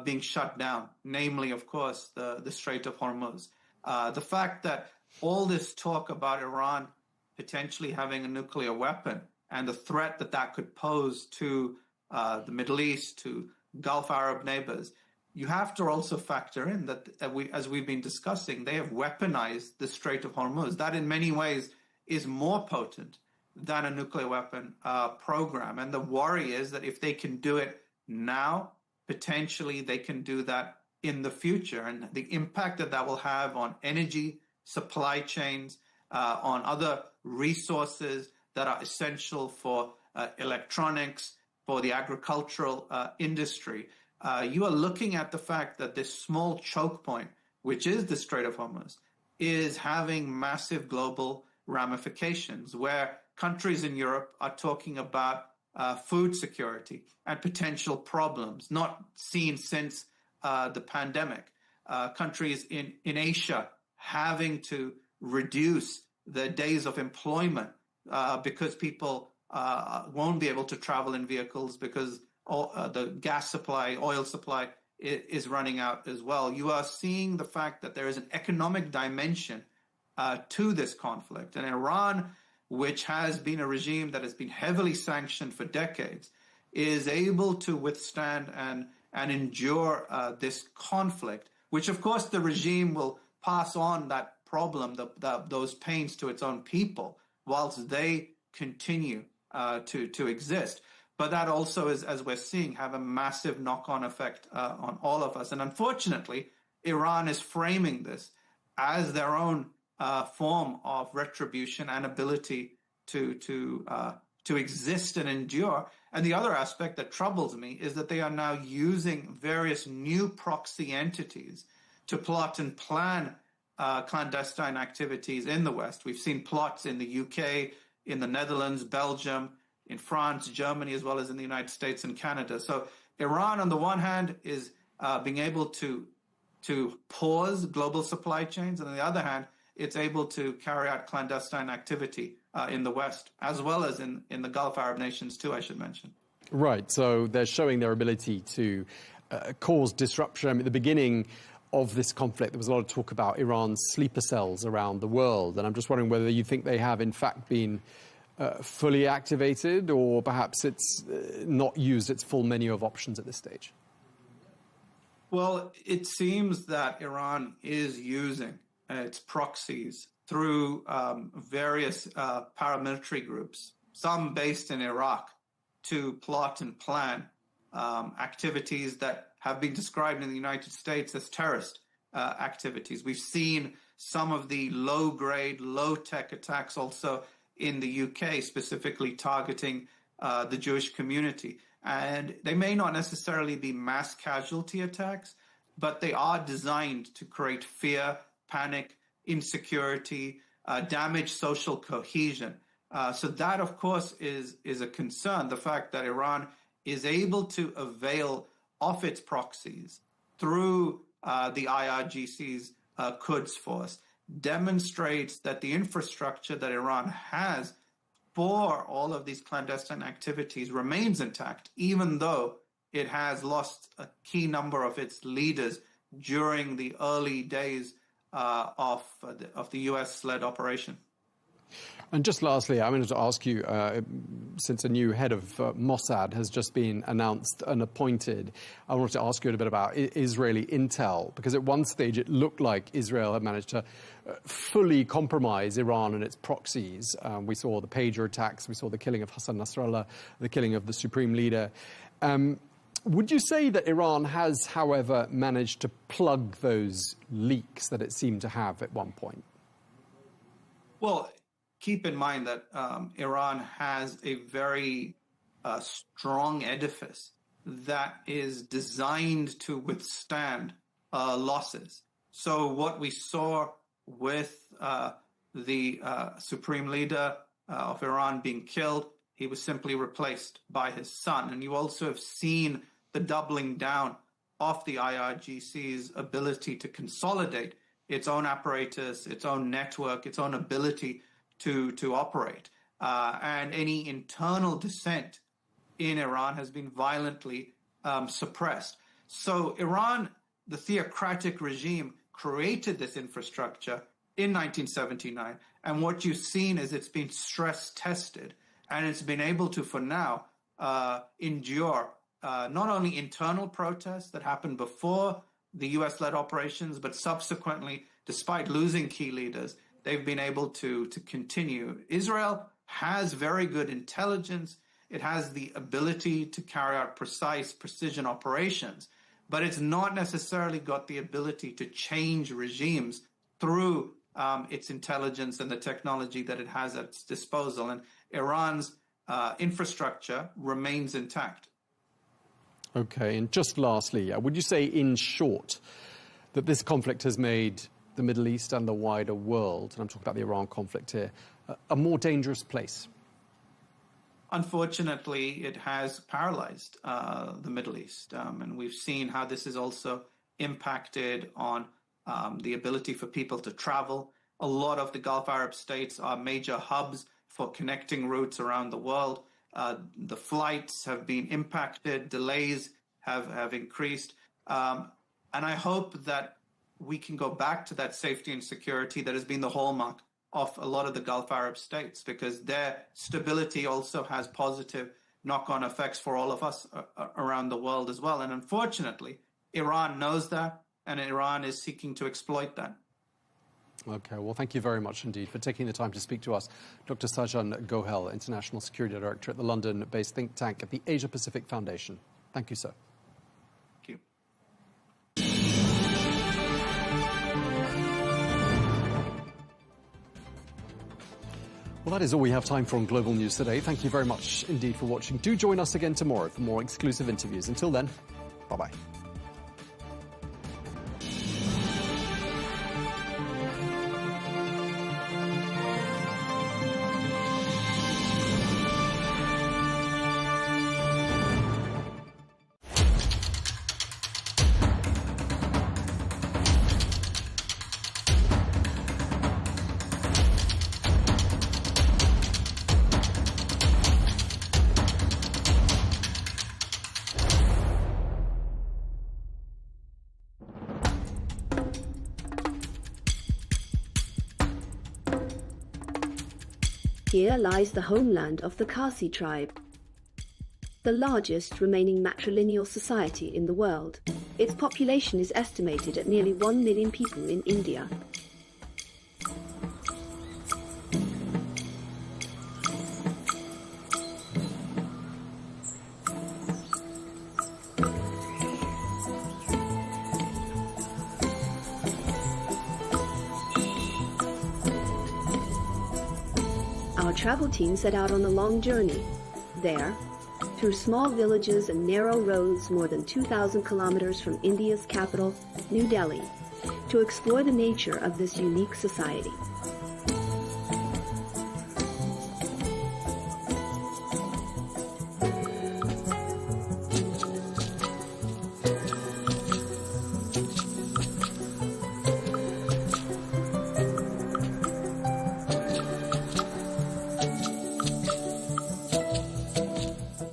being shut down, namely, of course, the Strait of Hormuz. The fact that all this talk about Iran potentially having a nuclear weapon and the threat that that could pose to the Middle East, to Gulf Arab neighbors, you have to also factor in that, as we've been discussing, they have weaponized the Strait of Hormuz. That in many ways is more potent than a nuclear weapon program. And the worry is that if they can do it now, potentially they can do that in the future. And the impact that will have on energy supply chains, on other resources that are essential for electronics, for the agricultural industry. You are looking at the fact that this small choke point, which is the Strait of Hormuz, is having massive global ramifications, where countries in Europe are talking about food security and potential problems not seen since the pandemic. Countries in Asia having to reduce their days of employment because people won't be able to travel in vehicles because the gas supply, oil supply is running out as well. You are seeing the fact that there is an economic dimension to this conflict. And Iran, which has been a regime that has been heavily sanctioned for decades, is able to withstand and endure this conflict, which of course the regime will pass on that problem, those pains to its own people, whilst they continue to exist. But that also is, as we're seeing, have a massive knock-on effect on all of us. And unfortunately, Iran is framing this as their own form of retribution and ability to exist and endure. And the other aspect that troubles me is that they are now using various new proxy entities to plot and plan clandestine activities in the West. We've seen plots in the UK, in the Netherlands, Belgium, in France, Germany, as well as in the United States and Canada. So Iran, on the one hand, is being able to pause global supply chains, and on the other hand, it's able to carry out clandestine activity in the West, as well as in the Gulf Arab nations too, I should mention. Right, so they're showing their ability to cause disruption. I mean, at the beginning of this conflict, there was a lot of talk about Iran's sleeper cells around the world, and I'm just wondering whether you think they have, in fact, been fully activated, or perhaps it's not used its full menu of options at this stage. Well, it seems that Iran is using its proxies through various paramilitary groups, some based in Iraq, to plot and plan activities that have been described in the United States as terrorist activities. We've seen some of the low-grade, low-tech attacks also in the UK, specifically targeting the Jewish community. And they may not necessarily be mass casualty attacks, but they are designed to create fear, panic, insecurity, damage social cohesion. So that, of course, is a concern. The fact that Iran is able to avail of its proxies through the IRGC's Quds force demonstrates that the infrastructure that Iran has for all of these clandestine activities remains intact, even though it has lost a key number of its leaders during the early days of the US-led operation. And just lastly, I wanted to ask you, since a new head of Mossad has just been announced and appointed, I wanted to ask you a bit about Israeli intel, because at one stage it looked like Israel had managed to fully compromise Iran and its proxies. We saw the pager attacks, we saw the killing of Hassan Nasrallah, the killing of the supreme leader. Would you say that Iran has, however, managed to plug those leaks that it seemed to have at one point? Well, keep in mind that Iran has a very strong edifice that is designed to withstand losses. So what we saw with the supreme leader of Iran being killed, he was simply replaced by his son. And you also have seen the doubling down of the IRGC's ability to consolidate its own apparatus, its own network, its own ability to operate. And any internal dissent in Iran has been violently suppressed. So Iran, the theocratic regime, created this infrastructure in 1979. And what you've seen is it's been stress tested, and it's been able to, for now, endure not only internal protests that happened before the US-led operations, but subsequently, despite losing key leaders, they've been able to continue. Israel has very good intelligence. It has the ability to carry out precise precision operations, but it's not necessarily got the ability to change regimes through its intelligence and the technology that it has at its disposal. And Iran's infrastructure remains intact. Okay, and just lastly, would you say in short that this conflict has made the Middle East and the wider world, and I'm talking about the Iran conflict here, a more dangerous place? Unfortunately, it has paralyzed the Middle East, and we've seen how this has also impacted on the ability for people to travel. A lot of the Gulf Arab states are major hubs for connecting routes around the world. The flights have been impacted, delays have increased, and I hope that we can go back to that safety and security that has been the hallmark of a lot of the Gulf Arab states, because their stability also has positive knock-on effects for all of us around the world as well. And unfortunately, Iran knows that, and Iran is seeking to exploit that. Okay, well, thank you very much indeed for taking the time to speak to us. Dr. Sajan Gohel, International Security Director at the London-based think tank at the Asia Pacific Foundation. Thank you, sir. Thank you. Well, that is all we have time for on Global News today. Thank you very much indeed for watching. Do join us again tomorrow for more exclusive interviews. Until then, bye-bye. Here lies the homeland of the Khasi tribe, the largest remaining matrilineal society in the world. Its population is estimated at nearly 1 million people in India. Our travel team set out on a long journey. There, through small villages and narrow roads more than 2,000 kilometers from India's capital, New Delhi, to explore the nature of this unique society.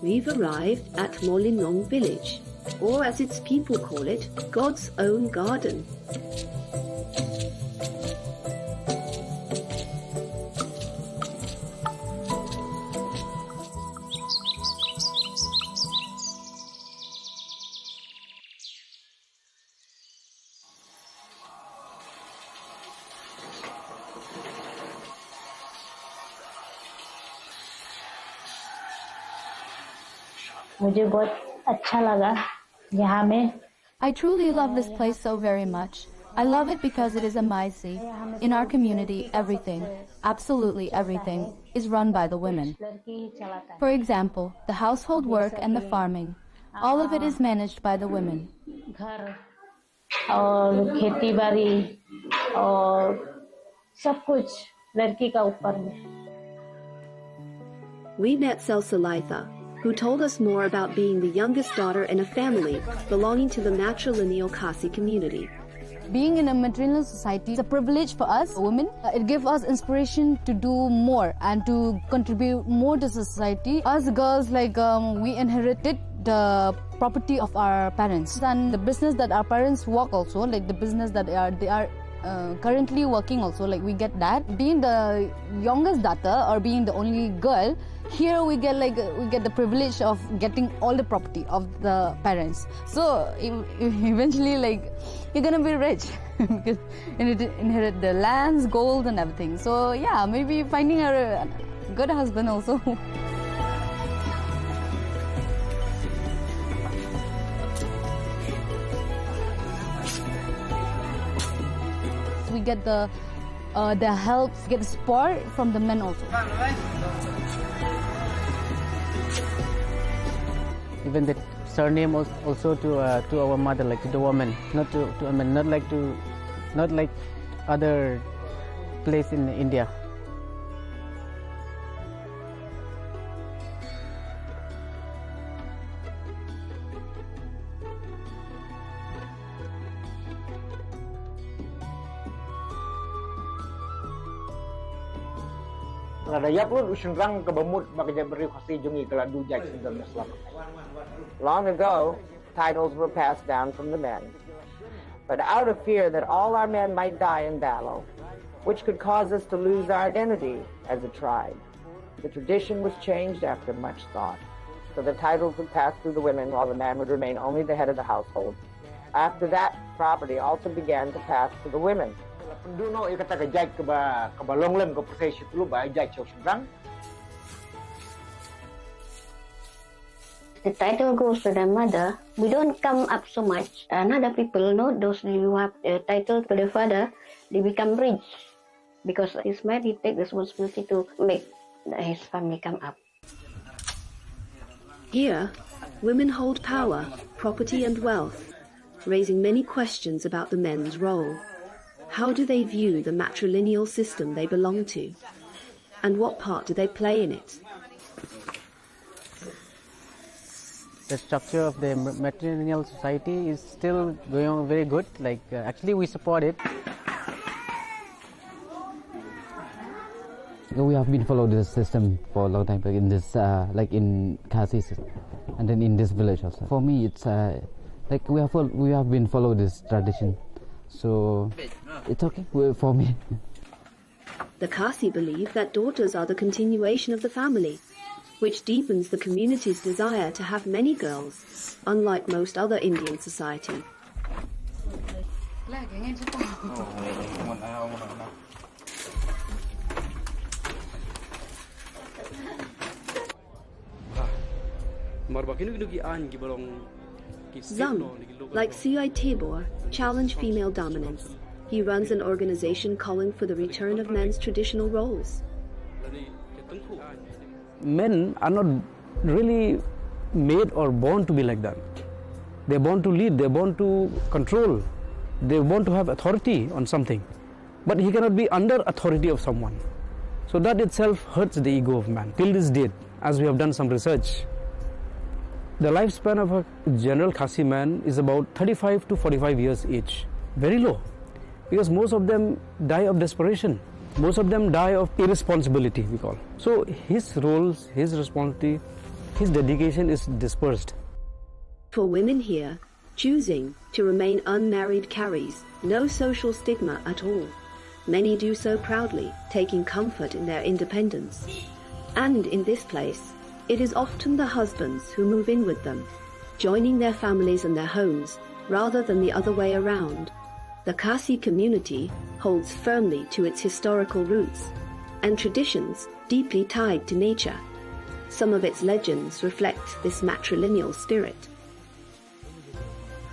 We've arrived at Molinong village, or as its people call it, God's own garden. I truly love this place so very much. I love it because it is a Maisi. In our community, everything, absolutely everything, is run by the women. For example, the household work and the farming, all of it is managed by the women. We met Selsalitha, who told us more about being the youngest daughter in a family belonging to the matrilineal Khasi community. Being in a matrilineal society is a privilege for us women. It gives us inspiration to do more and to contribute more to society. Us girls, we inherited the property of our parents and the business that our parents work also, like the business that they are currently working also, like we get that. Being the youngest daughter or being the only girl, here we get the privilege of getting all the property of the parents. So eventually, you're gonna be rich because you inherit the lands, gold, and everything. So yeah, maybe finding a good husband also. We get the help, get the support from the men also. Even the surname was also to our mother, like to the woman, not to I mean, not like other place in India. Daya pun usunrang kebamut bagja beri khasi jungi kala dujak 19 Long ago, titles were passed down from the men. but out of fear that all our men might die in battle, which could cause us to lose our identity as a tribe. The tradition was changed after much thought, so the titles would pass through the women while the man would remain only the head of the household. After that, property also began to pass to the women. The title goes to the mother. We don't come up so much. And other people know those who have the title to the father, they become rich. Because his man, he takes the responsibility to make his family come up. Here, women hold power, property and wealth, raising many questions about the men's role. How do they view the matrilineal system they belong to? And what part do they play in it? The structure of the matrilineal society is still going on very good. Actually, we support it. We have been following this system for a long time, in this, like in Khasi system, and then in this village also. For me, it's we have been following this tradition, so it's okay for me. The Khasi believe that daughters are the continuation of the family, which deepens the community's desire to have many girls, unlike most other Indian society. Zang, like Suai Tibor, challenge female dominance. He runs an organization calling for the return of men's traditional roles. Men are not really made or born to be like that. They're born to lead, they're born to control, they're born to have authority on something. But he cannot be under authority of someone. So that itself hurts the ego of man. Till this date, as we have done some research, the lifespan of a general Khasi man is about 35 to 45 years age. Very low. Because most of them die of desperation. Most of them die of irresponsibility, we call. So his roles, his responsibility, his dedication is dispersed. For women here, choosing to remain unmarried carries no social stigma at all. Many do so proudly, taking comfort in their independence. And in this place, it is often the husbands who move in with them, joining their families and their homes, rather than the other way around. The Khasi community holds firmly to its historical roots and traditions deeply tied to nature. Some of its legends reflect this matrilineal spirit.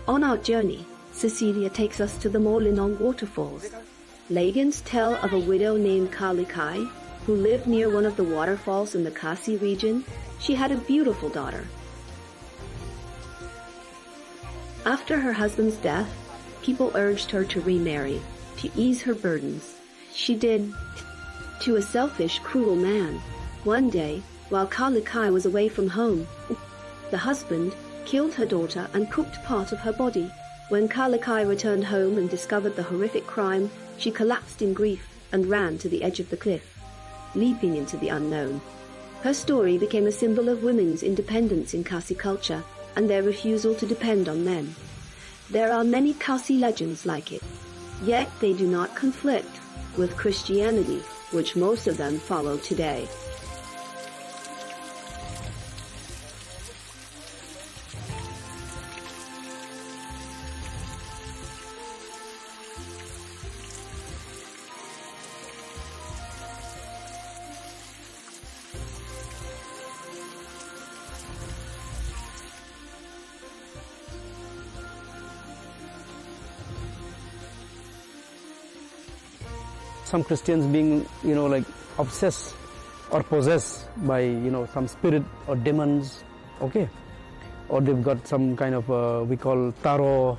On our journey, Cecilia takes us to the Molinong waterfalls. Legends tell of a widow named Kalikai who lived near one of the waterfalls in the Khasi region. She had a beautiful daughter. After her husband's death, people urged her to remarry, to ease her burdens. She did, to a selfish, cruel man. One day, while Kalikai was away from home, the husband killed her daughter and cooked part of her body. When Kalikai returned home and discovered the horrific crime, she collapsed in grief and ran to the edge of the cliff, leaping into the unknown. Her story became a symbol of women's independence in Khasi culture and their refusal to depend on men. There are many Khasi legends like it, yet they do not conflict with Christianity, which most of them follow today. Some Christians being, obsessed or possessed by, some spirit or demons, okay? Or they've got some kind of, we call tarot,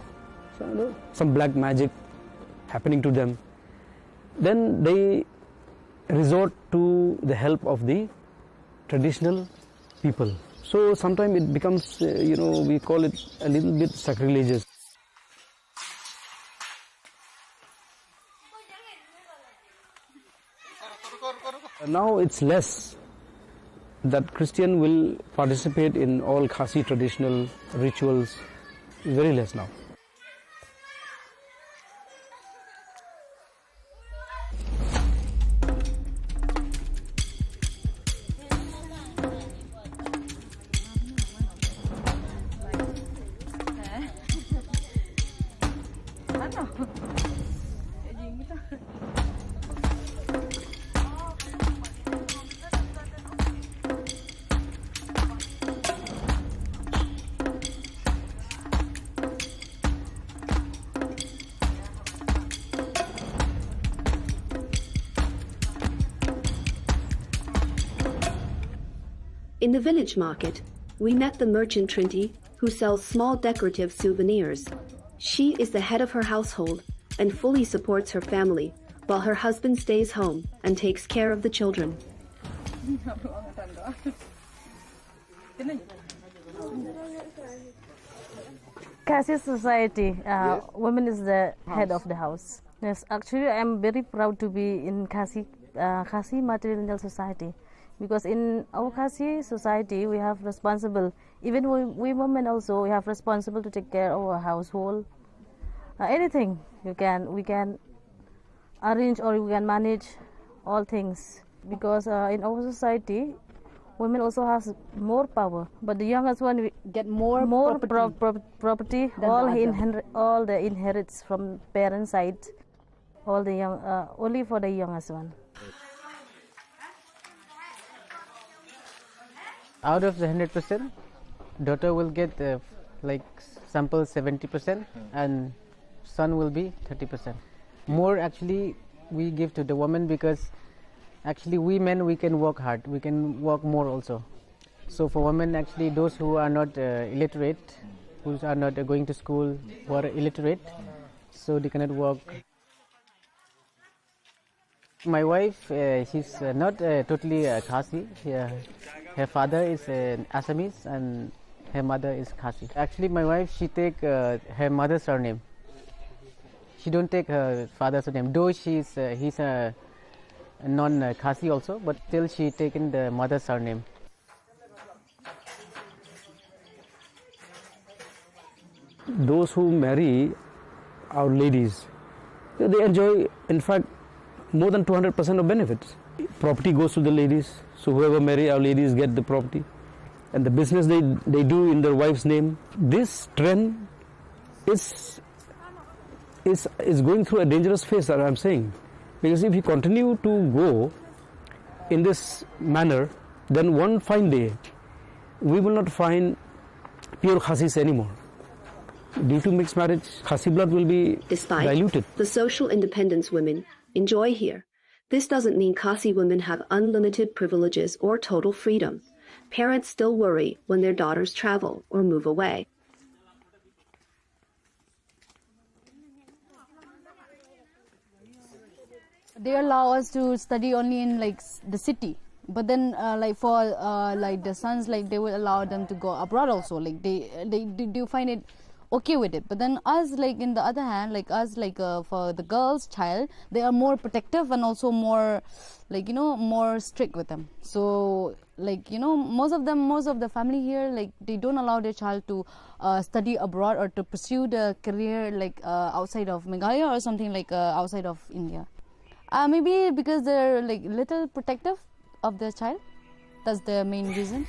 some black magic happening to them. Then they resort to the help of the traditional people. So sometimes it becomes, we call it a little bit sacrilegious. Now it's less that Christian will participate in all Khasi traditional rituals, very less now. In the village market, we met the merchant Trinity, who sells small decorative souvenirs. She is the head of her household and fully supports her family, while her husband stays home and takes care of the children. Khasi society, women is the head of the house. Yes, actually I am very proud to be in Khasi matrilineal society, because in our Khasi society we have responsible, even we women also, we have responsible to take care of our household. Anything we can arrange or we can manage all things, because in our society women also have more power, but the youngest one get more property. All the inherits from parents' side, all the young, only for the youngest one. Out of the 100%, daughter will get like sample 70%, and son will be 30%. More actually we give to the woman, because actually we men, we can work hard, we can work more also. So for women, actually those who are not illiterate, who are not going to school, who are illiterate, so they cannot work. My wife, she's not totally Khasi. Her father is Assamese and her mother is Khasi. Actually my wife, she take her mother's surname. She don't take her father's name, though he's a non-Khasi also, but still she taken the mother's surname. Those who marry our ladies, they enjoy, in fact, more than 200% of benefits. Property goes to the ladies, so whoever marry our ladies get the property. And the business they do in their wife's name. This trend is going through a dangerous phase, that I'm saying. Because if you continue to go in this manner, then one fine day, we will not find pure Khasis anymore. Due to mixed marriage, Khasi blood will be diluted. The social independence women enjoy here, this doesn't mean Khasi women have unlimited privileges or total freedom. Parents still worry when their daughters travel or move away. They allow us to study only in like the city, but then like for like the sons, like they will allow them to go abroad also. Like they do find it okay with it. But then us, like in the other hand, like us, like for the girls' child, they are more protective and also more, like, you know, more strict with them. So like, you know, most of the family here, like they don't allow their child to study abroad or to pursue the career like outside of Meghalaya or something like outside of India. Maybe because they're like little protective of their child. That's the main reason.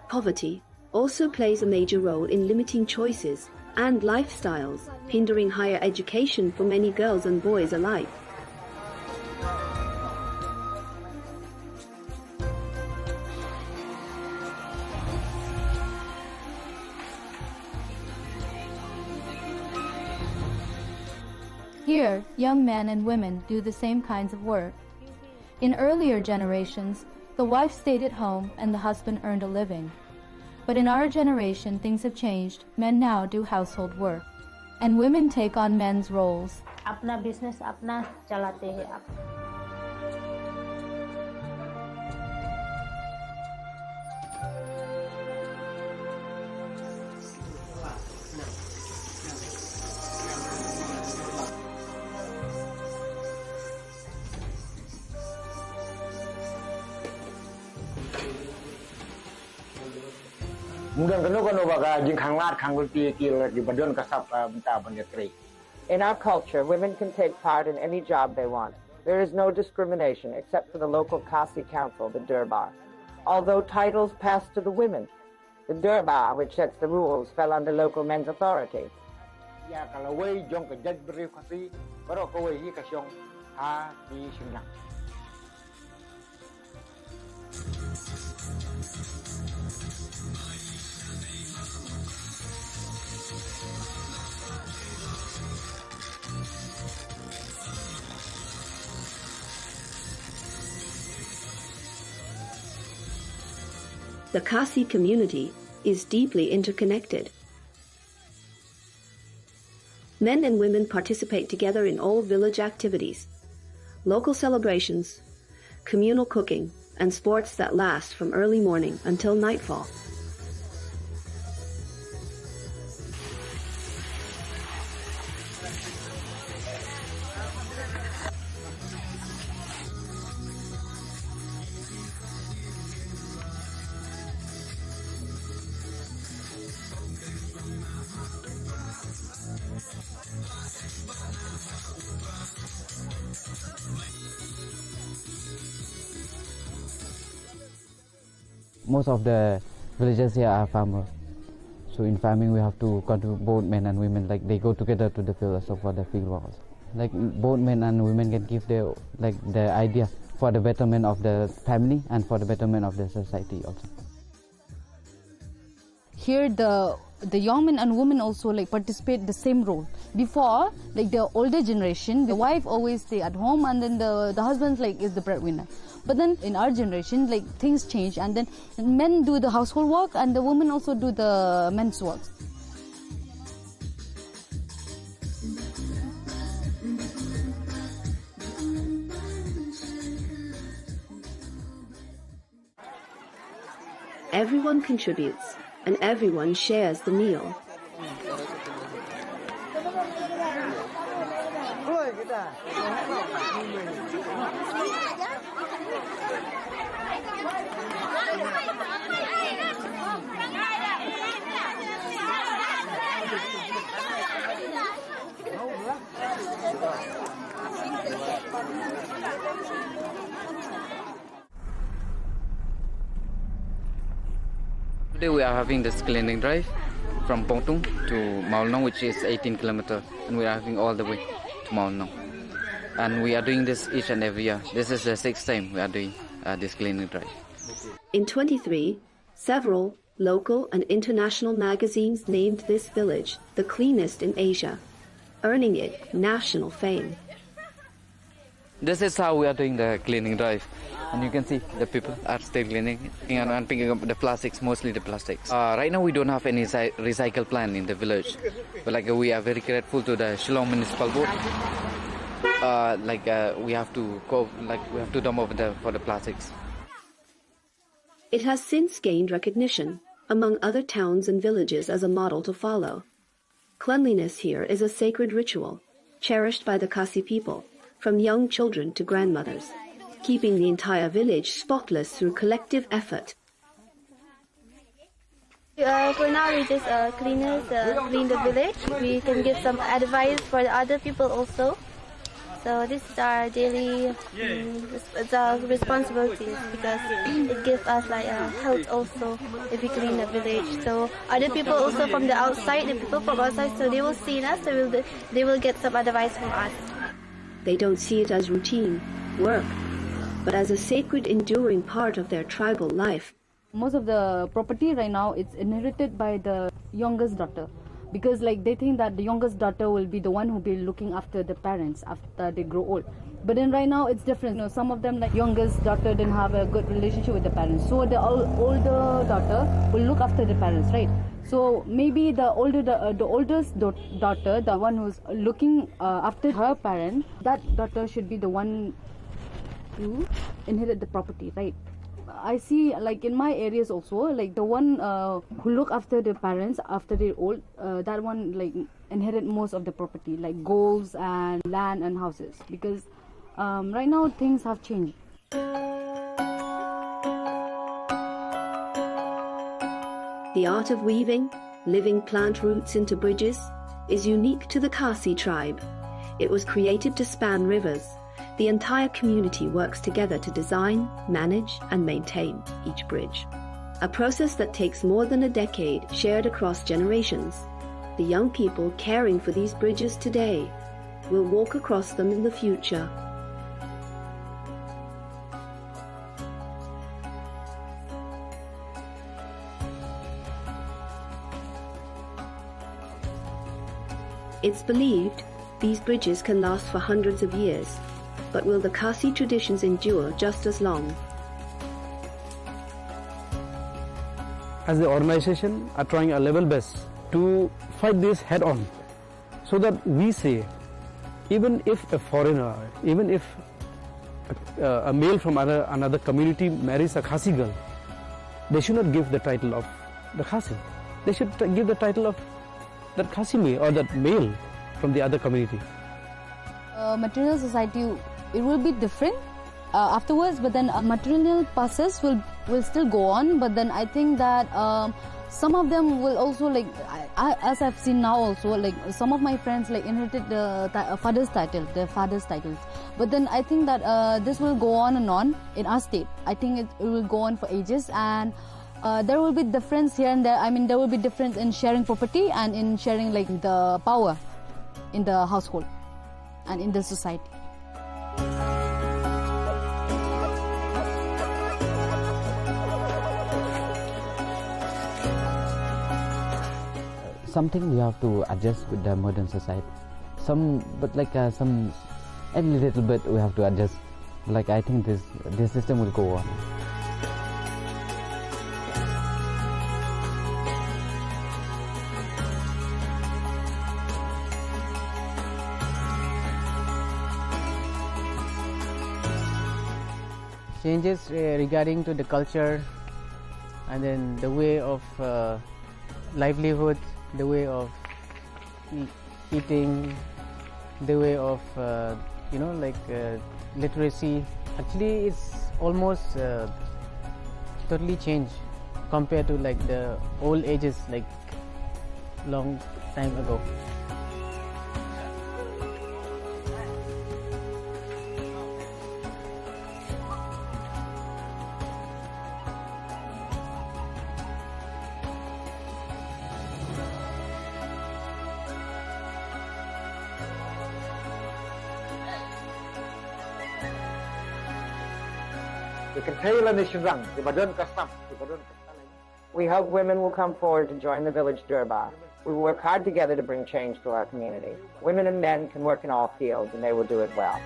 Poverty also plays a major role in limiting choices and lifestyles, hindering higher education for many girls and boys alike. Here, young men and women do the same kinds of work. In earlier generations, the wife stayed at home and the husband earned a living. But in our generation, things have changed. Men now do household work, and women take on men's roles. अपना business अपना चलाते हैं आप. In our culture, women can take part in any job they want. There is no discrimination except for the local Khasi council, the Durbar. Although titles passed to the women, the Durbar, which sets the rules, fell under local men's authority. The Khasi community is deeply interconnected. Men and women participate together in all village activities, local celebrations, communal cooking, and sports that last from early morning until nightfall. Most of the villagers here are farmers. So in farming we have to contribute both men and women, like they go together to the field also for the field work also. Like both men and women can give their idea for the betterment of the family and for the betterment of the society also. Here the young men and women also participate the same role. Before, the older generation, the wife always stay at home and then the husband is the breadwinner. But then in our generation, things change and then men do the household work and the women also do the men's work. Everyone contributes and everyone shares the meal. Today we are having this cleaning drive from Pongtung to Maulnong, which is 18 kilometers, and we are having all the way to Maulnong. And we are doing this each and every year. This is the 6th time we are doing this cleaning drive. In 23, several local and international magazines named this village the cleanest in Asia, earning it national fame. This is how we are doing the cleaning drive. And you can see the people are still cleaning and picking up the plastics, mostly the plastics. Right now we don't have any recycle plant in the village, but we are very grateful to the Shillong Municipal Board. We have to go, we have to dump over for the plastics. It has since gained recognition among other towns and villages as a model to follow. Cleanliness here is a sacred ritual, cherished by the Khasi people, from young children to grandmothers, keeping the entire village spotless through collective effort. For now, we just clean the village. We can give some advice for the other people also. So this is our daily responsibilities because it gives us health also if we clean the village. So other people also from the outside, the people from outside, so they will see us, they will get some advice from us. They don't see it as routine, work, but as a sacred, enduring part of their tribal life. Most of the property right now, it's inherited by the youngest daughter. Because they think that the youngest daughter will be the one who will be looking after the parents after they grow old. But then right now it's different. Some of them, youngest daughter didn't have a good relationship with the parents. So the older daughter will look after the parents, right? So maybe the oldest daughter, the one who's looking after her parent, that daughter should be the one to inherit the property, right? I see, in my areas also, the one who look after the parents after they're old, that one inherit most of the property, like golds and land and houses, because right now things have changed. The art of weaving, living plant roots into bridges, is unique to the Khasi tribe. It was created to span rivers. The entire community works together to design, manage, and maintain each bridge. A process that takes more than a decade, shared across generations. The young people caring for these bridges today will walk across them in the future. It's believed these bridges can last for hundreds of years. But will the Khasi traditions endure just as long? as the organization are trying our level best to fight this head on, so that we say, even if a foreigner, even if a male from another community marries a Khasi girl, they should not give the title of the Khasi. They should give the title of that Khasi male or that male from the other community. Maternal society, it will be different afterwards, but then maternal process will still go on. But then I think that some of them will also, like, as I've seen now also, like some of my friends like inherited the father's title, their father's titles. But then I think that this will go on and on in our state. I think it will go on for ages, and there will be difference here and there. I mean, there will be difference in sharing property and in sharing like the power in the household and in the society. Something we have to adjust with the modern society. A little bit we have to adjust. Like, I think this system will go on. Changes regarding to the culture, and then the way of livelihood, the way of eating, the way of literacy. Actually, it's almost totally changed compared to like the old ages, like long time ago. We hope women will come forward to join the village Durbar. We will work hard together to bring change to our community. Women and men can work in all fields, and they will do it well.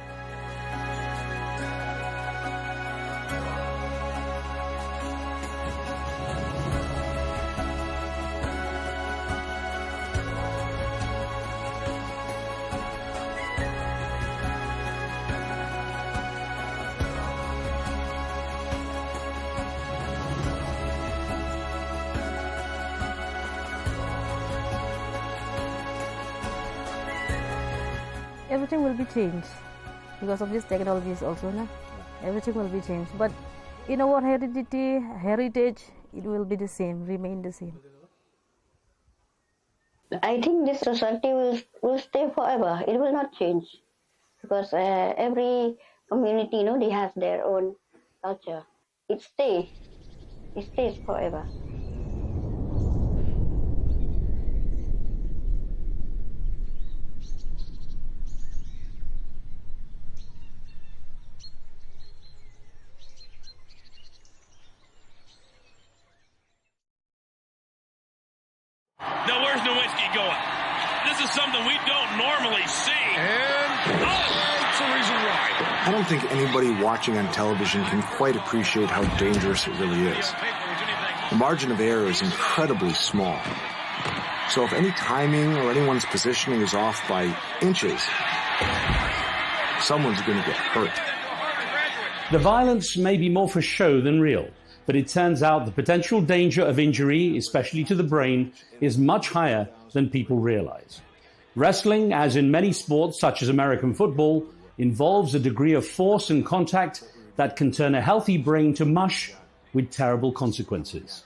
Everything will be changed because of this technologies also, no? Everything will be changed. But in our heritage, it will be the same, remain the same. I think this society will stay forever. It will not change because every community, they have their own culture. It stays forever. Now, where's Nowinski going? This is something we don't normally see. And that's the reason why. I don't think anybody watching on television can quite appreciate how dangerous it really is. The margin of error is incredibly small. So if any timing or anyone's positioning is off by inches, someone's going to get hurt. The violence may be more for show than real, but it turns out the potential danger of injury, especially to the brain, is much higher than people realize. Wrestling, as in many sports such as American football, involves a degree of force and contact that can turn a healthy brain to mush with terrible consequences.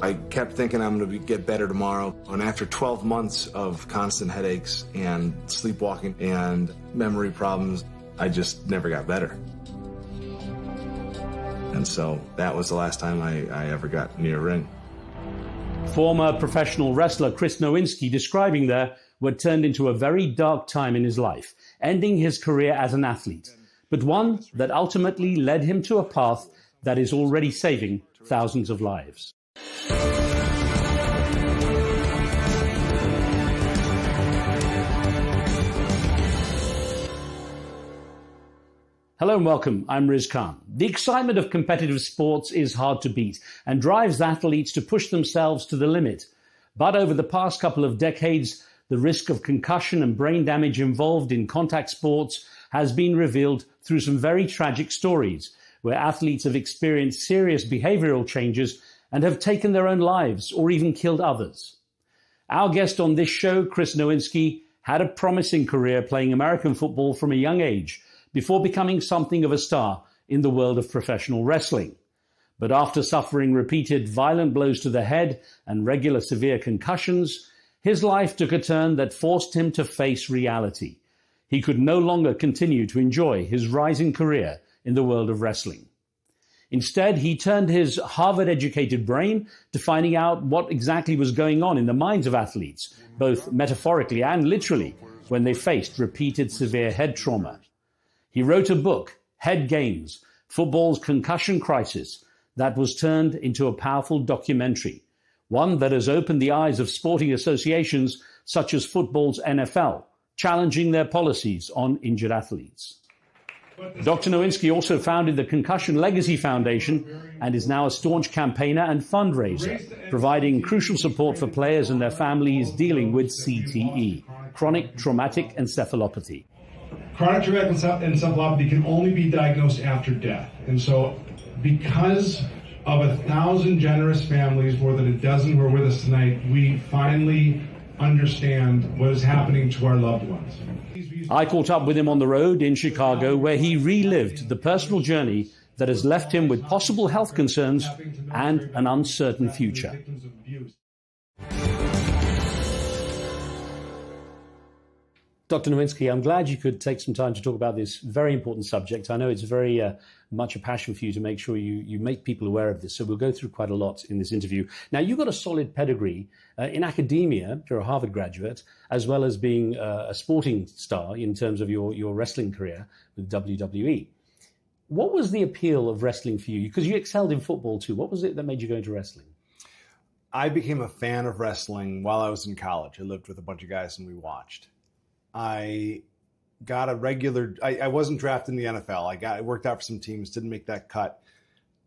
I kept thinking I'm going to get better tomorrow, and after 12 months of constant headaches and sleepwalking and memory problems, I just never got better. And so that was the last time I ever got near a ring. Former professional wrestler Chris Nowinski describing there what turned into a very dark time in his life, ending his career as an athlete, but one that ultimately led him to a path that is already saving thousands of lives. Hello and welcome. I'm Riz Khan. The excitement of competitive sports is hard to beat and drives athletes to push themselves to the limit. But over the past couple of decades, the risk of concussion and brain damage involved in contact sports has been revealed through some very tragic stories where athletes have experienced serious behavioral changes and have taken their own lives or even killed others. Our guest on this show, Chris Nowinski, had a promising career playing American football from a young age before becoming something of a star in the world of professional wrestling. But after suffering repeated violent blows to the head and regular severe concussions, his life took a turn that forced him to face reality. He could no longer continue to enjoy his rising career in the world of wrestling. Instead, he turned his Harvard-educated brain to finding out what exactly was going on in the minds of athletes, both metaphorically and literally, when they faced repeated severe head trauma. He wrote a book, Head Games, Football's Concussion Crisis, that was turned into a powerful documentary, one that has opened the eyes of sporting associations such as football's NFL, challenging their policies on injured athletes. Dr. Nowinski also founded the Concussion Legacy Foundation and is now a staunch campaigner and fundraiser, providing crucial support for players and their families dealing with CTE, chronic traumatic encephalopathy. Chronic traumatic encephalopathy can only be diagnosed after death. And so because of 1,000 generous families, more than a dozen who are with us tonight, we finally understand what is happening to our loved ones. I caught up with him on the road in Chicago, where he relived the personal journey that has left him with possible health concerns and an uncertain future. Dr. Nowinski, I'm glad you could take some time to talk about this very important subject. I know it's very much a passion for you to make sure you make people aware of this, so we'll go through quite a lot in this interview. Now, you've got a solid pedigree in academia. You're a Harvard graduate, as well as being a sporting star in terms of your wrestling career with WWE. What was the appeal of wrestling for you? Because you excelled in football too. What was it that made you go into wrestling? I became a fan of wrestling while I was in college. I lived with a bunch of guys and we watched. I got a regular, I wasn't drafted in the NFL. I worked out for some teams, didn't make that cut.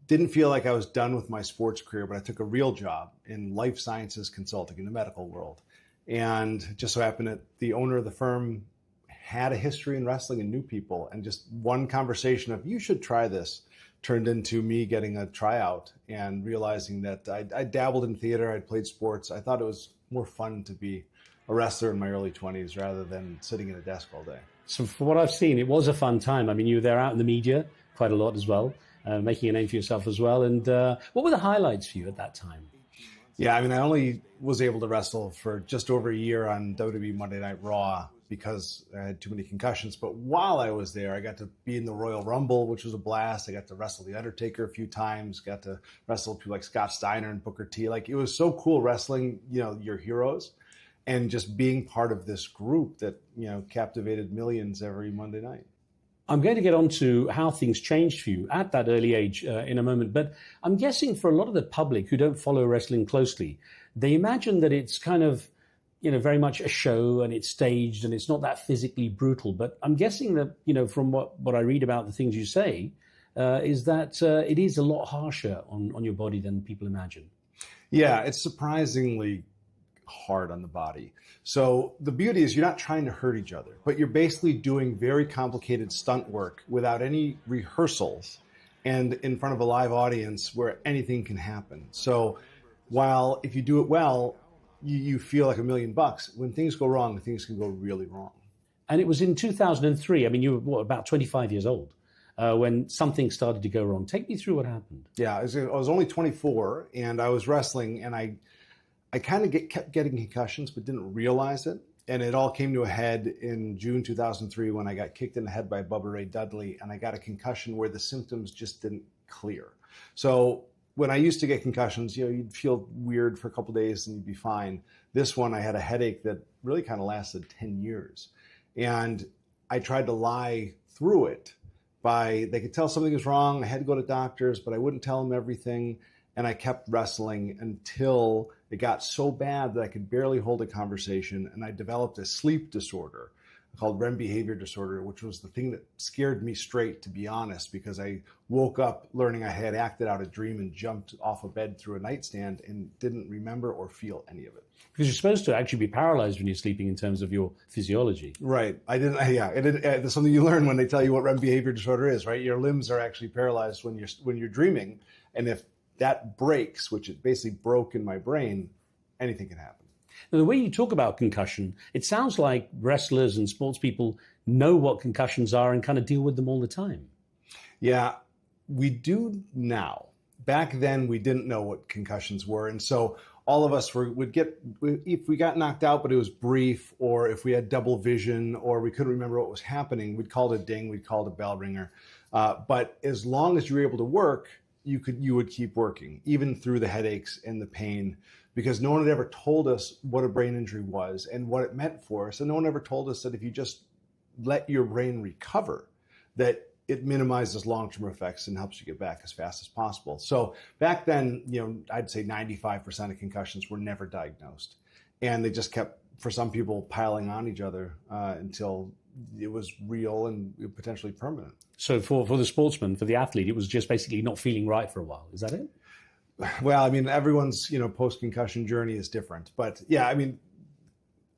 Didn't feel like I was done with my sports career, but I took a real job in life sciences consulting in the medical world. And just so happened that the owner of the firm had a history in wrestling and knew people. And just one conversation of, you should try this, turned into me getting a tryout and realizing that I dabbled in theater, I'd played sports. I thought it was more fun to be a wrestler in my early 20s rather than sitting at a desk all day. So from what I've seen, it was a fun time. I mean, you were there out in the media quite a lot as well, making a name for yourself as well. And what were the highlights for you at that time? Yeah, I mean, I only was able to wrestle for just over a year on WWE Monday Night Raw because I had too many concussions. But while I was there, I got to be in the Royal Rumble, which was a blast. I got to wrestle The Undertaker a few times, got to wrestle people like Scott Steiner and Booker T. Like, it was so cool wrestling, your heroes. And just being part of this group that, captivated millions every Monday night. I'm going to get on to how things changed for you at that early age in a moment. But I'm guessing for a lot of the public who don't follow wrestling closely, they imagine that it's kind of, very much a show and it's staged and it's not that physically brutal. But I'm guessing that, from what I read about the things you say, is that it is a lot harsher on your body than people imagine. Yeah, it's surprisingly hard on the body. So the beauty is you're not trying to hurt each other, but you're basically doing very complicated stunt work without any rehearsals and in front of a live audience where anything can happen. So while if you do it well, you feel like $1 million, when things go wrong, things can go really wrong. And it was in 2003. I mean, you were about 25 years old when something started to go wrong. Take me through what happened. Yeah, I was only 24 and I was wrestling and I kind of kept getting concussions, but didn't realize it. And it all came to a head in June 2003 when I got kicked in the head by Bubba Ray Dudley, and I got a concussion where the symptoms just didn't clear. So when I used to get concussions, you'd feel weird for a couple of days and you'd be fine. This one, I had a headache that really kind of lasted 10 years. And I tried to lie through it they could tell something was wrong. I had to go to doctors, but I wouldn't tell them everything. And I kept wrestling until it got so bad that I could barely hold a conversation. And I developed a sleep disorder called REM behavior disorder, which was the thing that scared me straight, to be honest, because I woke up learning I had acted out a dream and jumped off a bed through a nightstand and didn't remember or feel any of it. Because you're supposed to actually be paralyzed when you're sleeping in terms of your physiology. Right. I didn't. Yeah. It's something you learn when they tell you what REM behavior disorder is. Right. Your limbs are actually paralyzed when you're dreaming, and if that breaks, which it basically broke in my brain, anything can happen. Now, the way you talk about concussion, it sounds like wrestlers and sports people know what concussions are and kind of deal with them all the time. Yeah, we do now. Back then, we didn't know what concussions were. And so all of us would get, if we got knocked out, but it was brief, or if we had double vision, or we couldn't remember what was happening, we'd call it a ding, we'd call it a bell ringer. But as long as you were able to work, you would keep working, even through the headaches and the pain, because no one had ever told us what a brain injury was and what it meant for us. And no one ever told us that if you just let your brain recover, that it minimizes long-term effects and helps you get back as fast as possible. So back then, I'd say 95% of concussions were never diagnosed. And they just kept, for some people, piling on each other until it was real and potentially permanent. So for the sportsman, for the athlete, it was just basically not feeling right for a while. Is that it? Well, I mean, everyone's, post-concussion journey is different. But yeah, I mean,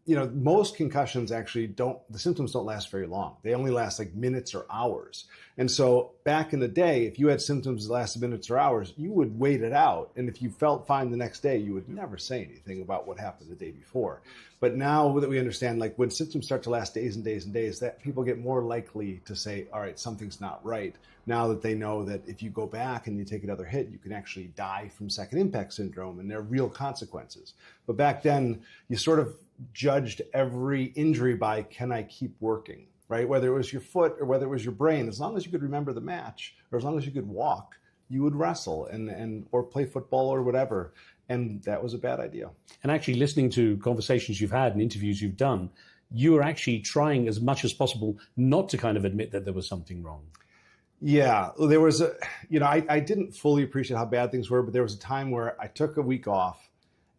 most concussions actually the symptoms don't last very long. They only last like minutes or hours. And so back in the day, if you had symptoms that lasted minutes or hours, you would wait it out. And if you felt fine the next day, you would never say anything about what happened the day before. But now that we understand, like when symptoms start to last days and days and days, that people get more likely to say, all right, something's not right. Now that they know that if you go back and you take another hit, you can actually die from second impact syndrome, and there are real consequences. But back then, you sort of judged every injury by, can I keep working, right? Whether it was your foot or whether it was your brain, as long as you could remember the match, or as long as you could walk, you would wrestle or play football or whatever. And that was a bad idea. And actually listening to conversations you've had and interviews you've done, you were actually trying as much as possible not to kind of admit that there was something wrong. Yeah, there was I didn't fully appreciate how bad things were, but there was a time where I took a week off,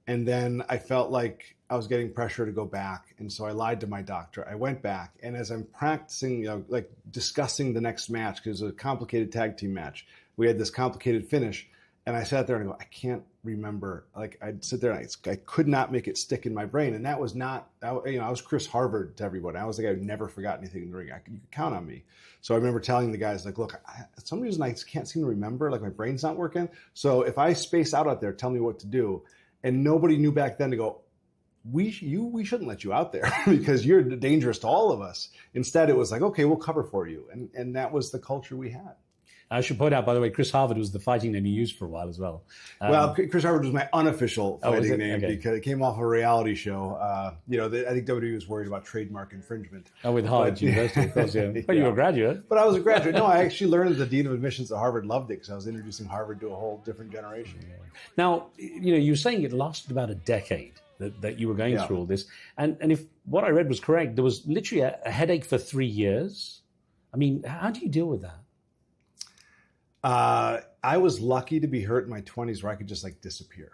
and then I felt like I was getting pressure to go back. And so I lied to my doctor. I went back, and as I'm practicing, like discussing the next match, because it was a complicated tag team match, we had this complicated finish, and I sat there and I go, I can't remember. Like I'd sit there and I could not make it stick in my brain. And that was not, I was Chris Harvard to everyone. I was the guy who never forgot anything in the ring. You could count on me. So I remember telling the guys, like, look, for some reason I can't seem to remember, like my brain's not working. So if I space out there, tell me what to do. And nobody knew back then to go, we shouldn't let you out there because you're dangerous to all of us. Instead, it was like, okay, we'll cover for you. And that was the culture we had. I should point out, by the way, Chris Harvard was the fighting name you used for a while as well. Well, Chris Harvard was my unofficial fighting name okay. because it came off a reality show. I think WWE was worried about trademark infringement. Oh, with Harvard University, of course, yeah. But you were a graduate. But I was a graduate. No, I actually learned the dean of admissions at Harvard loved it because I was introducing Harvard to a whole different generation. Yeah. Now, you were saying it lasted about a decade that you were going through all this. And if what I read was correct, there was literally a headache for 3 years. I mean, how do you deal with that? I was lucky to be hurt in my 20s where I could just like disappear.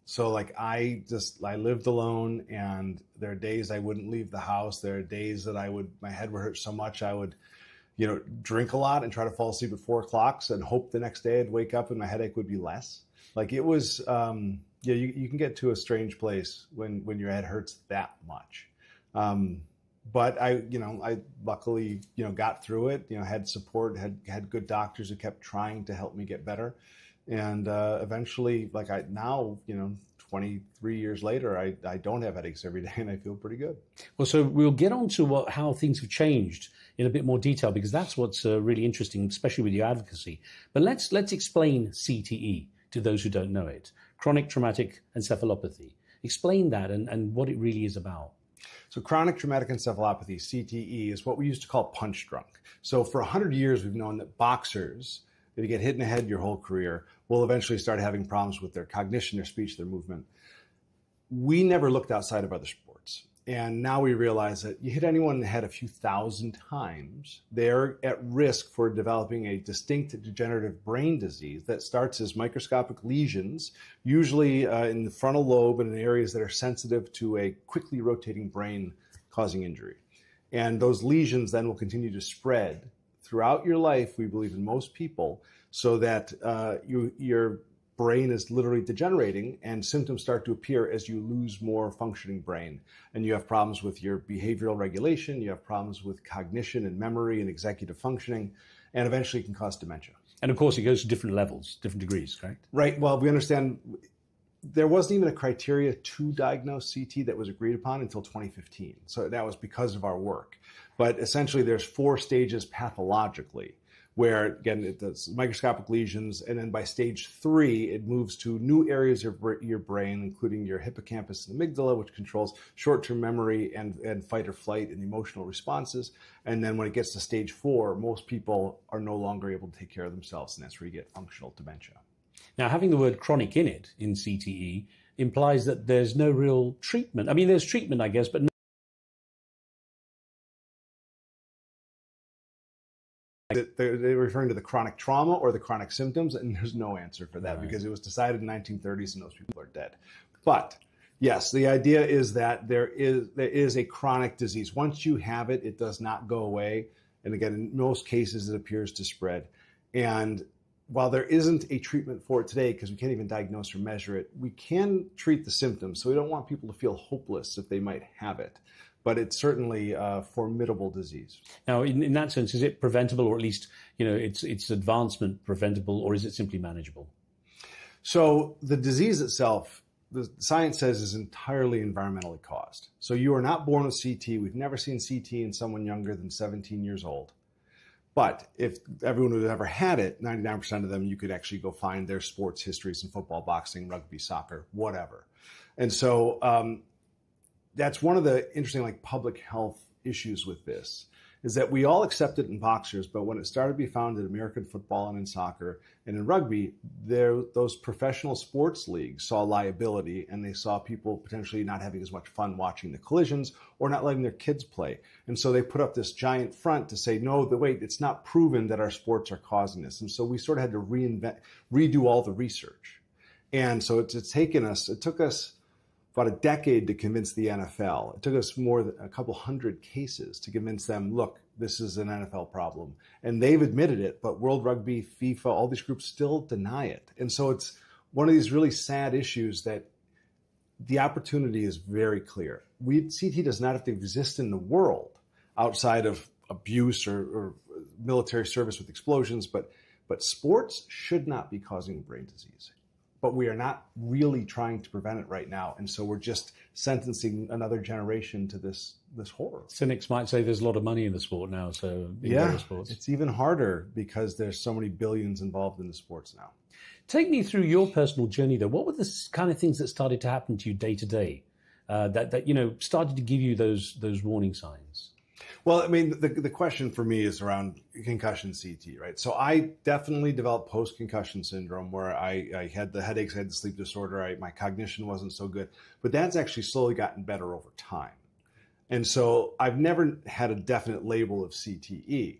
So like I lived alone, and there are days I wouldn't leave the house. There are days that my head would hurt so much I would, drink a lot and try to fall asleep at 4 o'clock and hope the next day I'd wake up and my headache would be less. Like it was, you can get to a strange place when your head hurts that much. But I luckily, got through it, had support, had good doctors who kept trying to help me get better. And eventually, 23 years later, I don't have headaches every day and I feel pretty good. Well, so we'll get on to how things have changed in a bit more detail, because that's what's really interesting, especially with your advocacy. But let's explain CTE to those who don't know it. Chronic traumatic encephalopathy. Explain that and what it really is about. So chronic traumatic encephalopathy, CTE, is what we used to call punch drunk. So for 100 years, we've known that boxers, if you get hit in the head your whole career, will eventually start having problems with their cognition, their speech, their movement. We never looked outside of other sports. And now we realize that you hit anyone in the head a few thousand times, they're at risk for developing a distinct degenerative brain disease that starts as microscopic lesions, usually in the frontal lobe and in areas that are sensitive to a quickly rotating brain causing injury. And those lesions then will continue to spread throughout your life, we believe in most people, so that your brain is literally degenerating and symptoms start to appear as you lose more functioning brain. And you have problems with your behavioral regulation, you have problems with cognition and memory and executive functioning, and eventually it can cause dementia. And of course, it goes to different levels, different degrees, correct? Right. Well, we understand there wasn't even a criteria to diagnose CT that was agreed upon until 2015. So that was because of our work. But essentially, there's 4 stages pathologically, where, again, it's microscopic lesions, and then by stage 3, it moves to new areas of your brain, including your hippocampus and amygdala, which controls short-term memory and fight or flight and emotional responses. And then when it gets to stage 4, most people are no longer able to take care of themselves, and that's where you get functional dementia. Now, having the word chronic in it, in CTE, implies that there's no real treatment. I mean, there's treatment, I guess, but no. They're referring to the chronic trauma or the chronic symptoms, and there's no answer for that because it was decided in the 1930s and those people are dead. But yes, the idea is that there is a chronic disease. Once you have it, it does not go away. And again, in most cases, it appears to spread. And while there isn't a treatment for it today, because we can't even diagnose or measure it, we can treat the symptoms. So we don't want people to feel hopeless if they might have it. But it's certainly a formidable disease. Now, in that sense, is it preventable, or at least, its advancement preventable, or is it simply manageable? So the disease itself, the science says, is entirely environmentally caused. So you are not born with CT. We've never seen CT in someone younger than 17 years old. But if everyone who ever had it, 99% of them, you could actually go find their sports histories in football, boxing, rugby, soccer, whatever. And so that's one of the interesting public health issues with this, is that we all accept it in boxers, but when it started to be found in American football and in soccer and in rugby, those professional sports leagues saw liability, and they saw people potentially not having as much fun watching the collisions or not letting their kids play. And so they put up this giant front to say, no, wait, it's not proven that our sports are causing this. And so we sort of had to redo all the research. And so it took us about a decade to convince the NFL. It took us more than a couple hundred cases to convince them, look, this is an NFL problem. And they've admitted it, but World Rugby, FIFA, all these groups still deny it. And so it's one of these really sad issues that the opportunity is very clear. CT does not have to exist in the world outside of abuse or military service with explosions, but sports should not be causing brain disease. But we are not really trying to prevent it right now. And so we're just sentencing another generation to this horror. Cynics might say there's a lot of money in the sport now. So in sports. It's even harder because there's so many billions involved in the sports now. Take me through your personal journey, though. What were the kind of things that started to happen to you day to day that started to give you those warning signs? Well, I mean, the question for me is around concussion CT, right? So I definitely developed post-concussion syndrome where I had the headaches, I had the sleep disorder, my cognition wasn't so good. But that's actually slowly gotten better over time. And so I've never had a definite label of CTE.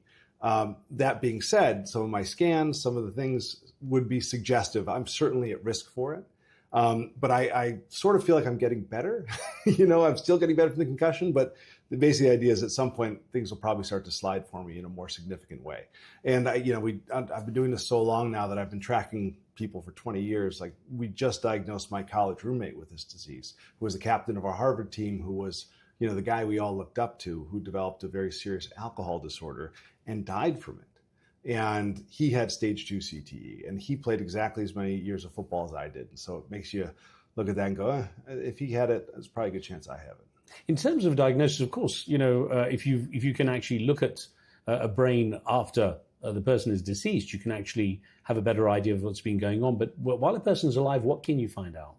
That being said, some of my scans, some of the things would be suggestive. I'm certainly at risk for it. But I sort of feel like I'm getting better. I'm still getting better from the concussion, but the basic idea is at some point things will probably start to slide for me in a more significant way. And I've been doing this so long now that I've been tracking people for 20 years. Like, we just diagnosed my college roommate with this disease, who was the captain of our Harvard team, who was, the guy we all looked up to, who developed a very serious alcohol disorder and died from it. And he had stage 2 CTE, and he played exactly as many years of football as I did. And so it makes you look at that and go, if he had it, there's probably a good chance I have it. In terms of diagnosis, of course, if you can actually look at a brain after the person is deceased, you can actually have a better idea of what's been going on. But while a person's alive, what can you find out?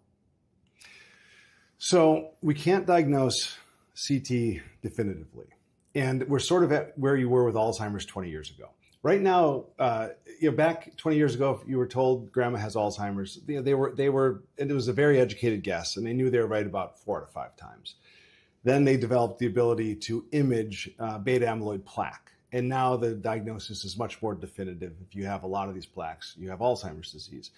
So we can't diagnose CT definitively. And we're sort of at where you were with Alzheimer's 20 years ago. Right now, back 20 years ago, if you were told grandma has Alzheimer's, they were, and it was a very educated guess, and they knew they were right about 4 to 5 times. Then they developed the ability to image beta amyloid plaque. And now the diagnosis is much more definitive. If you have a lot of these plaques, you have Alzheimer's disease.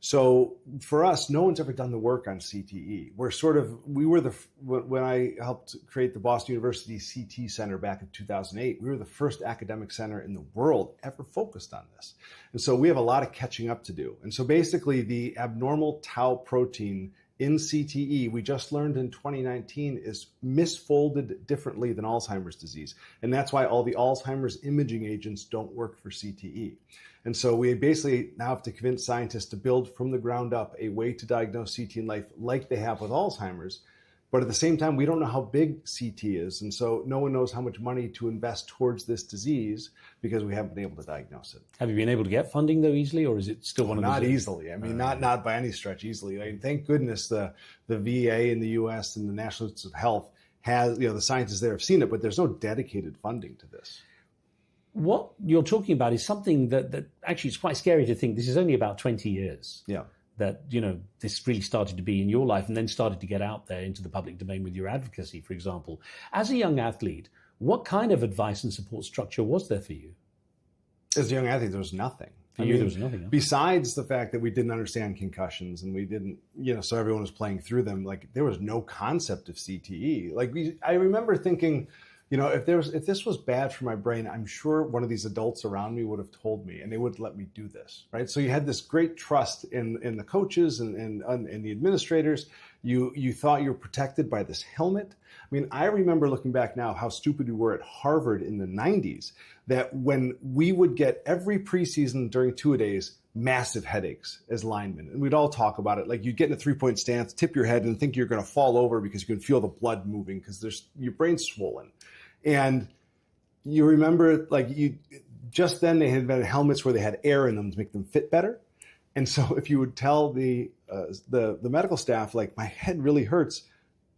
So for us, no one's ever done the work on CTE. When I helped create the Boston University CT Center back in 2008, we were the first academic center in the world ever focused on this. And so we have a lot of catching up to do. And so basically the abnormal tau protein in CTE, we just learned in 2019, is misfolded differently than Alzheimer's disease. And that's why all the Alzheimer's imaging agents don't work for CTE. And so we basically now have to convince scientists to build from the ground up a way to diagnose CT in life like they have with Alzheimer's. But at the same time, we don't know how big CT is. And so no one knows how much money to invest towards this disease because we haven't been able to diagnose it. Have you been able to get funding, though, easily, or is it still one of those? Not easily. I mean, not by any stretch easily. I mean, thank goodness the VA in the U.S. and the National Institutes of Health has, the scientists there have seen it, but there's no dedicated funding to this. What you're talking about is something that actually it's quite scary to think this is only about 20 years. Yeah. That, this really started to be in your life and then started to get out there into the public domain with your advocacy, for example. As a young athlete, what kind of advice and support structure was there for you? As a young athlete, there was nothing. There was nothing. Huh? Besides the fact that we didn't understand concussions and we didn't, so everyone was playing through them. Like there was no concept of CTE. I remember thinking, if this was bad for my brain, I'm sure one of these adults around me would have told me, and they would let me do this, right? So you had this great trust in the coaches and the administrators. You thought you were protected by this helmet. I mean, I remember looking back now how stupid we were at Harvard in the 90s, that when we would get every preseason during two-a-days, massive headaches as linemen. And we'd all talk about it. Like you'd get in a three-point stance, tip your head and think you're going to fall over because you can feel the blood moving because your brain's swollen. And you remember just then they had invented helmets where they had air in them to make them fit better. And so if you would tell the medical staff, like my head really hurts,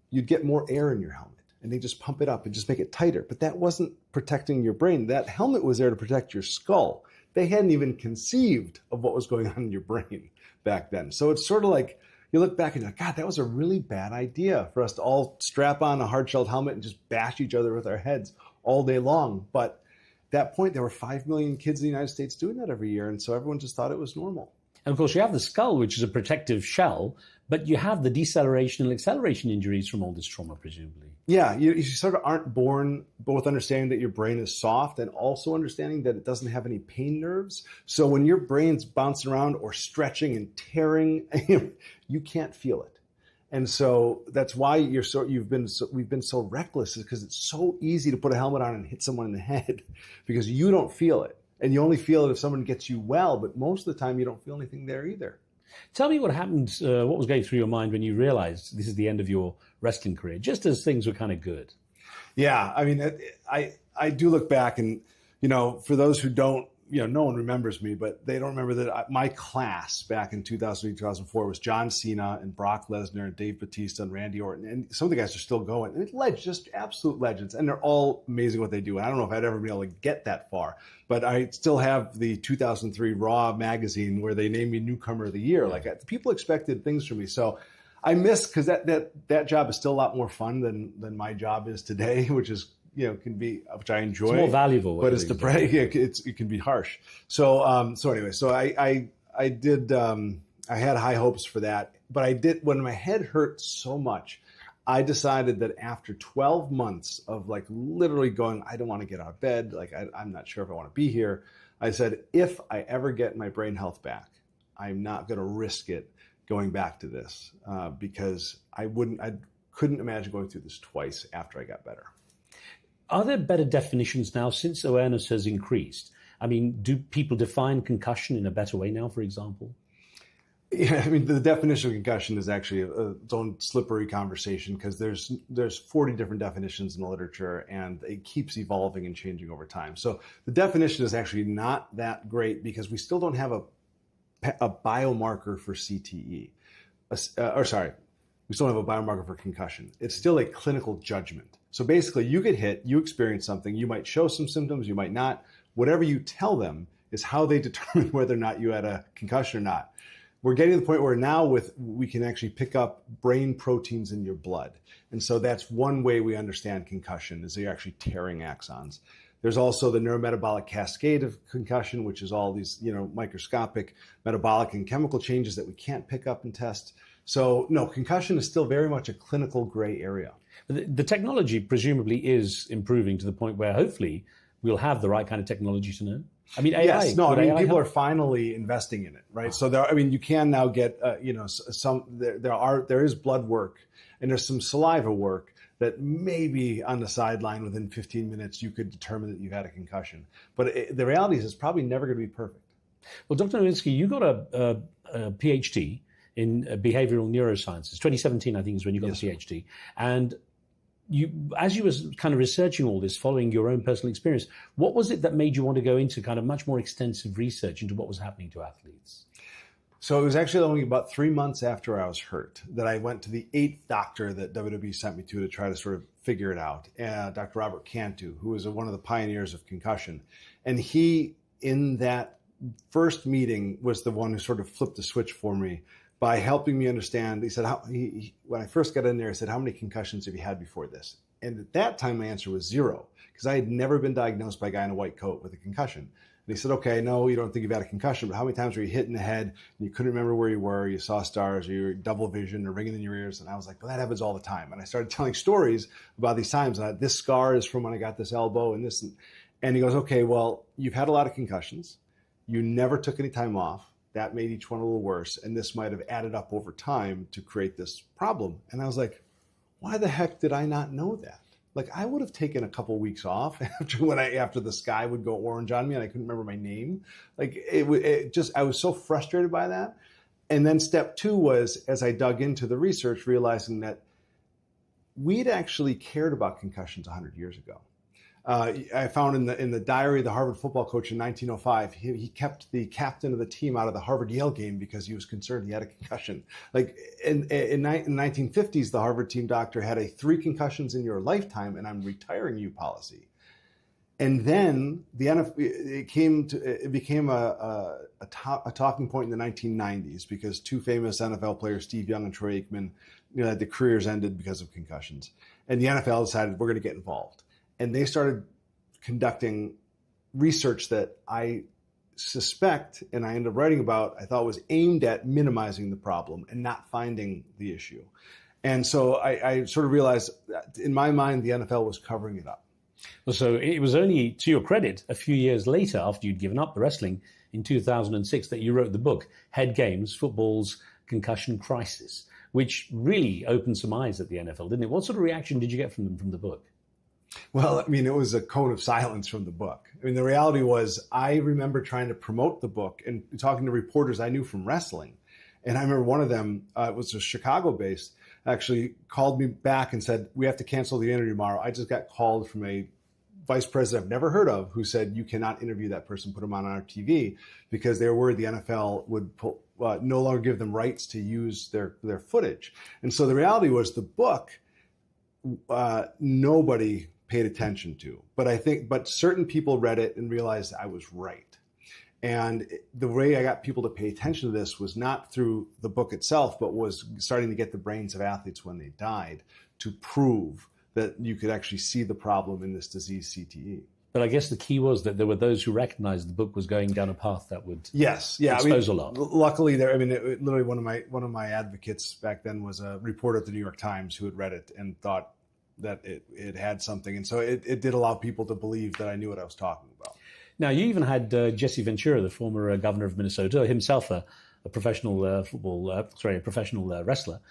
you'd get more air in your helmet and they just pump it up and just make it tighter. But that wasn't protecting your brain. That helmet was there to protect your skull. They hadn't even conceived of what was going on in your brain back then. So it's sort of like you look back and you're like, God, that was a really bad idea for us to all strap on a hard-shelled helmet and just bash each other with our heads all day long. But at that point, there were 5 million kids in the United States doing that every year. And so everyone just thought it was normal. And of course, you have the skull, which is a protective shell, but you have the deceleration and acceleration injuries from all this trauma, presumably. Yeah, you sort of aren't born both understanding that your brain is soft and also understanding that it doesn't have any pain nerves. So when your brain's bouncing around or stretching and tearing, you can't feel it. And so that's why we've been so reckless, is because it's so easy to put a helmet on and hit someone in the head because you don't feel it. And you only feel it if someone gets you well, but most of the time you don't feel anything there either. Tell me what happened, what was going through your mind when you realized this is the end of your wrestling career, just as things were kind of good. Yeah, I mean, I do look back and, for those who don't, no one remembers me, but they don't remember that my class back in 2003, 2004 was John Cena and Brock Lesnar and Dave Bautista and Randy Orton. And some of the guys are still going. And it's just absolute legends. And they're all amazing what they do. And I don't know if I'd ever be able to get that far. But I still have the 2003 Raw magazine where they named me Newcomer of the Year. Like people expected things from me. So I miss, because that job is still a lot more fun than my job is today, which is, can be, which I enjoy. It's more valuable. But it's it can be harsh. So anyway, I did, I had high hopes for that, but I did, when my head hurt so much, I decided that after 12 months of literally going, I don't want to get out of bed. I'm not sure if I want to be here. I said, if I ever get my brain health back, I'm not going to risk it going back to this because I couldn't imagine going through this twice after I got better. Are there better definitions now since awareness has increased? I mean, do people define concussion in a better way now, for example? Yeah, I mean, the definition of concussion is actually its own slippery conversation because there's 40 different definitions in the literature and it keeps evolving and changing over time. So the definition is actually not that great because we still don't have a biomarker for CTE. We still don't have a biomarker for concussion. It's still a clinical judgment. So basically, you get hit, you experience something, you might show some symptoms, you might not. Whatever you tell them is how they determine whether or not you had a concussion or not. We're getting to the point where now we can actually pick up brain proteins in your blood. And so that's one way we understand concussion, is that you're actually tearing axons. There's also the neurometabolic cascade of concussion, which is all these, microscopic metabolic and chemical changes that we can't pick up and test. So no, concussion is still very much a clinical gray area. The technology presumably is improving to the point where hopefully we'll have the right kind of technology to know. I mean, AI. Yes, no, I mean, AI people help? are finally investing in it, right? So you can now get, there is blood work and there's some saliva work that maybe on the sideline within 15 minutes you could determine that you've had a concussion. But the reality is it's probably never going to be perfect. Well, Dr. Nowinski, you got a PhD in behavioral neurosciences. 2017, I think, is when you got the PhD. And as you were kind of researching all this, following your own personal experience, what was it that made you want to go into kind of much more extensive research into what was happening to athletes? So it was actually only about 3 months after I was hurt that I went to the 8th doctor that WWE sent me to try to sort of figure it out, Dr. Robert Cantu, who was one of the pioneers of concussion. And he, in that first meeting, was the one who sort of flipped the switch for me by helping me understand. He said, when I first got in there, he said, how many concussions have you had before this? And at that time, my answer was 0, because I had never been diagnosed by a guy in a white coat with a concussion. And he said, okay, no, you don't think you've had a concussion, but how many times were you hit in the head and you couldn't remember where you were, you saw stars, or you were double vision or ringing in your ears? And I was like, well, that happens all the time. And I started telling stories about these times. This scar is from when I got this elbow and this. And he goes, okay, well, you've had a lot of concussions. You never took any time off. That made each one a little worse. And this might have added up over time to create this problem. And I was like, why the heck did I not know that? Like, I would have taken a couple weeks off after the sky would go orange on me and I couldn't remember my name. Like, I was so frustrated by that. And then step 2 was, as I dug into the research, realizing that we'd actually cared about concussions 100 years ago. I found in the diary of the Harvard football coach in 1905, he kept the captain of the team out of the Harvard-Yale game because he was concerned he had a concussion. Like in the 1950s, the Harvard team doctor had a 3 concussions in your lifetime and I'm retiring you policy. And then it became a talking point in the 1990s because 2 famous NFL players, Steve Young and Troy Aikman, had their careers ended because of concussions. And the NFL decided we're going to get involved. And they started conducting research that I suspect, and I ended up writing about, I thought was aimed at minimizing the problem and not finding the issue. And so I sort of realized that in my mind, the NFL was covering it up. Well, so it was only, to your credit, a few years later, after you'd given up the wrestling in 2006, that you wrote the book, Head Games, Football's Concussion Crisis, which really opened some eyes at the NFL, didn't it? What sort of reaction did you get from them from the book? Well, I mean, it was a cone of silence from the book. I mean, the reality was I remember trying to promote the book and talking to reporters I knew from wrestling. And I remember one of them, it was a Chicago-based, actually called me back and said, we have to cancel the interview tomorrow. I just got called from a vice president I've never heard of who said, you cannot interview that person, put them on our TV, because they were worried the NFL would no longer give them rights to use their footage. And so the reality was the book, nobody paid attention to, but certain people read it and realized I was right. And the way I got people to pay attention to this was not through the book itself, but was starting to get the brains of athletes when they died to prove that you could actually see the problem in this disease, CTE. But I guess the key was that there were those who recognized the book was going down a path that would expose a lot. Luckily, literally one of my advocates back then was a reporter at the New York Times who had read it and thought that it had something. And so it did allow people to believe that I knew what I was talking about. Now, you even had Jesse Ventura, the former governor of Minnesota, himself a professional professional wrestler,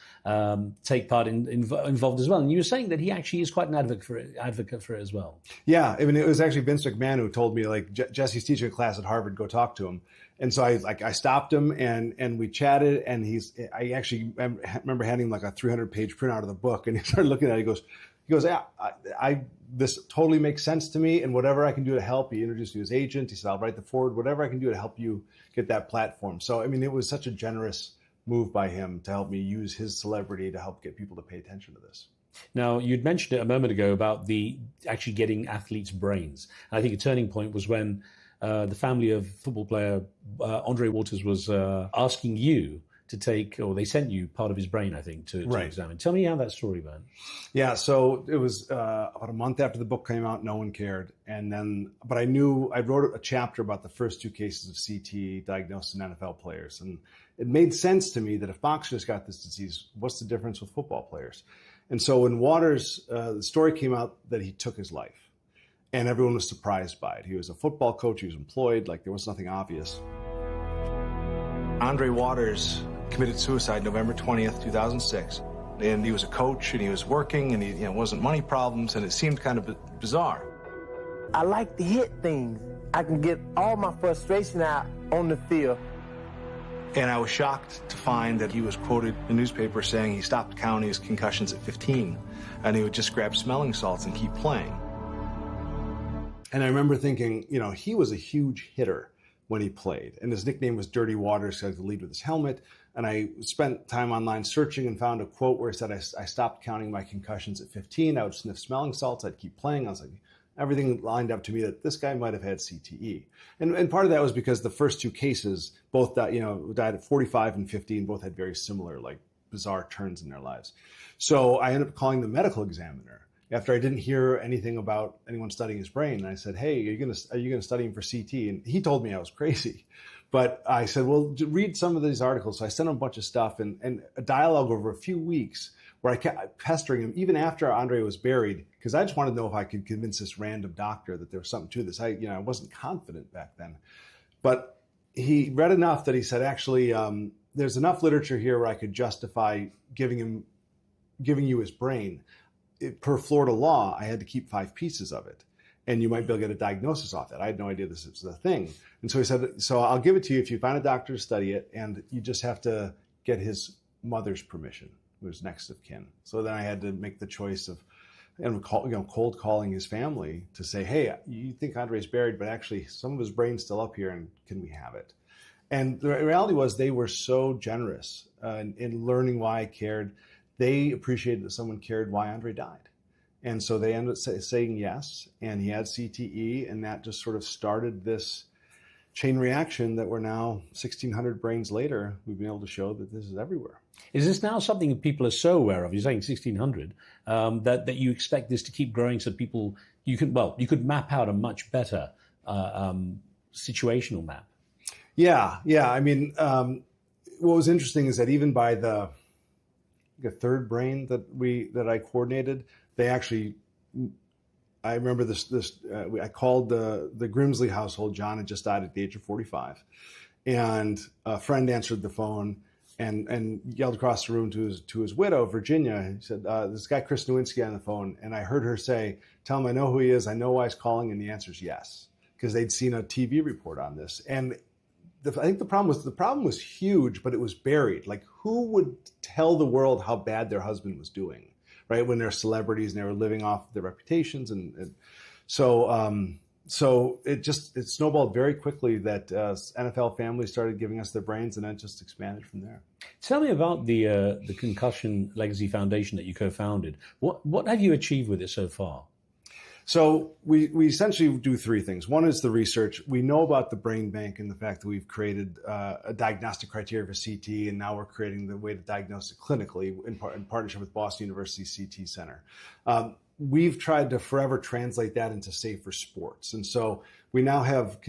take part involved as well. And you were saying that he actually is quite an advocate for it as well. Yeah, I mean, it was actually Vince McMahon who told me, like, Jesse's teaching a class at Harvard, go talk to him. And so I stopped him and we chatted, and I remember handing him like a 300-page printout of the book, and he started looking at it. He goes, yeah, this totally makes sense to me, and whatever I can do to help. He introduced me to his agent. He said, I'll write the forward, whatever I can do to help you get that platform. So, I mean, it was such a generous move by him to help me use his celebrity to help get people to pay attention to this. Now, you'd mentioned it a moment ago about the actually getting athletes' brains. I think a turning point was when the family of football player Andre Waters was asking you to take, or they sent you part of his brain, I think, to Right. examine. Tell me how that story went. Yeah, so it was about a month after the book came out. No one cared, and then, but I knew I wrote a chapter about the first 2 cases of CTE diagnosed in NFL players, and it made sense to me that if boxers got this disease, what's the difference with football players? And so when Waters, the story came out that he took his life, and everyone was surprised by it. He was a football coach. He was employed. Like, there was nothing obvious. Andre Waters committed suicide November 20th, 2006. And he was a coach, and he was working, and he wasn't money problems, and it seemed kind of bizarre. I like to hit things. I can get all my frustration out on the field. And I was shocked to find that he was quoted in the newspaper saying he stopped counting his concussions at 15, and he would just grab smelling salts and keep playing. And I remember thinking, he was a huge hitter when he played, and his nickname was Dirty Waters because he could lead with his helmet. And I spent time online searching and found a quote where it said, I stopped counting my concussions at 15. I would sniff smelling salts. I'd keep playing. I was like, everything lined up to me that this guy might have had CTE. And part of that was because the first 2 cases, both died at 45 and 50, and both had very similar, like, bizarre turns in their lives. So I ended up calling the medical examiner after I didn't hear anything about anyone studying his brain. And I said, hey, are you going to study him for CT? And he told me I was crazy. But I said, well, read some of these articles. So I sent him a bunch of stuff, and a dialogue over a few weeks where I kept pestering him, even after Andre was buried, because I just wanted to know if I could convince this random doctor that there was something to this. I wasn't confident back then. But he read enough that he said, actually, there's enough literature here where I could justify giving you his brain. Per Florida law, I had to keep 5 pieces of it, and you might be able to get a diagnosis off it. I had no idea this was a thing. And so he said, so I'll give it to you if you find a doctor to study it, and you just have to get his mother's permission, who was next of kin. So then I had to make the choice of cold calling his family to say, hey, you think Andre's buried, but actually some of his brain's still up here, and can we have it? And the reality was they were so generous in learning why I cared. They appreciated that someone cared why Andre died. And so they ended up saying yes, and he had CTE, and that just sort of started this chain reaction that we're now 1,600 brains later, we've been able to show that this is everywhere. Is this now something that people are so aware of? You're saying 1,600, that you expect this to keep growing so people, you could map out a much better situational map. Yeah. I mean, what was interesting is that even by the 3rd brain that I coordinated, they actually, I remember this. I called the Grimsley household. John had just died at the age of 45, and a friend answered the phone and yelled across the room to his widow, Virginia. He said, "This guy Chris Nowinski on the phone," and I heard her say, "Tell him I know who he is. I know why he's calling," and the answer is yes, because they'd seen a TV report on this. And I think the problem was huge, but it was buried. Like, who would tell the world how bad their husband was doing, right? When they're celebrities and they were living off their reputations, and so it snowballed very quickly that NFL families started giving us their brains, and then it just expanded from there. Tell me about the Concussion Legacy Foundation that you co-founded. What have you achieved with it so far? So we essentially do 3 things. One is the research. We know about the brain bank and the fact that we've created a diagnostic criteria for CT, and now we're creating the way to diagnose it clinically in partnership with Boston University CT Center. We've tried to forever translate that into safer sports. And so we now have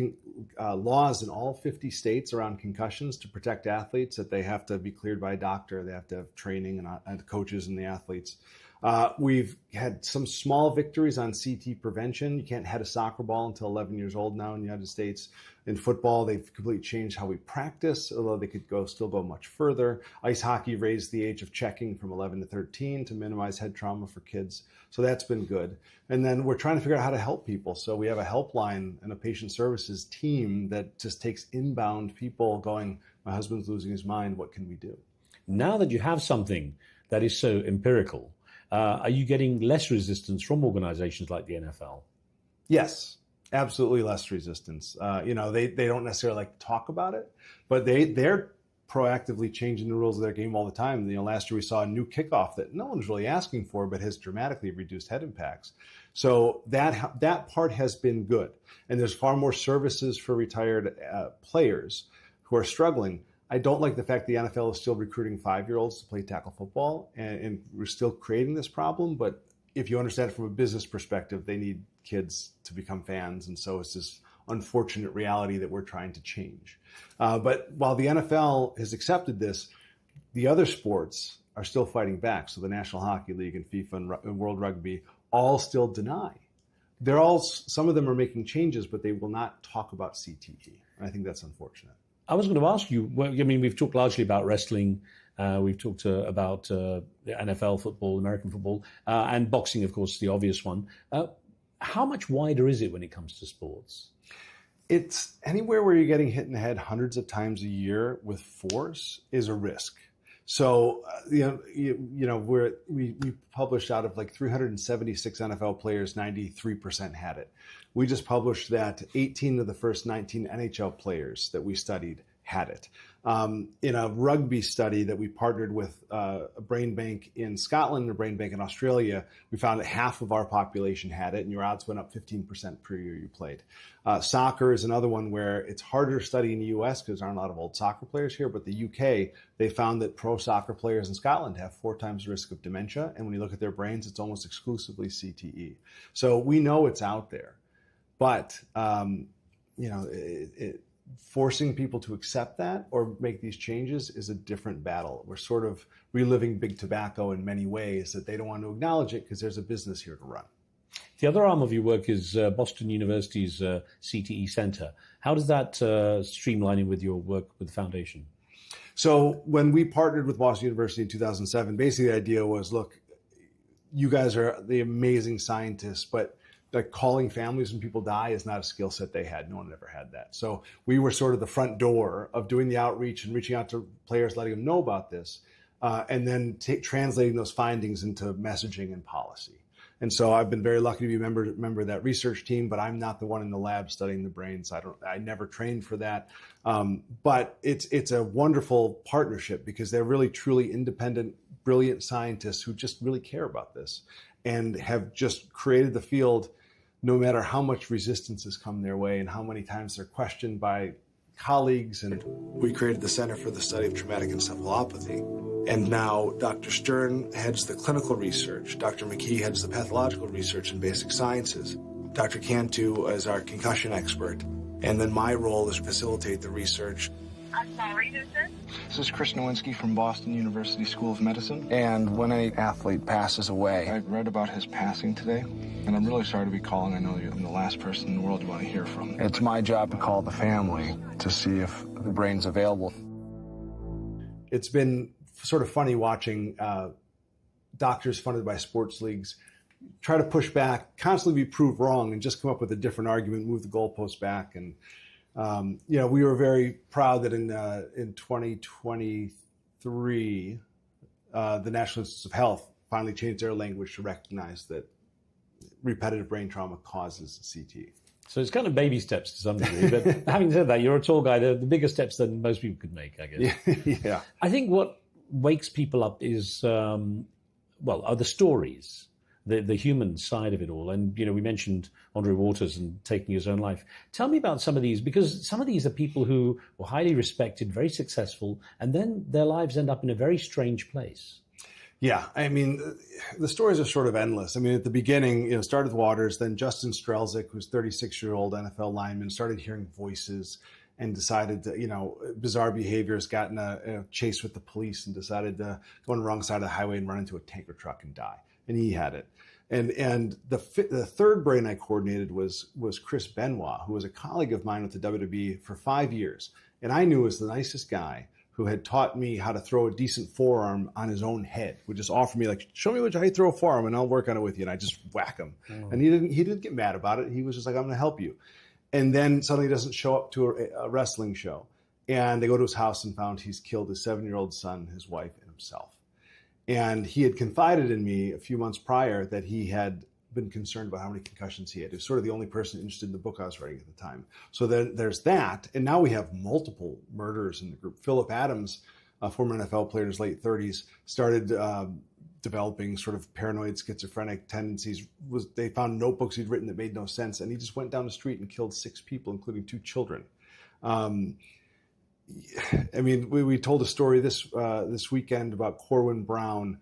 laws in all 50 states around concussions to protect athletes, that they have to be cleared by a doctor, they have to have training and coaches and the athletes. We've had some small victories on CT prevention. You can't head a soccer ball until 11 years old now in the United States. In football, they've completely changed how we practice, although they could still go much further. Ice hockey raised the age of checking from 11 to 13 to minimize head trauma for kids. So that's been good. And then we're trying to figure out how to help people. So we have a helpline and a patient services team that just takes inbound people going, my husband's losing his mind, what can we do? Now that you have something that is so empirical, are you getting less resistance from organizations like the NFL? Yes, absolutely less resistance. They don't necessarily like to talk about it, but they're proactively changing the rules of their game all the time. Last year we saw a new kickoff that no one's really asking for, but has dramatically reduced head impacts. So that part has been good. And there's far more services for retired players who are struggling. I don't like the fact the NFL is still recruiting 5-year-olds to play tackle football, and we're still creating this problem. But if you understand it from a business perspective, they need kids to become fans. And so it's this unfortunate reality that we're trying to change. But while the NFL has accepted this, the other sports are still fighting back. So the National Hockey League and FIFA and World Rugby all still deny. Some of them are making changes, but they will not talk about CTE. And I think that's unfortunate. I was going to ask you, well, I mean, we've talked largely about wrestling. We've talked about the NFL football, American football, and boxing, of course, the obvious one. How much wider is it when it comes to sports? It's anywhere where you're getting hit in the head hundreds of times a year with force is a risk. So, we published out of like 376 NFL players, 93% had it. We just published that 18 of the first 19 NHL players that we studied had it. In a rugby study that we partnered with a brain bank in Scotland and a brain bank in Australia, we found that half of our population had it, and your odds went up 15% per year you played. Soccer is another one where it's harder to study in the U.S. because there aren't a lot of old soccer players here, but the U.K., they found that pro soccer players in Scotland have 4 times the risk of dementia, and when you look at their brains, it's almost exclusively CTE. So we know it's out there, but forcing people to accept that or make these changes is a different battle. We're sort of reliving big tobacco in many ways that they don't want to acknowledge it because there's a business here to run. The other arm of your work is Boston University's CTE Center. How does that streamline in with your work with the foundation? So when we partnered with Boston University in 2007, basically the idea was, look, you guys are the amazing scientists, but like calling families when people die is not a skill set they had. No one ever had that. So we were sort of the front door of doing the outreach and reaching out to players, letting them know about this, and then translating those findings into messaging and policy. And so I've been very lucky to be a member of that research team, but I'm not the one in the lab studying the brains. I never trained for that. But it's a wonderful partnership because they're really truly independent, brilliant scientists who just really care about this and have just created the field no matter how much resistance has come their way and how many times they're questioned by colleagues. And we created the Center for the Study of Traumatic Encephalopathy. And now Dr. Stern heads the clinical research. Dr. McKee heads the pathological research in basic sciences. Dr. Cantu is our concussion expert. And then my role is to facilitate the research. I'm sorry, who's this? This is Chris Nowinski from Boston University School of Medicine. And when an athlete passes away, I read about his passing today, and I'm really sorry to be calling. I know I'm the last person in the world you want to hear from. It's my job to call the family to see if the brain's available. It's been sort of funny watching doctors funded by sports leagues try to push back, constantly be proved wrong, and just come up with a different argument, move the goalpost back. And we were very proud that in 2023, the National Institutes of Health finally changed their language to recognize that repetitive brain trauma causes CTE. So it's kind of baby steps to some degree. But having said that, you're a tall guy. They're the bigger steps than most people could make, I guess. Yeah. I think what wakes people up is, are the stories. The human side of it all. And, we mentioned Andre Waters and taking his own life. Tell me about some of these, because some of these are people who were highly respected, very successful, and then their lives end up in a very strange place. Yeah, I mean, the stories are sort of endless. I mean, at the beginning, started with Waters, then Justin Strelzik, who's 36-year-old NFL lineman, started hearing voices and decided to, bizarre behaviors, got in a chase with the police and decided to go on the wrong side of the highway and run into a tanker truck and die. And he had it. And the third brain I coordinated was Chris Benoit, who was a colleague of mine with the WWE for 5 years. And I knew was the nicest guy who had taught me how to throw a decent forearm on his own head. Would just offer me, like, show me how you throw a forearm and I'll work on it with you. And I just whack him. Oh. And he didn't get mad about it. He was just like, I'm going to help you. And then suddenly he doesn't show up to a wrestling show. And they go to his house and found he's killed his 7-year-old son, his wife, and himself. And he had confided in me a few months prior that he had been concerned about how many concussions he had. He was sort of the only person interested in the book I was writing at the time. So then there's that. And now we have multiple murders in the group. Philip Adams, a former NFL player in his late 30s, started developing sort of paranoid schizophrenic tendencies. They found notebooks he'd written that made no sense. And he just went down the street and killed 6 people, including 2 children. I mean, we told a story this weekend about Corwin Brown,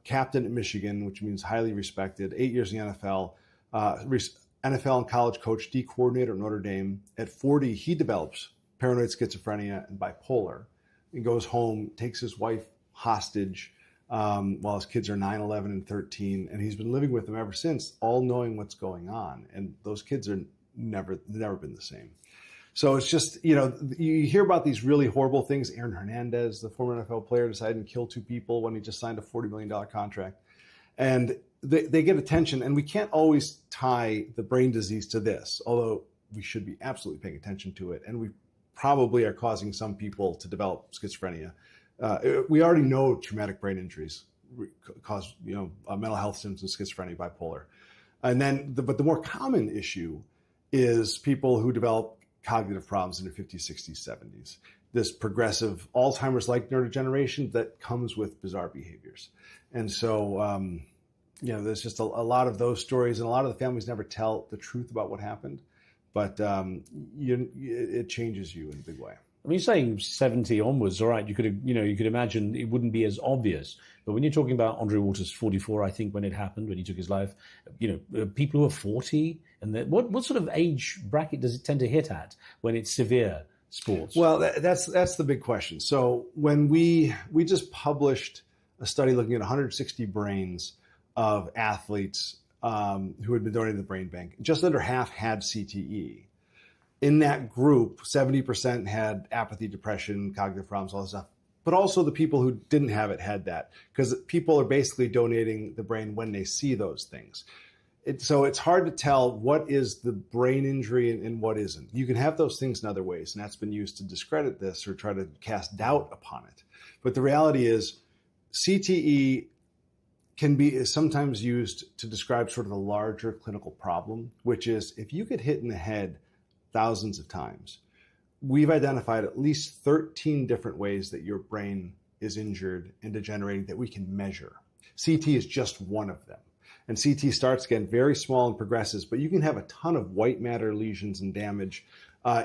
captain at Michigan, which means highly respected, 8 years in the NFL, NFL and college coach, D coordinator at Notre Dame. At 40, he develops paranoid schizophrenia and bipolar, and goes home, takes his wife hostage while his kids are 9, 11, and 13, and he's been living with them ever since, all knowing what's going on. And those kids are never been the same. So it's just, you hear about these really horrible things. Aaron Hernandez, the former NFL player, decided to kill 2 people when he just signed a $40 million contract. And they get attention, and we can't always tie the brain disease to this, although we should be absolutely paying attention to it. And we probably are causing some people to develop schizophrenia. We already know traumatic brain injuries cause, mental health symptoms, schizophrenia, bipolar. And then, but the more common issue is people who develop cognitive problems in their 50s, 60s, 70s. This progressive Alzheimer's-like neurodegeneration that comes with bizarre behaviors. And so, there's just a lot of those stories, and a lot of the families never tell the truth about what happened, but it changes you in a big way. I mean, you're saying 70 onwards, all right, you could imagine it wouldn't be as obvious. But when you're talking about Andre Waters, 44, I think, when it happened, when he took his life, people who are 40, and what sort of age bracket does it tend to hit at when it's severe sports? Well, that's the big question. So when we just published a study looking at 160 brains of athletes who had been donated to the brain bank, just under half had CTE. In that group, 70% had apathy, depression, cognitive problems, all this stuff. But also the people who didn't have it had that, because people are basically donating the brain when they see those things. So it's hard to tell what is the brain injury and what isn't. You can have those things in other ways, and that's been used to discredit this or try to cast doubt upon it. But the reality is CTE is sometimes used to describe sort of a larger clinical problem, which is if you get hit in the head thousands of times, we've identified at least 13 different ways that your brain is injured and degenerating that we can measure. CT is just one of them. And CT starts, again, very small and progresses, but you can have a ton of white matter lesions and damage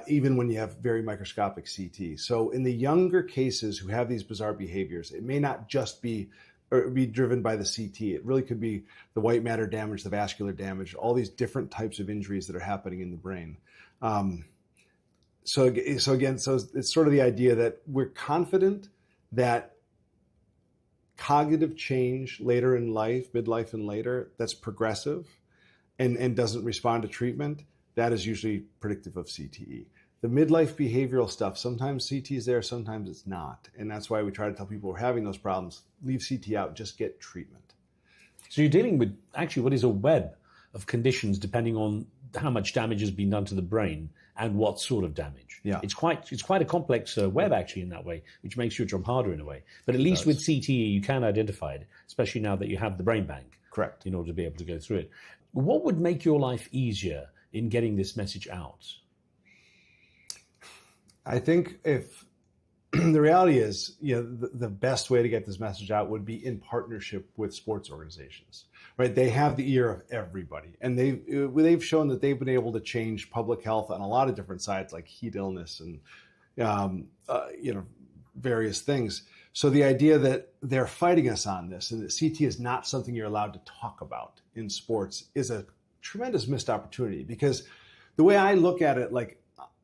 even when you have very microscopic CT. So in the younger cases who have these bizarre behaviors, it may not just be driven by the CT. It really could be the white matter damage, the vascular damage, all these different types of injuries that are happening in the brain. So it's sort of the idea that we're confident that cognitive change later in life, midlife and later, that's progressive and doesn't respond to treatment, that is usually predictive of CTE. The midlife behavioral stuff, sometimes CT is there, sometimes it's not. And that's why we try to tell people who are having those problems, leave CT out, just get treatment. So you're dealing with actually what is a web of conditions depending on how much damage has been done to the brain and what sort of damage. Yeah. It's quite a complex web actually in that way, which makes your job harder in a way. But at least with CTE, you can identify it, especially now that you have the brain bank. Correct. In order to be able to go through it. What would make your life easier in getting this message out? I think if the reality is, the best way to get this message out would be in partnership with sports organizations, right? They have the ear of everybody, and they've shown that they've been able to change public health on a lot of different sides, like heat illness and various things. So the idea that they're fighting us on this and that CT is not something you're allowed to talk about in sports is a tremendous missed opportunity. Because the way I look at it,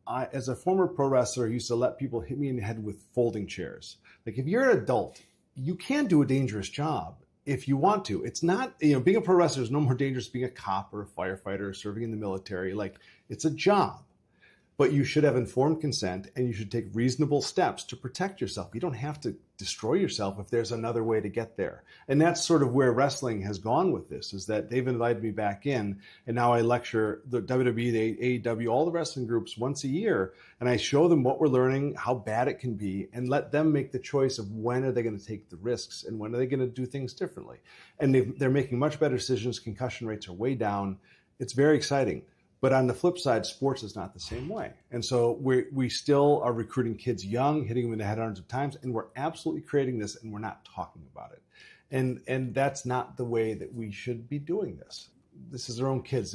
as a former pro wrestler, I used to let people hit me in the head with folding chairs. Like, if you're an adult, you can do a dangerous job if you want to. It's not, being a pro wrestler is no more dangerous than being a cop or a firefighter or serving in the military. It's a job. But you should have informed consent, and you should take reasonable steps to protect yourself. You don't have to destroy yourself if there's another way to get there. And that's sort of where wrestling has gone with this, is that they've invited me back in, and now I lecture the WWE, the AEW, all the wrestling groups once a year, and I show them what we're learning, how bad it can be, and let them make the choice of when are they going to take the risks and when are they going to do things differently. And they're making much better decisions. Concussion rates are way down. It's very exciting. But on the flip side, sports is not the same way. And so we still are recruiting kids young, hitting them in the head hundreds of times, and we're absolutely creating this, and we're not talking about it. And that's not the way that we should be doing this. this is their own kids.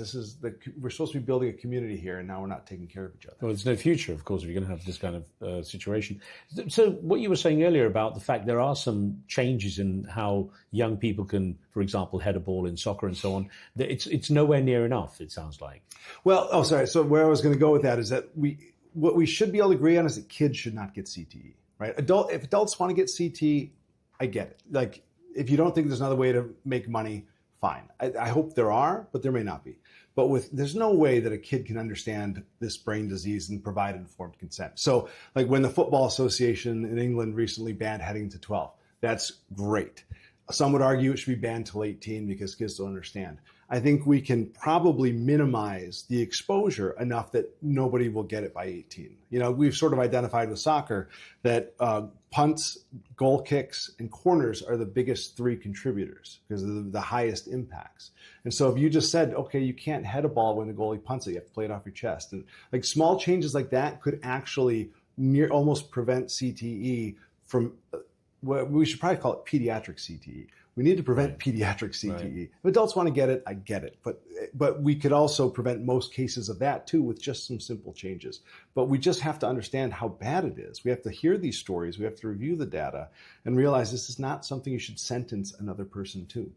We're supposed to be building a community here, and now we're not taking care of each other. Well, there's no future, of course, if you're going to have this kind of situation. So what you were saying earlier about the fact there are some changes in how young people can, for example, head a ball in soccer and so on, it's nowhere near enough, it sounds like. Well, sorry. So where I was going to go with that is that what we should be able to agree on is that kids should not get CTE, right? If adults want to get CTE, I get it. Like, if you don't think there's another way to make money, fine. I hope there are, but there may not be. But there's no way that a kid can understand this brain disease and provide informed consent. So like when the Football Association in England recently banned heading to 12, that's great. Some would argue it should be banned till 18 because kids don't understand. I think we can probably minimize the exposure enough that nobody will get it by 18. We've sort of identified with soccer that punts, goal kicks, and corners are the biggest 3 contributors because of the highest impacts. And so if you just said, okay, you can't head a ball when the goalie punts it, you have to play it off your chest. And like small changes like that could actually almost prevent CTE from, we should probably call it pediatric CTE. We need to prevent pediatric CTE. Right. If adults want to get it, I get it. But we could also prevent most cases of that too with just some simple changes. But we just have to understand how bad it is. We have to hear these stories. We have to review the data and realize this is not something you should sentence another person to.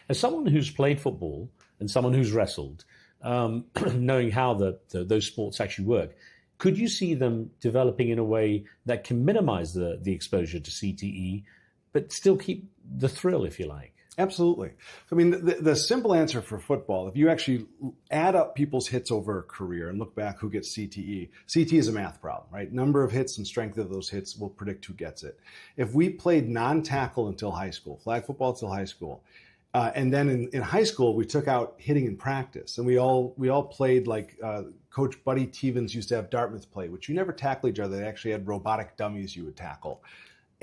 As someone who's played football and someone who's wrestled, knowing how those sports actually work, could you see them developing in a way that can minimize the exposure to CTE, but still keep the thrill, if you like? Absolutely. I mean, the simple answer for football, if you actually add up people's hits over a career and look back who gets CTE, CTE is a math problem, right? Number of hits and strength of those hits will predict who gets it. If we played non-tackle until high school, flag football until high school, and then in high school, we took out hitting in practice, and we all played like Coach Buddy Tevens used to have Dartmouth play, which you never tackle each other. They actually had robotic dummies you would tackle.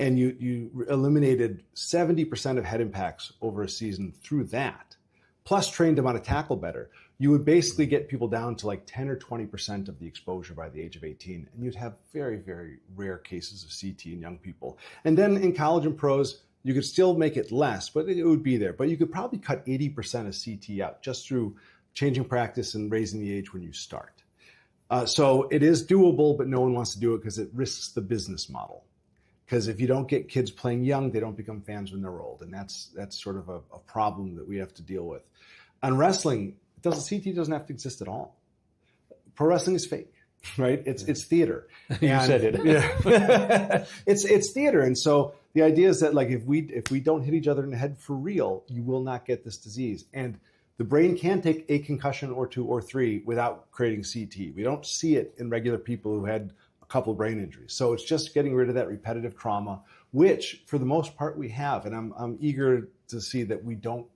And you eliminated 70% of head impacts over a season through that, plus trained them how to tackle better. You would basically get people down to like 10 or 20% of the exposure by the age of 18. And you'd have very, very rare cases of CT in young people. And then in college and pros, you could still make it less, but it would be there. But you could probably cut 80% of CT out just through changing practice and raising the age when you start. So it is doable, but no one wants to do it because it risks the business model. Because if you don't get kids playing young, they don't become fans when they're old. And that's sort of a problem that we have to deal with. On wrestling, CT doesn't have to exist at all. Pro wrestling is fake, right? It's theater. You said it. Yeah. It's theater. And so the idea is that like if we don't hit each other in the head for real, you will not get this disease. And the brain can take a concussion or 2 or 3 without creating CT. We don't see it in regular people who had couple of brain injuries. So it's just getting rid of that repetitive trauma, which for the most part we have. And I'm eager to see that we don't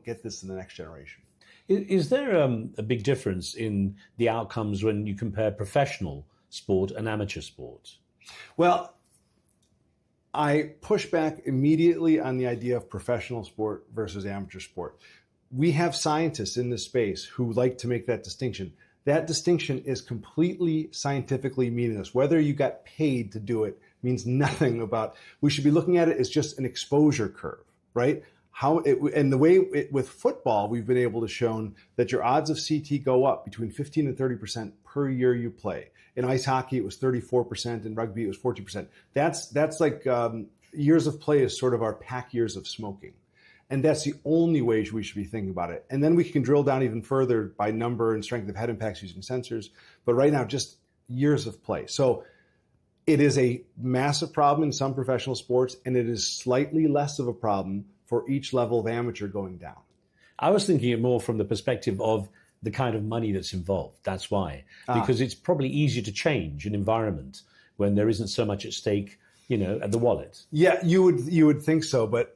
get this in the next generation. Is there a big difference in the outcomes when you compare professional sport and amateur sport? Well, I push back immediately on the idea of professional sport versus amateur sport. We have scientists in this space who like to make that distinction. That distinction is completely scientifically meaningless. Whether you got paid to do it means nothing about. We should be looking at it as just an exposure curve, right? And the way with football, we've been able to show that your odds of CT go up between 15 and 30% per year you play. In ice hockey, it was 34%. In rugby, it was 14%. That's like years of play is sort of our pack years of smoking. And that's the only way we should be thinking about it. And then we can drill down even further by number and strength of head impacts using sensors. But right now, just years of play. So it is a massive problem in some professional sports, and it is slightly less of a problem for each level of amateur going down. I was thinking it more from the perspective of the kind of money that's involved. That's why. Because it's probably easier to change an environment when there isn't so much at stake, at the wallet. Yeah, you would think so, but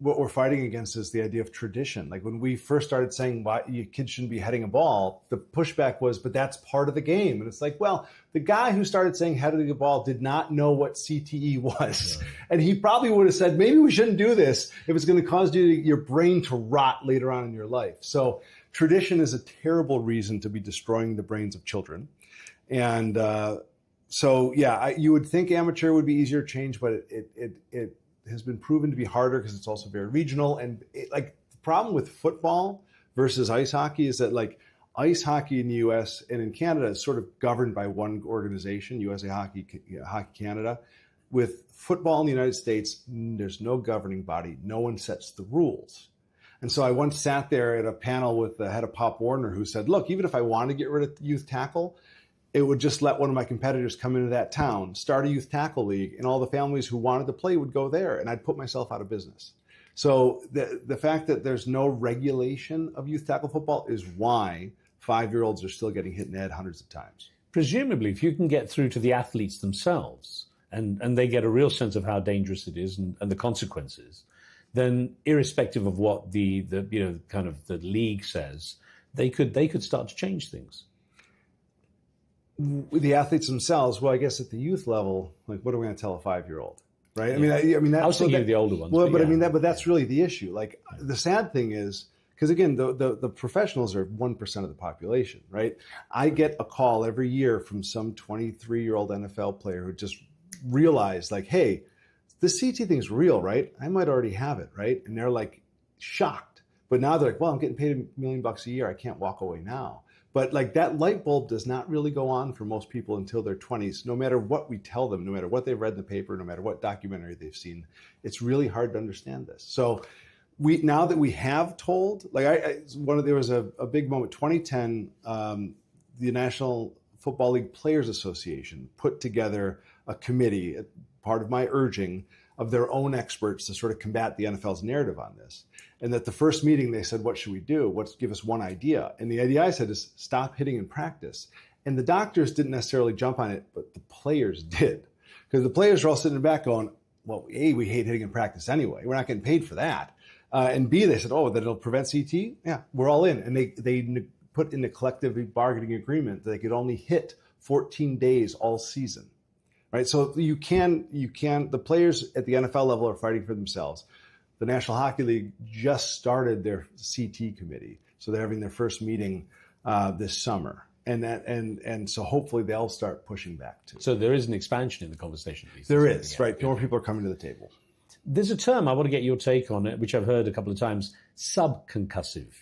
what we're fighting against is the idea of tradition. Like when we first started saying why your kids shouldn't be heading a ball, the pushback was, but that's part of the game. And it's like, well, the guy who started saying heading a ball did not know what CTE was. Right. And he probably would have said, maybe we shouldn't do this if it's going to cause your brain to rot later on in your life. So tradition is a terrible reason to be destroying the brains of children. And you would think amateur would be easier to change, but it has been proven to be harder because it's also very regional. And the problem with football versus ice hockey is that like ice hockey in the U.S. and in Canada is sort of governed by one organization, USA Hockey Canada. With football in the United States, there's no governing body. No one sets the rules. And so I once sat there at a panel with the head of Pop Warner who said, look, even if I wanted to get rid of youth tackle, it would just let one of my competitors come into that town, start a youth tackle league, and all the families who wanted to play would go there, and I'd put myself out of business. So the fact that there's no regulation of youth tackle football is why 5-year-olds are still getting hit in the head hundreds of times. Presumably, if you can get through to the athletes themselves and they get a real sense of how dangerous it is and the consequences, then irrespective of what the kind of the league says, they could start to change things. With the athletes themselves, well, I guess at the youth level, like what are we going to tell a 5-year-old, right? Yeah. I mean, I was thinking of the older ones. Well, but that's really the issue. Like the sad thing is, because again, the professionals are 1% of the population, right? I get a call every year from some 23-year-old NFL player who just realized, like, hey, the CT thing's real, right? I might already have it, right? And they're like shocked. But now they're like, well, I'm getting paid $1 million a year. I can't walk away now. But like that light bulb does not really go on for most people until their 20s, no matter what we tell them, no matter what they've read in the paper, no matter what documentary they've seen. It's really hard to understand this. So now that we have told, like there was a big moment, 2010, the National Football League Players Association put together a committee, part of my urging, of their own experts to sort of combat the NFL's narrative on this. And at the first meeting, they said, what should we do? Give us one idea. And the idea I said is stop hitting in practice. And the doctors didn't necessarily jump on it, but the players did. Because the players are all sitting in the back going, well, A, we hate hitting in practice anyway. We're not getting paid for that. And B, they said, oh, that it'll prevent CT? Yeah, we're all in. And they put in a collective bargaining agreement that they could only hit 14 days all season. Right, so the players at the NFL level are fighting for themselves. The National Hockey League just started their CT committee, so they're having their first meeting this summer, and so hopefully they'll start pushing back too. So there is an expansion in the conversation. There is, right? More people are coming to the table. There's a term I want to get your take on it, which I've heard a couple of times: subconcussive.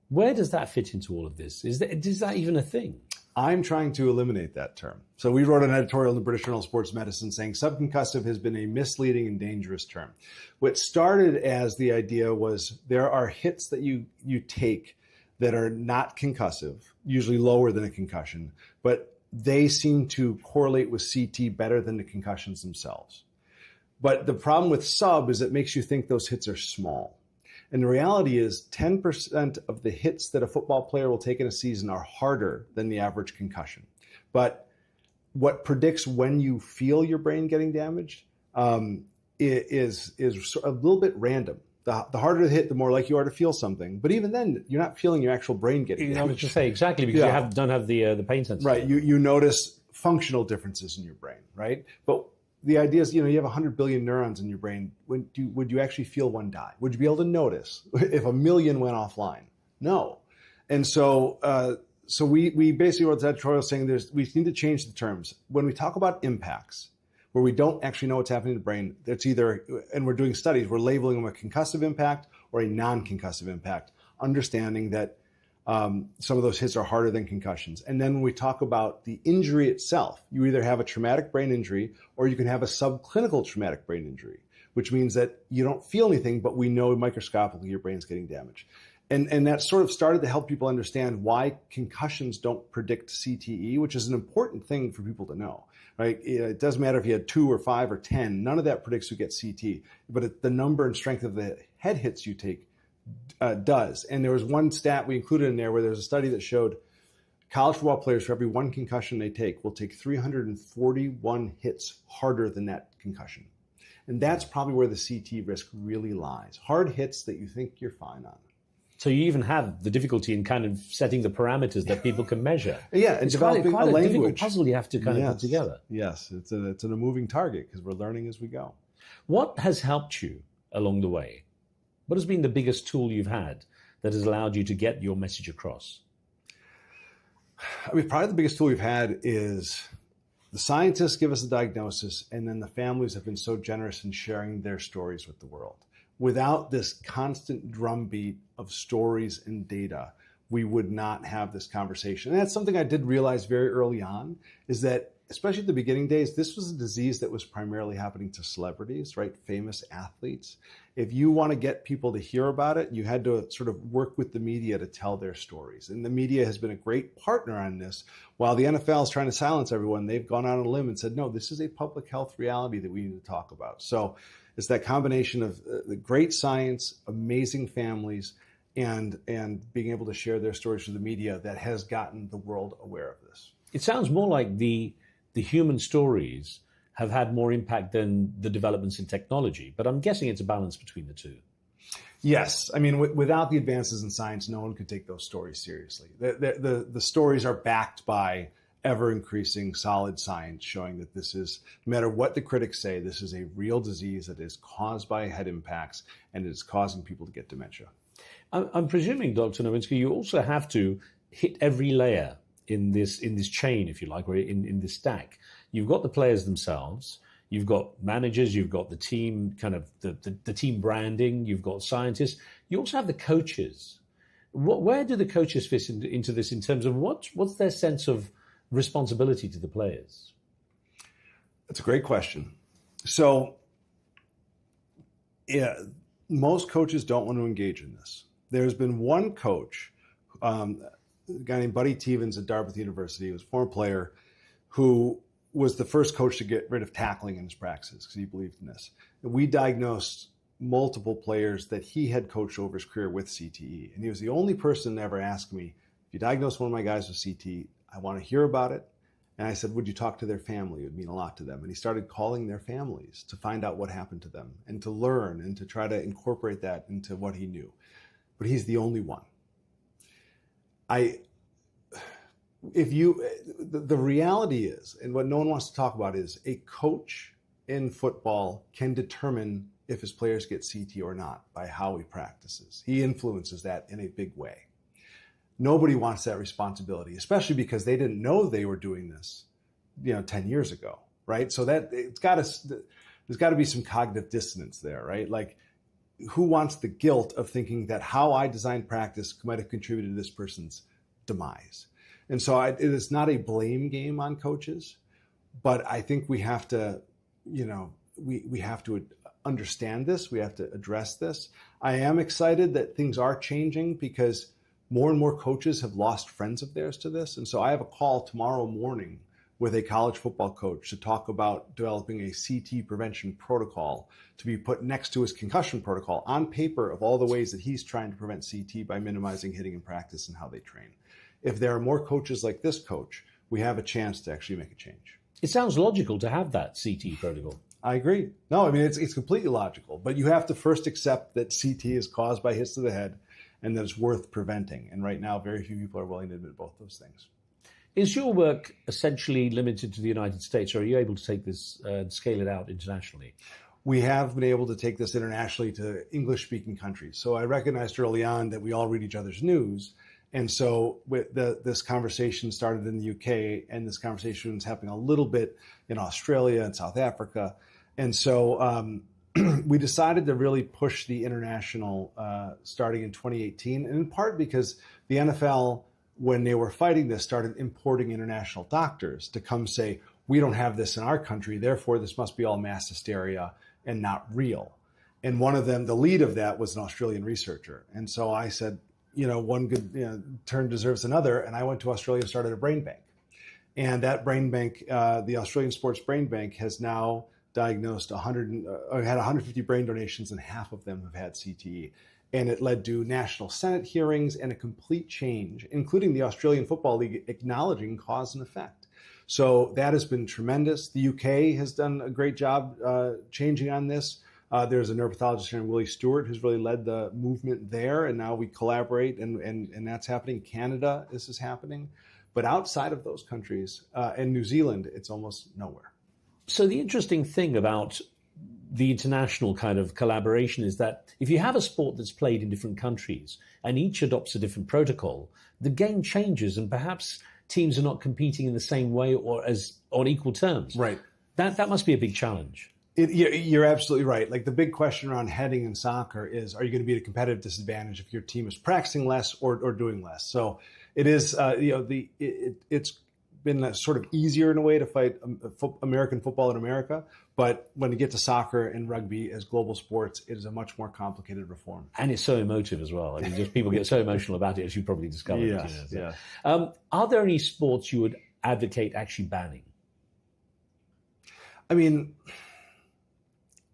Where does that fit into all of this? Is that even a thing? I'm trying to eliminate that term. So we wrote an editorial in the British Journal of Sports Medicine saying subconcussive has been a misleading and dangerous term. What started as the idea was there are hits that you take that are not concussive, usually lower than a concussion, but they seem to correlate with CT better than the concussions themselves. But the problem with sub is it makes you think those hits are small. And the reality is 10% of the hits that a football player will take in a season are harder than the average concussion. But what predicts when you feel your brain getting damaged is a little bit random. The harder the hit, the more likely you are to feel something. But even then, you're not feeling your actual brain getting damaged. I was to say, exactly, because you don't have the pain sensor. Right. You notice functional differences in your brain, right? But the idea is, you have 100 billion neurons in your brain. Would you actually feel one die? Would you be able to notice if 1 million went offline? No. And so we basically wrote this editorial saying we need to change the terms. When we talk about impacts, where we don't actually know what's happening in the brain, that's either, and we're doing studies, we're labeling them a concussive impact or a non-concussive impact, understanding that some of those hits are harder than concussions. And then when we talk about the injury itself, you either have a traumatic brain injury or you can have a subclinical traumatic brain injury, which means that you don't feel anything, but we know microscopically your brain's getting damaged. And that sort of started to help people understand why concussions don't predict CTE, which is an important thing for people to know, right? It doesn't matter if you had 2 or 5 or 10, none of that predicts who gets CT, but the number and strength of the head hits you take does. And there was one stat we included in there where there's a study that showed college football players, for every one concussion they take, will take 341 hits harder than that concussion. And that's probably where the CT risk really lies. Hard hits that you think you're fine on. So you even have the difficulty in kind of setting the parameters that people can measure. Yeah, and it's developing quite a language. difficult puzzle you have to kind of put together. Yes, it's a moving target because we're learning as we go. What has helped you along the way? What has been the biggest tool you've had that has allowed you to get your message across? I mean, probably the biggest tool we've had is the scientists give us a diagnosis, and then the families have been so generous in sharing their stories with the world. without this constant drumbeat of stories and data, we would not have this conversation. And that's something I did realize very early on, is that especially at the beginning days, this was a disease that was primarily happening to celebrities, right? Famous athletes. If you want to get people to hear about it, you had to sort of work with the media to tell their stories. And the media has been a great partner on this. While the NFL is trying to silence everyone, they've gone out on a limb and said, no, this is a public health reality that we need to talk about. So it's that combination of the great science, amazing families, and being able to share their stories through the media that has gotten the world aware of this. It sounds more like the human stories have had more impact than the developments in technology, but I'm guessing it's a balance between the two. Yes. I mean, without the advances in science, no one could take those stories seriously. The stories are backed by ever-increasing solid science showing that this is, no matter what the critics say, this is a real disease that is caused by head impacts and it is causing people to get dementia. I'm presuming, Dr. Nowinski, you also have to hit every layer in this chain, if you like, or in this stack. You've got the players themselves, you've got managers, you've got the team, kind of the team branding, you've got scientists, you also have the coaches. Where do the coaches fit into this in terms of what's their sense of responsibility to the players? That's a great question. So, yeah, most coaches don't want to engage in this. There's been one coach, a guy named Buddy Tevens at Dartmouth University, who was a former player, who was the first coach to get rid of tackling in his practices because he believed in this. And we diagnosed multiple players that he had coached over his career with CTE. And he was the only person that ever asked me, if you diagnose one of my guys with CTE, I want to hear about it. And I said, would you talk to their family? It would mean a lot to them. And he started calling their families to find out what happened to them and to learn and to try to incorporate that into what he knew. But he's the only one. The reality is, and what no one wants to talk about is, a coach in football can determine if his players get CT or not by how he practices. He influences that in a big way. Nobody wants that responsibility, especially because they didn't know they were doing this, 10 years ago, right? So that there's got to be some cognitive dissonance there, right? Like, who wants the guilt of thinking that how I designed practice might have contributed to this person's demise? And so it is not a blame game on coaches, but I think we have to, we have to understand this. We have to address this. I am excited that things are changing because more and more coaches have lost friends of theirs to this. And so I have a call tomorrow morning with a college football coach to talk about developing a CT prevention protocol to be put next to his concussion protocol on paper of all the ways that he's trying to prevent CT by minimizing hitting in practice and how they train. If there are more coaches like this coach, we have a chance to actually make a change. It sounds logical to have that CT protocol. I agree. No, I mean, it's completely logical, but you have to first accept that CT is caused by hits to the head and that it's worth preventing. And right now, very few people are willing to admit both those things. Is your work essentially limited to the United States, or are you able to take this and scale it out internationally? We have been able to take this internationally to English-speaking countries. So I recognized early on that we all read each other's news. And so this conversation started in the UK, and this conversation is happening a little bit in Australia and South Africa. And so we decided to really push the international starting in 2018, and in part because the NFL, when they were fighting this, started importing international doctors to come say, we don't have this in our country, therefore this must be all mass hysteria and not real. And one of them, the lead of that, was an Australian researcher. And so I said, one good turn deserves another. And I went to Australia and started a brain bank. And that brain bank, the Australian Sports Brain Bank, has now diagnosed had 150 brain donations, and half of them have had CTE. And it led to national Senate hearings and a complete change, including the Australian Football League acknowledging cause and effect. So that has been tremendous. The UK has done a great job changing on this. There's a neuropathologist named Willie Stewart who's really led the movement there, and now we collaborate, and that's happening. Canada, this is happening. But outside of those countries, and New Zealand, it's almost nowhere. So the interesting thing about the international kind of collaboration is that if you have a sport that's played in different countries and each adopts a different protocol, the game changes and perhaps teams are not competing in the same way or as on equal terms. Right. That must be a big challenge. You're absolutely right. Like the big question around heading in soccer is, are you going to be at a competitive disadvantage if your team is practicing less or doing less? So it is, it's been sort of easier in a way to fight American football in America. But when you get to soccer and rugby as global sports, it is a much more complicated reform. And it's so emotive as well. I mean, just people get so emotional about it, as you probably discovered. Yes, yes. Are there any sports you would advocate actually banning? I mean,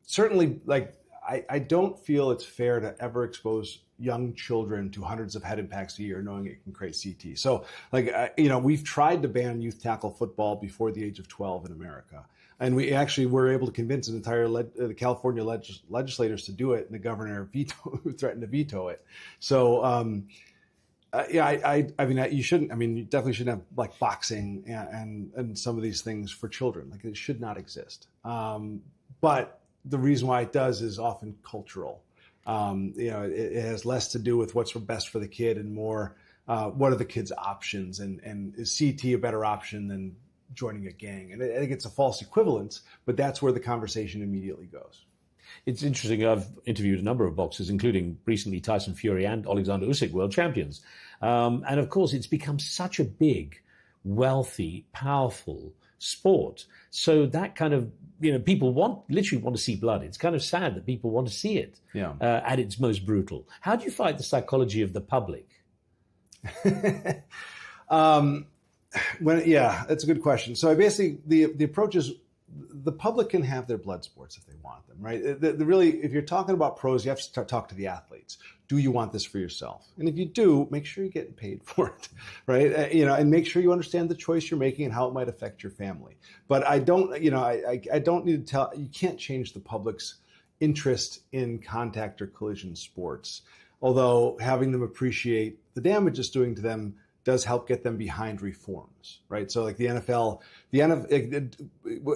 certainly, like, I don't feel it's fair to ever expose young children to hundreds of head impacts a year knowing it can create CT. So, like, we've tried to ban youth tackle football before the age of 12 in America. And we actually were able to convince an entire the California legislators to do it, and the governor threatened to veto it. So, I mean, you shouldn't. I mean, you definitely shouldn't have like boxing and some of these things for children. Like, it should not exist. But the reason why it does is often cultural. It has less to do with what's best for the kid and more what are the kid's options, and is CT a better option than joining a gang? And I think it's a false equivalence, but that's where the conversation immediately goes. It's interesting. I've interviewed a number of boxers, including recently Tyson Fury and Alexander Usyk, world champions. And of course, it's become such a big, wealthy, powerful sport. So that kind of, people literally want to see blood. It's kind of sad that people want to see it at its most brutal. How do you fight the psychology of the public? That's a good question. So basically, the approach is the public can have their blood sports if they want them, right? Really, if you're talking about pros, you have to talk to the athletes. Do you want this for yourself? And if you do, make sure you're getting paid for it, right? And make sure you understand the choice you're making and how it might affect your family. But I don't need to tell, you can't change the public's interest in contact or collision sports. Although having them appreciate the damage it's doing to them does help get them behind reforms, right? So like the NFL,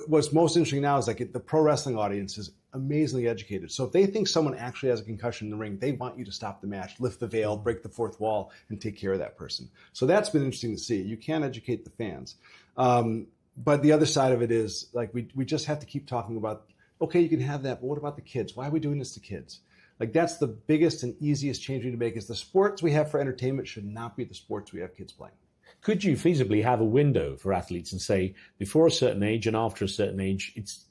what's most interesting now is like the pro wrestling audience is amazingly educated. So if they think someone actually has a concussion in the ring, they want you to stop the match, lift the veil, break the fourth wall, and take care of that person. So that's been interesting to see. You can educate the fans. But the other side of it is like we just have to keep talking about, okay, you can have that, but what about the kids? Why are we doing this to kids? Like, that's the biggest and easiest change we need to make, is the sports we have for entertainment should not be the sports we have kids playing. Could you feasibly have a window for athletes and say before a certain age and after a certain age, it's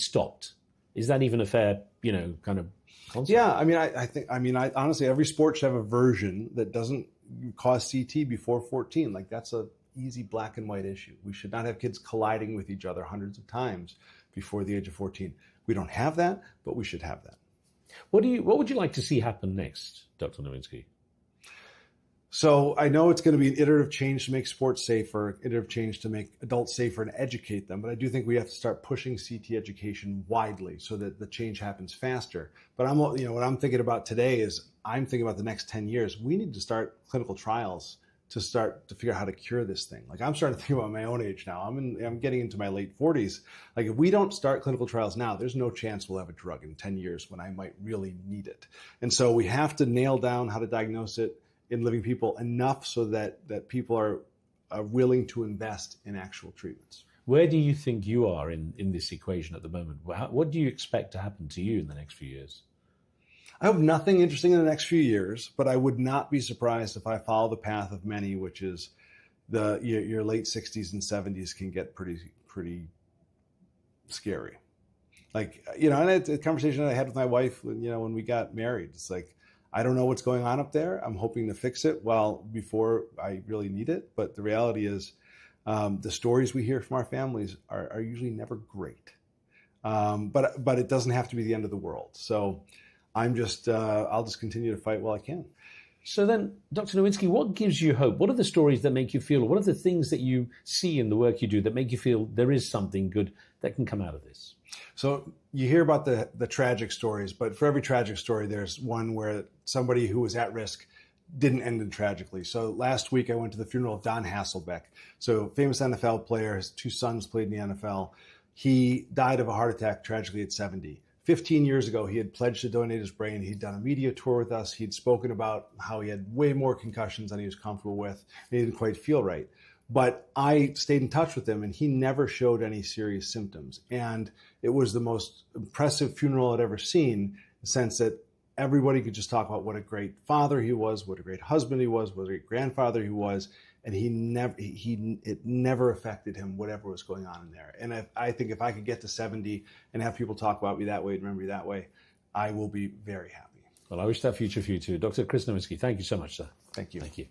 stopped? Is that even a fair, kind of concept? Yeah, I mean, honestly, every sport should have a version that doesn't cause CT before 14. Like, that's a easy black and white issue. We should not have kids colliding with each other hundreds of times before the age of 14. We don't have that, but we should have that. What would you like to see happen next, Dr. Nowinski? So I know it's going to be an iterative change to make sports safer, iterative change to make adults safer and educate them. But I do think we have to start pushing CT education widely so that the change happens faster. But what I'm thinking about today is I'm thinking about the next 10 years. We need to start clinical trials to start to figure out how to cure this thing. Like, I'm starting to think about my own age now. I'm getting into my late 40s. Like, if we don't start clinical trials now, there's no chance we'll have a drug in 10 years when I might really need it. And so we have to nail down how to diagnose it in living people enough so that people are willing to invest in actual treatments. Where do you think you are in this equation at the moment? What do you expect to happen to you in the next few years? I hope nothing interesting in the next few years, but I would not be surprised if I follow the path of many, which is your late 60s and 70s can get pretty scary. Like, and it's a conversation that I had with my wife when we got married. It's like, I don't know what's going on up there. I'm hoping to fix it before I really need it. But the reality is the stories we hear from our families are usually never great. But it doesn't have to be the end of the world. So I'll just continue to fight while I can. So then, Dr. Nowinski, what gives you hope? What are the stories that make you feel, what are the things that you see in the work you do that make you feel there is something good that can come out of this? So you hear about the tragic stories, but for every tragic story, there's one where somebody who was at risk didn't end it tragically. So last week, I went to the funeral of Don Hasselbeck. So famous NFL player, his two sons played in the NFL. He died of a heart attack tragically at 70. 15 years ago, he had pledged to donate his brain. He'd done a media tour with us. He'd spoken about how he had way more concussions than he was comfortable with. And he didn't quite feel right. But I stayed in touch with him, and he never showed any serious symptoms. And it was the most impressive funeral I'd ever seen, in the sense that everybody could just talk about what a great father he was, what a great husband he was, what a great grandfather he was, and it never affected him, whatever was going on in there. And I think if I could get to 70 and have people talk about me that way and remember me that way, I will be very happy. Well, I wish that future for you too. Dr. Chris Nowinski, thank you so much, sir. Thank you. Thank you.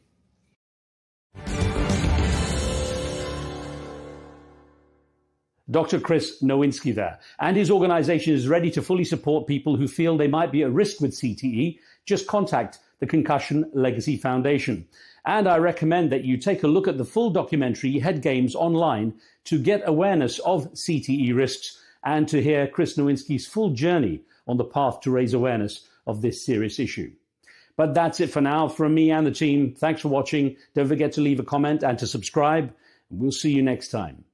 Dr. Chris Nowinski there. And his organization is ready to fully support people who feel they might be at risk with CTE. Just contact the Concussion Legacy Foundation. And I recommend that you take a look at the full documentary Head Games online to get awareness of CTE risks and to hear Chris Nowinski's full journey on the path to raise awareness of this serious issue. But that's it for now from me and the team. Thanks for watching. Don't forget to leave a comment and to subscribe. We'll see you next time.